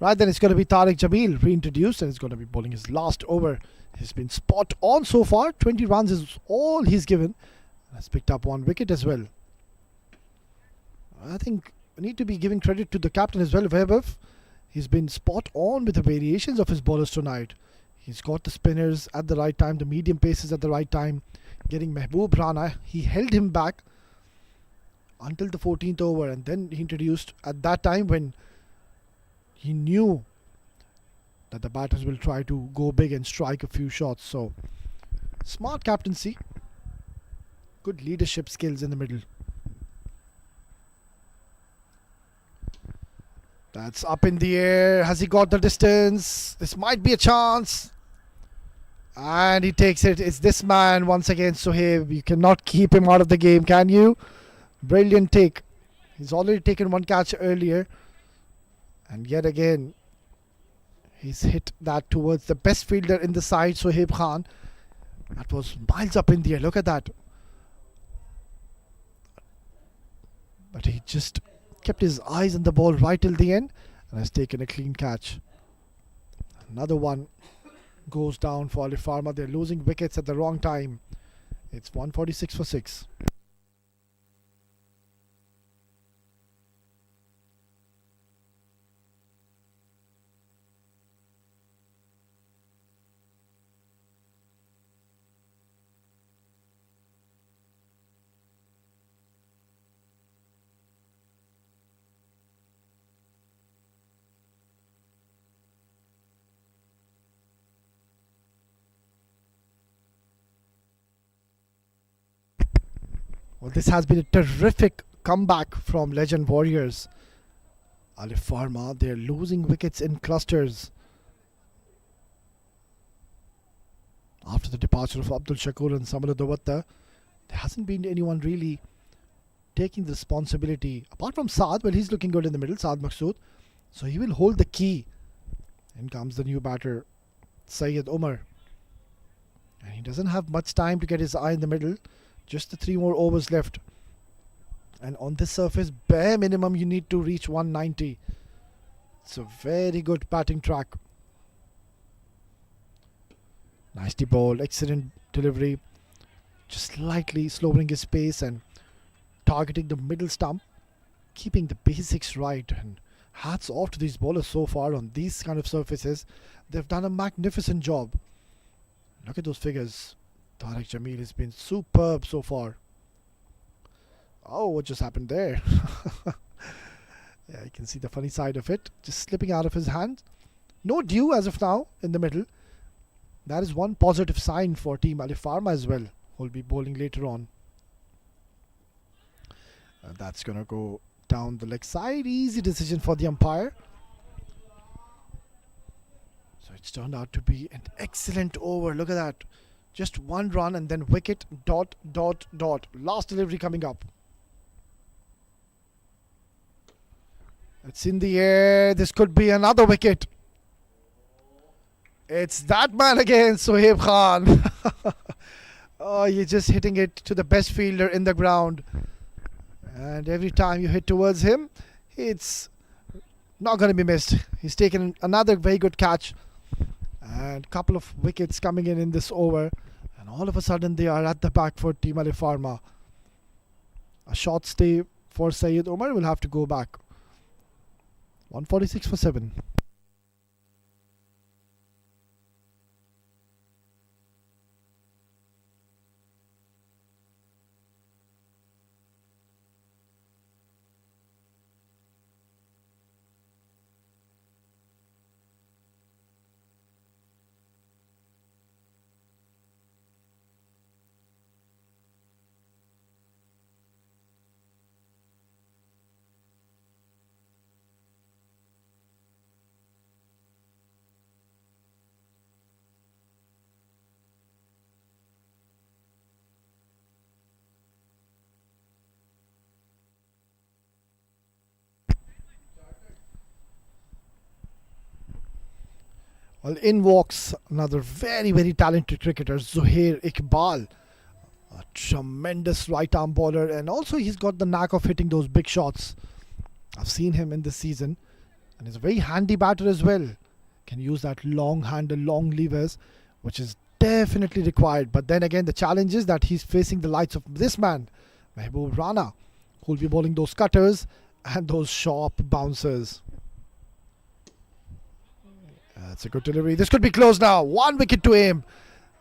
Right, then it's going to be Tariq Jamil reintroduced, and he's going to be bowling his last over. He's been spot on so far. 20 runs is all he's given. Has picked up 1 wicket as well. I think we need to be giving credit to the captain as well, Vaibhav. He's been spot on with the variations of his bowlers tonight. He's got the spinners at the right time, the medium paces at the right time. Getting Mehboob Rana, he held him back until the 14th over, and then he introduced at that time when he knew that the batters will try to go big and strike a few shots. So, smart captaincy, good leadership skills in the middle. That's up in the air. Has he got the distance? This might be a chance. And he takes it. It's this man once again, Sohaib. You cannot keep him out of the game, can you? Brilliant take. He's already taken 1 catch earlier. And yet again, he's hit that towards the best fielder in the side, Sohaib Khan. That was miles up in the air. Look at that. But he just kept his eyes on the ball right till the end and has taken a clean catch. Another one goes down for Ali Farmer. They're losing wickets at the wrong time. It's 146 for 6. Well, this has been a terrific comeback from Legend Warriors. Ali Farma, they're losing wickets in clusters. After the departure of Abdul Shakur and Samala Davatta, there hasn't been anyone really taking the responsibility. Apart from Saad, well, he's looking good in the middle, Saad Maqsood. So he will hold the key. In comes the new batter, Syed Umar. And he doesn't have much time to get his eye in the middle. Just the 3 more overs left. And on this surface, bare minimum, you need to reach 190. It's a very good batting track. Nicely bowled, excellent delivery. Just slightly slowing his pace and targeting the middle stump. Keeping the basics right. And hats off to these bowlers so far on these kind of surfaces. They've done a magnificent job. Look at those figures. Tariq Jamil has been superb so far. Oh, what just happened there? Yeah, you can see the funny side of it. Just slipping out of his hand. No dew as of now in the middle. That is one positive sign for Team Ali Farma as well, who will be bowling later on. That's going to go down the leg side. Easy decision for the umpire. So it's turned out to be an excellent over. Look at that. Just 1 run and then wicket, ... Last delivery coming up. It's in the air. This could be another wicket. It's that man again, Sohaib Khan. Oh, you're just hitting it to the best fielder in the ground. And every time you hit towards him, it's not going to be missed. He's taken another very good catch. And a couple of wickets coming in this over. And all of a sudden, they are at the back for Team Ali Farma. A short stay for Syed Umar will have to go back. 146 for 7. Well, in walks another very, very talented cricketer, Zuhair Iqbal. A tremendous right arm bowler, and also he's got the knack of hitting those big shots. I've seen him in this season, and he's a very handy batter as well. Can use that long handle, long levers, which is definitely required. But then again, the challenge is that he's facing the likes of this man, Mehboob Rana, who'll be bowling those cutters and those sharp bouncers. That's a good delivery. This could be close now. 1 wicket to aim.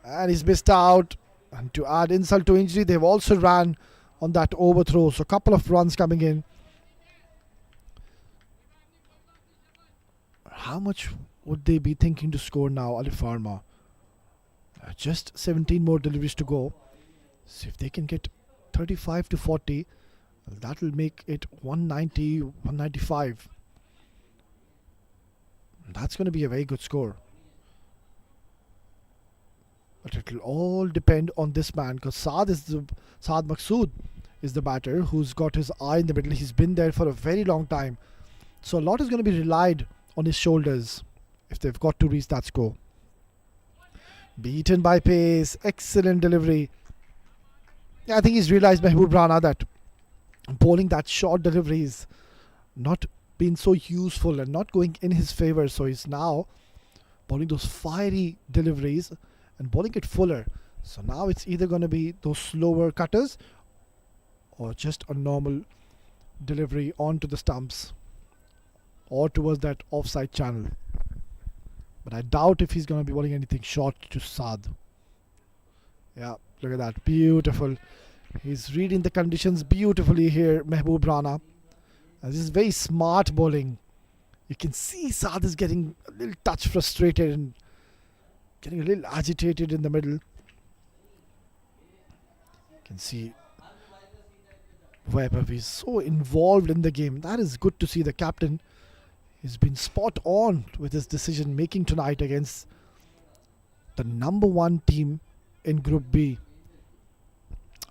And he's missed out. And to add insult to injury, they've also ran on that overthrow. So a couple of runs coming in. How much would they be thinking to score now, Ali Farma? Just 17 more deliveries to go. So if they can get 35 to 40, that will make it 190, 195. That's going to be a very good score. But it will all depend on this man, because Saad Maqsood is the batter who's got his eye in the middle. He's been there for a very long time. So a lot is going to be relied on his shoulders if they've got to reach that score. Beaten by pace. Excellent delivery. Yeah, I think he's realized, Mehboob Rana, that bowling that short delivery is not been so useful and not going in his favor. So he's now bowling those fiery deliveries and bowling it fuller. So now it's either going to be those slower cutters or just a normal delivery onto the stumps or towards that offside channel. But I doubt if he's going to be bowling anything short to Saad. Yeah, look at that. Beautiful. He's reading the conditions beautifully here, Mehboob Rana. And this is very smart bowling. You can see Saad is getting a little touch frustrated and getting a little agitated in the middle. You can see Webber is so involved in the game. That is good to see. The captain has been spot on with his decision making tonight against the number 1 team in Group B,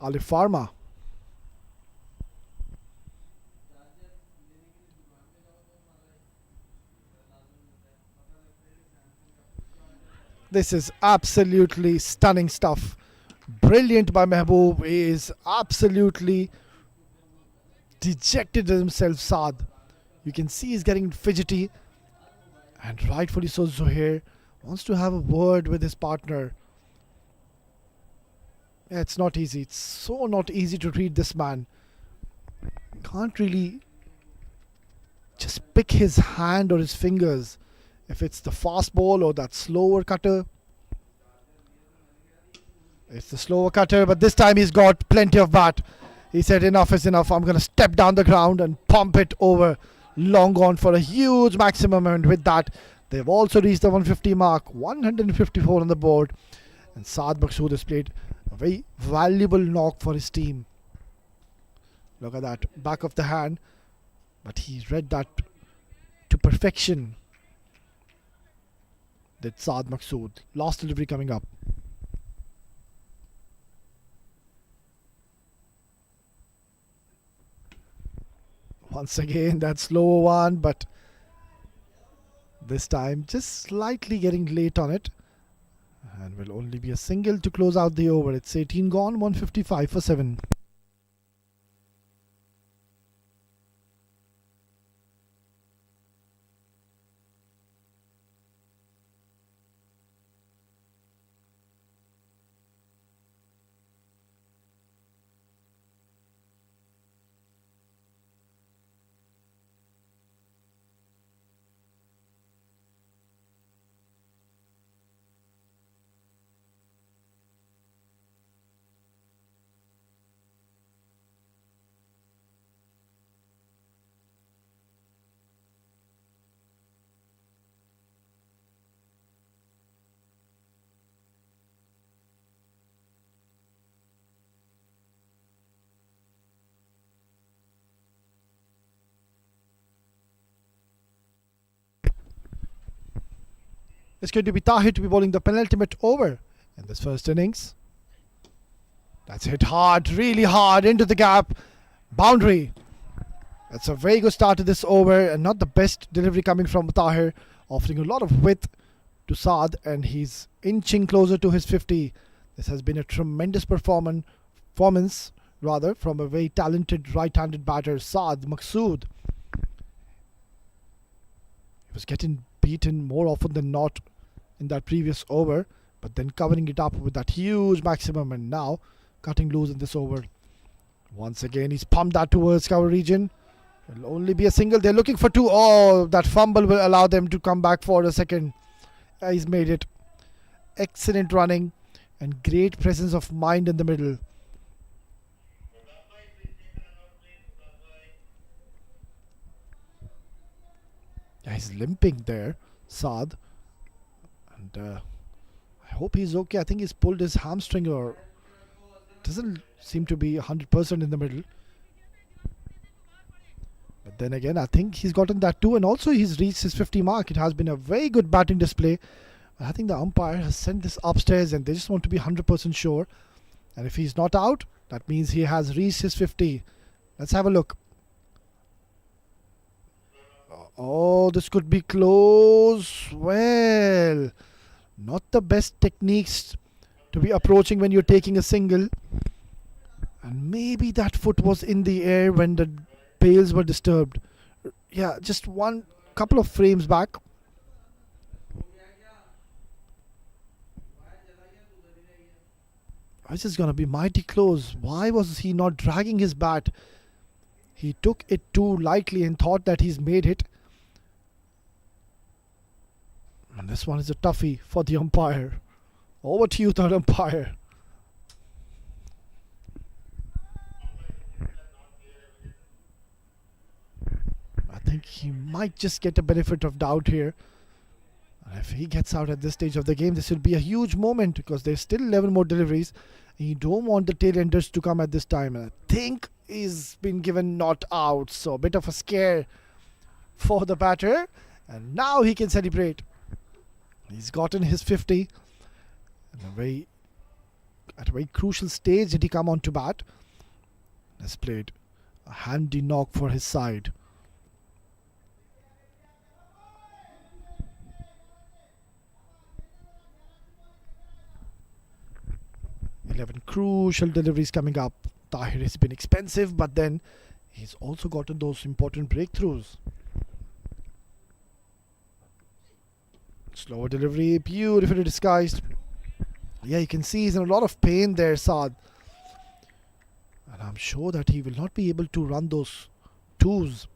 Ali Pharma. This is absolutely stunning stuff. Brilliant by Mehboob. He is absolutely dejected with himself, Saad. You can see he's getting fidgety. And rightfully so, Zuhair wants to have a word with his partner. Yeah, it's not easy. It's so not easy to read this man. Can't really just pick his hand or his fingers. If it's the fast ball or that slower cutter. It's the slower cutter, but this time he's got plenty of bat. He said enough is enough. I'm going to step down the ground and pump it over. Long on for a huge maximum, and with that they've also reached the 150 mark. 154 on the board, and Saad Maqsood has played a very valuable knock for his team. Look at that, back of the hand, but he read that to perfection. That's Saad Maqsood. Last delivery coming up. Once again, that slower one, but this time just slightly getting late on it. And will only be a single to close out the over. It's 18 gone, 155 for 7. It's going to be Tahir to be bowling the penultimate over in this first innings. That's hit hard, really hard into the gap. Boundary. That's a very good start to this over, and not the best delivery coming from Tahir, offering a lot of width to Saad, and he's inching closer to his 50. This has been a tremendous performance from a very talented right-handed batter, Saad Maqsood. He was getting beaten more often than not in that previous over, but then covering it up with that huge maximum, and now cutting loose in this over. Once again, he's pumped that towards cover region. It'll only be a single. They're looking for 2. Oh, that fumble will allow them to come back for a second. He's made it. Excellent running and great presence of mind in the middle. Yeah, he's limping there, Saad. And I hope he's okay. I think he's pulled his hamstring, or doesn't seem to be 100% in the middle. But then again, I think he's gotten that too, and also he's reached his 50 mark. It has been a very good batting display. I think the umpire has sent this upstairs, and they just want to be 100% sure. And if he's not out, that means he has reached his 50. Let's have a look. Oh, this could be close. Well, not the best techniques to be approaching when you're taking a single. And maybe that foot was in the air when the bails were disturbed. Yeah, just one couple of frames back. This is going to be mighty close. Why was he not dragging his bat? He took it too lightly and thought that he's made it. And this one is a toughie for the umpire. Over to you, third umpire. I think he might just get a benefit of doubt here. And if he gets out at this stage of the game, this will be a huge moment, because there's still 11 more deliveries. And you don't want the tail enders to come at this time. And I think he's been given not out. So a bit of a scare for the batter. And now he can celebrate. He's gotten his 50. And at a very crucial stage did he come on to bat. Has played a handy knock for his side. Crucial deliveries coming up. Tahir has been expensive, but then he's also gotten those important breakthroughs. Slower delivery, beautifully disguised. Yeah, you can see he's in a lot of pain there, Saad. And I'm sure that he will not be able to run those twos.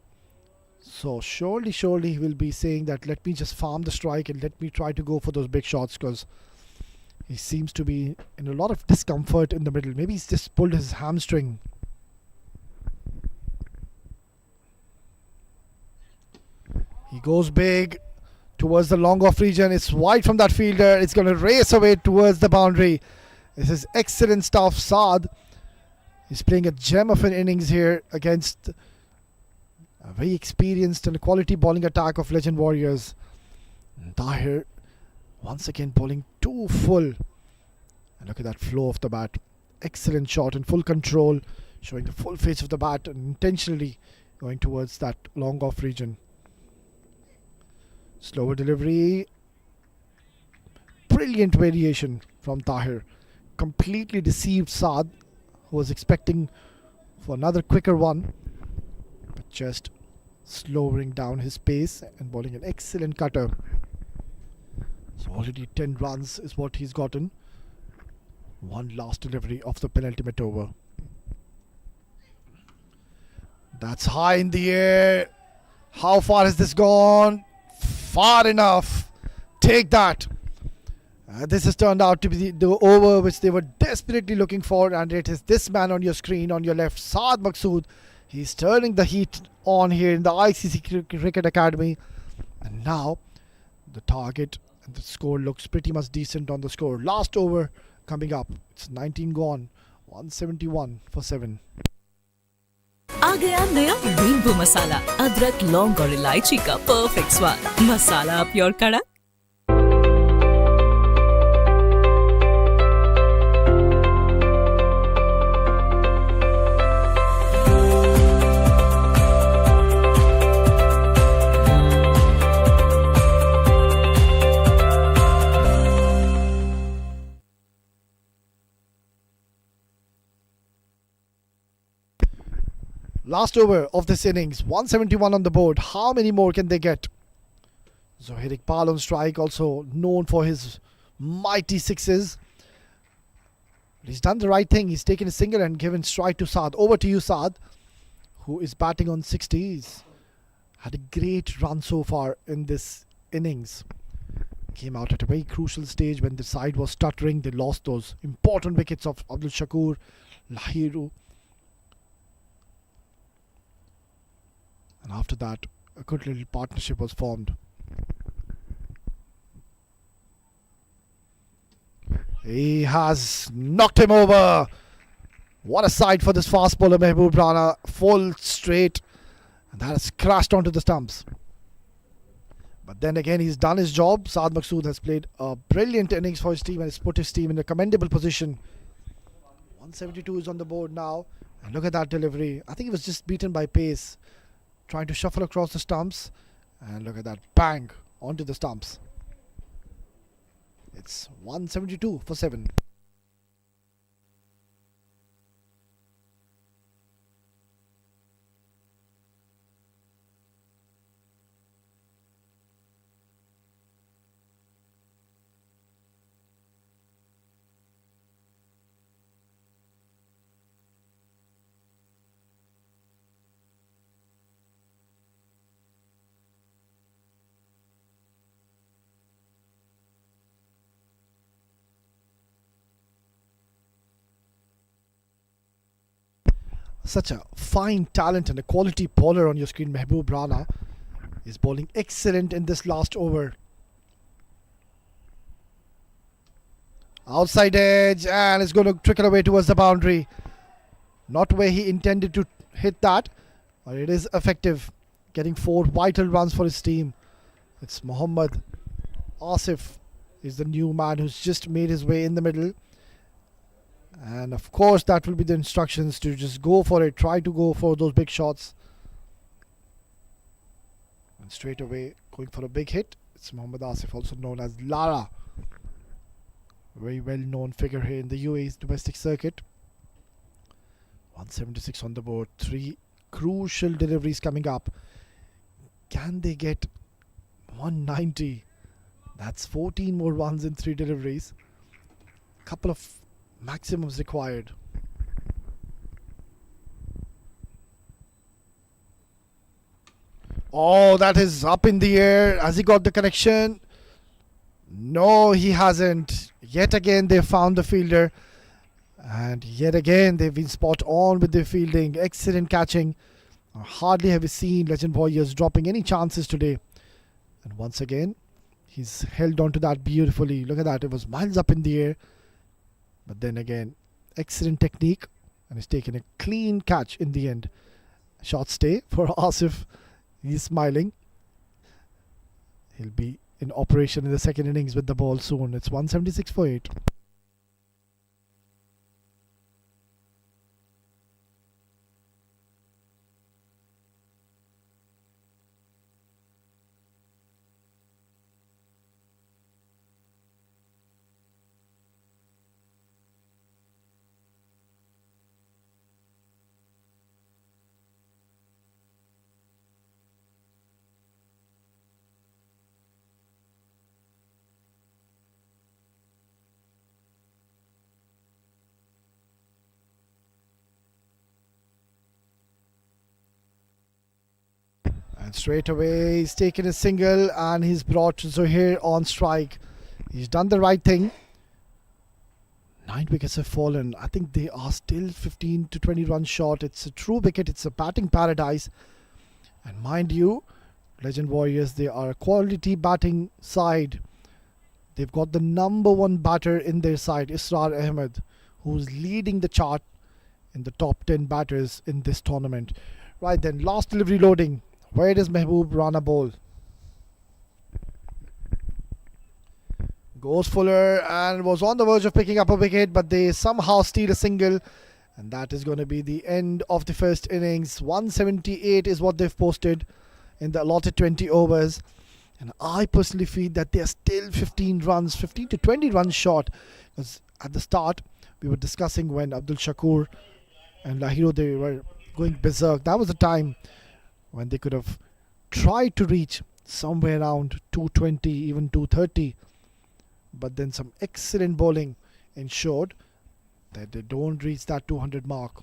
So surely he will be saying that let me just farm the strike and let me try to go for those big shots, because he seems to be in a lot of discomfort in the middle. Maybe he's just pulled his hamstring. He goes big towards the long off region. It's wide from that fielder. It's going to race away towards the boundary. This is excellent stuff. Saad is playing a gem of an innings here against a very experienced and quality bowling attack of Legend Warriors. Tahir once again bowling too full. And look at that flow of the bat. Excellent shot in full control, showing the full face of the bat and intentionally going towards that long off region. Slower delivery. Brilliant variation from Tahir. Completely deceived Saad, who was expecting for another quicker one, but just slowing down his pace and bowling an excellent cutter. So already 10 runs is what he's gotten. One last delivery of the penultimate over. That's high in the air. How far has this gone? Far enough. Take that. This has turned out to be the over which they were desperately looking for, and it is this man on your screen on your left, Saad Maqsood. He's turning the heat on here in the ICC Cricket Academy, and now the target and the score looks pretty much decent on the score. Last over coming up. It's 19 gone. 171 for 7. आ गया नया rainbow मसाला, अदरक, लौंग और इलायची का perfect स्वाद। मसाला up your कड़ा। Last over of this innings, 171 on the board. How many more can they get? Zohair Iqbal on strike, also known for his mighty sixes. He's done the right thing. He's taken a single and given strike to Saad. Over to you, Saad, who is batting on 60s. Had a great run so far in this innings. Came out at a very crucial stage when the side was stuttering. They lost those important wickets of Abdul Shakur, Lahiru. And after that, a good little partnership was formed. He has knocked him over. What a sight for this fast bowler Mehboob Rana. Full straight. And that has crashed onto the stumps. But then again, he's done his job. Saad Maqsood has played a brilliant innings for his team and has put his team in a commendable position. 172 is on the board now. And look at that delivery. I think he was just beaten by pace, trying to shuffle across the stumps, and look at that, bang onto the stumps. It's 172 for 7. Such a fine talent and a quality bowler on your screen. Mehboob Rana is bowling excellent in this last over. Outside edge, and it's going to trickle away towards the boundary. Not where he intended to hit that, but it is effective, getting 4 vital runs for his team. It's Mohammad Asif is the new man who's just made his way in the middle. And of course that will be the instructions to just go for it, try to go for those big shots. And straight away going for a big hit. It's Mohammad Asif, also known as Lara. Very well known figure here in the UAE's domestic circuit. 176 on the board. 3 crucial deliveries coming up. Can they get 190? That's 14 more runs in 3 deliveries. Couple of maximums required. Oh, that is up in the air. Has he got the connection? No, he hasn't. Yet again they found the fielder, and yet again they've been spot on with their fielding. Excellent catching. Hardly have we seen Legend Warriors dropping any chances today. And once again he's held on to that beautifully. Look at that, it was miles up in the air, but then again excellent technique, and he's taken a clean catch in the end. Short stay for Asif. He's smiling. He'll be in operation in the second innings with the ball soon. It's 176 for 8. And straight away he's taken a single and he's brought Zohair on strike. He's done the right thing. 9 wickets have fallen. I think they are still 15 to 20 runs short. It's a true wicket. It's a batting paradise. And mind you, Legend Warriors, they are a quality batting side. They've got the number 1 batter in their side, Israr Ahmed, who's leading the chart in the top 10 batters in this tournament. Right then, last delivery loading. Where does Mehboob Rana bowl? Goes Fuller and was on the verge of picking up a wicket, but they somehow steal a single, and that is going to be the end of the first innings. 178 is what they've posted in the allotted 20 overs, and I personally feel that they are still 15 to 20 runs short, because at the start we were discussing when Abdul Shakur and Lahiro, they were going berserk. That was the time when they could have tried to reach somewhere around 220, even 230. But then some excellent bowling ensured that they don't reach that 200 mark.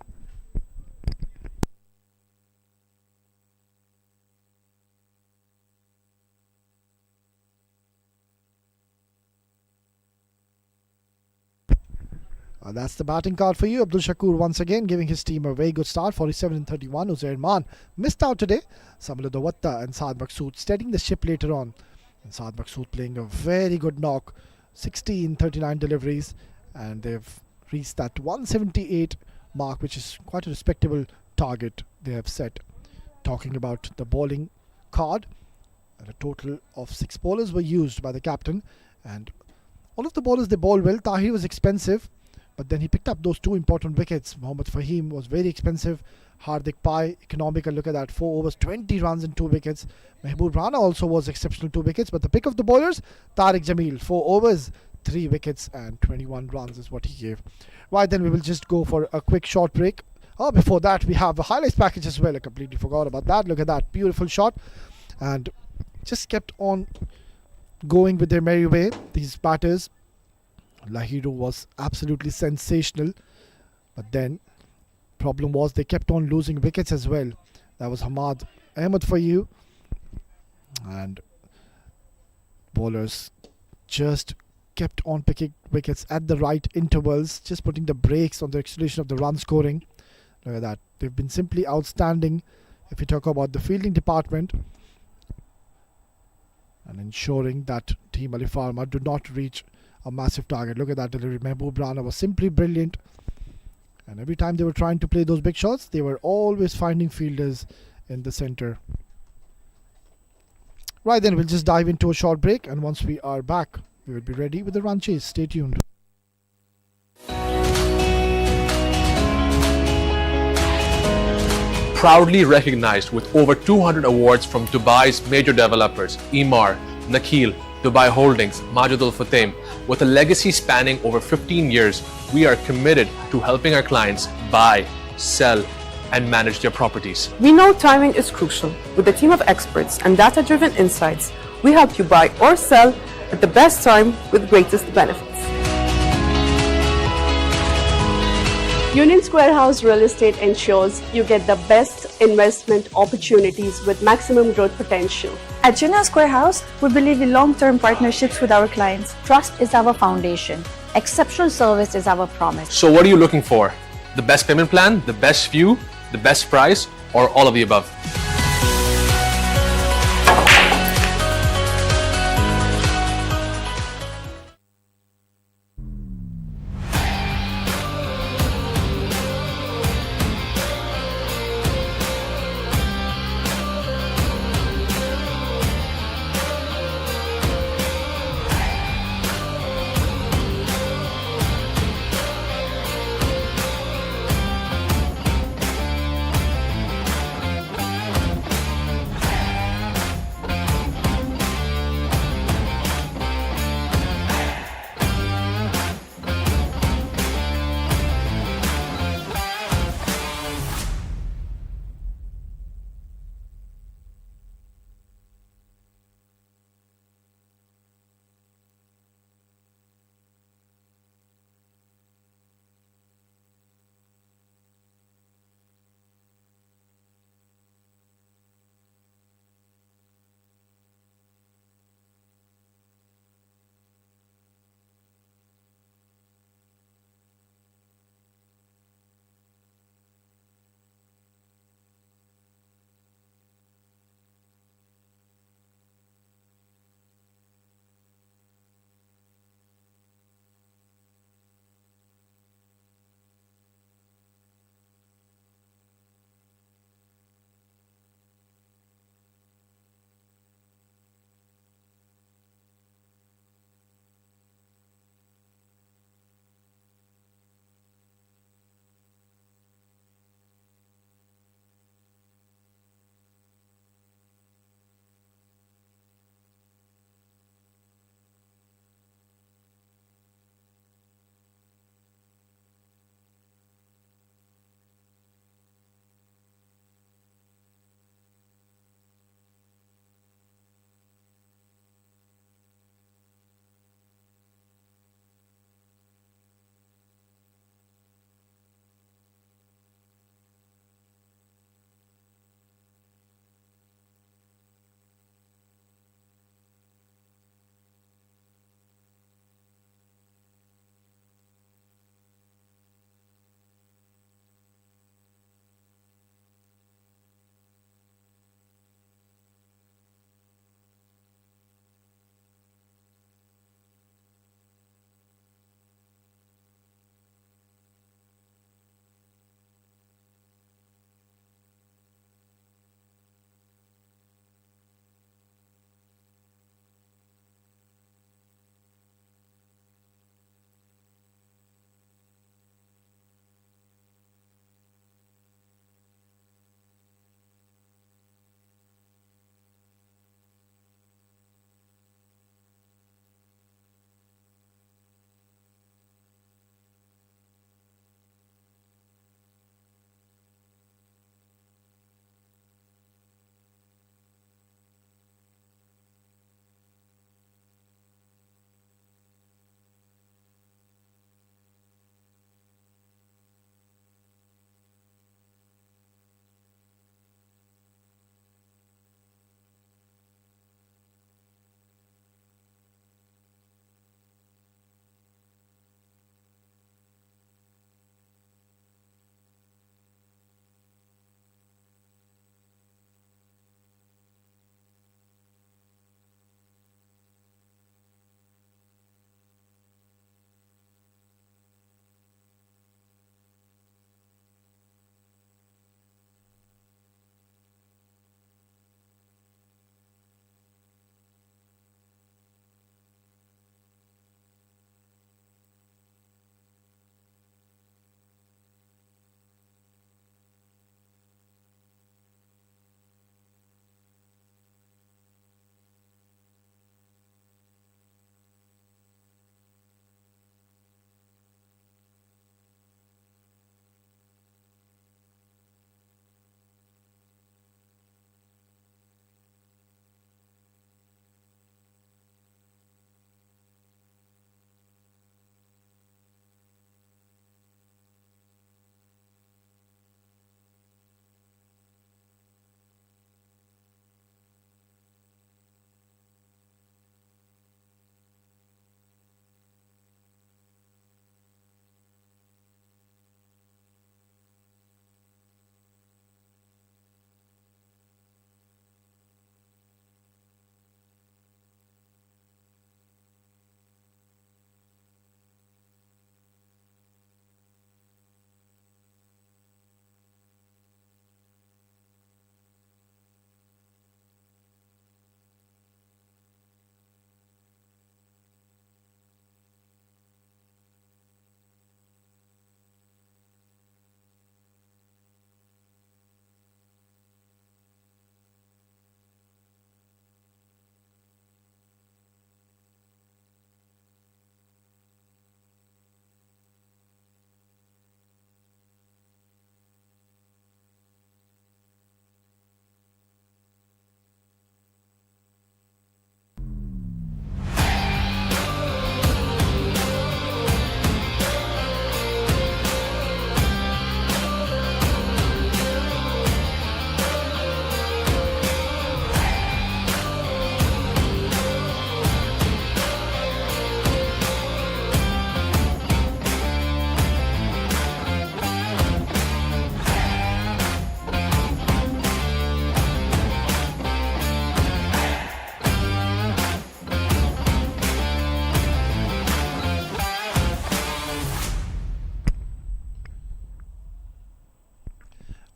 That's the batting card for you. Abdul Shakur once again giving his team a very good start. 47 and 31. Uzair Maan missed out today. Samul Dawatta and Saad Maqsood steadying the ship later on. And Saad Maqsood playing a very good knock. 16 39 deliveries, and they've reached that 178 mark, which is quite a respectable target they have set. Talking about the bowling card, a total of 6 bowlers were used by the captain, and all of the bowlers, they bowled well. Tahir was expensive, but then he picked up those 2 important wickets. Mohammad Fahim was very expensive. Hardik Pai, economical. Look at that, 4 overs, 20 runs and 2 wickets. Mehboob Rana also was exceptional, 2 wickets. But the pick of the bowlers, Tariq Jamil, 4 overs, 3 wickets and 21 runs is what he gave. Right then, we will just go for a quick short break. Before that, we have a highlights package as well. I completely forgot about that. Look at that, beautiful shot. And just kept on going with their merry way, these batters. Lahiro was absolutely sensational, but then problem was they kept on losing wickets as well. That was Hamad Ahmed for you, and bowlers just kept on picking wickets at the right intervals, just putting the brakes on the acceleration of the run scoring. Look at that, they've been simply outstanding if you talk about the fielding department and ensuring that Team Ali Farmer do not reach a massive target. Look at that delivery. Mehboob Rana was simply brilliant, and every time they were trying to play those big shots, they were always finding fielders in the center. Right then, we'll just dive into a short break, and once we are back, We will be ready with the run chase. Stay tuned. Proudly recognized with over 200 awards from Dubai's major developers, Emaar, Nakheel, Dubai Holdings, Majid Al Futtaim. With a legacy spanning over 15 years, we are committed to helping our clients buy, sell, and manage their properties. We know timing is crucial. With a team of experts and data-driven insights, we help you buy or sell at the best time with greatest benefits. Union Square House Real Estate ensures you get the best investment opportunities with maximum growth potential. At Union Square House, we believe in long-term partnerships with our clients. Trust is our foundation. Exceptional service is our promise. So what are you looking for? The best payment plan, the best view, the best price, or all of the above?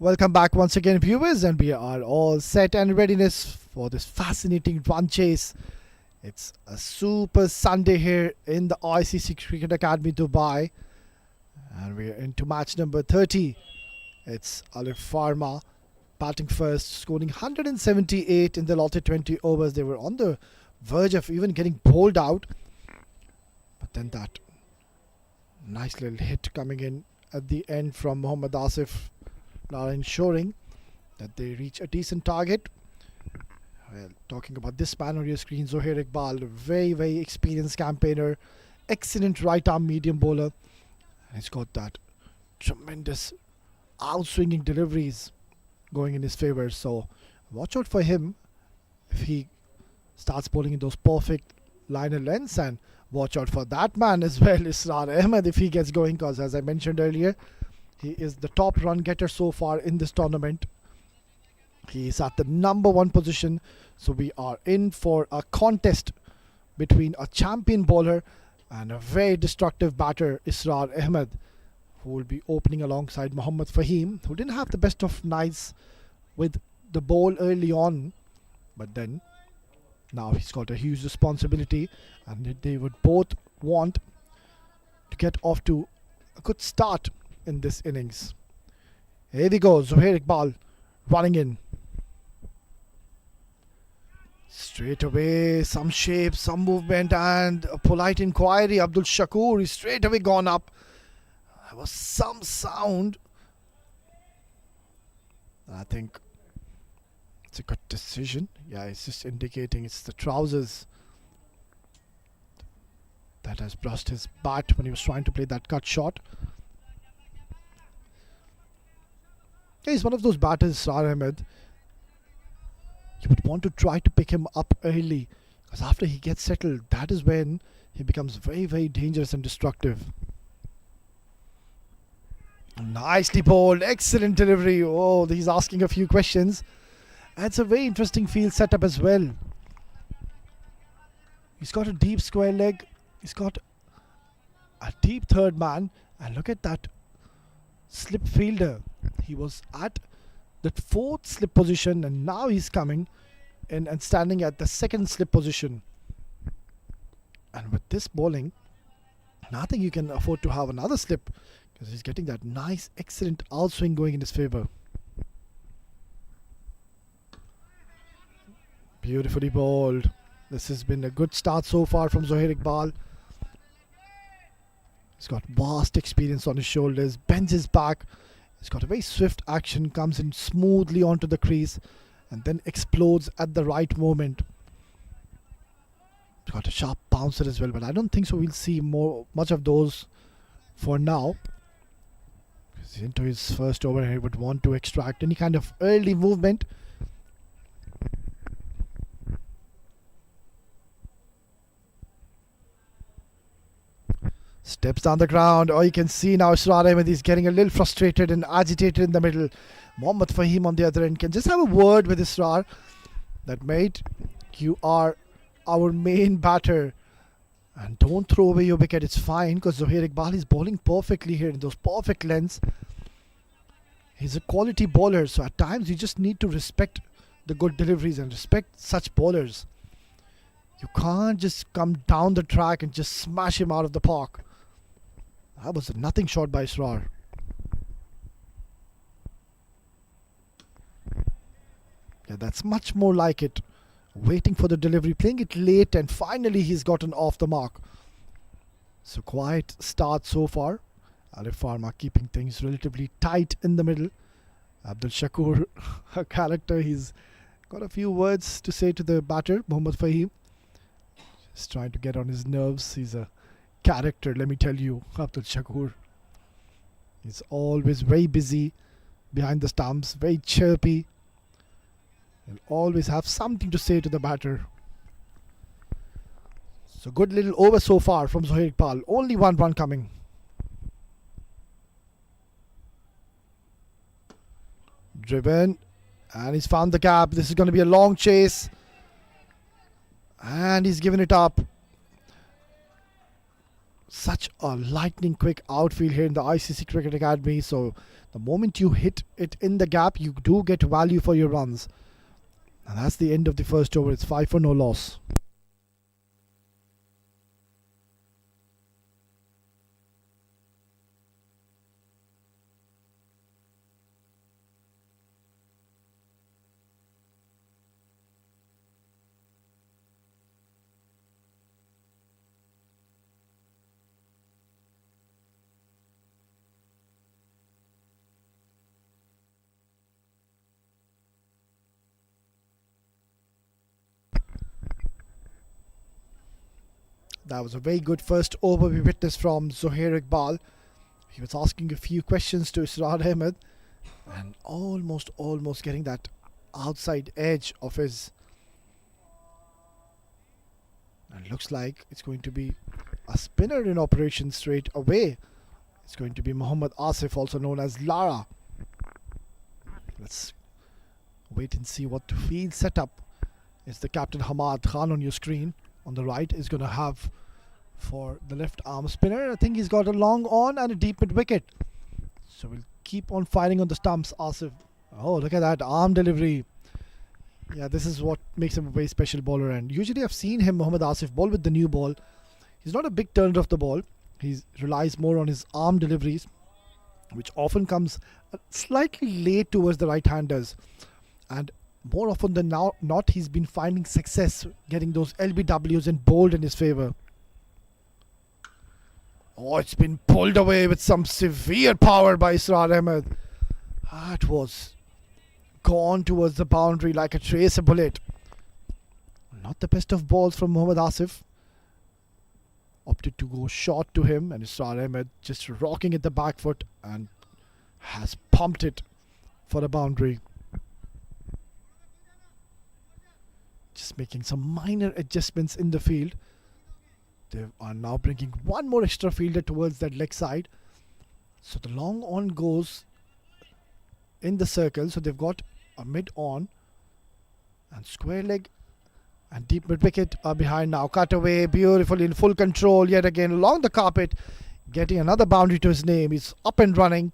Welcome back once again, viewers, and we are all set and readiness for this fascinating run chase. It's a super Sunday here in the ICC Cricket Academy Dubai, and we are into match number 30. It's Alif Farma batting first, scoring 178 in the allotted 20 overs. They were on the verge of even getting bowled out, but then that nice little hit coming in at the end from Mohammad Asif, now ensuring that they reach a decent target. Well, talking about this man on your screen, Zohair Iqbal, a very experienced campaigner, excellent right arm medium bowler, and he's got that tremendous out-swinging deliveries going in his favour. So watch out for him if he starts bowling in those perfect liner lengths, and watch out for that man as well, Israr Ahmed, if he gets going, because as I mentioned earlier, he is the top run getter so far in this tournament. He is at the number 1 position. So we are in for a contest between a champion bowler and a very destructive batter, Israr Ahmed, who will be opening alongside Mohammad Fahim, who didn't have the best of nights with the ball early on, but then now he's got a huge responsibility, and they would both want to get off to a good start in this innings. Here we go, Zohair Iqbal running in. Straight away, some shape, some movement, and a polite inquiry. Abdul Shakur is straight away gone up. There was some sound. I think it's a good decision. Yeah, it's just indicating it's the trousers that has brushed his bat when he was trying to play that cut shot. Yeah, he's one of those batters, Israr Ahmed. You would want to try to pick him up early, because after he gets settled, that is when he becomes very dangerous and destructive. Nicely bowled, excellent delivery. Oh, he's asking a few questions. It's a very interesting field setup as well. He's got a deep square leg. He's got a deep third man, and look at that slip fielder. He was at the 4th slip position, and now he's coming in and standing at the 2nd slip position. And with this bowling, I think you can afford to have another slip, because he's getting that nice, excellent outswing going in his favour. Beautifully bowled. This has been a good start so far from Zohair Iqbal. He's got vast experience on his shoulders, bends his back. He's got a very swift action, comes in smoothly onto the crease, and then explodes at the right moment. He's got a sharp bouncer as well, but I don't think so we'll see much of those for now. He's into his first over, and he would want to extract any kind of early movement. Steps down the ground. Oh, you can see now Israr Ahmed is getting a little frustrated and agitated in the middle. Mohammad Fahim on the other end can just have a word with Israr that, mate, you are our main batter, and don't throw away your wicket. It's fine, because Zohair Iqbal is bowling perfectly here in those perfect lengths. He's a quality bowler, so at times you just need to respect the good deliveries and respect such bowlers. You can't just come down the track and just smash him out of the park. That was a nothing shot by Israr. Yeah, that's much more like it. Waiting for the delivery, playing it late, and finally he's gotten off the mark. So quiet start so far. Alif Farma keeping things relatively tight in the middle. Abdul Shakur, a character, he's got a few words to say to the batter, Mohammad Fahim. Just trying to get on his nerves. He's a character, let me tell you, Abdul Shakur. He's always very busy behind the stumps, very chirpy. He'll always have something to say to the batter. So good little over so far from Zohair Iqbal. Only 1 run coming. Driven, and he's found the gap. This is going to be a long chase, and he's given it up. such a lightning quick outfield here in the ICC Cricket Academy. So the moment you hit it in the gap, you do get value for your runs. And that's the end of the first over. It's 5 for no loss. That was a very good first over we witnessed from Zohair Iqbal. He was asking a few questions to Israr Ahmed and almost getting that outside edge of his. And looks like it's going to be a spinner in operation straight away. It's going to be Mohammad Asif, also known as Lara. Let's wait and see what the field setup is. The captain Hamad Khan on your screen. On the right is going to have for the left arm spinner. I think he's got a long on and a deep mid wicket. So we'll keep on firing on the stumps. Asif. Oh, look at that arm delivery. Yeah, this is what makes him a very special bowler. And usually I've seen him, Mohammad Asif, bowl with the new ball. He's not a big turner of the ball. He relies more on his arm deliveries, which often comes slightly late towards the right-handers. And more often than not, he's been finding success getting those LBWs and bowled in his favour. Oh, it's been pulled away with some severe power by Israr Ahmed. That was gone towards the boundary like a tracer bullet. Not the best of balls from Mohammad Asif. Opted to go short to him, and Israr Ahmed just rocking at the back foot and has pumped it for a boundary. Just making some minor adjustments in the field. They are now bringing one more extra fielder towards that leg side. So the long on goes in the circle. So they've got a mid on and square leg and deep mid wicket are behind now. Cut away beautifully in full control yet again along the carpet. Getting another boundary to his name. He's up and running.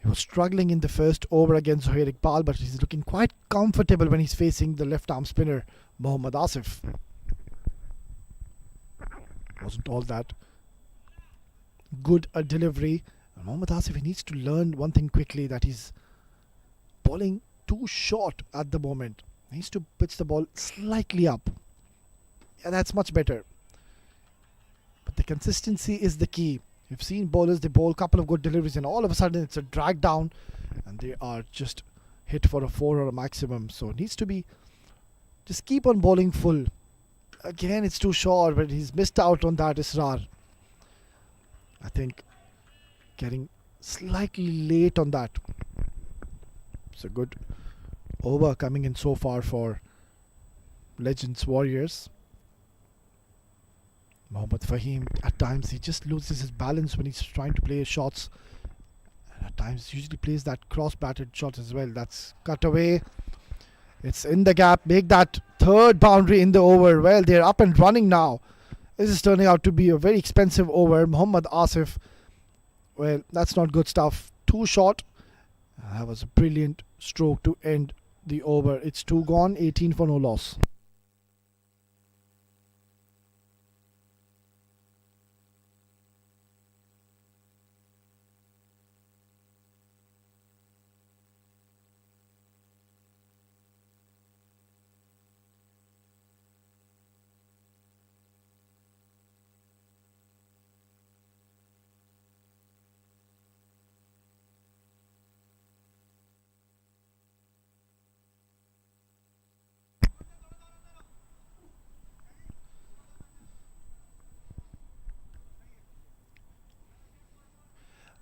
He was struggling in the first over against Zohair Iqbal, but he's looking quite comfortable when he's facing the left arm spinner Mohammad Asif. Wasn't all that good a delivery. And Mohammad Asif, he needs to learn one thing quickly, that he's bowling too short at the moment. He needs to pitch the ball slightly up. Yeah, that's much better. But the consistency is the key. You've seen bowlers, they bowl a couple of good deliveries and all of a sudden it's a drag down and they are just hit for a 4 or a maximum. So it needs to be, just keep on bowling full. Again, it's too short, but he's missed out on that, Israr. I think getting slightly late on that. It's a good over coming in so far for Legends Warriors. Mohammad Fahim, at times he just loses his balance when he's trying to play his shots, and at times usually plays that cross-batted shot as well. That's cut away. It's in the gap. Make that third boundary in the over. Well, they're up and running now. This is turning out to be a very expensive over. Mohammad Asif, well, that's not good stuff. Too short. That was a brilliant stroke to end the over. It's 2 gone, 18 for no loss.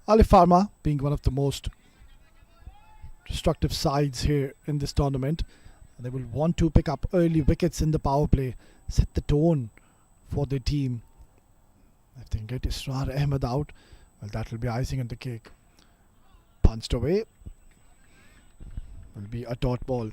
Alif Pharma being one of the most destructive sides here in this tournament. They will want to pick up early wickets in the power play, set the tone for their team. If they can get Israr Ahmed out, well, that will be icing on the cake. Punched away. Will be a dot ball.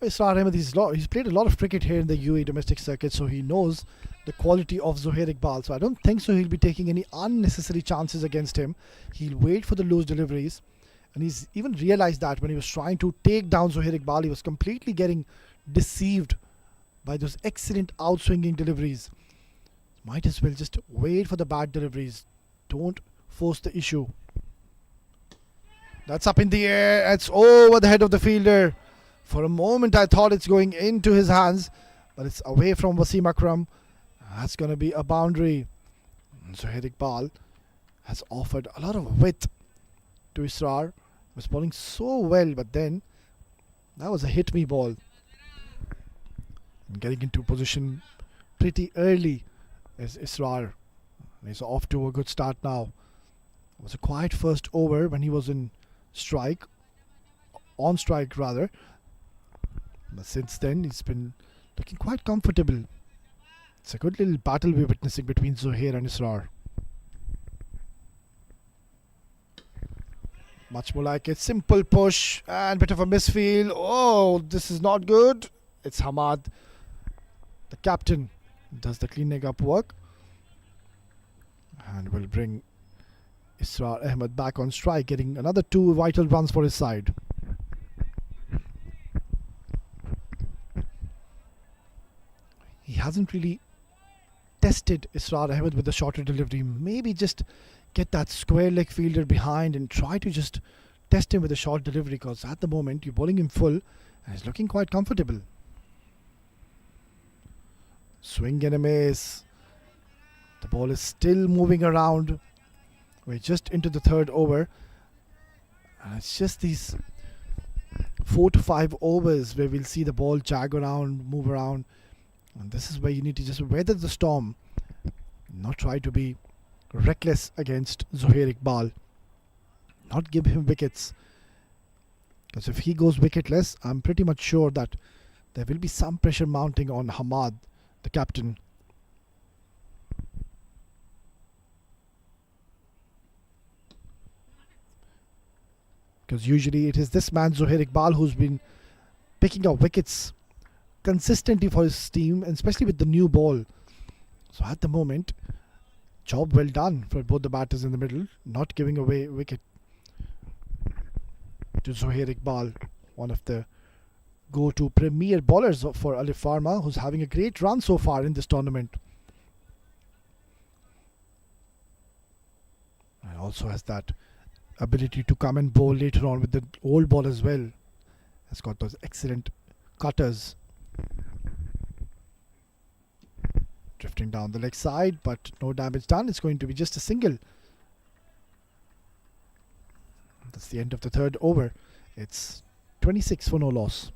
Israr Ahmed, he's played a lot of cricket here in the UAE domestic circuit, so he knows the quality of Zohair Iqbal. So I don't think so he'll be taking any unnecessary chances against him. He'll wait for the loose deliveries. And he's even realized that when he was trying to take down Zohair Iqbal, he was completely getting deceived by those excellent outswinging deliveries. Might as well just wait for the bad deliveries. Don't force the issue. That's up in the air. It's over the head of the fielder. For a moment I thought it's going into his hands, but it's away from Wasim Akram. That's going to be a boundary. Zohair Iqbal has offered a lot of width to Israr. Was bowling so well, but then that was a hit me ball. And getting into position pretty early is Israr. He's off to a good start now. It was a quiet first over when he was on strike rather. But since then he's been looking quite comfortable. It's a good little battle we're witnessing between Zohair and Israr. Much more like a simple push and bit of a misfield. Oh, this is not good. It's Hamad, the captain, does the cleaning up work and will bring Israr Ahmed back on strike, getting another 2 vital runs for his side. He hasn't really tested Israr Ahmed with the shorter delivery. Maybe just get that square leg fielder behind and try to just test him with a short delivery, because at the moment you're bowling him full and he's looking quite comfortable. Swing and a miss. The ball is still moving around. We're just into the third over, and it's just these 4 to 5 overs where we'll see the ball jag around, move around, and this is where you need to just weather the storm, not try to be reckless against Zohair Iqbal, not give him wickets, because if he goes wicketless, I'm pretty much sure that there will be some pressure mounting on Hamad, the captain. Because usually it is this man Zohair Iqbal who's been picking up wickets consistently for his team, and especially with the new ball. So at the moment, job well done for both the batters in the middle, not giving away wicket to Zohair Iqbal, one of the go-to premier bowlers for Alif Pharma, who's having a great run so far in this tournament. And also has that ability to come and bowl later on with the old ball as well. Has got those excellent cutters. Drifting down the leg side, but no damage done. It's going to be just a single. That's the end of the third over. It's 26 for no loss.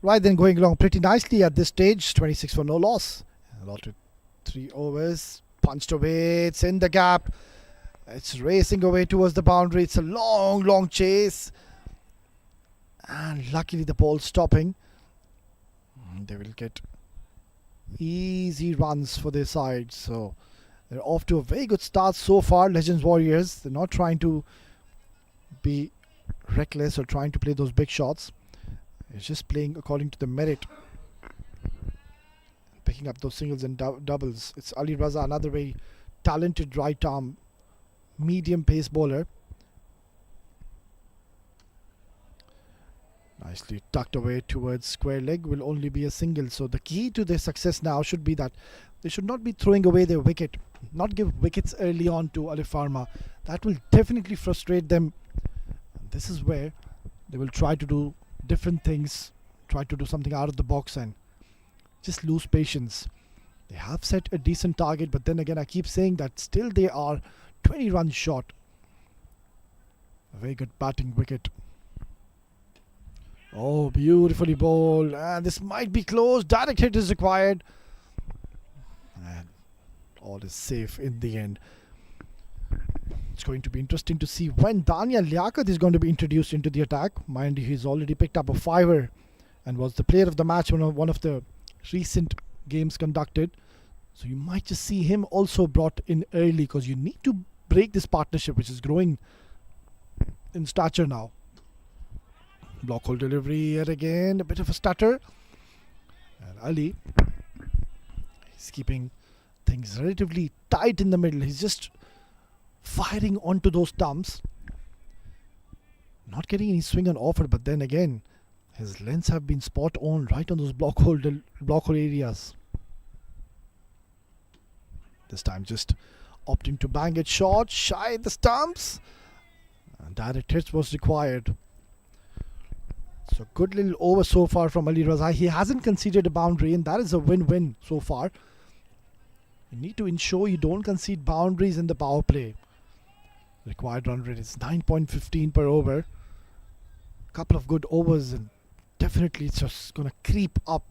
Right then, going along pretty nicely at this stage. 26 for no loss. Allotted 3 overs. Punched away. It's in the gap. It's racing away towards the boundary. It's a long chase. And luckily the ball stopping. They will get easy runs for their side. So they're off to a very good start so far, Legends Warriors. They're not trying to be reckless or trying to play those big shots. It's just playing according to the merit, picking up those singles and doubles. It's Ali Raza, another very talented right arm medium pace bowler. Nice Nicely tucked away towards square leg, will only be a single. So the key to their success now should be that they should not be throwing away their wicket, not give wickets early on to Ali Farma. That will definitely frustrate them. And this is where they will try to do different things, try to do something out of the box and just lose patience. They have set a decent target, but then again I keep saying that still they are 20 runs short. A very good batting wicket. Oh, beautifully bowled, and this might be close. Direct hit is required, and all is safe in the end. It's going to be interesting to see when Dania Liaquat is going to be introduced into the attack. Mind you, he's already picked up a fiver and was the player of the match in one of the recent games conducted. So you might just see him also brought in early, because you need to break this partnership which is growing in stature now. Block hole delivery yet again, a bit of a stutter. And Ali is keeping things relatively tight in the middle. He's just firing onto those stumps. Not getting any swing on offer, but then again, his lengths have been spot on right on those block hole areas. This time just opting to bang it short, shy the stumps. And direct hits was required. So good little over so far from Ali Raza. He hasn't conceded a boundary, and that is a win-win so far. You need to ensure you don't concede boundaries in the power play. Required run rate is 9.15 per over. Couple of good overs, and definitely it's just going to creep up.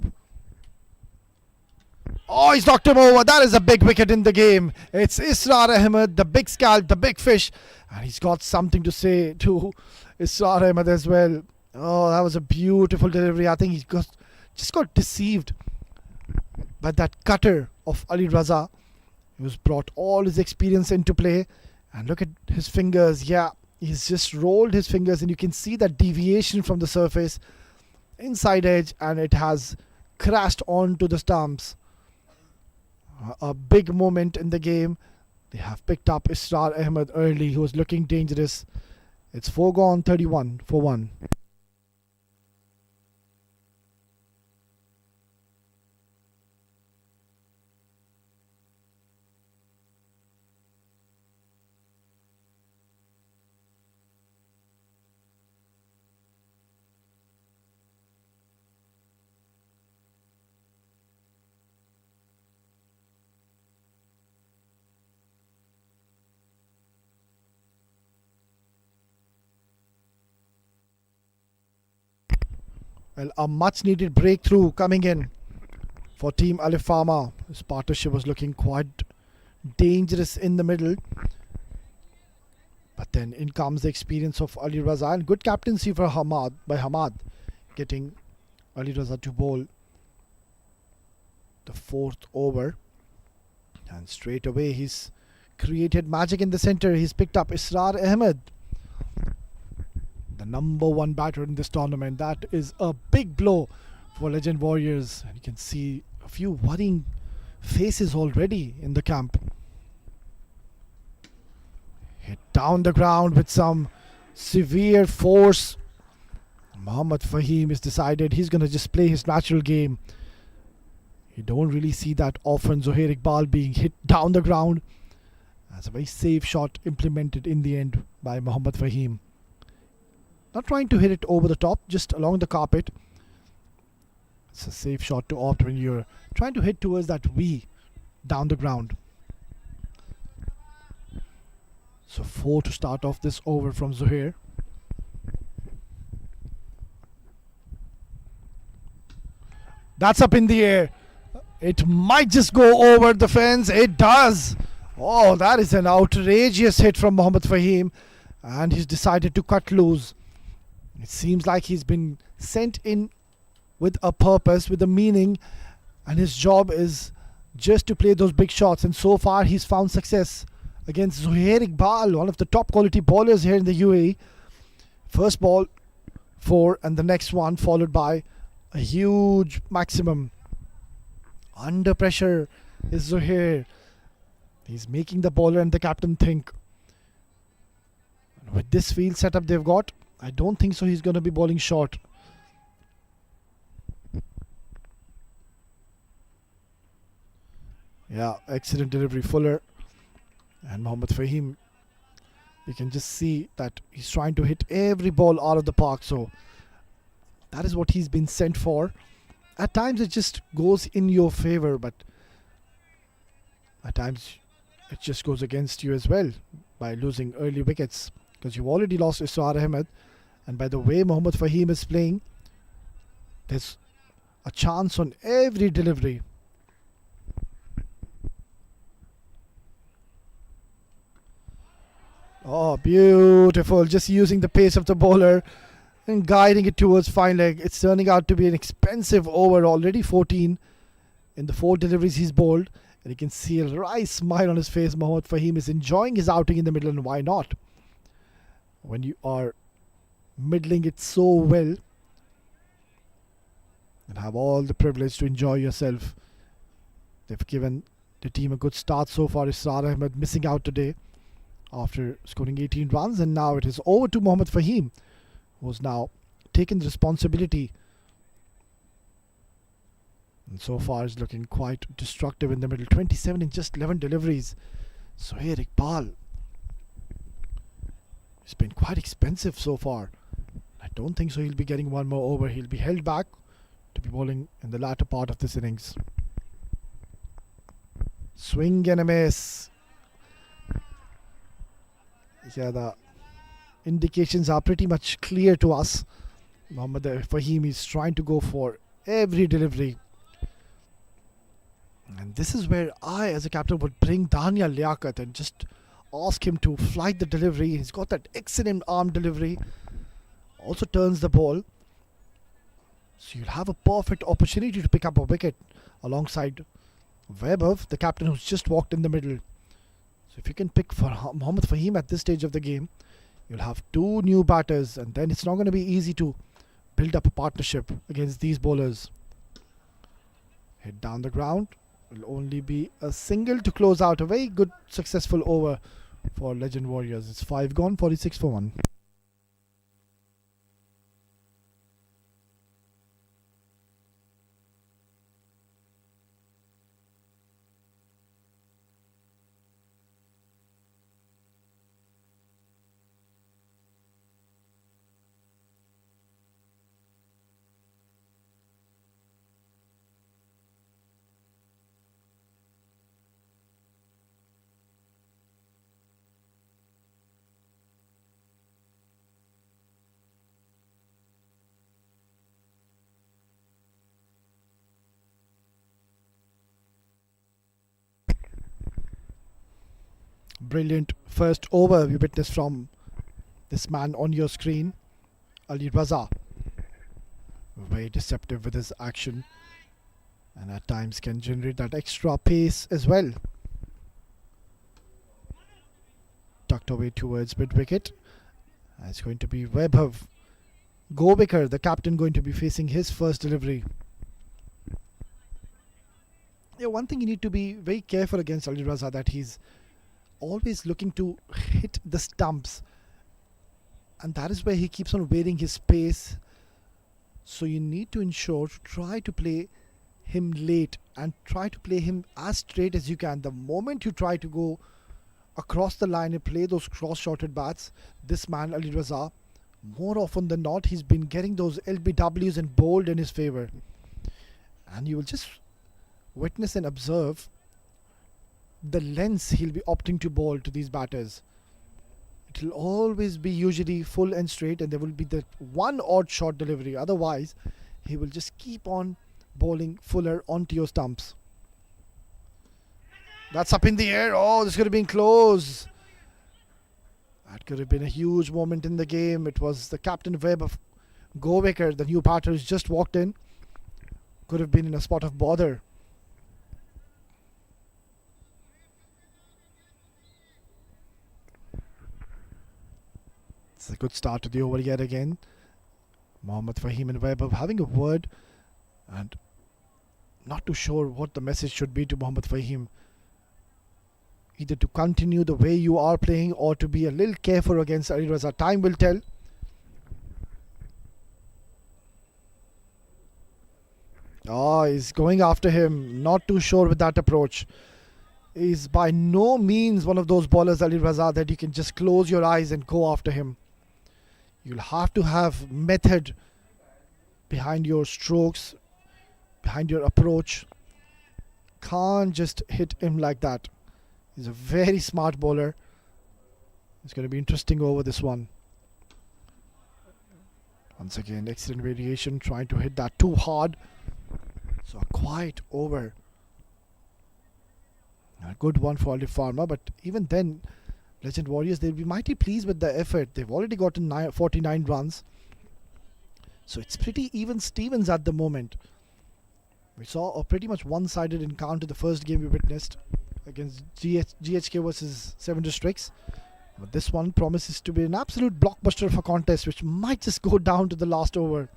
Oh, he's knocked him over. That is a big wicket in the game. It's Israr Ahmed, the big scalp, the big fish. And he's got something to say to Israr Ahmed as well. Oh, that was a beautiful delivery. I think he just got deceived by that cutter of Ali Raza. He was brought all his experience into play. And look at his fingers. Yeah, he's just rolled his fingers, and you can see that deviation from the surface. Inside edge, and it has crashed onto the stumps. A big moment in the game. They have picked up Israr Ahmed early, who was looking dangerous. It's 4 gone, 31 for 1. Well, a much needed breakthrough coming in for Team Ali Farma. His partnership was looking quite dangerous in the middle. But then in comes the experience of Ali Raza, and good captaincy for Hamad, getting Ali Raza to bowl the 4th over. And straight away he's created magic in the center. He's picked up Israr Ahmed, the number 1 batter in this tournament. That is a big blow for Legend Warriors. And you can see a few worrying faces already in the camp. Hit down the ground with some severe force. Mohammad Fahim is decided he's going to just play his natural game. You don't really see that often. Zohair Iqbal being hit down the ground. That's a very safe shot implemented in the end by Mohammad Fahim. Not trying to hit it over the top, just along the carpet. It's a safe shot to opt when you're trying to hit towards that V down the ground. So 4 to start off this over from Zohair. That's up in the air. It might just go over the fence. It does. Oh, that is an outrageous hit from Mohammad Fahim. And he's decided to cut loose. It seems like he's been sent in with a purpose, with a meaning. And his job is just to play those big shots. And so far he's found success against Zohair Iqbal, one of the top quality bowlers here in the UAE. First ball, 4, and the next one followed by a huge maximum. Under pressure is Zohair. He's making the bowler and the captain think. With this field setup they've got, I don't think so he's going to be bowling short. Yeah, excellent delivery, Fuller. And Mohammad Fahim, you can just see that he's trying to hit every ball out of the park. So that is what he's been sent for. At times it just goes in your favor, but at times it just goes against you as well by losing early wickets, because you've already lost Israr Ahmed, and by the way Mohammad Fahim is playing, there's a chance on every delivery. Oh, beautiful. Just using the pace of the bowler and guiding it towards fine leg. It's turning out to be an expensive over, already 14 in the 4 deliveries he's bowled. And you can see a wry smile on his face. Mohammad Fahim is enjoying his outing in the middle, and why not? When you are middling it so well and have all the privilege to enjoy yourself. They've given the team a good start so far. Israr Ahmed missing out today after scoring 18 runs, and now it is over to Mohammad Fahim, who's now taken the responsibility, and so far is looking quite destructive in the middle. 27 in just 11 deliveries. So here Iqbal, it's been quite expensive so far. I don't think so he'll be getting one more over. He'll be held back to be bowling in the latter part of this innings. Swing and a miss. Yeah, the indications are pretty much clear to us. Mohammad Fahim is trying to go for every delivery. And this is where I, as a captain, would bring Daniel Liaquat and just ask him to flight the delivery. He's got that excellent arm delivery. Also turns the ball. So you'll have a perfect opportunity to pick up a wicket alongside Vaibhav, the captain who's just walked in the middle. So if you can pick for Mohammad Fahim at this stage of the game, you'll have 2 new batters, and then it's not going to be easy to build up a partnership against these bowlers. Hit down the ground. Will only be a single to close out a very good successful over for Legend Warriors. It's 5 gone, 46 for 1. Brilliant first over we witnessed from this man on your screen, Ali Raza. Very deceptive with his action, and at times can generate that extra pace as well. Tucked away towards mid wicket. It's going to be Vaibhav Govekar, the captain, going to be facing his first delivery. Yeah, one thing you need to be very careful against Ali Raza, that he's always looking to hit the stumps, and that is where he keeps on varying his pace. So you need to ensure to try to play him late and try to play him as straight as you can. The moment you try to go across the line and play those cross-shotted bats, this man Ali Raza, more often than not, he's been getting those LBWs and bowled in his favour. And you will just witness and observe the lengths he'll be opting to bowl to these batters. It will always be usually full and straight, and there will be the one odd shot delivery. Otherwise, he will just keep on bowling fuller onto your stumps. That's up in the air. Oh, this could have been close. That could have been a huge moment in the game. It was the captain Vaibhav Govekar, the new batter who's just walked in. Could have been in a spot of bother. It's a good start to the over yet again. Mohammad Fahim and Vaibhav having a word, and not too sure what the message should be to Mohammad Fahim. Either to continue the way you are playing or to be a little careful against Ali Raza. Time will tell. Oh, he's going after him. Not too sure with that approach. is by no means one of those bowlers, Ali Raza, that you can just close your eyes and go after him. You'll have to have method behind your strokes, behind your approach. Can't just hit him like that. He's a very smart bowler. It's going to be interesting over this one. Once again, excellent variation, trying to hit that too hard. So a quiet over. A good one for Ali Farmer, but even then, Legend Warriors, they'll be mighty pleased with the effort. They've already gotten 49 runs. So it's pretty even Stevens at the moment. We saw a pretty much one-sided encounter the first game we witnessed against GHK versus 7 Districts. But this one promises to be an absolute blockbuster of a contest, which might just go down to the last over.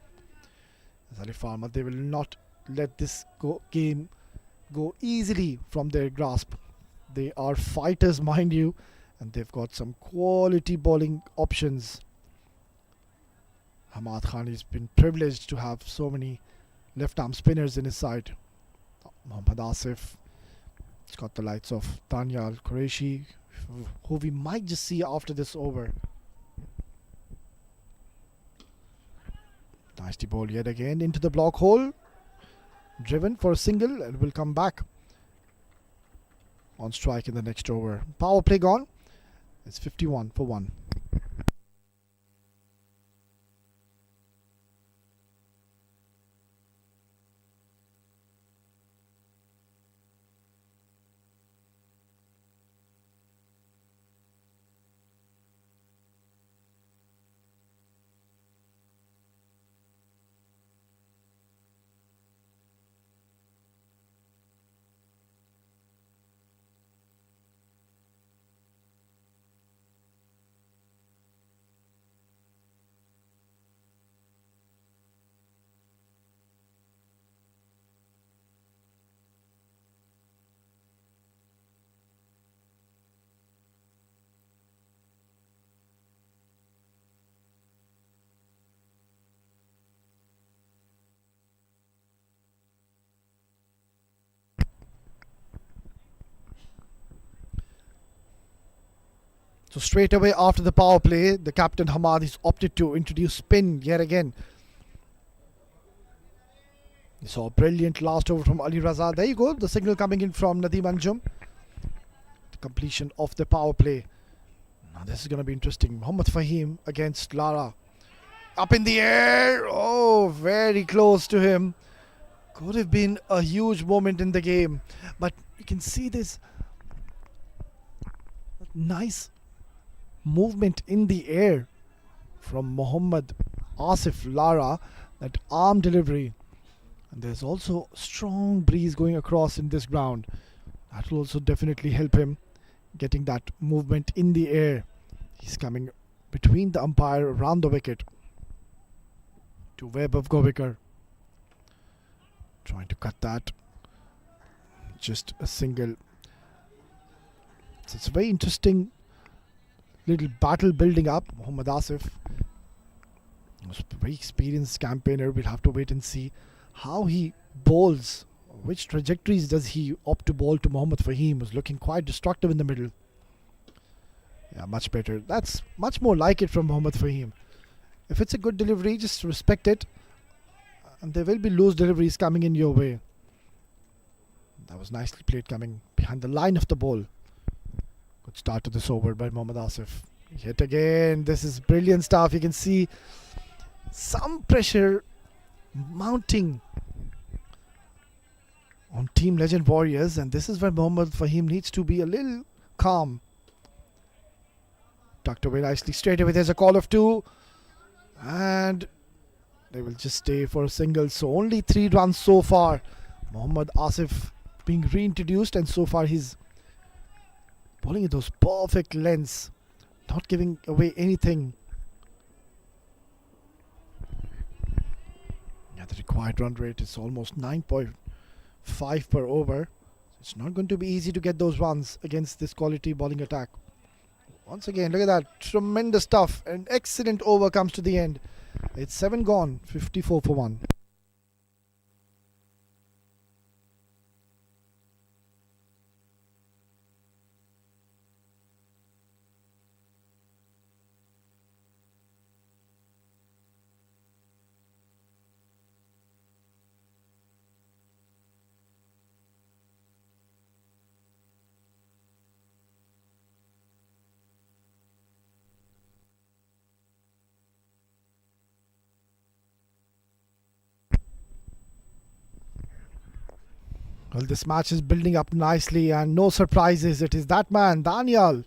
As Ali Farmer, they will not let this game go easily from their grasp. They are fighters, mind you, and they've got some quality bowling options. Hamad Khan has been privileged to have so many left-arm spinners in his side. Mohammad Asif, it's got the likes of Tanya Al-Qureshi, who we might just see after this over. Nicely bowled yet again into the block hole. Driven for a single and will come back on strike in the next over. Power play gone. It's 51 for 1. So straight away after the power play, the captain Hamad is opted to introduce spin yet again. You saw a brilliant last over from Ali Raza. There you go, the signal coming in from Nadeem Anjum. The completion of the power play. Now this is going to be interesting. Mohammad Fahim against Lara. Up in the air. Oh, very close to him. Could have been a huge moment in the game. But you can see this nice movement in the air from Mohammad Asif Lara, that arm delivery, and there's also strong breeze going across in this ground. That will also definitely help him getting that movement in the air. He's coming between the umpire around the wicket to Webb of Govikar, trying to cut that. Just a single. So it's a very interesting little battle building up. Mohammad Asif, a very experienced campaigner. We'll have to wait and see how he bowls. Which trajectories does he opt to bowl to Mohammad Fahim, who's looking quite destructive in the middle. Yeah, much better. That's much more like it from Mohammad Fahim. If it's a good delivery, just respect it. And there will be loose deliveries coming in your way. That was nicely played, coming behind the line of the ball. Good start to this over by Mohammad Asif. Yet again, this is brilliant stuff. You can see some pressure mounting on Team Legend Warriors, and this is where Mohammad Fahim needs to be a little calm. Tucked away nicely. Straight away there's a call of 2, and they will just stay for a single. So only 3 runs so far. Mohammad Asif being reintroduced, and so far he's bowling at those perfect lengths, not giving away anything. Yeah, the required run rate is almost 9.5 per over. It's not going to be easy to get those runs against this quality bowling attack. Once again, look at that. Tremendous stuff. An excellent over comes to the end. It's 7 gone, 54 for 1. Well, this match is building up nicely and no surprises. It is that man, Daniel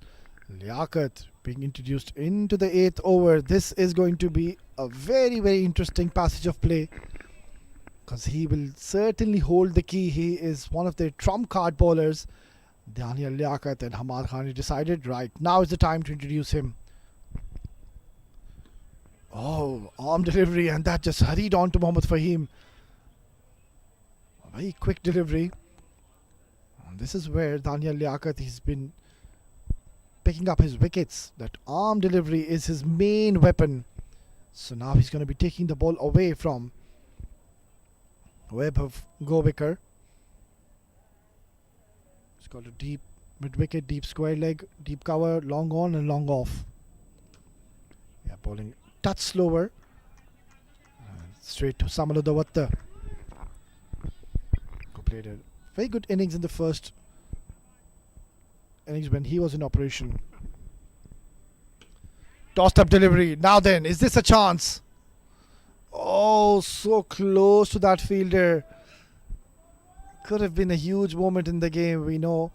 Liaquat, being introduced into the 8th over. This is going to be a very, very interesting passage of play because he will certainly hold the key. He is one of their trump card bowlers. Daniel Liaquat, and Hamad Khan decided, right, now is the time to introduce him. Oh, arm delivery, and that just hurried on to Mohammad Fahim. A very quick delivery. And this is where Daniel Liaquat, he's been picking up his wickets. That arm delivery is his main weapon. So now he's going to be taking the ball away from Vaibhav Govikar. He's got a deep mid-wicket, deep square leg, deep cover, long on and long off. Yeah, bowling touch slower. Straight to Samaludavatta. Who played a very good innings in the first innings when he was in operation. Tossed up delivery. Now then, is this a chance? Oh, so close to that fielder. Could have been a huge moment in the game. We know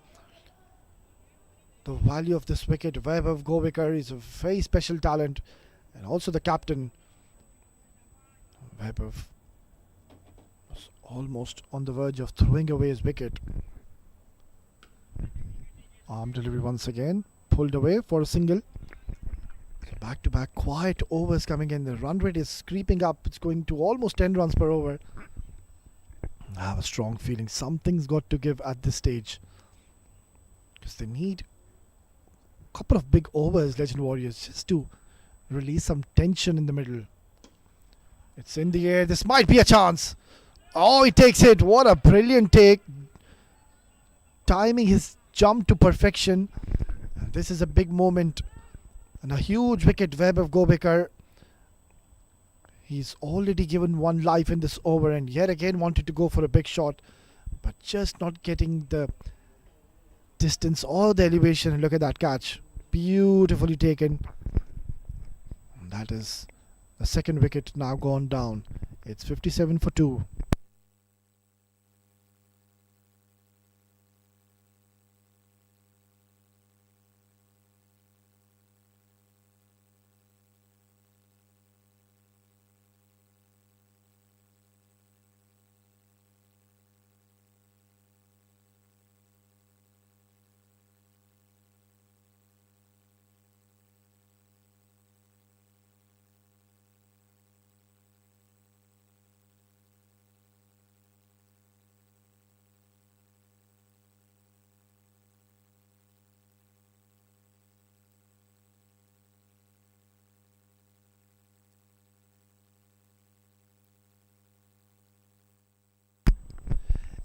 the value of this wicket. Vaibhav Govikar is a very special talent, and also the captain. Vaibhav was almost on the verge of throwing away his wicket. Arm delivery once again, pulled away for a single. So back to back quiet overs coming in. The run rate is creeping up. It's going to almost 10 runs per over. I have a strong feeling something's got to give at this stage, because they need a couple of big overs, Legend Warriors, just to release some tension in the middle. It's in the air. This might be a chance. Oh, he takes it. What a brilliant take. Timing his jump to perfection. And this is a big moment and a huge wicket. Vaibhav Govikar, he's already given one life in this over and yet again wanted to go for a big shot, but just not getting the distance or the elevation. And look at that catch. Beautifully taken. And that is the second wicket now gone down. It's 57 for 2.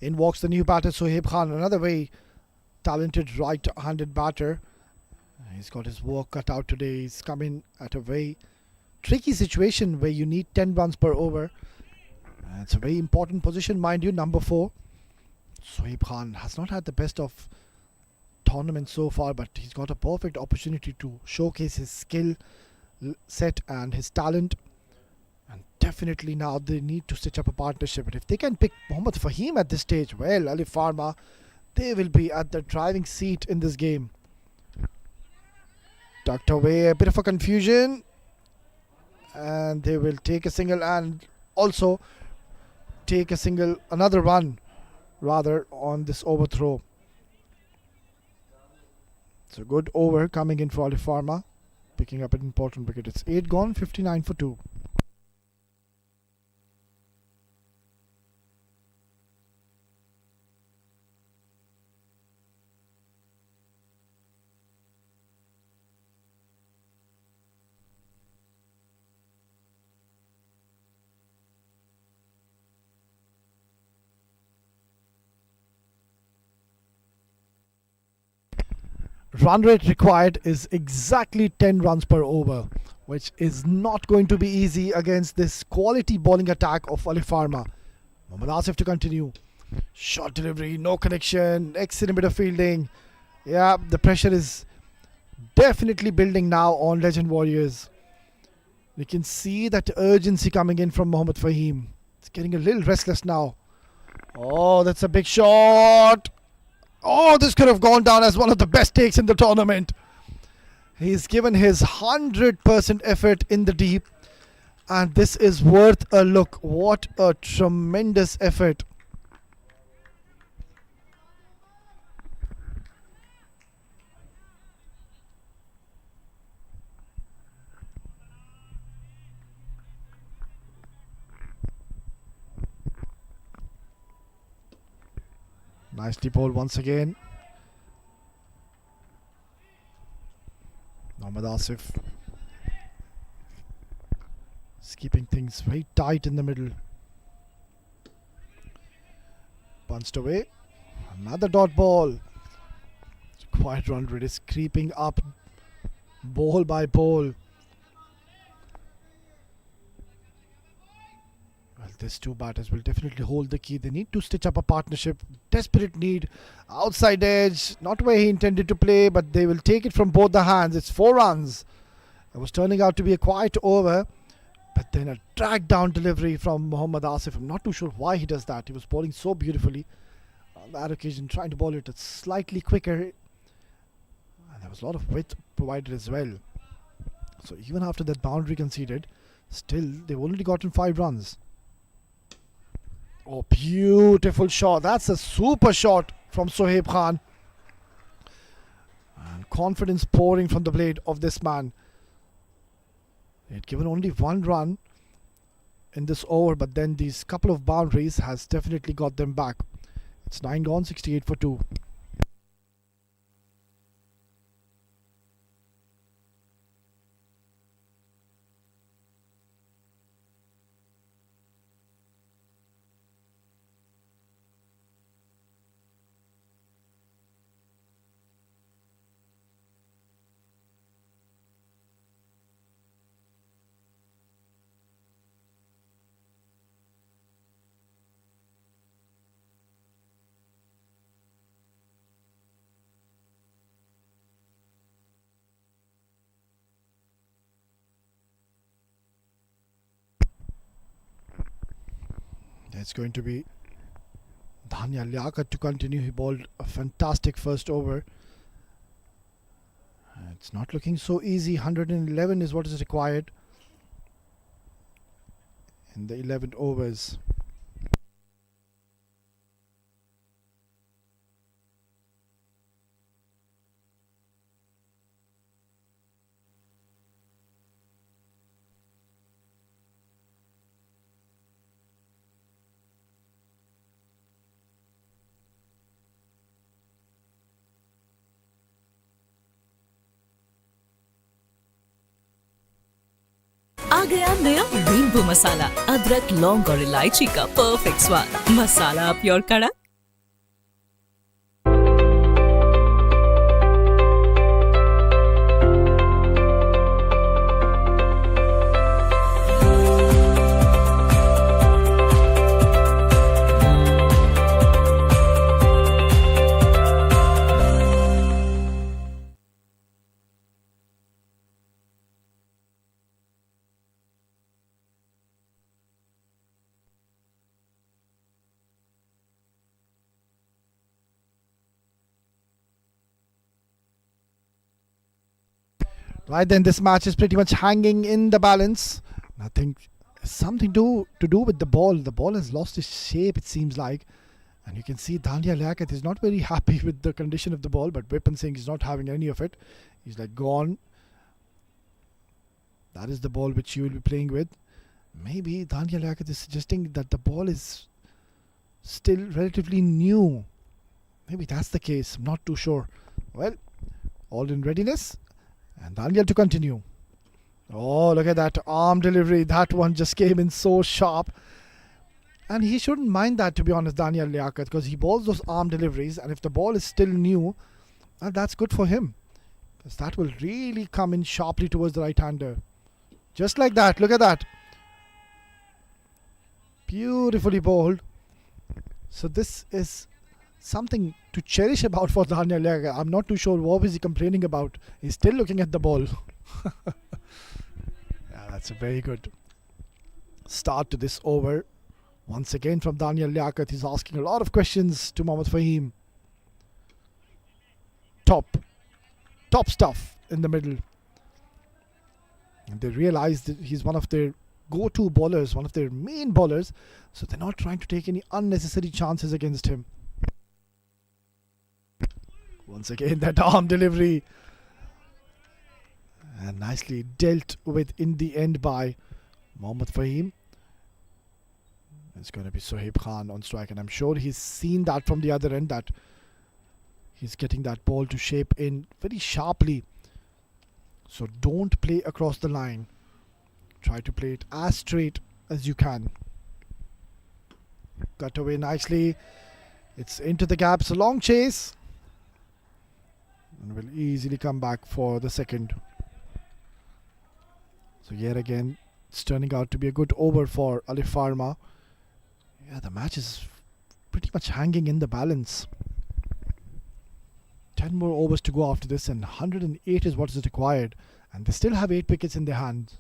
In walks the new batter, Sohaib Khan, another very talented right-handed batter. He's got his work cut out today. He's come in at a very tricky situation where you need 10 runs per over. It's a very important position, mind you, number 4. Sohaib Khan has not had the best of tournament so far, but he's got a perfect opportunity to showcase his skill set and his talent. And definitely now they need to stitch up a partnership. But if they can pick Mohammad Fahim at this stage, well, Ali Pharma, they will be at the driving seat in this game. Tucked away, a bit of a confusion. And they will take a single and also take a single, another run rather, on this overthrow. It's a good over coming in for Ali Pharma, picking up an important wicket. It's 8 gone, 59 for 2. Run rate required is exactly 10 runs per over, which is not going to be easy against this quality bowling attack of Ali Pharma. Mohammad Asif to continue. Short delivery, no connection, excellent bit of fielding. Yeah, the pressure is definitely building now on Legend Warriors. We can see that urgency coming in from Mohammad Fahim. It's getting a little restless now. Oh, that's a big shot. Oh, this could have gone down as one of the best takes in the tournament. He's given his 100% effort in the deep, and this is worth a look. What a tremendous effort. Nicely bowled once again. Mohammad Asif is keeping things very tight in the middle. Punched away. Another dot ball. It's a quiet run rate is creeping up ball by ball. Well, these two batters will definitely hold the key. They need to stitch up a partnership. Desperate need. Outside edge. Not where he intended to play, but they will take it from both the hands. It's 4 runs. It was turning out to be a quiet over, but then a drag down delivery from Mohammad Asif. I'm not too sure why he does that. He was bowling so beautifully on that occasion, trying to bowl it slightly quicker. And there was a lot of width provided as well. So even after that boundary conceded, still they've only gotten 5 runs. Oh, beautiful shot. That's a super shot from Sohaib Khan. And confidence pouring from the blade of this man. He had given only 1 run in this over, but then these couple of boundaries has definitely got them back. It's 9 gone, 68 for 2. It's going to be Dhania Liaquat to continue. He bowled a fantastic first over. It's not looking so easy. 111 is what is required in the 11 overs. आ गया नया rainbow मसाला, अदरक, लौंग और इलायची का perfect स्वाद। मसाला up your कड़क। Right then, this match is pretty much hanging in the balance. I think something to do with the ball. The ball has lost its shape, it seems like. And you can see Dhania Liaquat is not very happy with the condition of the ball, but Vipin Singh is not having any of it. He's like gone. That is the ball which you will be playing with. Maybe Dhania Liaquat is suggesting that the ball is still relatively new. Maybe that's the case. I'm not too sure. Well, all in readiness. And Daniel to continue. Oh, look at that arm delivery. That one just came in so sharp. And he shouldn't mind that, to be honest, Daniel Liaquat, because he bowls those arm deliveries. And if the ball is still new, that's good for him, because that will really come in sharply towards the right-hander. Just like that. Look at that. Beautifully bowled. So this is something to cherish about for Dhania Liaquat. I'm not too sure what is he complaining about. He's still looking at the ball. Yeah, that's a very good start to this over. Once again from Daniel Liaquat, he's asking a lot of questions to Mohammad Fahim. Top stuff in the middle. And they realize that he's one of their go-to bowlers, one of their main bowlers, so they're not trying to take any unnecessary chances against him. Once again, that arm delivery. And nicely dealt with in the end by Mohammad Fahim. It's going to be Sohaib Khan on strike, and I'm sure he's seen that from the other end, that he's getting that ball to shape in very sharply. So don't play across the line. Try to play it as straight as you can. Cut away nicely. It's into the gaps. A long chase. And will easily come back for the second. So yet again, it's turning out to be a good over for Alif Farma. Yeah, the match is pretty much hanging in the balance. 10 more overs to go after this, and 108 is what is required. And they still have 8 wickets in their hands.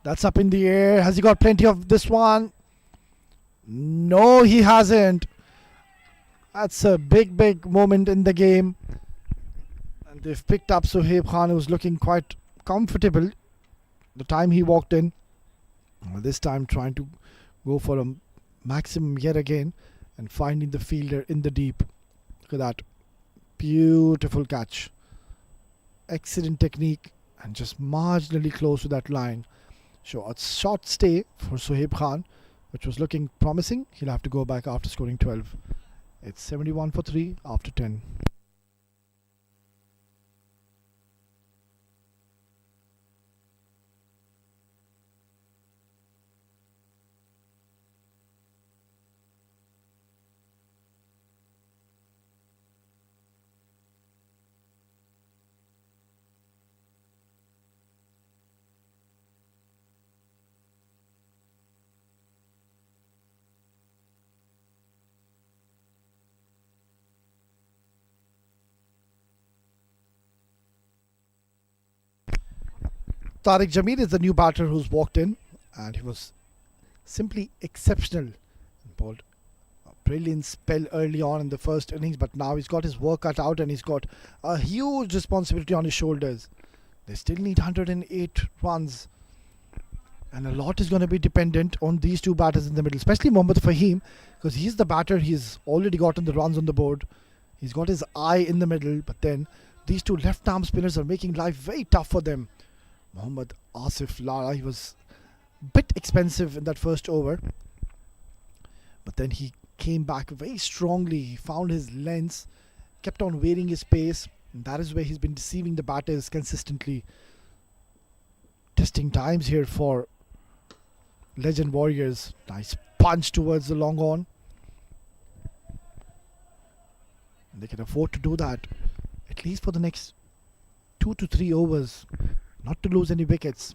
That's up in the air. Has he got plenty of this one? No, he hasn't. That's a big moment in the game. And they've picked up Sohaib Khan, who's looking quite comfortable the time he walked in. Well, this time trying to go for a maximum yet again and finding the fielder in the deep. Look at that. Beautiful catch. Excellent technique and just marginally close to that line. So a short stay for Sohaib Khan, which was looking promising. He'll have to go back after scoring 12. It's 71 for 3 after 10. Tariq Jamil is the new batter who's walked in, and he was simply exceptional. Bowled a brilliant spell early on in the first innings, but now he's got his work cut out and he's got a huge responsibility on his shoulders. They still need 108 runs, and a lot is going to be dependent on these two batters in the middle, especially Mohammad Fahim, because he's the batter. He's already gotten the runs on the board. He's got his eye in the middle, but then these two left-arm spinners are making life very tough for them. Mohammad Asif Lara, he was a bit expensive in that first over, but then he came back very strongly. He found his lengths, kept on varying his pace, and that is where he's been deceiving the batters consistently. Testing times here for Legend Warriors. Nice punch towards the long on. And they can afford to do that at least for the next 2 to 3 overs, not to lose any wickets.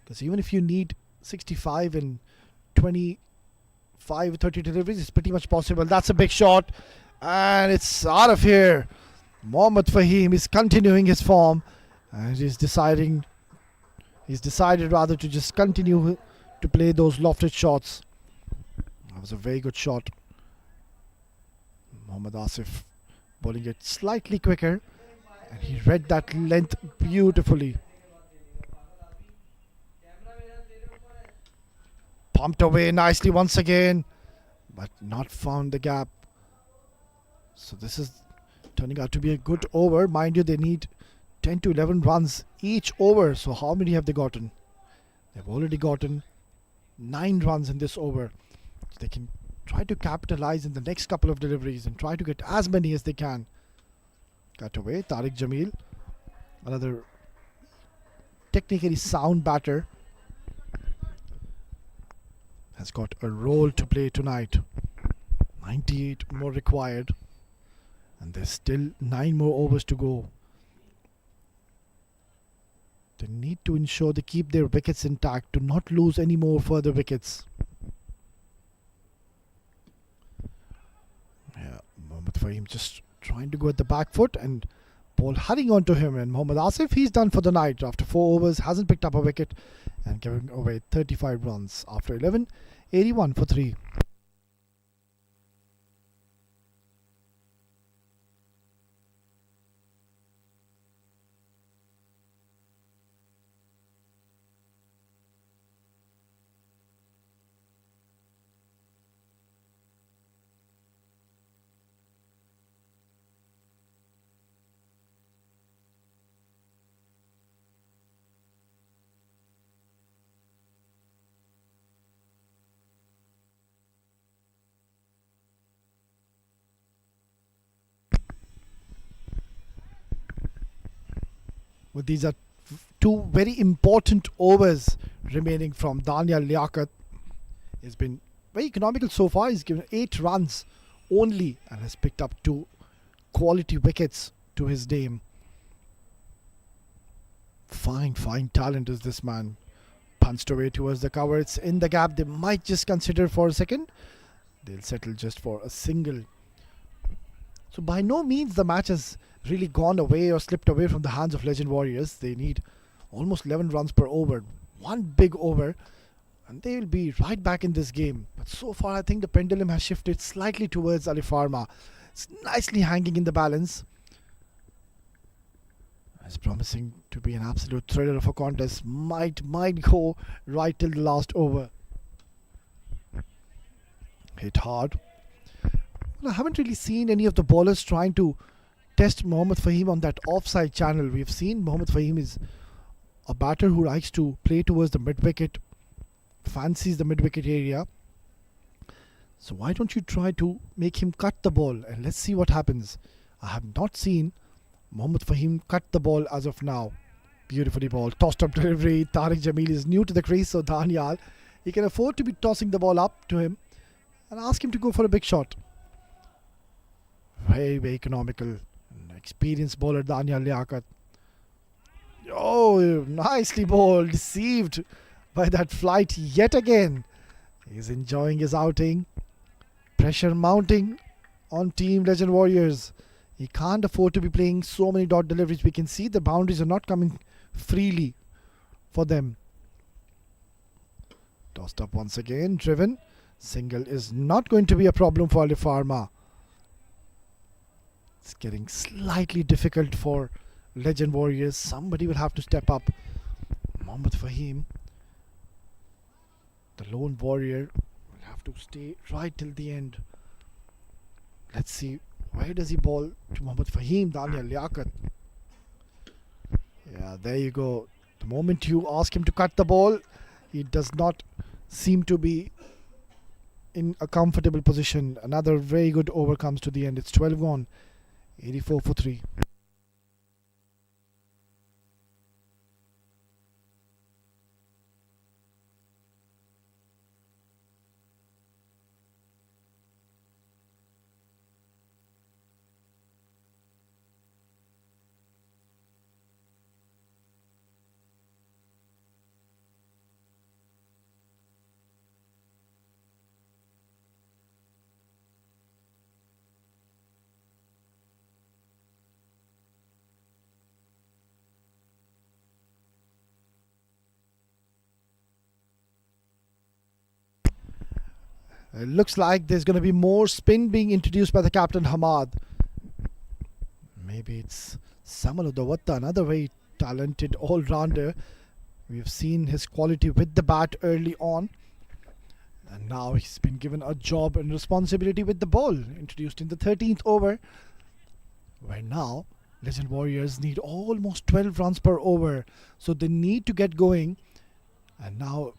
Because even if you need 65 and 25, 30 deliveries, it's pretty much possible. That's a big shot, and it's out of here. Mohammad Fahim is continuing his form, and he's decided rather to just continue to play those lofted shots. That was a very good shot. Mohammad Asif bowling it slightly quicker, and he read that length beautifully. Pumped away nicely once again, but not found the gap. So this is turning out to be a good over. Mind you, they need 10 to 11 runs each over. So how many have they gotten? They've already gotten 9 runs in this over. So they can try to capitalize in the next couple of deliveries and try to get as many as they can. Cut away. Tariq Jamil, another technically sound batter, has got a role to play tonight. 98 more required, and there's still 9 more overs to go. They need to ensure they keep their wickets intact, to not lose any more further wickets. Yeah, Mohammad Fahim just trying to go at the back foot, and Ball hurrying on to him, and Mohammad Asif, he's done for the night after 4 overs, hasn't picked up a wicket and giving away 35 runs after 11, 81 for 3. But these are 2 very important overs remaining from Daniel Liaquat. He's been very economical so far. He's given 8 runs only and has picked up 2 quality wickets to his name. Fine talent is this man. Punched away towards the cover. It's in the gap. They might just consider for a second. They'll settle just for a single. So by no means the match has really gone away or slipped away from the hands of Legend Warriors. They need almost 11 runs per over. 1 big over and they will be right back in this game. But so far I think the pendulum has shifted slightly towards Ali Farma. It's nicely hanging in the balance. It's promising to be an absolute thriller of a contest. Might go right till the last over. Hit hard. Well, I haven't really seen any of the bowlers trying to test Mohammad Fahim on that offside channel. We've seen Mohammad Fahim is a batter who likes to play towards the mid-wicket, fancies the mid-wicket area. So why don't you try to make him cut the ball and let's see what happens. I have not seen Mohammad Fahim cut the ball as of now. Beautifully balled, tossed up delivery. Tariq Jamil is new to the crease, so Daniel, he can afford to be tossing the ball up to him and ask him to go for a big shot. Very economical. Experienced bowler Daniel Liaquat. Oh, nicely bowled. Deceived by that flight yet again. He's enjoying his outing. Pressure mounting on Team Legend Warriors. He can't afford to be playing so many dot deliveries. We can see the boundaries are not coming freely for them. Tossed up once again. Driven. Single is not going to be a problem for Ali Farma. It's getting slightly difficult for Legend Warriors. Somebody will have to step up. Mohammad Fahim, the lone warrior, will have to stay right till the end. Let's see, where does he bowl to Mohammad Fahim? Daniel Liaquat. Yeah, there you go. The moment you ask him to cut the ball, he does not seem to be in a comfortable position. Another very good over comes to the end. It's 12 gone. 84 for 3. It looks like there's going to be more spin being introduced by the captain Hamad. Maybe it's Samal Udawatta, another very talented all-rounder. We've seen his quality with the bat early on. And now he's been given a job and responsibility with the ball. Introduced in the 13th over. Where now Legend Warriors need almost 12 runs per over. So they need to get going. And now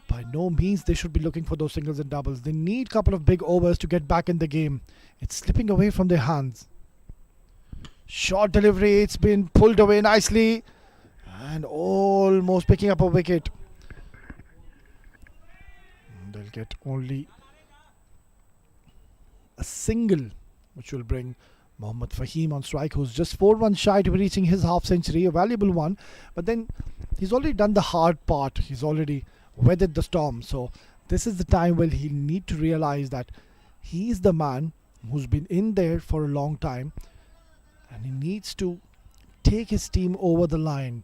by no means they should be looking for those singles and doubles. They need a couple of big overs to get back in the game. It's slipping away from their hands. Short delivery, it's been pulled away nicely and almost picking up a wicket. They'll get only a single, which will bring Mohammad Fahim on strike, who's just 4 runs shy to be reaching his half century, a valuable one. But then he's already done the hard part. He's already weathered the storm. So this is the time where he'll need to realize that he's the man who's been in there for a long time and he needs to take his team over the line.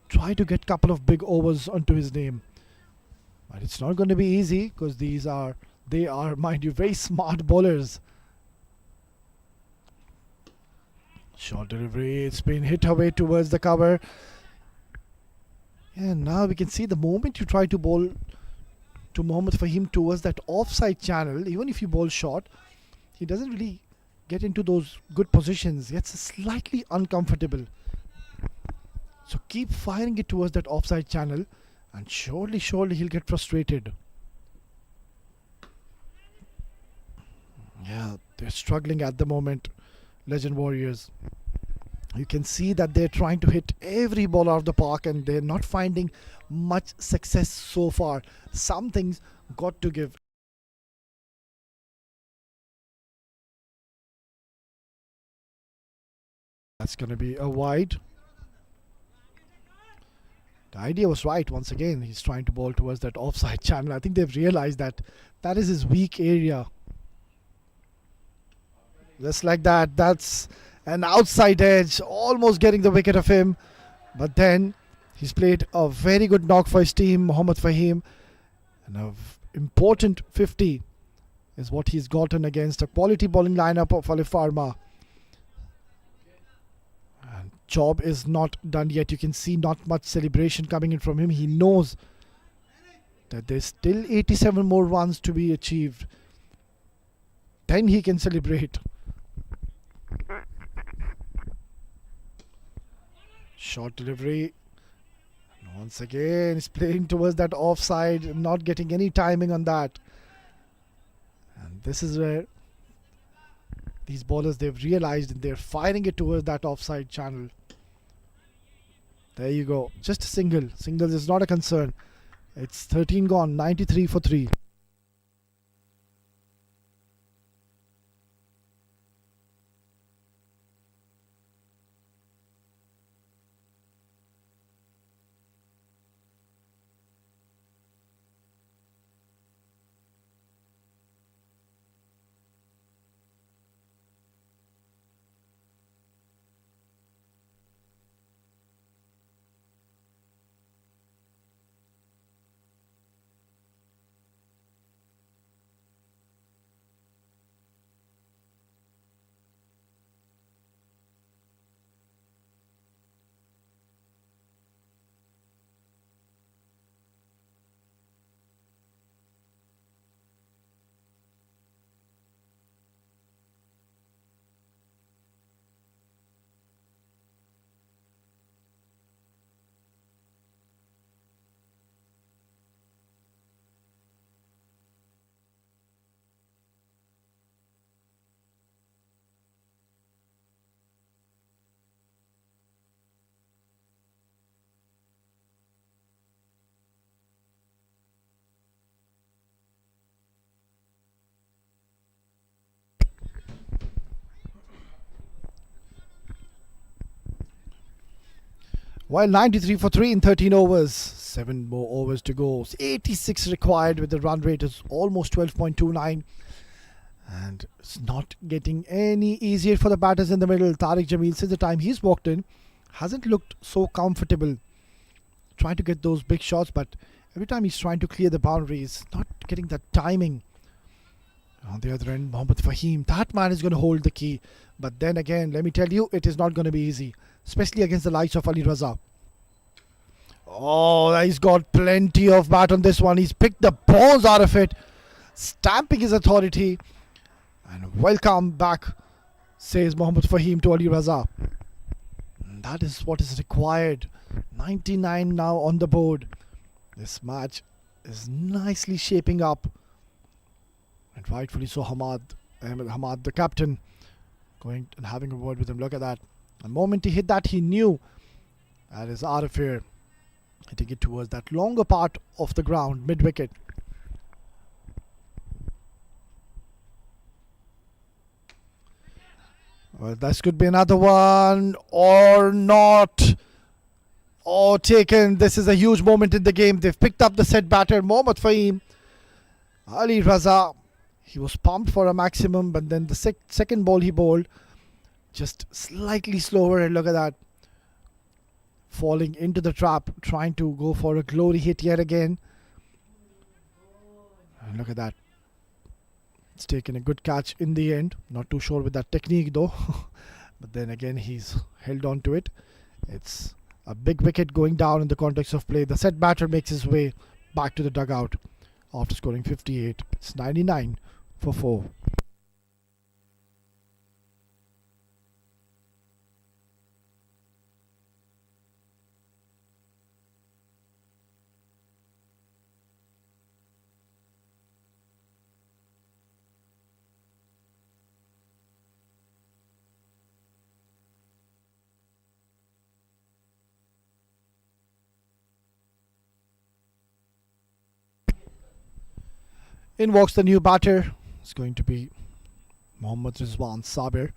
Try to get a couple of big overs onto his name. But it's not going to be easy because they are, mind you, very smart bowlers. Short delivery, it's been hit away towards the cover. And now we can see the moment you try to bowl to Mohammad Fahim towards that offside channel, even if you bowl short, he doesn't really get into those good positions. He gets slightly uncomfortable. So keep firing it towards that offside channel and surely he'll get frustrated. Yeah, they're struggling at the moment, Legend Warriors. You can see that they're trying to hit every ball out of the park and they're not finding much success so far. Something's got to give. That's going to be a wide. The idea was right. Once again, he's trying to bowl towards that offside channel. I think they've realized that that is his weak area. Just like that, that's an outside edge, almost getting the wicket of him. But then he's played a very good knock for his team, Mohammad Fahim. And an important 50 is what he's gotten against a quality bowling lineup of Ali Farma. And job is not done yet. You can see not much celebration coming in from him. He knows that there's still 87 more runs to be achieved. Then he can celebrate. Short delivery. And once again, he's playing towards that offside, not getting any timing on that. And this is where these bowlers, they've realized and they're firing it towards that offside channel. There you go. Just a single. Singles is not a concern. It's 13 gone, 93 for 3. While 93 for 3 in 13 overs, 7 more overs to go. 86 required with the run rate is almost 12.29. And it's not getting any easier for the batters in the middle. Tariq Jamil, since the time he's walked in, hasn't looked so comfortable trying to get those big shots, but every time he's trying to clear the boundaries, not getting that timing. On the other end, Mohammad Fahim, that man is going to hold the key. But then again, let me tell you, it is not going to be easy, especially against the likes of Ali Raza. Oh, he's got plenty of bat on this one. He's picked the balls out of it, stamping his authority. And welcome back, says Mohammad Fahim to Ali Raza. And that is what is required. 99 now on the board. This match is nicely shaping up. And rightfully so, Ahmed Hamad, the captain, going and having a word with him. Look at that. The moment he hit that, he knew that is out of here. Hitting it towards that longer part of the ground, mid-wicket. Well, this could be another one or not. Oh, taken. This is a huge moment in the game. They've picked up the set batter, Mohammad Fahim. Ali Raza, he was pumped for a maximum, but then the second ball he bowled just slightly slower, and look at that. Falling into the trap, trying to go for a glory hit yet again. And look at that. It's taken a good catch in the end. Not too sure with that technique though. But then again, he's held on to it. It's a big wicket going down in the context of play. The set batter makes his way back to the dugout after scoring 58. It's 99 for 4. In walks the new batter. It's going to be Mohammad Rizwan Sabir.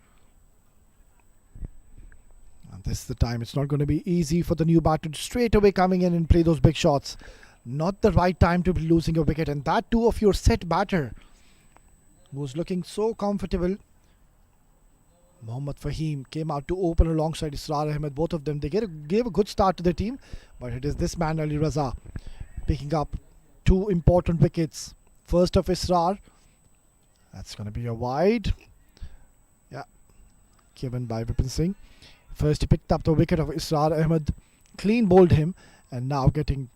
And this is the time. It's not going to be easy for the new batter to straight away coming in and play those big shots. Not the right time to be losing a wicket. And that too of your set batter, who's looking so comfortable. Mohammad Fahim came out to open alongside Israr Ahmed. Both of them, they gave a good start to the team. But it is this man, Ali Raza, picking up 2 important wickets. First of Israr. That's going to be a wide. Yeah. Given by Vipin Singh. First he picked up the wicket of Israr Ahmed. Clean bowled him. And now getting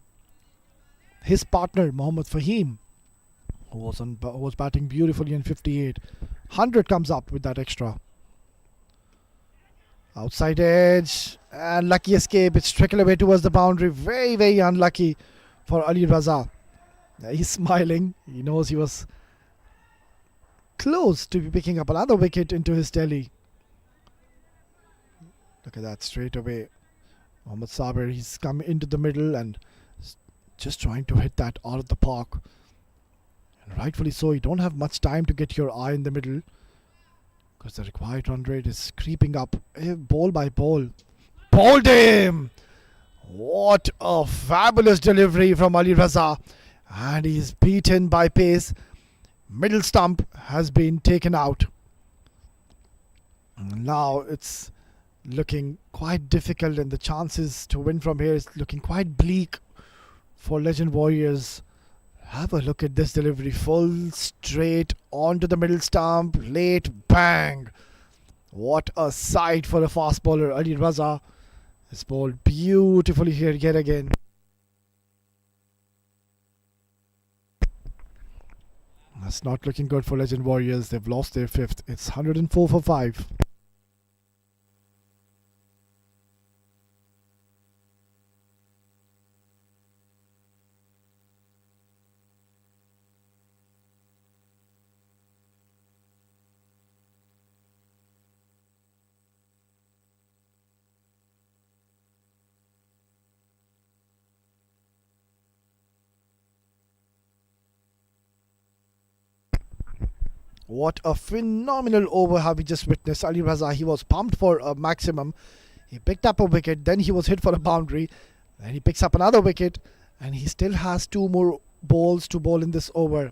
his partner Mohammad Fahim, who was batting beautifully in 58. 100 comes up with that extra. Outside edge. And lucky escape. It's trickled away towards the boundary. Very, very unlucky for Ali Raza. He's smiling. He knows he was close to be picking up another wicket into his telly. Look at that straight away. Mohammad Sabir, he's come into the middle and just trying to hit that out of the park. And rightfully so, you don't have much time to get your eye in the middle because the required run rate is creeping up ball by ball. Bowled him! What a fabulous delivery from Ali Raza. And he's beaten by pace. Middle stump has been taken out. Now it's looking quite difficult, and the chances to win from here is looking quite bleak for Legend Warriors. Have a look at this delivery. Full straight onto the middle stump. Late bang. What a sight for a fast bowler. Ali Raza has bowled beautifully here yet again. That's not looking good for Legend Warriors. They've lost their 5th. It's 104 for 5. What a phenomenal over have we just witnessed. Ali Raza, he was pumped for a maximum. He picked up a wicket, then he was hit for a boundary. Then he picks up another wicket, and he still has 2 more balls to bowl in this over.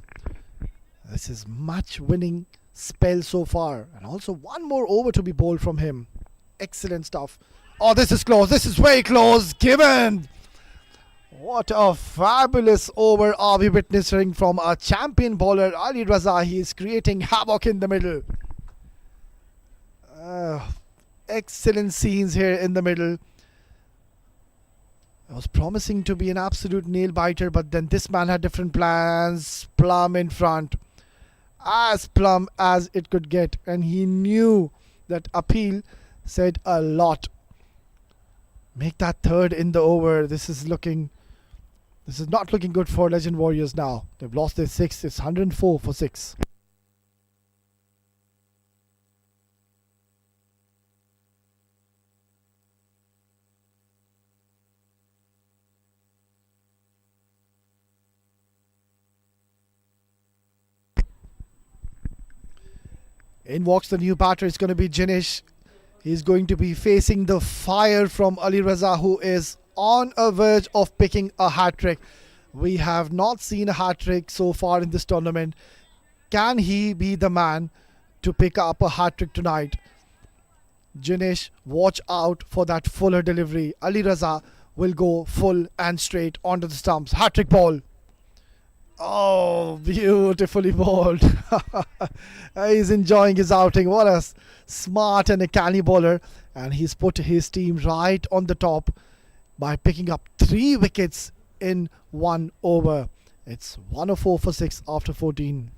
This is match winning spell so far. And also 1 more over to be bowled from him. Excellent stuff. Oh, this is close. This is very close. Given. What a fabulous over are we witnessing from a champion bowler, Ali Raza. He is creating havoc in the middle. Excellent scenes here in the middle. It was promising to be an absolute nail biter, but then this man had different plans. Plum in front. As plumb as it could get. And he knew that appeal said a lot. Make that 3rd in the over. This is not looking good for Legend Warriors now. They've lost their 6th. It's 104 for 6. In walks the new batter. It's going to be Jinesh. He's going to be facing the fire from Ali Raza, who is on a verge of picking a hat-trick. We have not seen a hat-trick so far in this tournament. Can he be the man to pick up a hat-trick tonight? Jinesh, watch out for that fuller delivery. Ali Raza will go full and straight onto the stumps. Hat-trick ball. Oh, beautifully bowled. He's enjoying his outing. What a smart and a canny bowler. And he's put his team right on the top by picking up 3 wickets in 1 over. It's 104 for 6 after 14.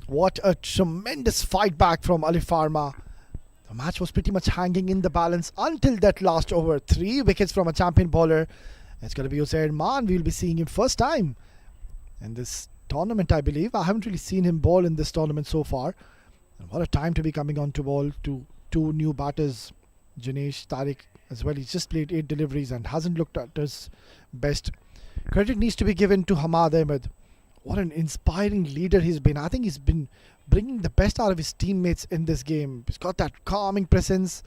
What a tremendous fight back from Ali Farma. The match was pretty much hanging in the balance until that last over. 3 wickets from a champion bowler. It's going to be Uzair Maan. We'll be seeing him first time in this tournament, I believe. I haven't really seen him bowl in this tournament so far. And what a time to be coming on to bowl to 2 new batters. Jinesh, Tariq as well. He's just played 8 deliveries and hasn't looked at his best. Credit needs to be given to Hamad Ahmed. What an inspiring leader he's been. I think he's been bringing the best out of his teammates in this game. He's got that calming presence.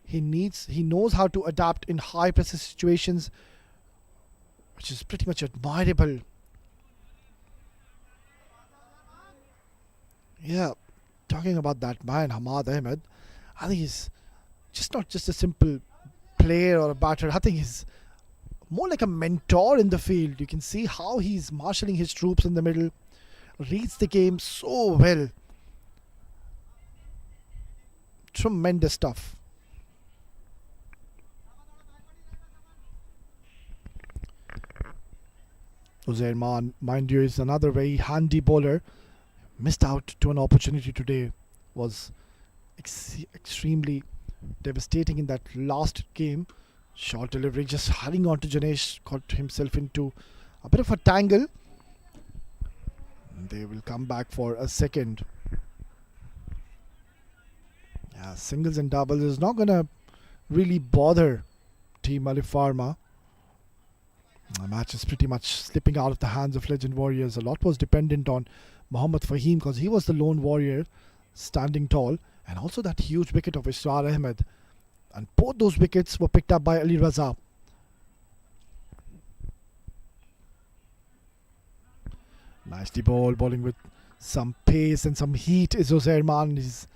He knows how to adapt in high pressure situations, which is pretty much admirable. Yeah, talking about that man, Hamad Ahmed, I think he's not just a simple player or a batter. I think he's more like a mentor in the field. You can see how he's marshalling his troops in the middle. Reads the game so well. Tremendous stuff. Uzair Maan, mind you, is another very handy bowler. Missed out to an opportunity today. Was extremely devastating in that last game. Short delivery, just hurrying on to Jinesh, got himself into a bit of a tangle. They will come back for a second. Yeah, singles and doubles is not going to really bother Team Ali Farma. The match is pretty much slipping out of the hands of Legend Warriors. A lot was dependent on Mohammad Fahim because he was the lone warrior standing tall. And also that huge wicket of Israr Ahmed. And both those wickets were picked up by Ali Raza. Nicely bowling with some pace and some heat is Uzair Maan. He's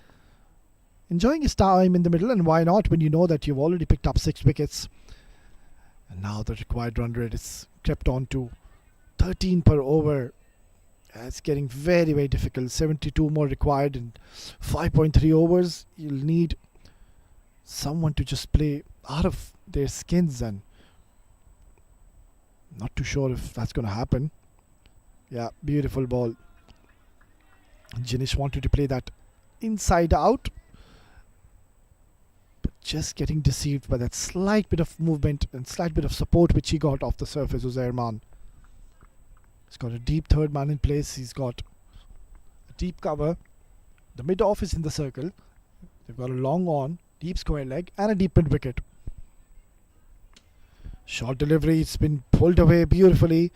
enjoying his time in the middle, and why not when you know that you've already picked up 6 wickets. And now the required run rate is crept on to 13 per over. It's getting very, very difficult. 72 more required in 5.3 overs. You'll need someone to just play out of their skins, and not too sure if that's going to happen. Yeah, beautiful ball. Jinesh wanted to play that inside out, but just getting deceived by that slight bit of movement and slight bit of support which he got off the surface. Uzair Maan. He's got a deep third man in place. He's got a deep cover. The mid off is in the circle. They've got a long on, deep square leg, and a deep mid wicket. Short delivery, it's been pulled away beautifully,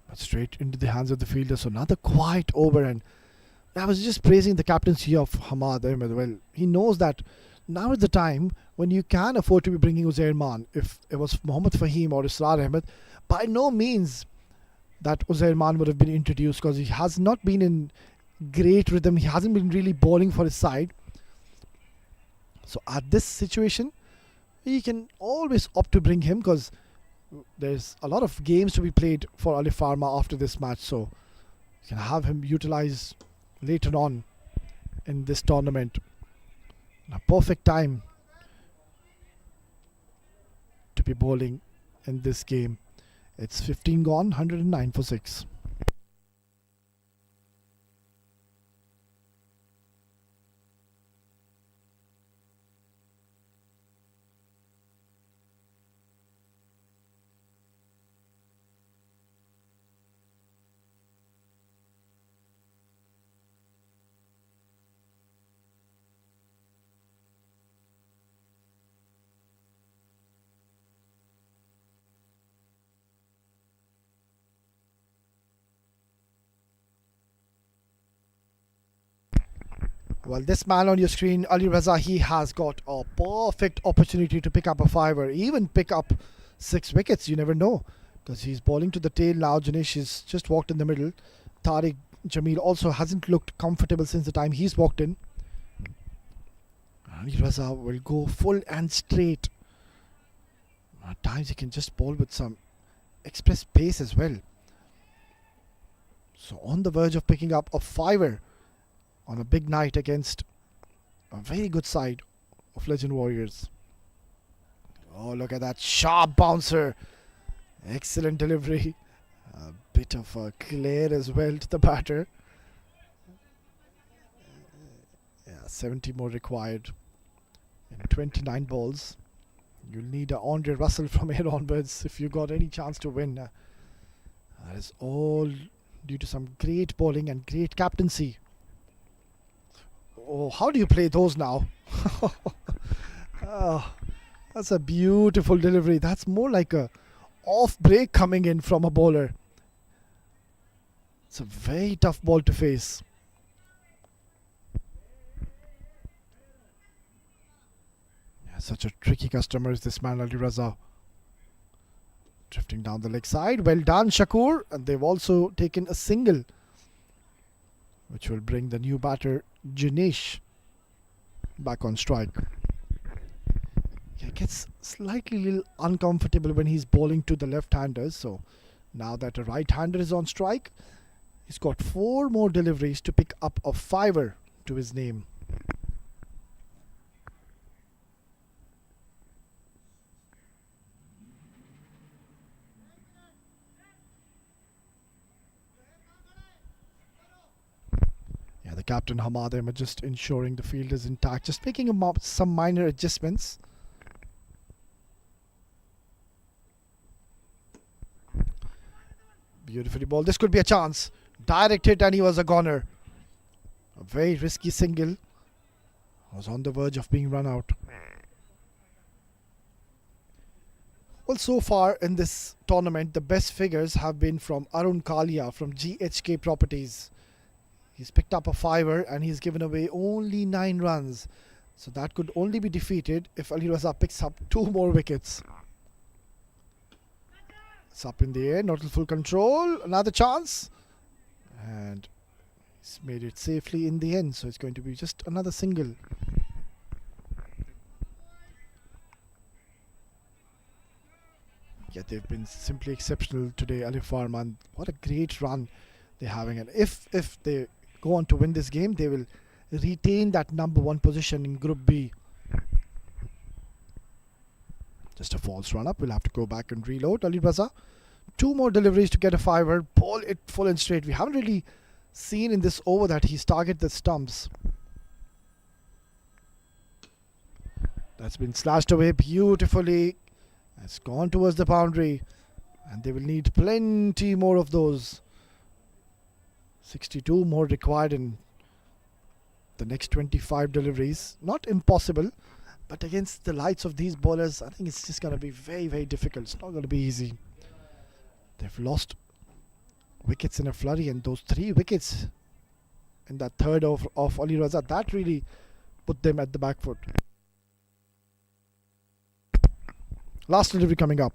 but straight into the hands of the fielder. So another quiet over, and I was just praising the captaincy of Hamad Ahmed. Well, he knows that now is the time when you can afford to be bringing Uzair Maan. If it was Mohammad Fahim or Israr Ahmed, by no means that Uzair Maan would have been introduced, because he has not been in great rhythm. He hasn't been really bowling for his side. So at this situation, we can always opt to bring him, because there's a lot of games to be played for Ali Farma after this match. So you can have him utilized later on in this tournament. A perfect time to be bowling in this game. It's 15 gone, 109 for 6. Well, this man on your screen, Ali Raza, he has got a perfect opportunity to pick up a fiver, even pick up 6 wickets. You never know, because he's bowling to the tail now. Janesh has just walked in the middle. Tariq Jamil also hasn't looked comfortable since the time he's walked in. Ali Raza will go full and straight. At times he can just bowl with some express pace as well. So on the verge of picking up a fiver on a big night against a very good side of Legend Warriors. Oh, look at that sharp bouncer. Excellent delivery. A bit of a glare as well to the batter. Yeah, 70 more required in 29 balls. You'll need a Andre Russell from here onwards if you got any chance to win. That is all due to some great bowling and great captaincy. Oh, how do you play those now? Oh, that's a beautiful delivery. That's more like a off break coming in from a bowler. It's a very tough ball to face. Yeah, such a tricky customer is this man, Ali Raza. Drifting down the leg side. Well done, Shakur. And they've also taken a single, which will bring the new batter, Janesh, back on strike. He gets slightly little uncomfortable when he's bowling to the left-handers. So now that a right-hander is on strike, he's got 4 more deliveries to pick up a fiver to his name. Yeah, the captain Hamad Ahmed just ensuring the field is intact, just making some minor adjustments. Beautifully ball. This could be a chance. Direct hit and he was a goner. A very risky single. Was on the verge of being run out. Well, so far in this tournament, the best figures have been from Arun Kalia from GHK Properties. He's picked up a fiver and he's given away only 9 runs. So that could only be defeated if Ali Raza picks up 2 more wickets. It's up in the air, not in full control. Another chance. And he's made it safely in the end. So it's going to be just another single. Yeah, they've been simply exceptional today, Alif Farman. What a great run they're having. And if they go on to win this game, they will retain that number 1 position in Group B. Just a false run up. We'll have to go back and reload. Ali Raza, 2 more deliveries to get a fiver. Ball it full and straight. We haven't really seen in this over that he's targeted the stumps. That's been slashed away beautifully. It's gone towards the boundary. And they will need plenty more of those. 62 more required in the next 25 deliveries. Not impossible. But against the lights of these bowlers, I think it's just going to be very, very difficult. It's not going to be easy. They've lost wickets in a flurry, and those 3 wickets in that third of Ali Raza, that really put them at the back foot. Last delivery coming up.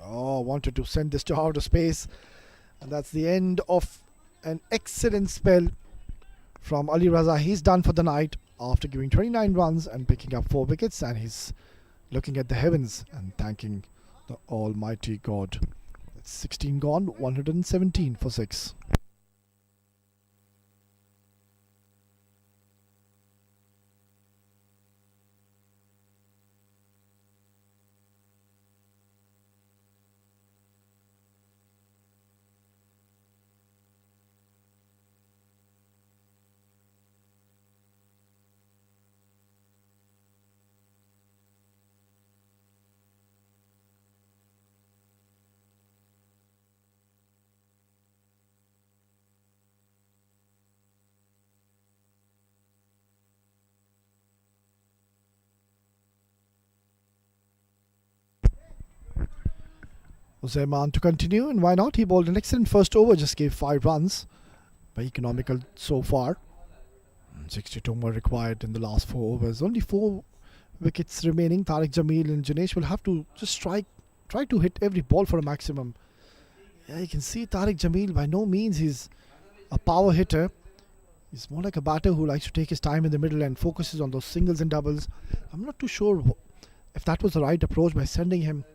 Oh, wanted to send this to outer space. And that's the end of an excellent spell from Ali Raza. He's done for the night after giving 29 runs and picking up 4 wickets, and he's looking at the heavens and thanking the almighty God. It's 16 gone, 117 for 6. Uzaiman to continue, and why not? He bowled an excellent first over, just gave 5 runs. Very economical so far. 62 more required in the last 4 overs. Only 4 wickets remaining. Tariq Jamil and Janesh will have to just try to hit every ball for a maximum. Yeah, you can see Tariq Jamil, by no means he's a power hitter. He's more like a batter who likes to take his time in the middle and focuses on those singles and doubles. I'm not too sure if that was the right approach by sending him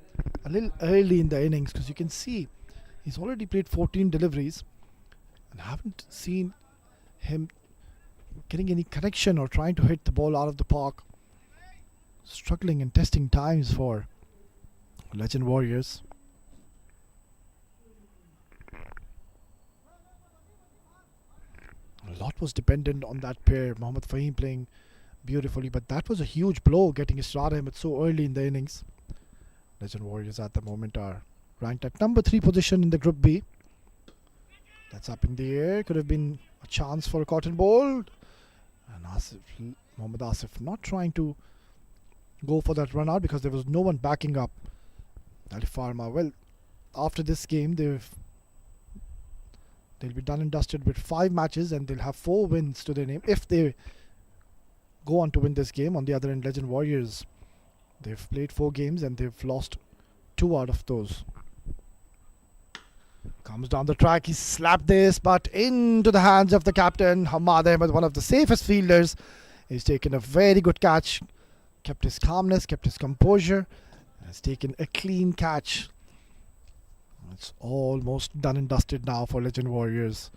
a little early in the innings, because you can see he's already played 14 deliveries and haven't seen him getting any connection or trying to hit the ball out of the park. Struggling and testing times for Legend Warriors. A lot was dependent on that pair. Mohammad Fahim playing beautifully, but that was a huge blow, getting Israr Ahmed so early in the innings. Legend Warriors at the moment are ranked at number 3 position in the Group B. That's up in the air. Could have been a chance for a cotton ball. And Mohammad Asif not trying to go for that run out because there was no one backing up Ali Farma. Well, after this game, they'll be done and dusted with 5 matches and they'll have 4 wins to their name if they go on to win this game. On the other end, Legend Warriors, they've played 4 games and they've lost 2 out of those. Comes down the track, he slapped this, but into the hands of the captain, Hamad Ahmed, one of the safest fielders. He's taken a very good catch, kept his calmness, kept his composure, has taken a clean catch. It's almost done and dusted now for Legend Warriors.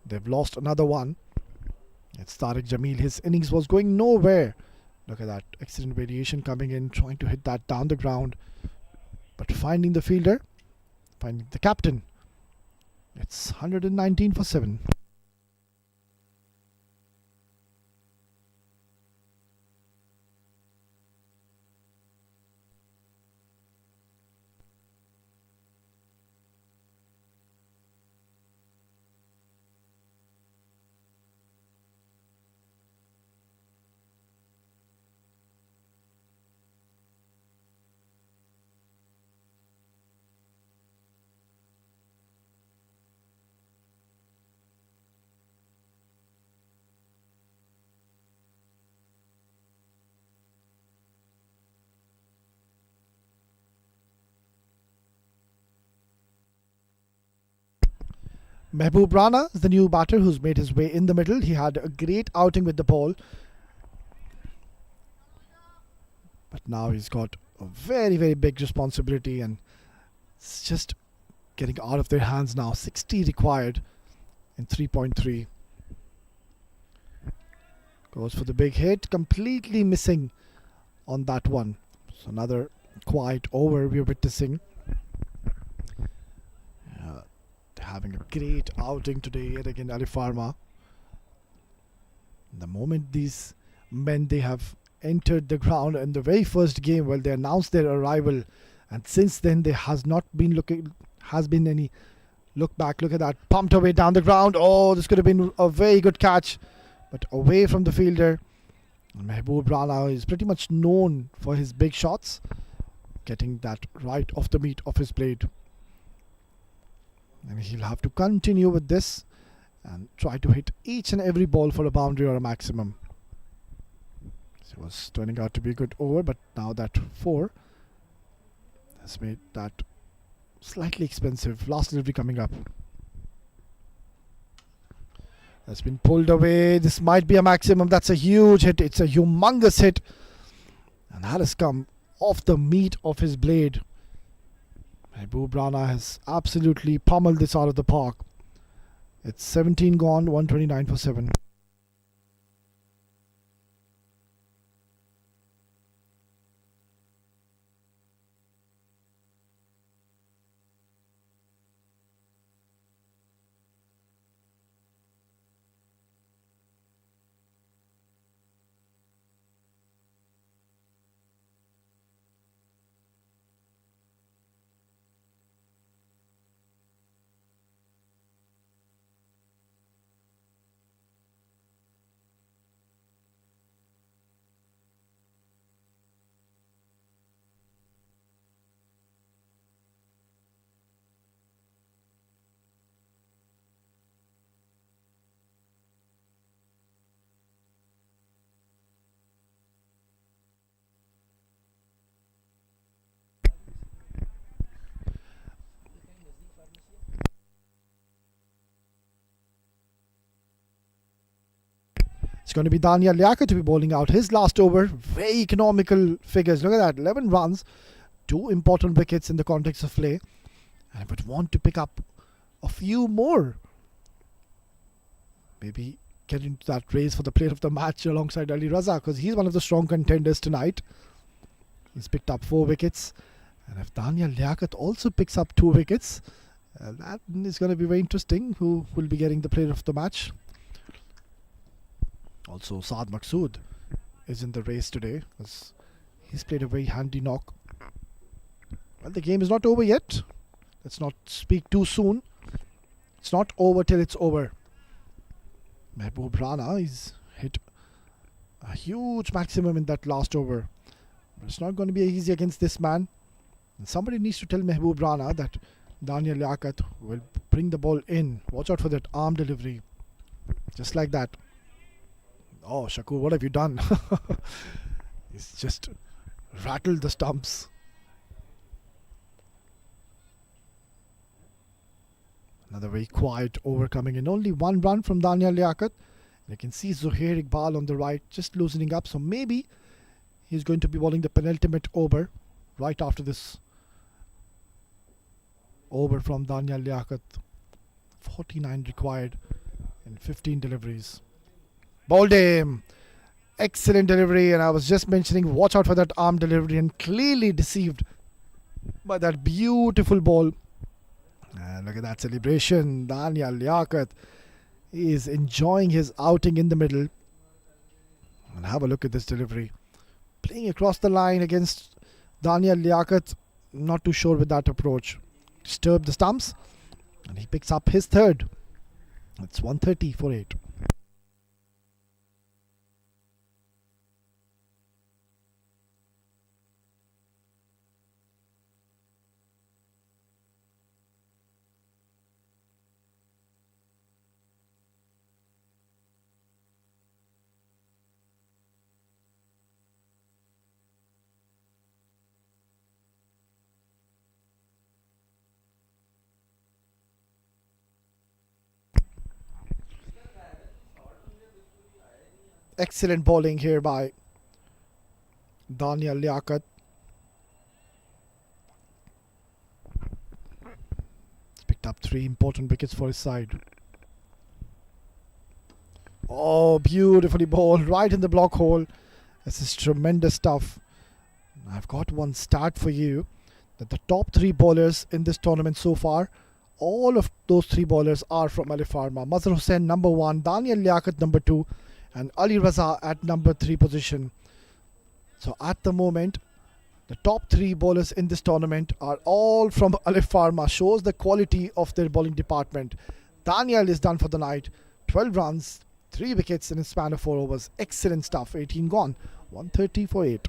They've lost another one. It's Tariq Jamil. His innings was going nowhere. Look at that accident variation coming in, trying to hit that down the ground, but finding the fielder, finding the captain. It's 119 for 7. Mehboob Rana is the new batter who's made his way in the middle. He had a great outing with the ball, but now he's got a very, very big responsibility and it's just getting out of their hands now. 60 required in 3.3. Goes for the big hit, completely missing on that one. So another quiet over we're witnessing. Having a great outing today yet again, Ali Farma. The moment these men, they have entered the ground in the very first game, well, they announced their arrival, and since then there has not been any look back. Look at that, pumped away down the ground. Oh, this could have been a very good catch, but away from the fielder. Mehboob Rana is pretty much known for his big shots, getting that right off the meat of his blade. And he'll have to continue with this and try to hit each and every ball for a boundary or a maximum. So it was turning out to be a good over, but now that 4 has made that slightly expensive. Last delivery coming up. That's been pulled away. This might be a maximum. That's a huge hit. It's a humongous hit. And that has come off the meat of his blade. Mehboob Rana has absolutely pummeled this out of the park. It's 17 gone, 129 for 7. It's going to be Daniel Liaquat to be bowling out his last over. Very economical figures. Look at that. 11 runs. 2 important wickets in the context of play. And I would want to pick up a few more. Maybe get into that race for the player of the match alongside Ali Raza, because he's one of the strong contenders tonight. He's picked up 4 wickets. And if Daniel Liaquat also picks up 2 wickets, that is going to be very interesting. Who will be getting the player of the match? Also, Saad Maqsood is in the race today, because he's played a very handy knock. Well, the game is not over yet. Let's not speak too soon. It's not over till it's over. Mehboob Rana is hit a huge maximum in that last over. But it's not going to be easy against this man. And somebody needs to tell Mehboob Rana that Daniel Liaquat will bring the ball in. Watch out for that arm delivery. Just like that. Oh, Shakur, what have you done? He's just rattled the stumps. Another very quiet over coming in. Only 1 run from Daniel Liaquat. And you can see Zuhair Iqbal on the right just loosening up. So maybe he's going to be bowling the penultimate over right after this over from Daniel Liaquat. 49 required in 15 deliveries. Bowled him. Excellent delivery. And I was just mentioning, watch out for that arm delivery, and clearly deceived by that beautiful ball. And look at that celebration. Daniel Liaquat is enjoying his outing in the middle. And have a look at this delivery. Playing across the line against Daniel Liaquat. Not too sure with that approach. Disturbed the stumps. And he picks up his 3rd. It's 130 for 8. Excellent bowling here by Daniel Liaquat. He's picked up 3 important wickets for his side. Oh, beautifully bowled right in the block hole. This is tremendous stuff. I've got one stat for you, that the top 3 bowlers in this tournament so far, all of those 3 bowlers are from Alif Pharma. Mazhar Hussain number 1, Daniel Liaquat number 2, and Ali Raza at number 3 position. So at the moment, the top 3 bowlers in this tournament are all from Alif Pharma. Shows the quality of their bowling department. Daniel is done for the night. 12 runs, 3 wickets in a span of 4 overs. Excellent stuff. 18 gone. 130 for 8.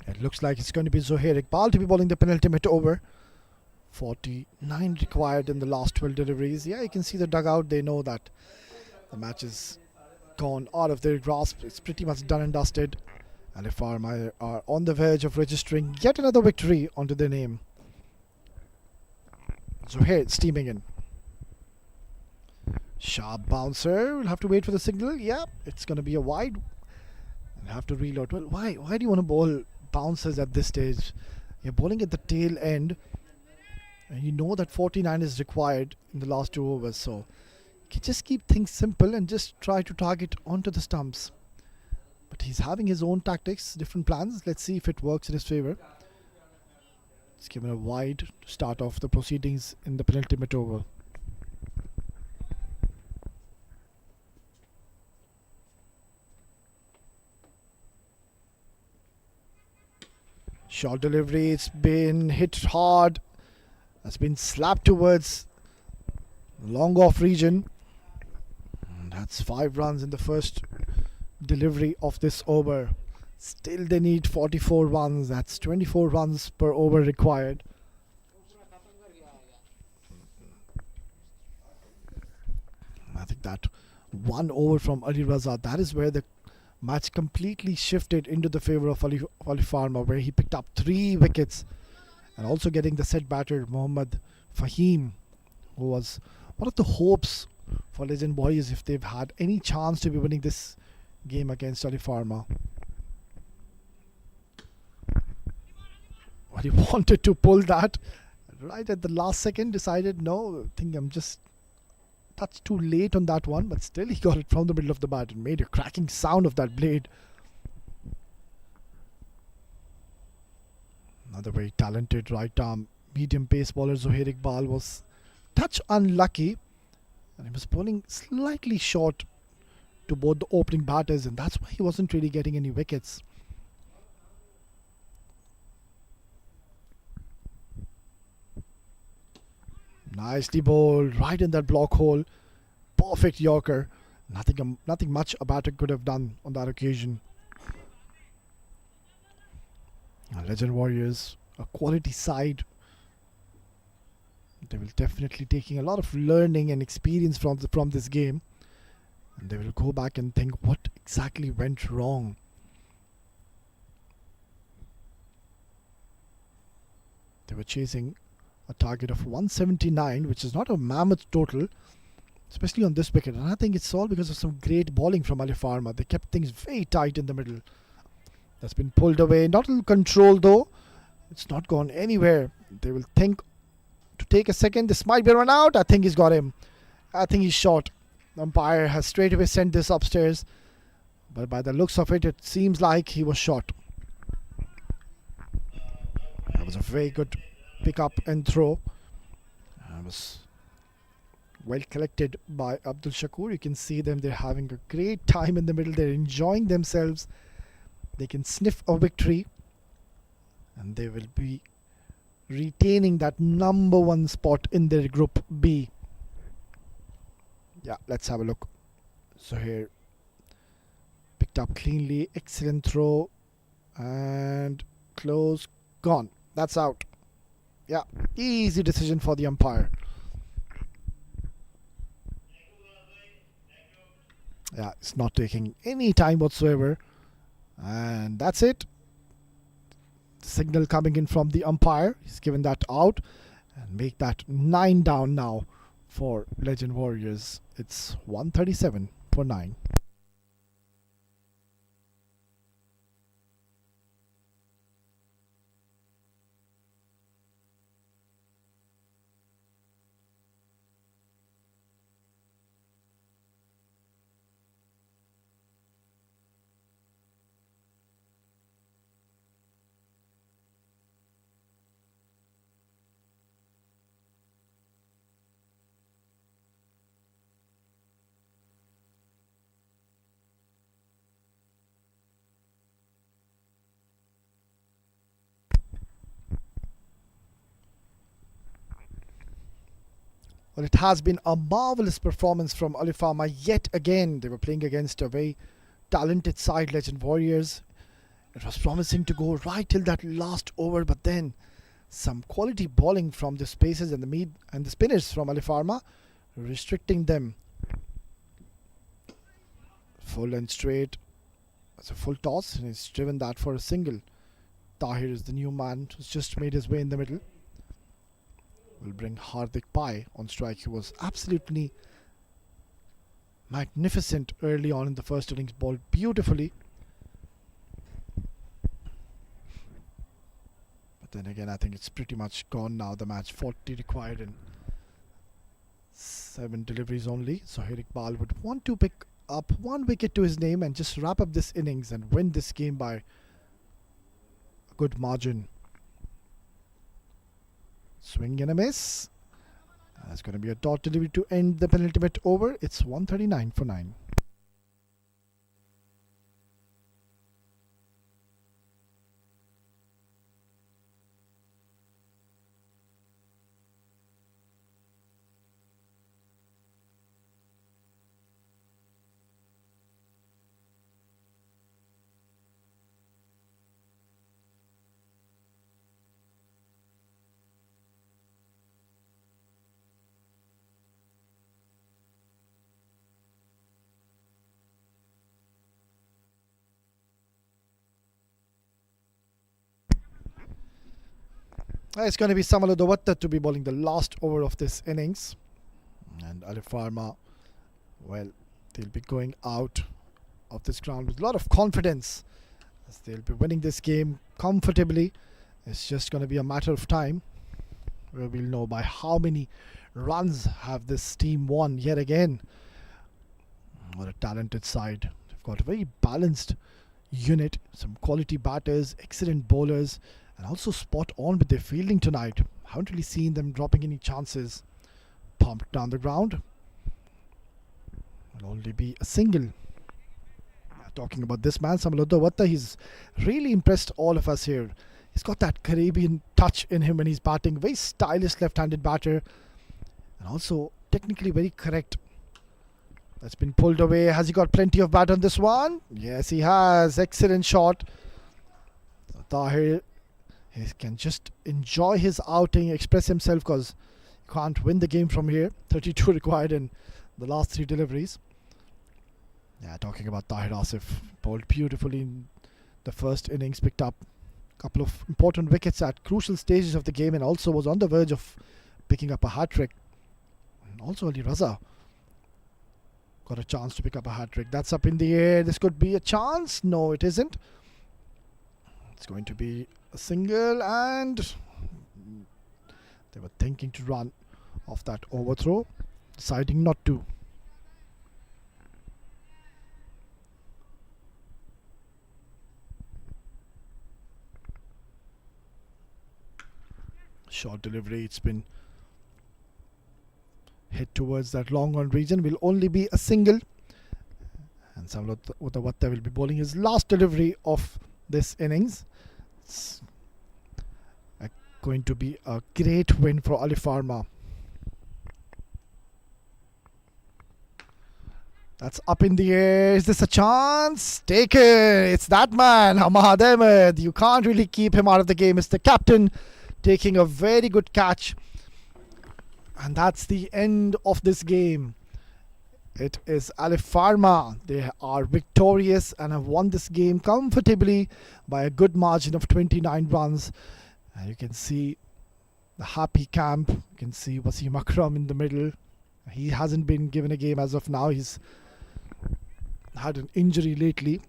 It looks like it's going to be Zuhair Iqbal to be bowling the penultimate over. 49 required in the last 12 deliveries. Yeah, you can see the dugout. They know that the match is gone out of their grasp. It's pretty much done and dusted. Alif Pharma are on the verge of registering yet another victory onto their name. Zuhair steaming in. Sharp bouncer. We'll have to wait for the signal. Yeah, it's going to be a wide. We'll have to reload. Well, why do you want to bowl bouncers at this stage? You're bowling at the tail end, and you know that 49 is required in the last 2 overs. So you can just keep things simple and just try to target onto the stumps. But he's having his own tactics, different plans. Let's see if it works in his favour. It's given a wide to start off the proceedings in the penultimate over. Short delivery, it's been hit hard. Has been slapped towards the long off region. And that's 5 runs in the first delivery of this over. Still they need 44 runs. That's 24 runs per over required. I think that one over from Ali Raza, that is where the match completely shifted into the favor of Ali Farmer, where he picked up 3 wickets and also getting the set batter Mohammad Fahim, who was one of the hopes for Legend Warriors if they've had any chance to be winning this game against Ali Farmer. But he wanted to pull that right at the last second, decided no, I think I'm just touch too late on that one, but still he got it from the middle of the bat and made a cracking sound of that blade. Another very talented right arm medium pace bowler Zohair Iqbal was touch unlucky, and he was bowling slightly short to both the opening batters, and that's why he wasn't really getting any wickets. Nicely bowled right in that block hole. Perfect Yorker. Nothing much a batter could have done on that occasion. Legend Warriors, a quality side. They will definitely taking a lot of learning and experience from this game, and they will go back and think what exactly went wrong. They were chasing a target of 179, which is not a mammoth total, especially on this wicket. And I think it's all because of some great bowling from Ali Farmer. They kept things very tight in the middle. That's been pulled away. Not in control though. It's not gone anywhere. They will think to take a second. This might be run out. I think he's got him. I think he's shot. The umpire has straight away sent this upstairs. But by the looks of it, it seems like he was shot. That was a very good pick up and throw. It was well collected by Abdul Shakur. You can see them. They're having a great time in the middle. They're enjoying themselves. They can sniff a victory, and they will be retaining that number 1 spot in their Group B. Yeah, let's have a look. So here, picked up cleanly, excellent throw, and close, gone. That's out. Yeah, easy decision for the umpire. Yeah, it's not taking any time whatsoever. And that's it. Signal coming in from the umpire. He's given that out and make that 9 down now for Legend Warriors. It's 137 for 9. Well, it has been a marvelous performance from Ali Farmer yet again. They were playing against a very talented side, Legend Warriors. It was promising to go right till that last over, but then some quality bowling from the spaces and the mid and the spinners from Ali Farmer, restricting them. Full and straight. That's a full toss, and he's driven that for a single. Tahir is the new man who's just made his way in the middle. Will bring Hardik Pai on strike. He was absolutely magnificent early on in the first innings, bowled beautifully. But then again, I think it's pretty much gone now. The match 40 required and 7 deliveries only. So Zohair Iqbal would want to pick up 1 wicket to his name and just wrap up this innings and win this game by a good margin. Swing and a miss. That's going to be a dot delivery to end the penultimate over. It's 139 for 9. It's going to be Samal Odawatta to be bowling the last over of this innings. And Ali Farma, well, they'll be going out of this ground with a lot of confidence, as they'll be winning this game comfortably. It's just going to be a matter of time where we'll know by how many runs have this team won yet again. What a talented side. They've got a very balanced unit, some quality batters, excellent bowlers, and also spot on with their fielding tonight. Haven't really seen them dropping any chances. Pumped down the ground. Will only be a single. Talking about this man, Samal Odawatta, he's really impressed all of us here. He's got that Caribbean touch in him when he's batting. Very stylish left-handed batter. And also technically very correct. That's been pulled away. Has he got plenty of bat on this one? Yes, he has. Excellent shot. So Tahir, he can just enjoy his outing, express himself, because you can't win the game from here. 32 required in the last 3 deliveries. Yeah, talking about Tahir Asif, bowled beautifully in the first innings, picked up a couple of important wickets at crucial stages of the game, and also was on the verge of picking up a hat-trick. And also Ali Raza got a chance to pick up a hat-trick. That's up in the air. This could be a chance. No, it isn't. It's going to be a single, and they were thinking to run off that overthrow, deciding not to. Short delivery, it's been hit towards that long on region, will only be a single. And Samal Odawatta will be bowling his last delivery of this innings. It's going to be a great win for Ali Farma. That's up in the air. Is this a chance? Take it. It's that man, Hamad Ahmed. You can't really keep him out of the game. It's the captain taking a very good catch. And that's the end of this game. It is Ali Farma. They are victorious and have won this game comfortably by a good margin of 29 runs. And you can see the happy camp. You can see Wasim Akram in the middle. He hasn't been given a game as of now. He's had an injury lately.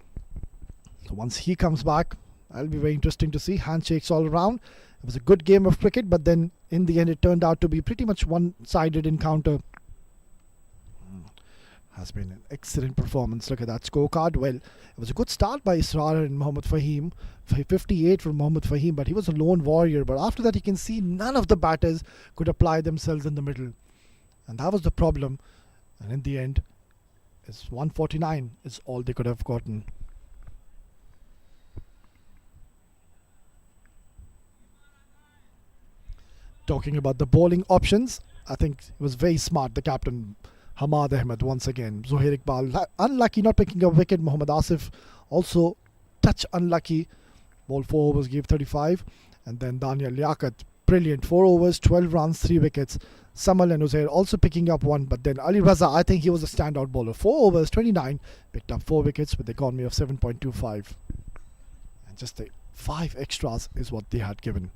So once he comes back, that'll be very interesting to see. Handshakes all around. It was a good game of cricket, but then in the end it turned out to be pretty much one-sided encounter. Has been an excellent performance. Look at that scorecard. Well, it was a good start by Israr and Mohammad Fahim. 58 from Mohammad Fahim, but he was a lone warrior. But after that, you can see none of the batters could apply themselves in the middle. And that was the problem. And in the end, it's 149 is all they could have gotten. Talking about the bowling options, I think it was very smart, the captain Hamad Ahmed once again. Zohair Iqbal unlucky not picking a wicket. Mohammad Asif also touch unlucky. Ball 4 overs, gave 35. And then Daniel Liaquat, brilliant, 4 overs, 12 runs, 3 wickets. Samal and Uzair also picking up 1, but then Ali Raza, I think he was a standout bowler. 4 overs, 29, picked up 4 wickets with the economy of 7.25. And just the 5 extras is what they had given.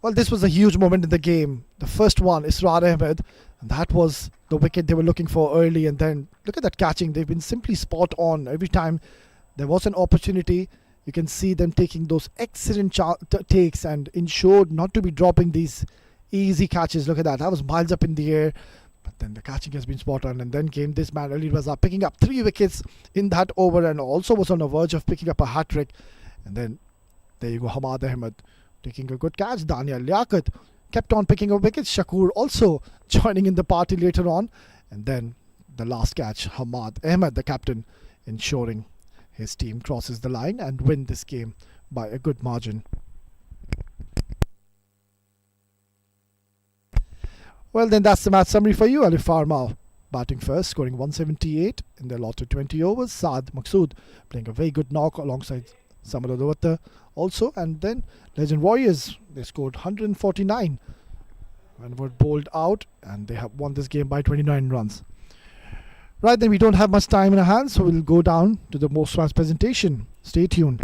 Well, this was a huge moment in the game. The first one, Israr Ahmed, and that was the wicket they were looking for early. And then look at that catching. They've been simply spot on. Every time there was an opportunity, you can see them taking those excellent takes and ensured not to be dropping these easy catches. Look at that. That was miles up in the air. But then the catching has been spot on. And then came this man, Ali Raza, picking up 3 wickets in that over and also was on the verge of picking up a hat-trick. And then there you go, Hamad Ahmed taking a good catch. Daniel Liaquat kept on picking up wickets. Shakur also joining in the party later on. And then the last catch, Hamad Ahmed, the captain, ensuring his team crosses the line and win this game by a good margin. Well, then that's the match summary for you. Ali Farma batting first, scoring 178 in their allotted 20 overs. Saad Maqsood playing a very good knock alongside Samal Odawatta also. And then Legend Warriors, they scored 149 and were bowled out, and they have won this game by 29 runs. Right, then we don't have much time in our hands, so we'll go down to the most fans presentation. Stay tuned.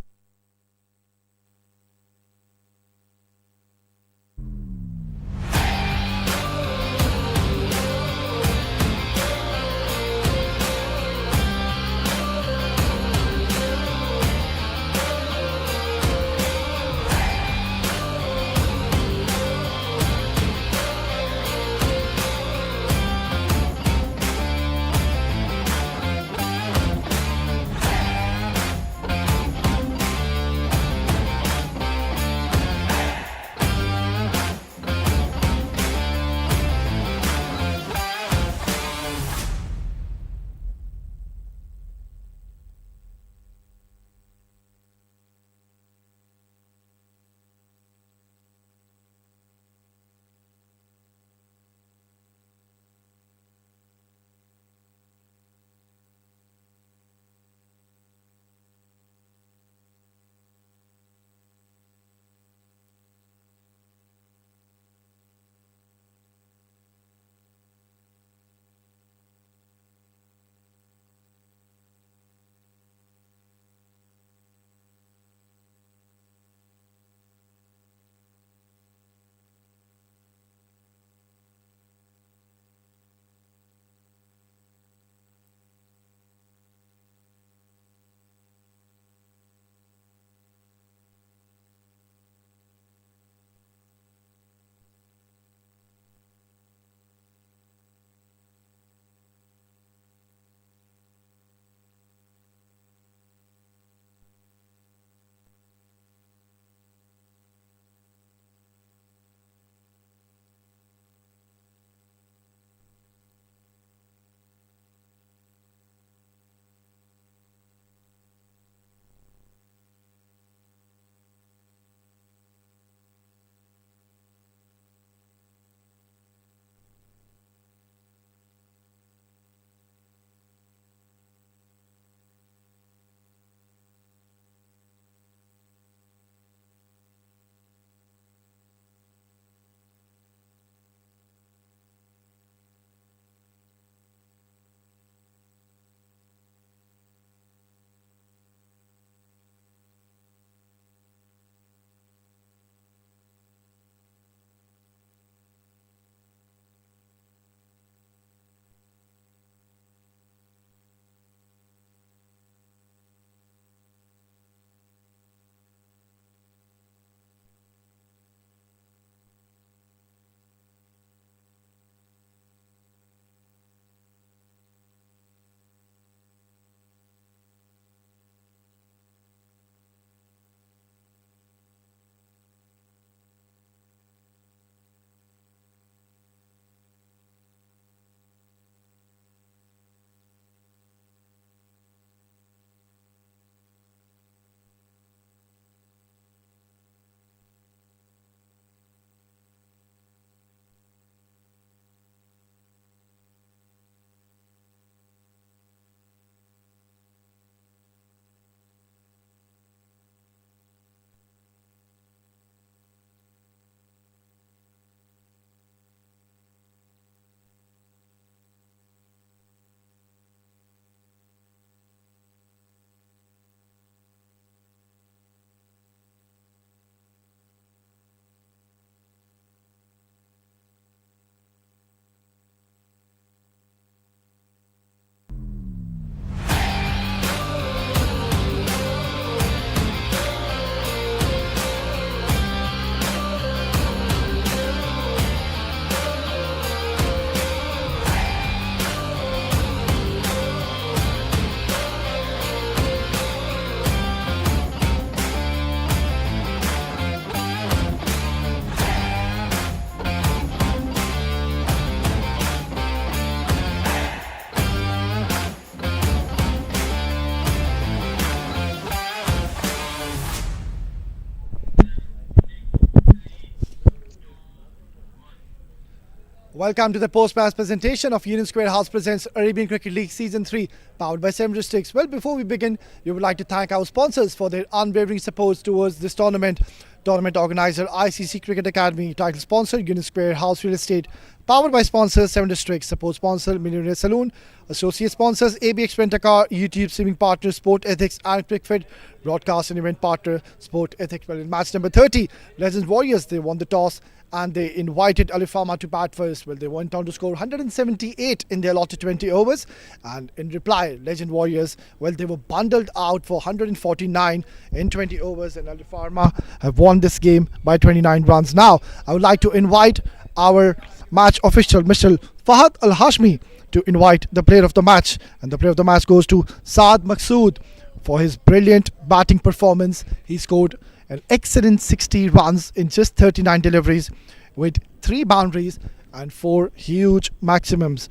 Welcome to the post-match presentation of Union Square House presents Arabian Cricket League Season 3, powered by 7 Districts. Well, before we begin, we would like to thank our sponsors for their unwavering support towards this tournament. Tournament organizer ICC Cricket Academy, title sponsor Union Square House Real Estate, powered by sponsors 7 Districts, support sponsor Millionaire Saloon, associate sponsors ABX Rent-A-Car, YouTube streaming partner Sport Ethics and Cricfit, broadcast and event partner Sport Ethics. Well, in match number 30, Legends Warriors, they won the toss and they invited Alifama to bat first. Well, they went on to score 178 in their allotted 20 overs, and in reply, Legend Warriors, well, they were bundled out for 149 in 20 overs, and Alifama have won this game by 29 runs. Now, I would like to invite our match official, Mr. Fahad Al Hashmi, to invite the player of the match, and the player of the match goes to Saad Maqsood for his brilliant batting performance. He scored an excellent 60 runs in just 39 deliveries with 3 boundaries and 4 huge maximums.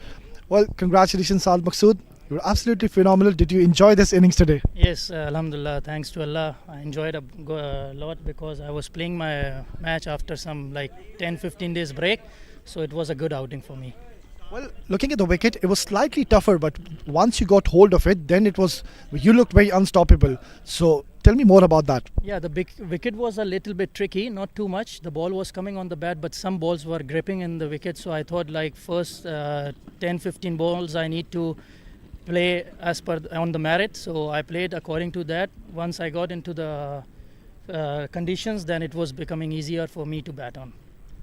Well, congratulations, Saad Maqsood. You were absolutely phenomenal. Did you enjoy this innings today? Yes, Alhamdulillah, thanks to Allah. I enjoyed a lot because I was playing my match after some like 10-15 days break, so it was a good outing for me. Well, looking at the wicket, it was slightly tougher, but once you got hold of it, then you looked very unstoppable. So tell me more about that. Yeah, the big wicket was a little bit tricky, not too much. The ball was coming on the bat, but some balls were gripping in the wicket. So I thought like first 10-15 balls I need to play as per on the merit. So I played according to that. Once I got into the conditions, then it was becoming easier for me to bat on.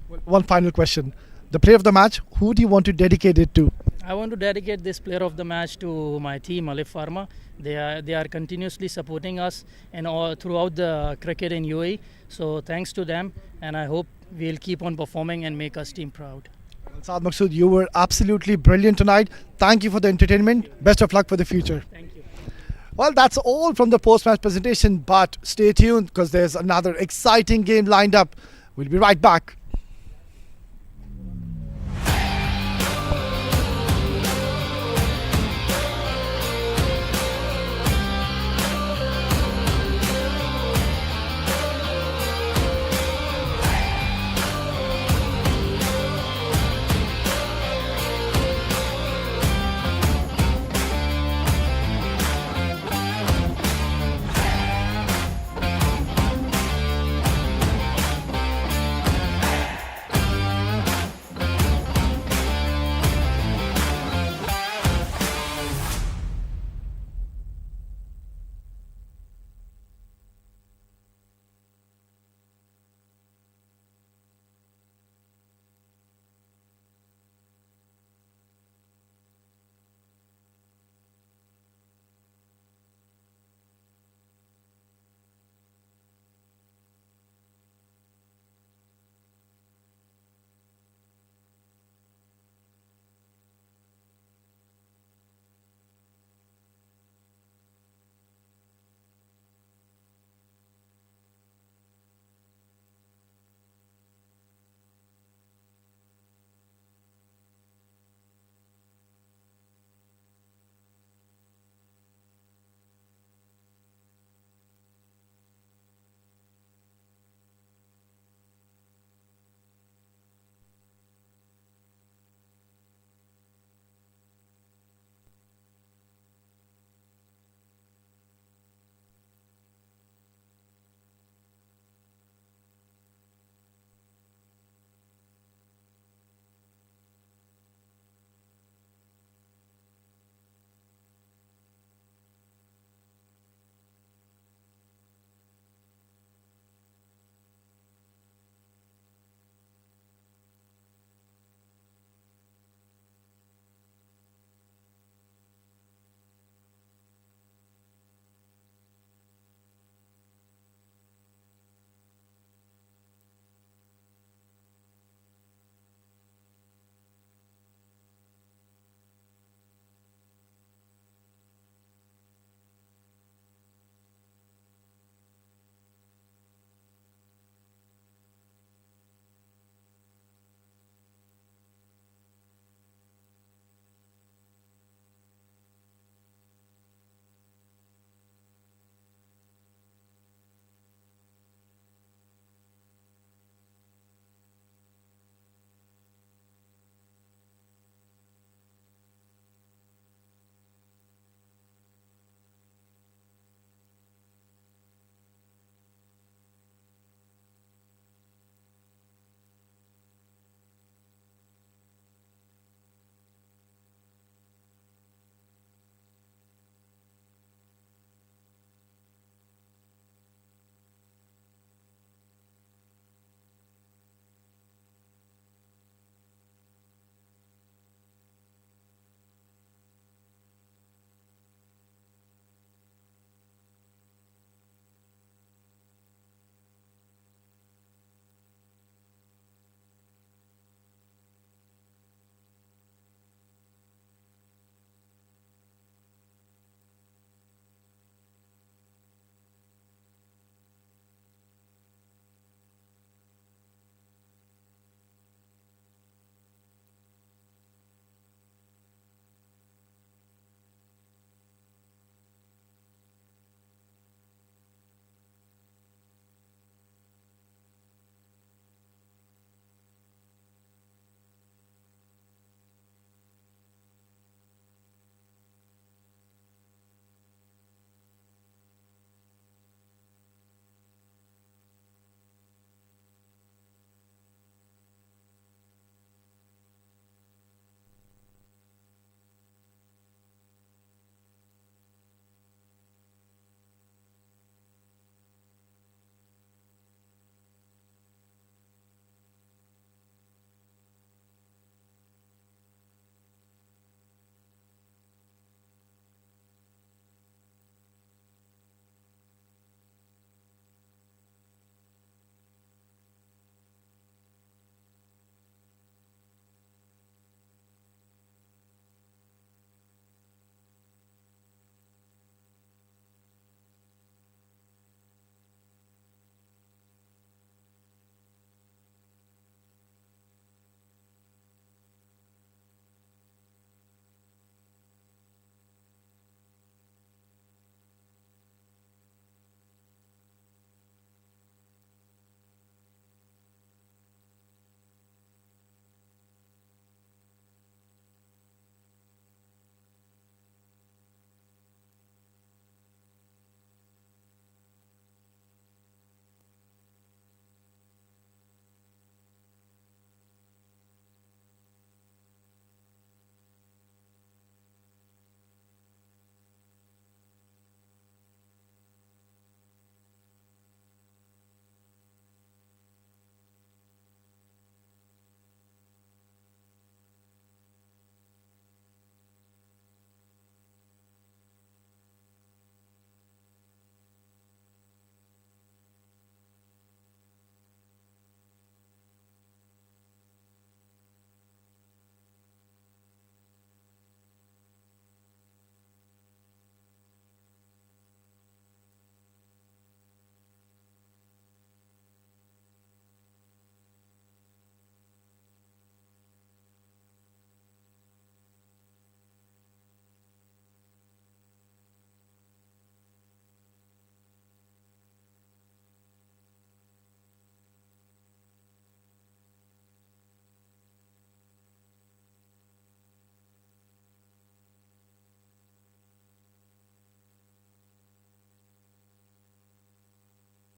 Well, one final question. The player of the match, who do you want to dedicate it to? I want to dedicate this player of the match to my team, Alif Pharma. They are continuously supporting us and all throughout the cricket in UAE. So thanks to them, and I hope we'll keep on performing and make us team proud. Saad Maqsood, you were absolutely brilliant tonight. Thank you for the entertainment. Best of luck for the future. Thank you. Well, that's all from the post-match presentation, but stay tuned because there's another exciting game lined up. We'll be right back.